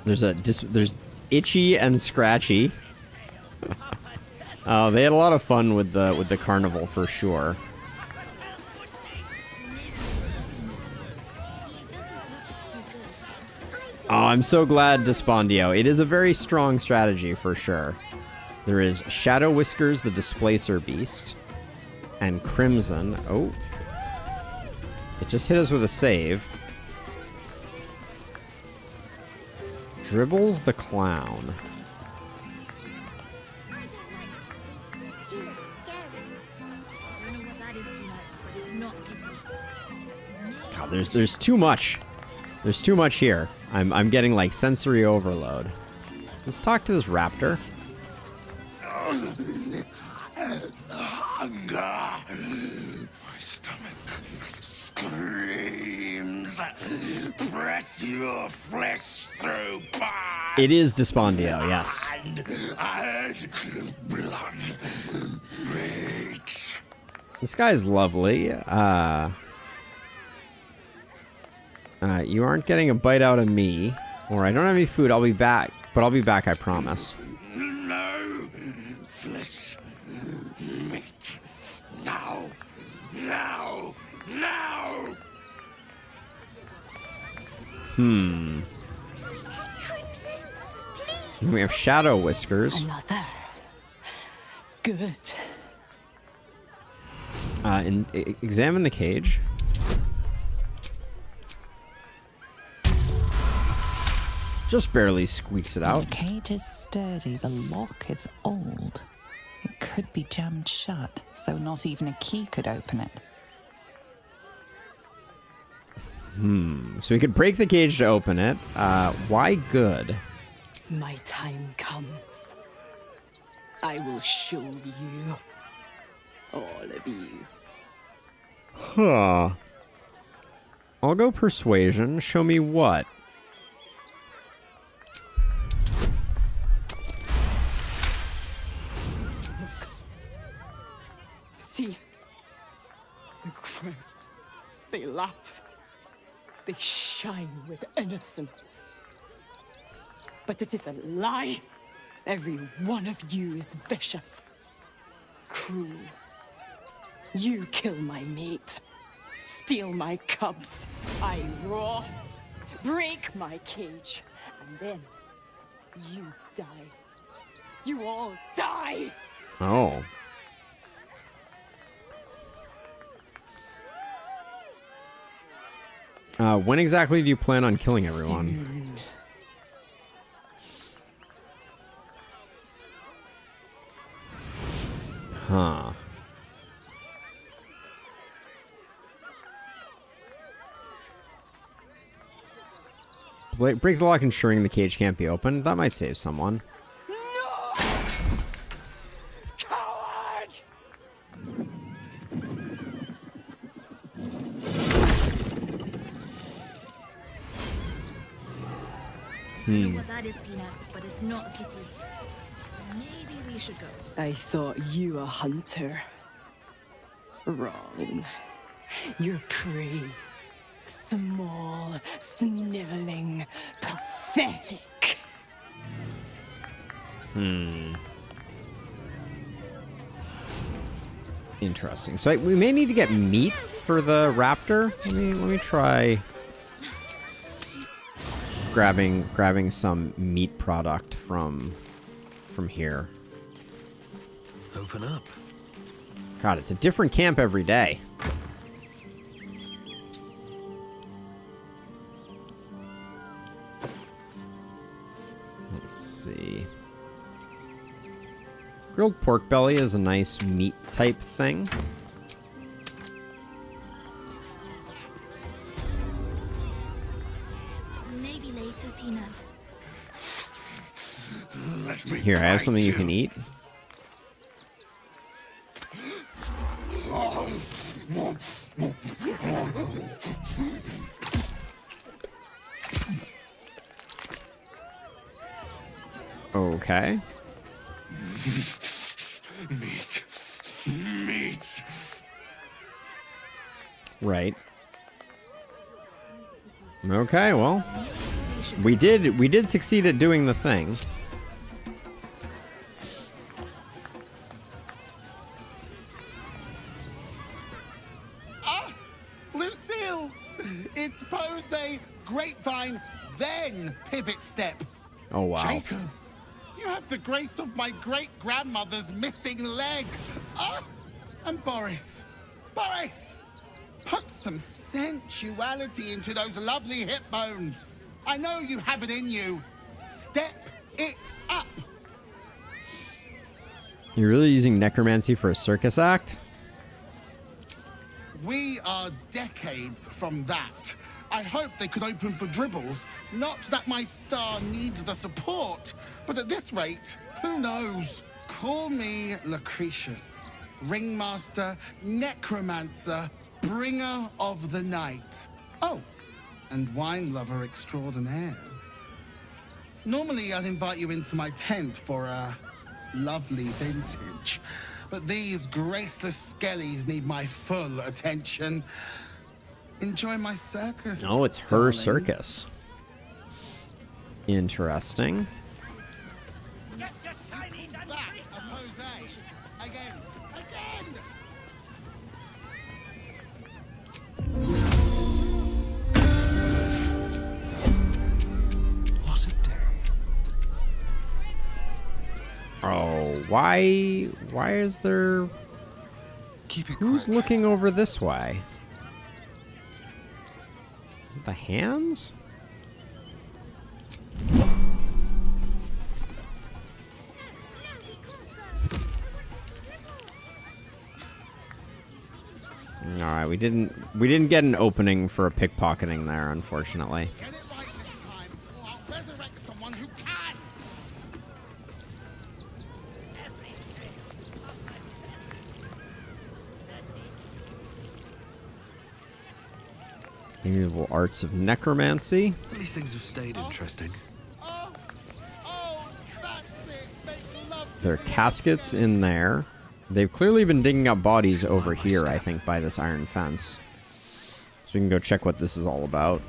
There's Itchy and Scratchy. Oh, they had a lot of fun with the carnival for sure. Oh, I'm so glad, Despondio. It is a very strong strategy for sure. There is Shadow Whiskers, the Displacer Beast, and Crimson. Oh, it just hit us with a save. Dribbles the Clown. God, there's too much. There's too much here. I'm getting like sensory overload. Let's talk to this raptor. Hunger. My stomach screams. Press your flesh through pie. It is Despondio, yes. And blood. Rage. This guy's lovely. You aren't getting a bite out of me. Or I don't have any food. I'll be back. But I'll be back, I promise. No flesh, meat. Now, now, now. We have shadow whiskers. Another. Good. Examine the cage. Just barely squeaks it out. The cage is sturdy, the lock is old. It could be jammed shut, so not even a key could open it. So we could break the cage to open it. Why good? My time comes. I will show you. All of you. Huh. I'll go persuasion. Show me what? See? The crowd. They laugh. They shine with innocence. But it is a lie. Every one of you is vicious. Cruel. You kill my mate. Steal my cubs. I roar. Break my cage. And then you die. You all die. Oh. When exactly do you plan on killing everyone? Soon. Huh. Break the lock, ensuring the cage can't be opened. That might save someone. I know what that is, Peanut, but it's not a kitty. Maybe we should go. I thought you a hunter. Wrong. You're prey. Small, sniveling, pathetic. Interesting. So we may need to get meat for the raptor. Let me try grabbing some meat product from here. Open up. God, it's a different camp every day. Let's see. Grilled pork belly is a nice meat type thing. Maybe later, Peanut. Here, I have something you can eat. Okay. Meat. Right. Okay, well, we did succeed at doing the thing. Ah, Lucille, it's pose a grapevine, then pivot step. Oh wow. Jacob, you have the grace of my great-grandmother's missing leg. Ah, and Boris, put some sensuality into those lovely hip bones. I know you have it in you. Step it up. You're really using necromancy for a circus act? We are decades from that. I hope they could open for dribbles. Not that my star needs the support, but at this rate, who knows? Call me Lucretius, ringmaster, necromancer, bringer of the night. Oh, and wine lover extraordinaire. Normally, I'd invite you into my tent for a lovely vintage. but these graceless skellies need my full attention. Enjoy my circus. Oh, it's her darling. circus. Interesting. That of Jose. Again. What a day. Oh, why is there... Keep it Who's quick. looking over this way? Is it the hands? All right, we didn't get an opening for a pickpocketing there, unfortunately. Get it right this time, or I'll resurrect someone who can. Amiable arts of necromancy. These things have stayed interesting. There are caskets in there. They've clearly been digging up bodies over here, I think, by this iron fence. So we can go check what this is all about.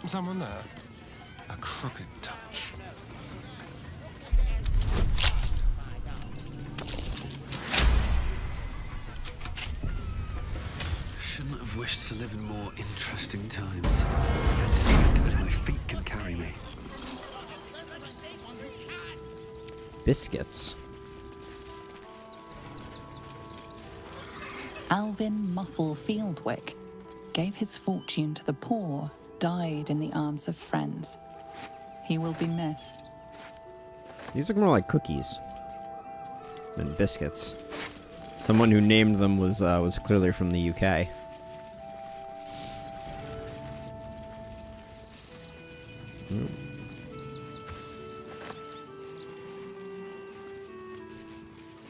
Someone there. A crooked touch. Shouldn't have wished to live in more interesting times. Saved as my feet can carry me. Biscuits. Alvin Muffle Fieldwick gave his fortune to the poor, died in the arms of friends. He will be missed. These look more like cookies than biscuits. Someone who named them was clearly from the UK.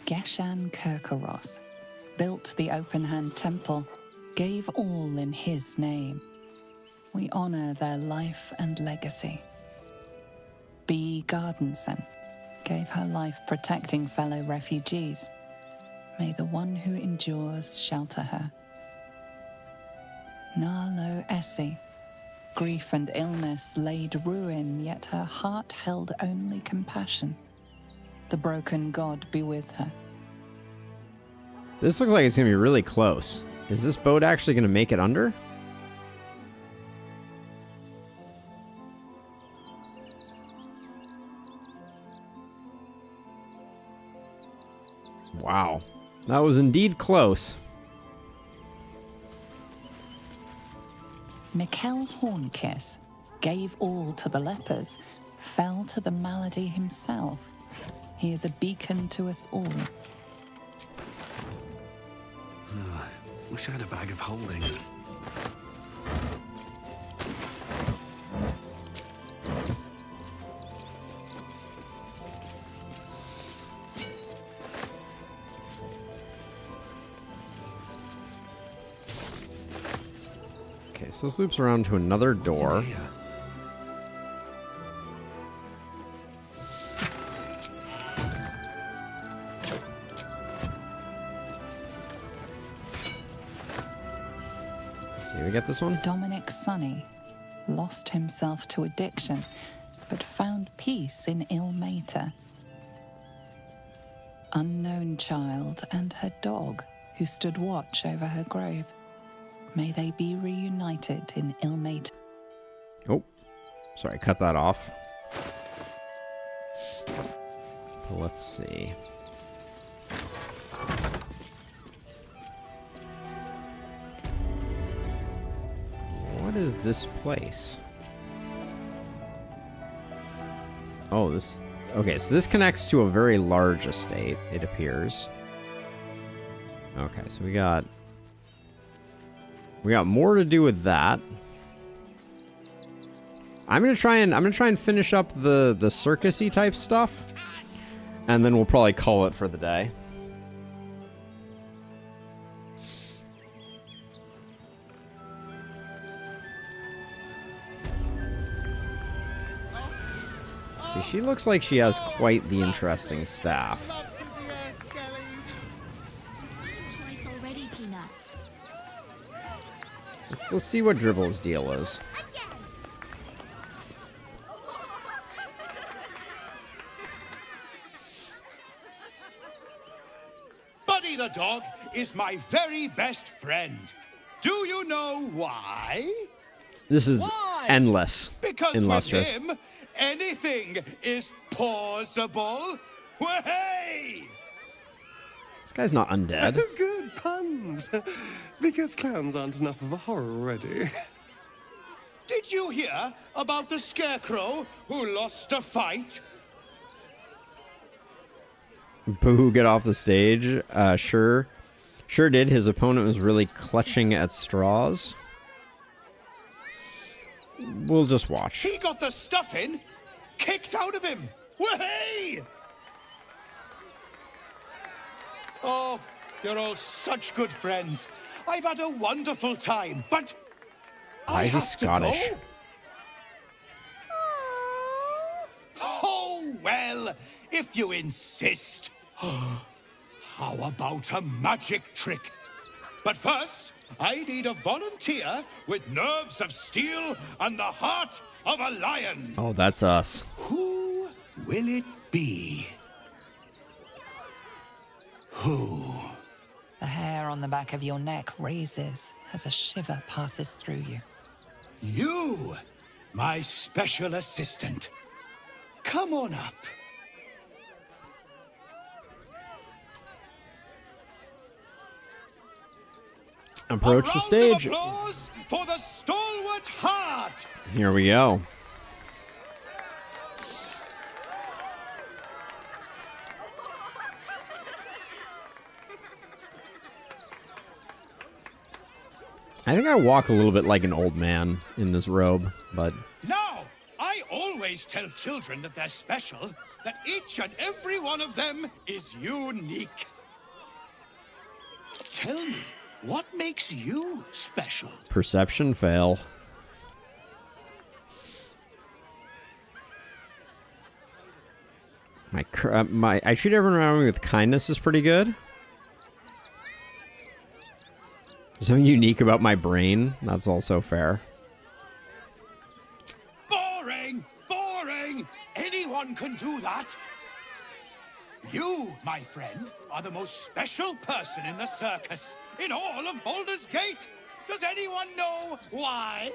Geshan Kirkaros built the Open Hand Temple, gave all in his name. We honor their life and legacy. B. Gardenson gave her life protecting fellow refugees. May the one who endures shelter her. Narlo Essie, grief and illness laid ruin, yet her heart held only compassion. The broken god be with her. This looks like it's going to be really close. Is this boat actually going to make it under? Wow. That was indeed close. Mikkel Hornkiss gave all to the lepers, fell to the malady himself. He is a beacon to us all. Wish I had a bag of holding. Okay, so this loops around to another door. We get this one? Dominic Sonny lost himself to addiction, but found peace in Ilmater. Unknown child and her dog, who stood watch over her grave. May they be reunited in Ilmater. Oh, sorry, cut that off. Let's see. What is this place? Oh, this... Okay, so this connects to a very large estate, it appears. Okay, so we got more to do with that. I'm gonna try and finish up the circus-y type stuff, and then we'll probably call it for the day. See, she looks like she has quite the interesting staff. Let's see what Dribble's deal is. Buddy the dog is my very best friend. Do you know why? This is endless Because in with Lustrous. him, anything is possible. Way! This guy's not undead. Good puns. Because clowns aren't enough of a horror already. Did you hear about the scarecrow who lost a fight? Boo, get off the stage. Sure did. His opponent was really clutching at straws. We'll just watch. He got the stuffing kicked out of him. Way! Oh, you're all such good friends. I've had a wonderful time, but Why is he Scottish? Oh, well, if you insist. How about a magic trick? But first, I need a volunteer with nerves of steel and the heart of a lion. Oh, that's us. Who will it be? Who? The hair on the back of your neck raises as a shiver passes through you. You, my special assistant. Come on up. Approach the stage. Applause for the stalwart heart. Here we go. I think I walk a little bit like an old man in this robe, but... Now, I always tell children that they're special, that each and every one of them is unique. Tell me, what makes you special? Perception fail. I treat everyone around me with kindness is pretty good. There's something unique about my brain. That's also fair. Boring! Boring! Anyone can do that. You, my friend, are the most special person in the circus, in all of Baldur's Gate. Does anyone know why?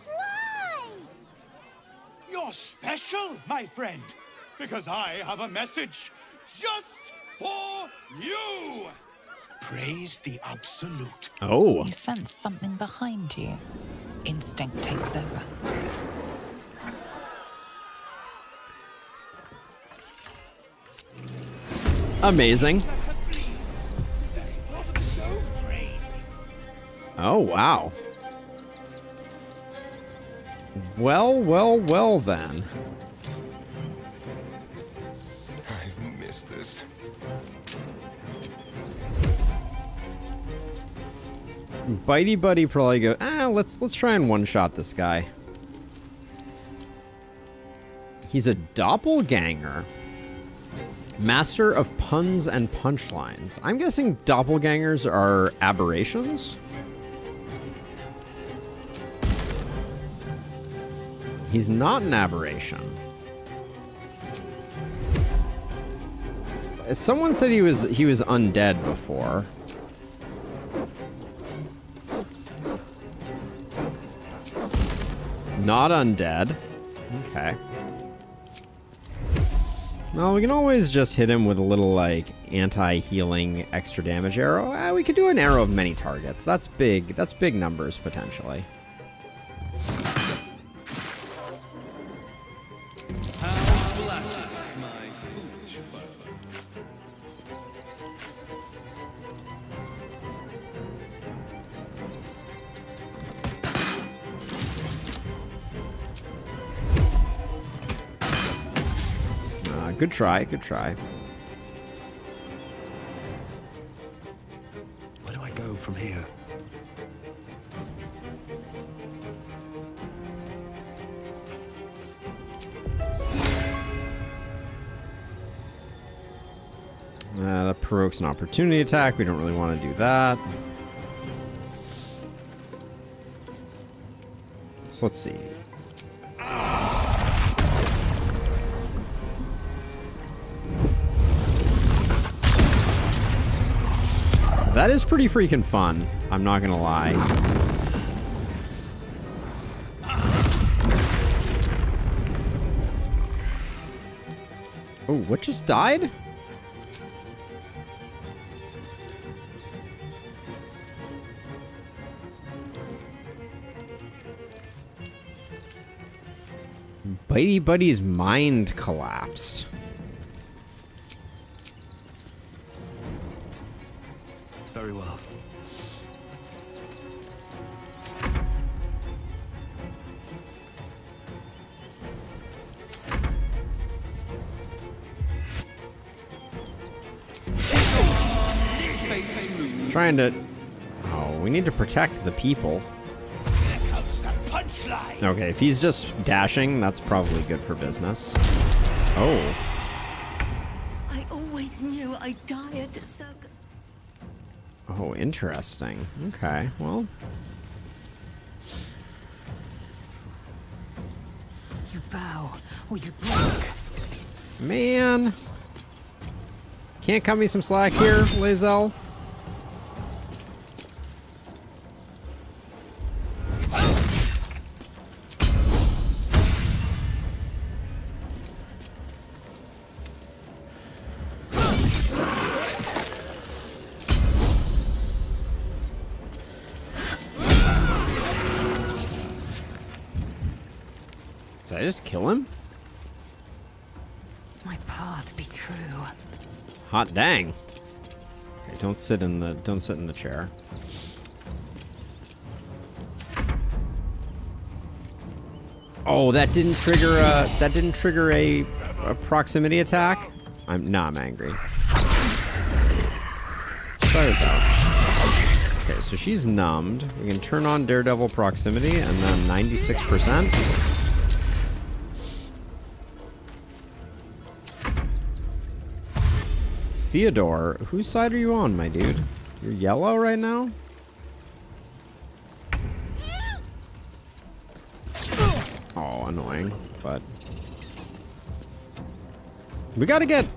Why? You're special, my friend, because I have a message just for you. Praise the Absolute. Oh. You sense something behind you. Instinct takes over. Amazing. Oh, wow. Well then. I've missed this. Bitey Buddy probably go, let's try and one-shot this guy. He's a doppelganger. Master of puns and punchlines. I'm guessing doppelgangers are aberrations? He's not an aberration. Someone said he was undead before. Not undead. Okay. Well, we can always just hit him with a little, like, anti-healing extra damage arrow. We could do an arrow of many targets. That's big. That's big numbers, potentially. How blessed, my foolish foe. Good try, good try. Where do I go from here? That provokes an opportunity attack. We don't really want to do that. So let's see. That is pretty freaking fun. I'm not gonna lie. Oh, what just died? Bitey Buddy's mind collapsed. Very well. Trying to... Oh, we need to protect the people. Here comes the punchline. Okay, if he's just dashing, that's probably good for business. Oh. I always knew I'd die at a circus. Oh, interesting. Okay, well... You bow, or you break. Man. Can't cut me some slack here, Lae'zel. Did I just kill him? My path be true. Hot dang. Okay, don't sit in the chair. Oh, that didn't trigger a proximity attack? I'm angry. Try this out. Okay, so she's numbed. We can turn on Daredevil proximity and then 96%. Theodore, whose side are you on, my dude? You're yellow right now? Oh, annoying, but we gotta get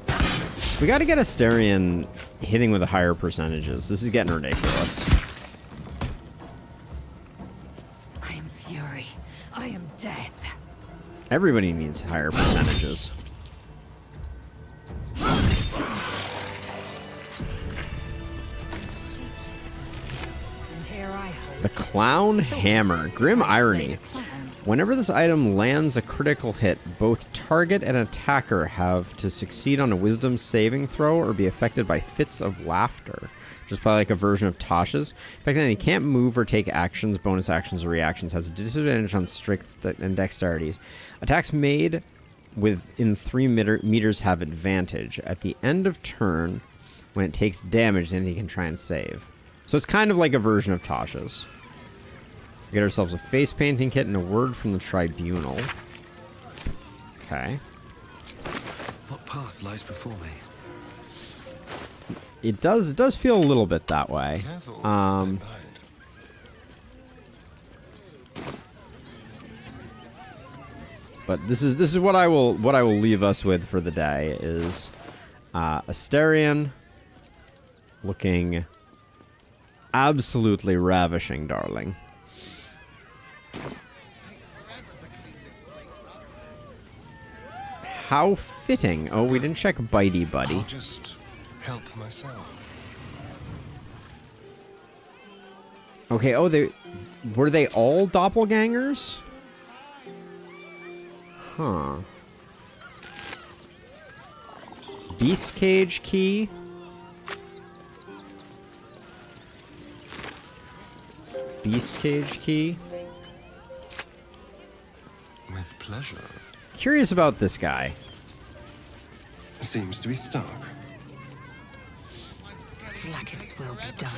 Asterion hitting with the higher percentages. This is getting ridiculous. I am fury. I am death. Everybody needs higher percentages. The Clown Hammer. Grim irony. Whenever this item lands a critical hit, both target and attacker have to succeed on a wisdom saving throw or be affected by fits of laughter. Just probably like a version of Tasha's. In fact, he can't move or take actions, bonus actions, or reactions. Has a disadvantage on strength and dexterities. Attacks made within 3 meters have advantage. At the end of turn, when it takes damage, then he can try and save. So it's kind of like a version of Tasha's. We get ourselves a face painting kit and a word from the tribunal. Okay. What path lies before me? It does feel a little bit that way. But this is what I will leave us with for the day is Asterion looking absolutely ravishing, darling. How fitting. Oh, we didn't check Bitey Buddy. I'll just help myself. Okay, oh, were they all doppelgangers? Huh. Beast Cage key. Beast Cage key. With pleasure. Curious about this guy. Seems to be stuck. Blackets will be done.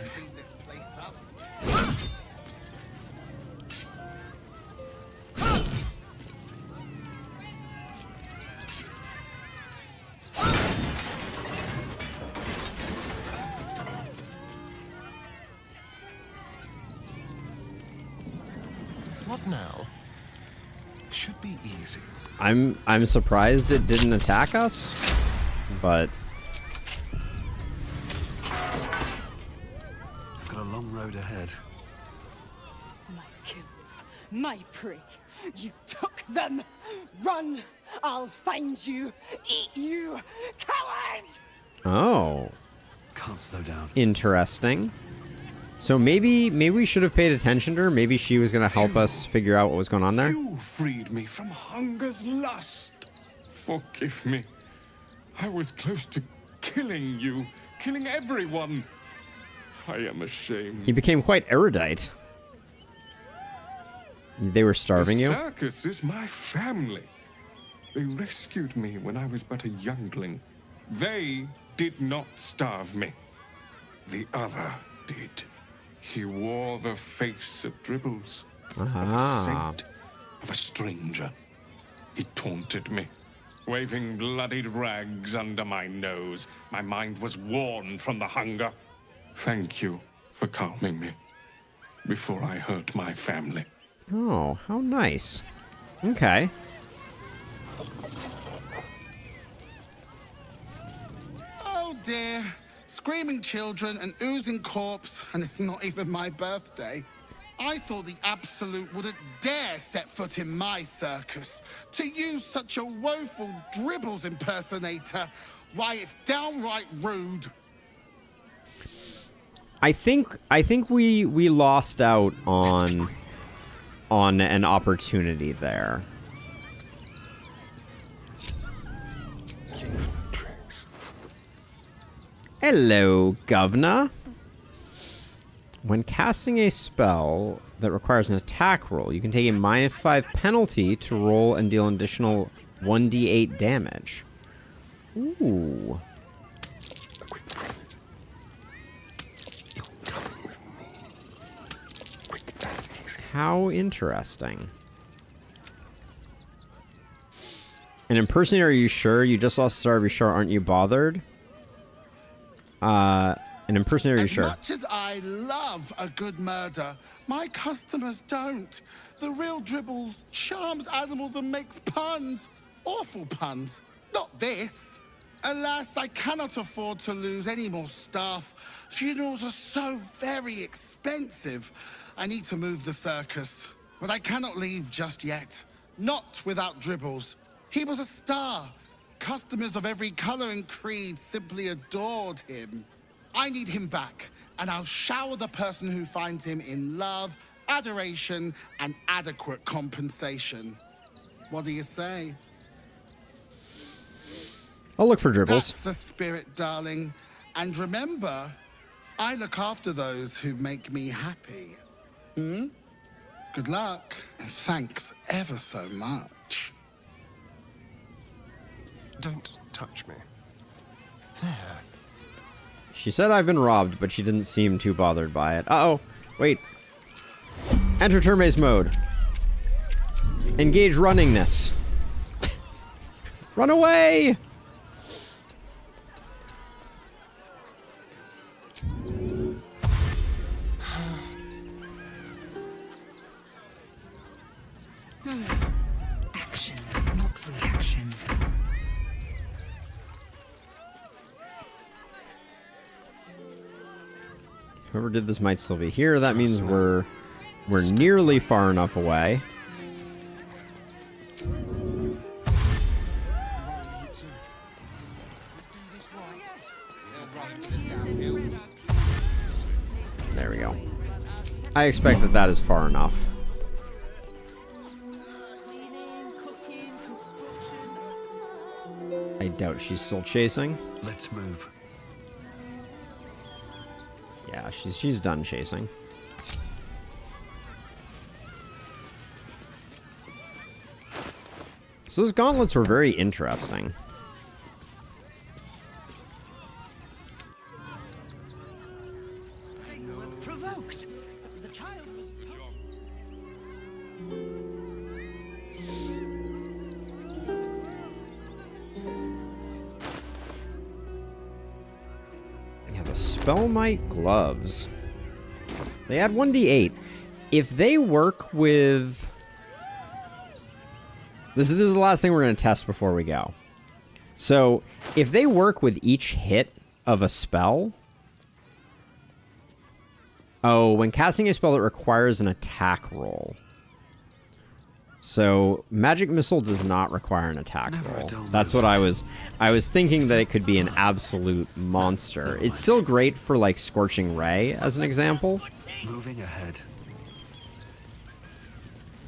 What now? should be easy. I'm surprised it didn't attack us, but I've got a long road ahead. My kills, my prey. You took them. Run! I'll find you. Eat you, coward! oh, Can't slow down. interesting. So maybe we should have paid attention to her. Maybe she was gonna help us figure out what was going on there. You freed me from hunger's lust. Forgive me. I was close to killing you, killing everyone. I am ashamed. He became quite erudite. They were starving the you? circus is my family. They rescued me when I was but a youngling. They did not starve me. The other did. He wore the face of Dribbles, of a saint, of a stranger. He taunted me, waving bloodied rags under my nose. My mind was worn from the hunger. Thank you for calming me before I hurt my family. Oh, how nice. Okay. Oh dear. Screaming children, an oozing corpse, and it's not even my birthday. I thought the Absolute wouldn't dare set foot in my circus. To use such a woeful Dribbles impersonator, why, it's downright rude. I think we lost out on an opportunity there. Hello, Governor. When casting a spell that requires an attack roll, you can take a -5 penalty to roll and deal an additional 1d8 damage. Ooh. How interesting. An impersonator, are you sure? You just lost a star, are you sure? Aren't you bothered? An impersonator, are you sure? As much as I love a good murder, my customers don't. The real Dribbles charms animals and makes puns. Awful puns. Not this. Alas, I cannot afford to lose any more staff. Funerals are so very expensive. I need to move the circus. But I cannot leave just yet. Not without Dribbles. He was a star. Customers of every color and creed simply adored him. I need him back, and I'll shower the person who finds him in love, adoration, and adequate compensation. What do you say? I'll look for Dribbles. That's the spirit, darling. And remember, I look after those who make me happy. Hmm? Good luck, and thanks ever so much. Don't touch me. There. She said I've been robbed, but she didn't seem too bothered by it. Uh-oh. Wait. Enter turn-based mode. Engage runningness. Run away! Action, not reaction. Whoever did this might still be here. That means we're nearly far enough away. There we go. I expect that is far enough. I doubt she's still chasing. Let's move. Yeah, she's done chasing. So those gauntlets were very interesting. Provoked. The child was. Yeah, the Spellmite gloves. They add 1d8. If they work with This is the last thing we're going to test before we go. So, if they work with each hit of a spell... Oh, when casting a spell that requires an attack roll. So, Magic Missile does not require an attack roll. That's what I was thinking, that it could be an absolute monster. It's still great for, like, Scorching Ray, as an example. Moving ahead.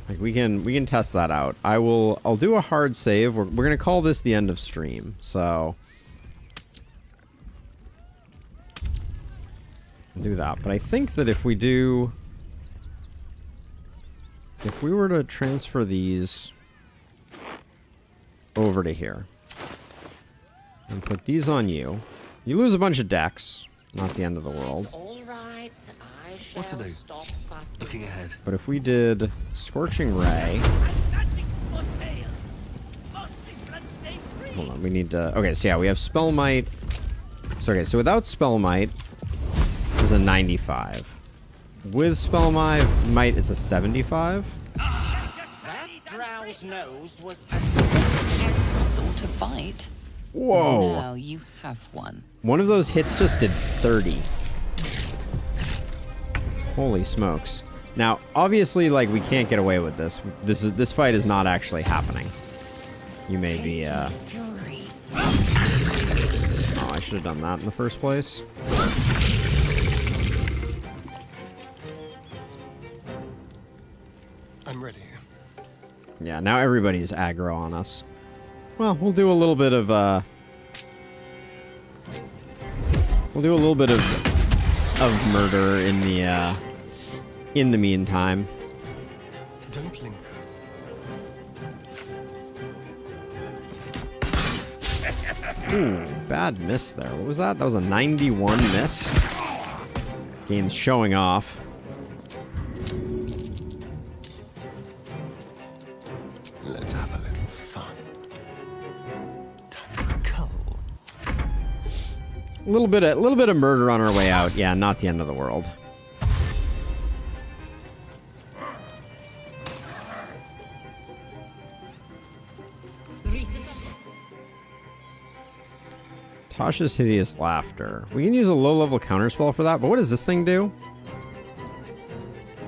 Like, we can test that out. I'll do a hard save. We're going to call this the end of stream, so... do that. But I think that if we were to transfer these over to here and put these on you, you lose a bunch of decks. Not the end of the world. What to do? Looking ahead. But if we did Scorching Ray... Hold on, we need to... Okay, so yeah, we have Spell Might. So, okay, so without Spell Might, is a 95. With Spell Might, it's a 75. That drow's nose was a sort of fight. Whoa. Now you have one. One of those hits just did 30. Holy smokes. Now, obviously, like, we can't get away with this. This fight is not actually happening. You may be, Oh, I should have done that in the first place. I'm ready. Yeah, now everybody's aggro on us. Well, we'll do a little bit of, murder in the meantime. Dumpling. Ooh, bad miss there. What was that? That was a 91 miss. Game's showing off. Let's have a little fun. Time for coal. A little bit of murder on our way out. Yeah, not the end of the world. Tasha's Hideous Laughter. We can use a low-level counterspell for that, but what does this thing do?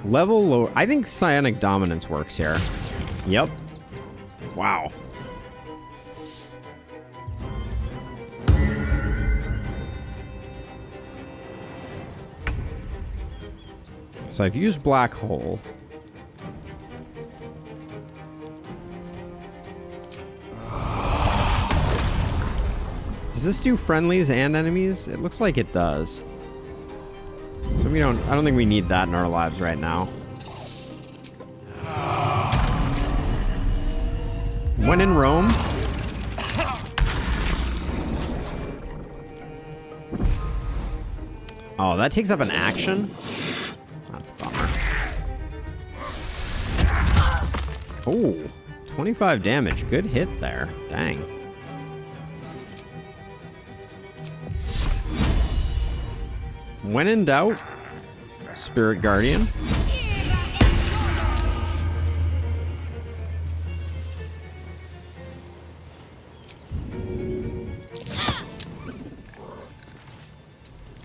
Level low... I think Psionic Dominance works here. Yep. Wow. So I've used Black Hole. Does this do friendlies and enemies? It looks like it does. So I don't think we need that in our lives right now. When in Rome. Oh, that takes up an action? That's a bummer. Oh, 25 damage. Good hit there. Dang. When in doubt, Spirit Guardian.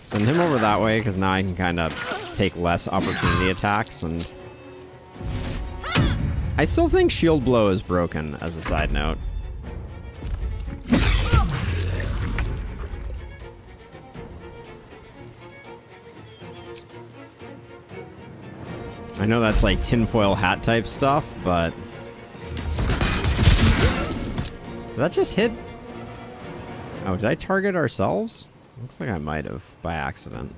Send him over that way, because now I can kind of take less opportunity attacks, and... I still think Shield Blow is broken, as a side note. I know that's like tinfoil hat type stuff, but... Did that just hit? Oh, did I target ourselves? Looks like I might have, by accident.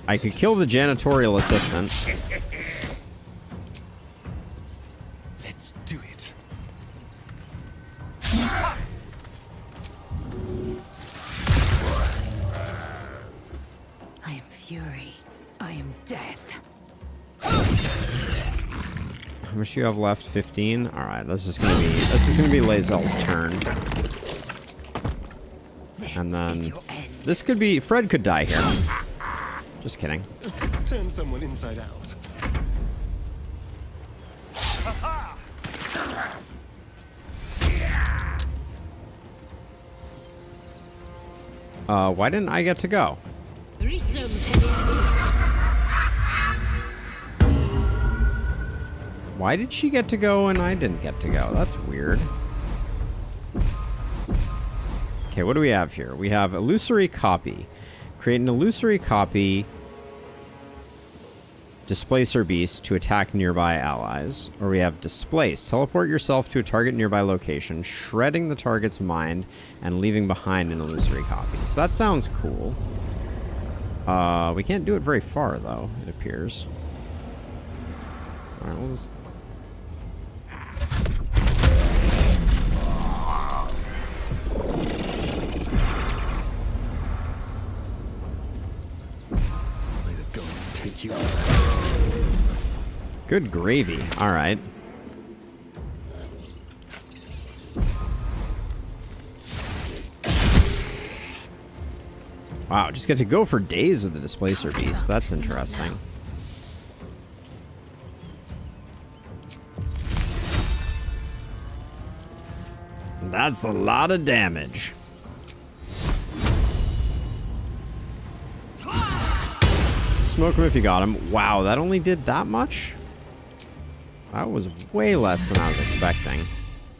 I could kill the janitorial assistant. Let's do it. I am fury. I am death. How much do you have left? 15? Alright, that's just gonna be Lae'zel's turn. And then this could be Fred could die here. Just kidding. Let's turn someone inside out. Why didn't I get to go? Why did she get to go and I didn't get to go? That's weird. Okay, what do we have here? We have illusory copy. Create an illusory copy. Displacer beast to attack nearby allies. Or we have displace. Teleport yourself to a target nearby location, shredding the target's mind and leaving behind an illusory copy. So that sounds cool. We can't do it very far though, it appears. Alright, we'll just... May the gods take you. Good gravy. All right. Wow, just get to go for days with the Displacer Beast. That's interesting. That's a lot of damage. Smoke him if you got him. Wow, that only did that much? That was way less than I was expecting.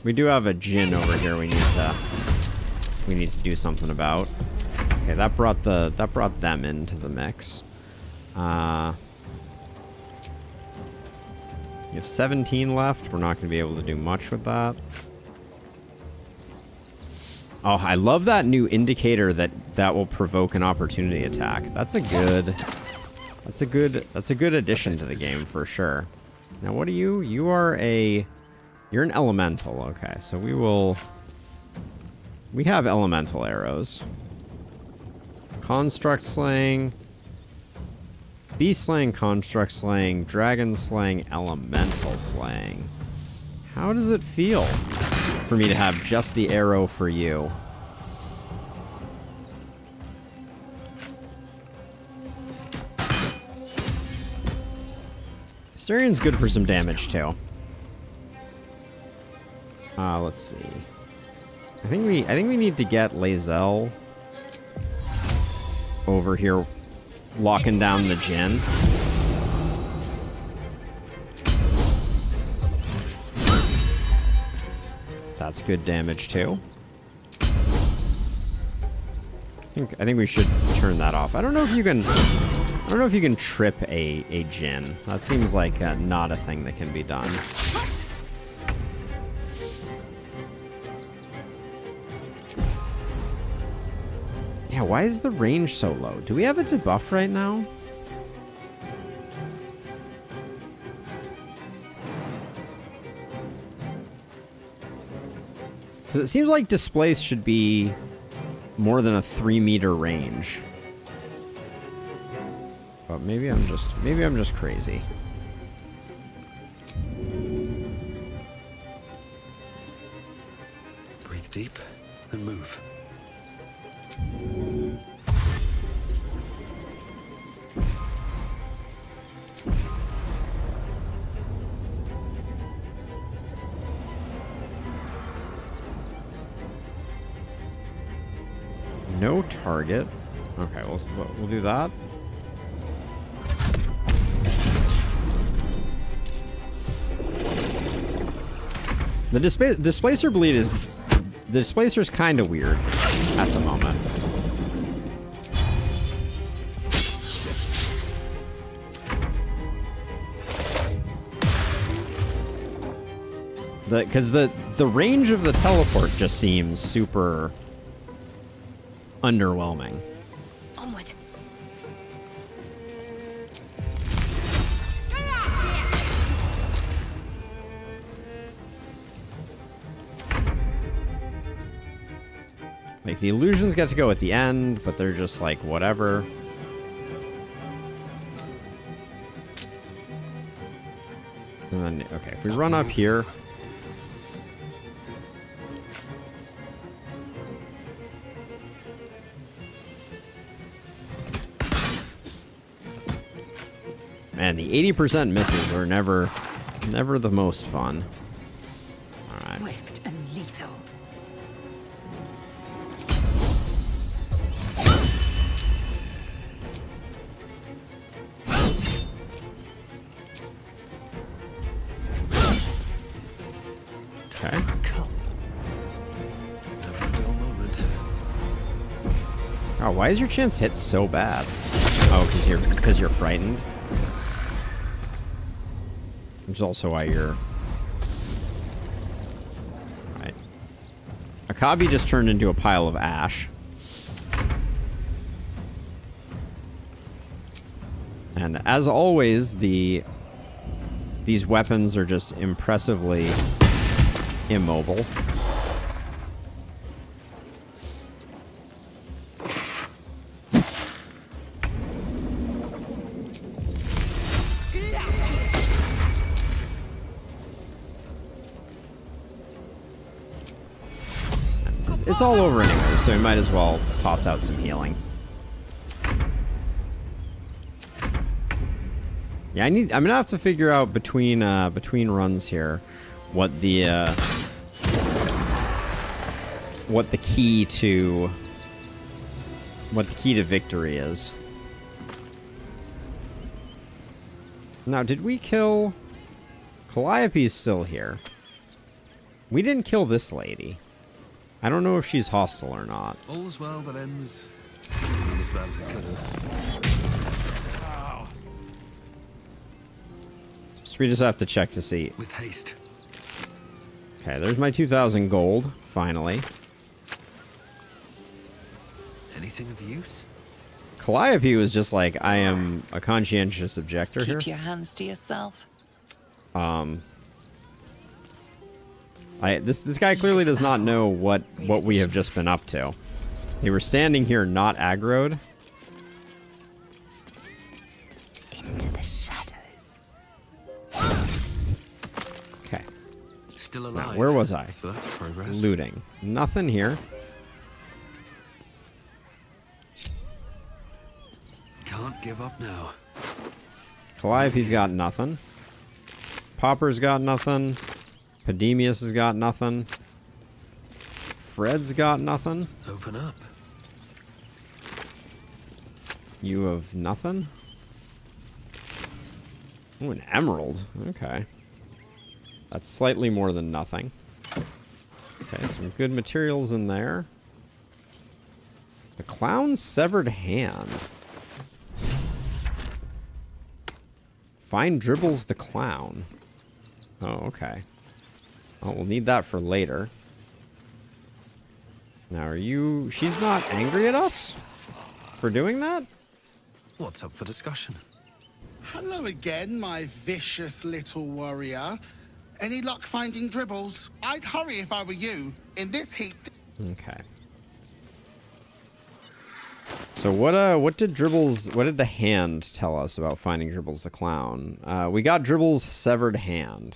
We do have a Jinn over here we need to do something about. Okay, that brought them into the mix. You have 17 left. We're not going to be able to do much with that. Oh, I love that new indicator that will provoke an opportunity attack. That's a good addition to the game for sure. Now, what are you? You're an elemental. Okay, so we have elemental arrows. Construct slaying, beast slaying, construct slaying, dragon slaying, elemental slaying. How does it feel for me to have just the arrow for you? Asterian's good for some damage too. Let's see. I think we need to get Lae'zel over here locking down the Jinn. That's good damage too. I think we should turn that off. I don't know if you can trip a Jinn. That seems like not a thing that can be done. Yeah, why is the range so low? Do we have a debuff right now? Because it seems like Displace should be more than a 3-meter range. But maybe I'm just crazy. Breathe deep and move. No target. Okay, we'll do that. The Displacer bleed is... The Displacer's kind of weird at the moment. Because the range of the teleport just seems super underwhelming. Onward. Like, the illusions get to go at the end, but they're just like, whatever. And then, okay, if we run up here... Man, the 80% misses are never the most fun. Alright. Swift and lethal. Okay. Never a dull moment. Oh, why is your chance hit so bad? Oh, because you're frightened. Which is also why you're... Right. Akabi just turned into a pile of ash. And as always, these weapons are just impressively immobile. It's all over anyway, so we might as well toss out some healing. Yeah, I'm gonna have to figure out between runs here what the key to victory is. Now, did we kill... Calliope's still here. We didn't kill this lady. I don't know if she's hostile or not. All's well that ends not as bad as it could have. So we just have to check to see. With haste. Okay, there's my 2,000 gold, finally. Anything of use? Calliope was just like, I am a conscientious objector here. Keep your hands to yourself. This guy clearly does not know what we have just been up to. They were standing here not aggroed. Into the shadows. Okay. Still alive. Now, where was I? So that's progress. Looting. Nothing here. Can't give up now. Calliope's got nothing. Popper's got nothing. Pedemius has got nothing. Fred's got nothing. Open up. You have nothing? Oh, an emerald. Okay. That's slightly more than nothing. Okay, some good materials in there. The clown's severed hand. Find Dribbles the clown. Oh, okay. Oh, we'll need that for later. Now, are you... She's not angry at us for doing that? What's up for discussion? Hello again, my vicious little warrior. Any luck finding Dribbles? I'd hurry if I were you. In this heat... Okay. So what did the hand tell us about finding Dribbles the clown? We got Dribbles' severed hand.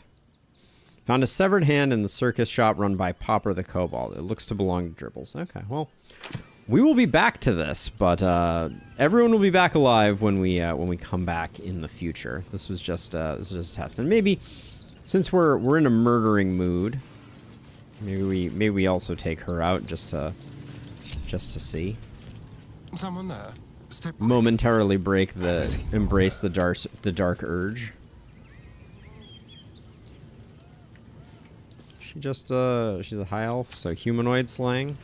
Found a severed hand in the circus shop run by Popper the Kobold. It looks to belong to Dribbles. Okay, well, we will be back to this, but everyone will be back alive when we come back in the future. This was just a test, and maybe since we're in a murdering mood, maybe we also take her out just to see. Someone there. Step quick. Momentarily embrace the dark urge. She's a high elf, so humanoid slang.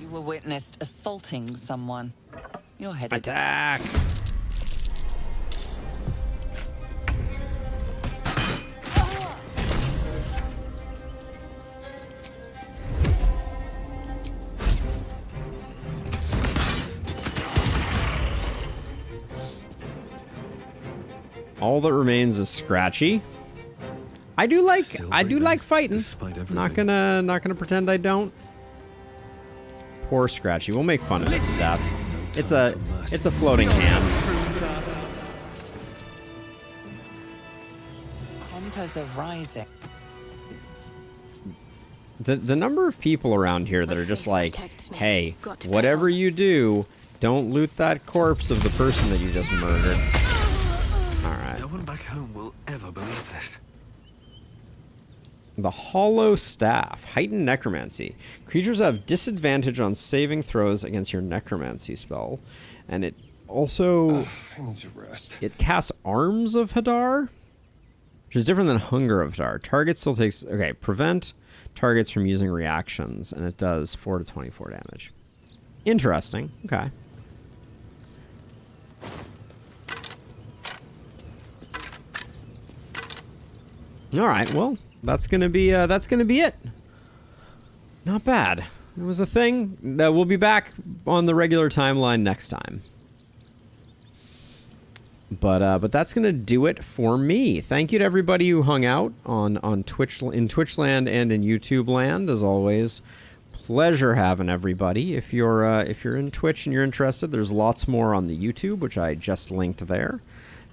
You were witnessed assaulting someone. You're headed. Attack! All that remains is Scratchy. I do like fighting. Not gonna pretend I don't. Poor Scratchy. We'll make fun of it to death. It's a floating hand. Compass are rising. The number of people around here that are just like, hey, whatever you do, don't loot that corpse of the person that you just murdered. Alright. No one back home will ever believe this. The Hollow Staff. Heightened Necromancy. Creatures have disadvantage on saving throws against your Necromancy spell. And it also... I need to rest. It casts Arms of Hadar, which is different than Hunger of Hadar. Target still takes... Okay, prevent targets from using reactions, and it does 4 to 24 damage. Interesting. Okay. All right. Well, that's gonna be it. Not bad. It was a thing. We'll be back on the regular timeline next time. But that's gonna do it for me. Thank you to everybody who hung out on Twitch, in Twitchland and in YouTube land. As always, pleasure having everybody. If you're in Twitch and you're interested, there's lots more on the YouTube, which I just linked there.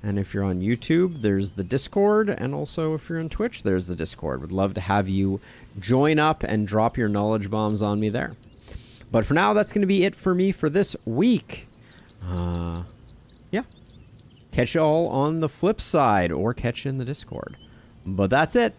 And if you're on YouTube, there's the Discord, and also if you're on Twitch, there's the Discord. Would love to have you join up and drop your knowledge bombs on me there. But for now, that's going to be it for me for this week. Yeah. Catch you all on the flip side, or catch you in the Discord. But that's it.